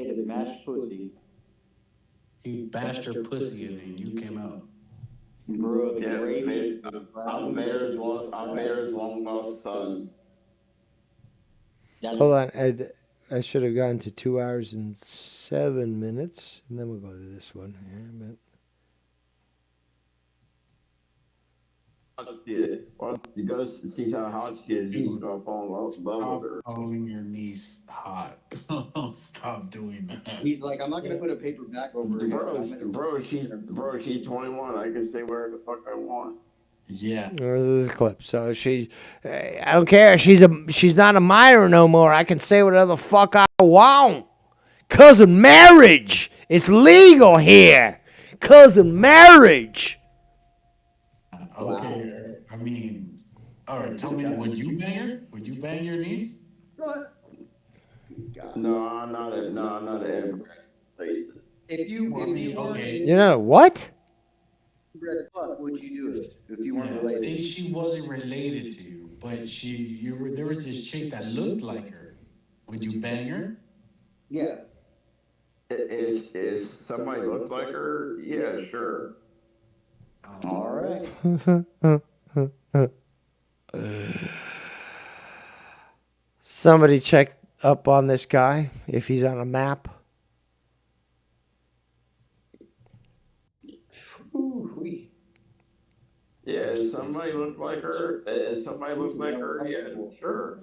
of mashed pussy. You bashed her pussy and then you came out. Bro, the gravy. I'm Vader's long lost son. Hold on. I should have gone to 2 hours and 7 minutes, and then we'll go to this one here. But Once he goes to see how hot she is, he's gonna fall in love with her. Calling your niece hot. Stop doing that. He's like, I'm not gonna put a paper back over her. Bro, she's 21. I can say whatever the fuck I want. Yeah. There's this clip. So I don't care. She's not a minor no more. I can say whatever the fuck I want. Cousin marriage. It's legal here. Cousin marriage. Okay. I mean, all right. Tell me, would you bang her? Would you bang your niece? No, I'm not a If you okay. You know what? would you do it if you weren't related? Say she wasn't related to you, but there was this chick that looked like her. Would you bang her? Yeah. Is somebody look like her? Yeah, sure. All right. Somebody check up on this guy if he's on a map. Ooh-wee. Yeah, does somebody look like her? Does somebody look like her? Yeah, sure.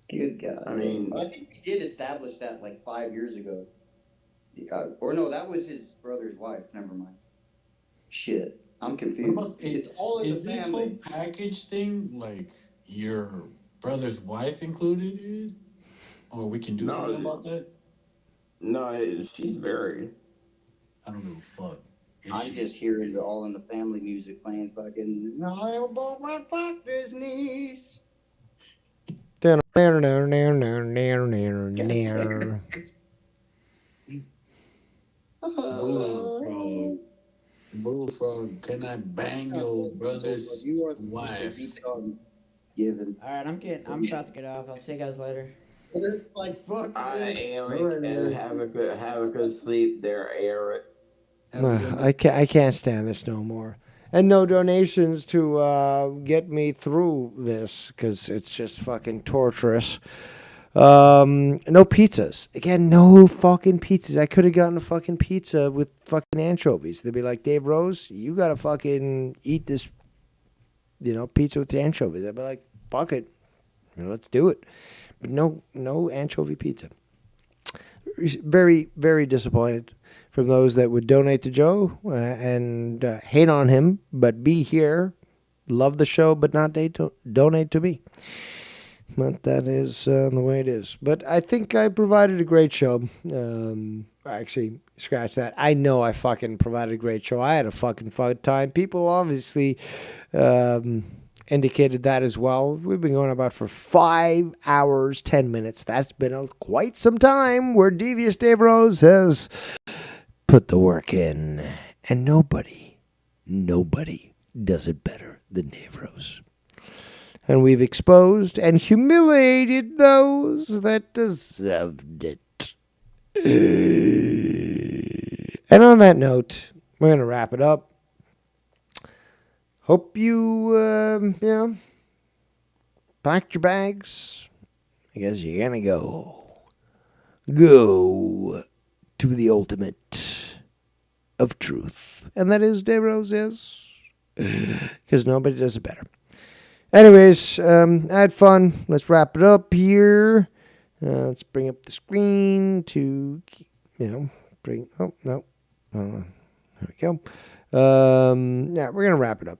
Good God. I mean, I think we did establish that like 5 years ago. Or no, that was his brother's wife. Never mind. Shit. I'm confused. It's all in the Is this whole family. package thing like your brother's wife included it? Or we can do something about that? No, she's married. I don't give a fuck. I'm just hearing the All in the Family music playing fucking I about my fuck niece. Bullfrog, can I bang your brother's wife? Given. All right, I'm about to get off. I'll see you guys later. Like fuck. And have a good sleep there, Eric. I can't stand this no more. And no donations to get me through this because it's just fucking torturous. No pizzas. Again, no fucking pizzas. I could have gotten a fucking pizza with fucking anchovies. They'd be like, Dave Rose, you gotta fucking eat this, pizza with the anchovies. I'd be like, fuck it. Let's do it. But no anchovy pizza. Very, very disappointed from those that would donate to Joe and hate on him, but be here, love the show, but not donate to me. But that is the way it is. But I think I provided a great show. Actually, scratch that. I know I fucking provided a great show. I had a fucking fun time. People obviously indicated that as well. We've been going about for 5 hours, 10 minutes. That's been quite some time where Devious Dave Rose has put the work in. And nobody does it better than Dave Rose. And we've exposed and humiliated those that deserved it. And on that note, we're going to wrap it up. Hope you, packed your bags. I guess you're going to go to the ultimate of truth. And that is Dave Rose, yes. Because nobody does it better. Anyways, I had fun. Let's wrap it up here. Let's bring up the screen to, bring... Oh, no. There we go. Yeah, we're going to wrap it up.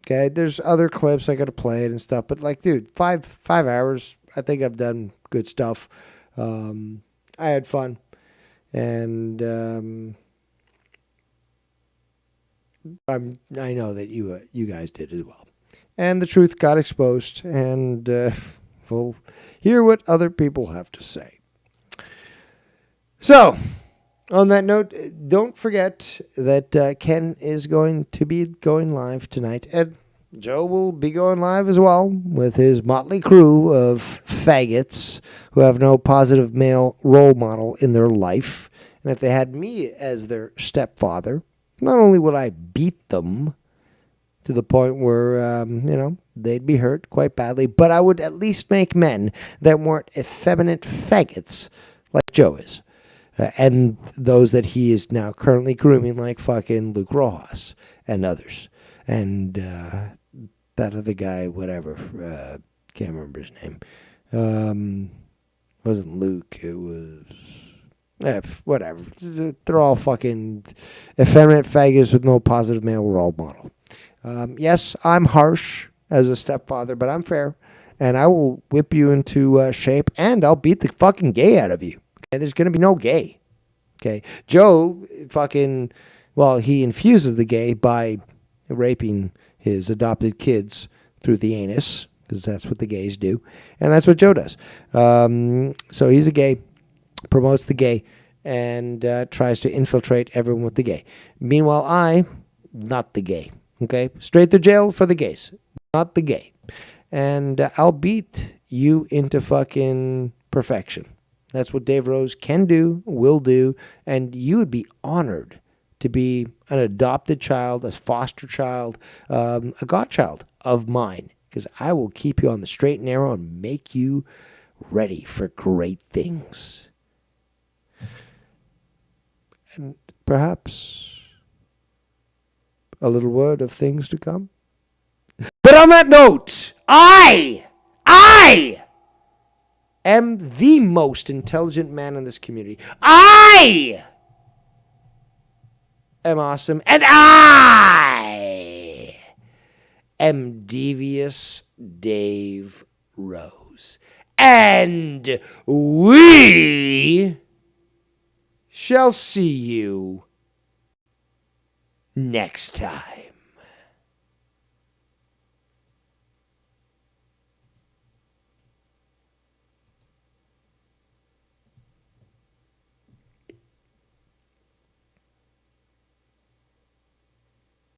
Okay, there's other clips I got to play it and stuff. But, dude, five hours, I think I've done good stuff. I had fun. And I know that you guys did as well. And the truth got exposed, and we'll hear what other people have to say. So, on that note, don't forget that Ken is going to be going live tonight, and Joe will be going live as well with his motley crew of faggots who have no positive male role model in their life. And if they had me as their stepfather, not only would I beat them to the point where, they'd be hurt quite badly, but I would at least make men that weren't effeminate faggots like Joe is. And those that he is now currently grooming like fucking Luke Rojas and others. And that other guy, whatever, can't remember his name. It wasn't Luke, it was... whatever. They're all fucking effeminate faggots with no positive male role model. Yes, I'm harsh as a stepfather, but I'm fair. And I will whip you into shape, and I'll beat the fucking gay out of you. Okay? There's going to be no gay. Okay? Joe fucking, he infuses the gay by raping his adopted kids through the anus, because that's what the gays do. And that's what Joe does. So he's a gay, promotes the gay, and tries to infiltrate everyone with the gay. Meanwhile, not the gay. Okay? Straight to jail for the gays. not the gay. And I'll beat you into fucking perfection. That's what Dave Rose can do, will do, and you would be honored to be an adopted child, a foster child, a godchild of mine, because I will keep you on the straight and narrow and make you ready for great things. And perhaps a little word of things to come. But on that note, I am the most intelligent man in this community. I am awesome. And I am Devious Dave Rose. And we shall see you next time.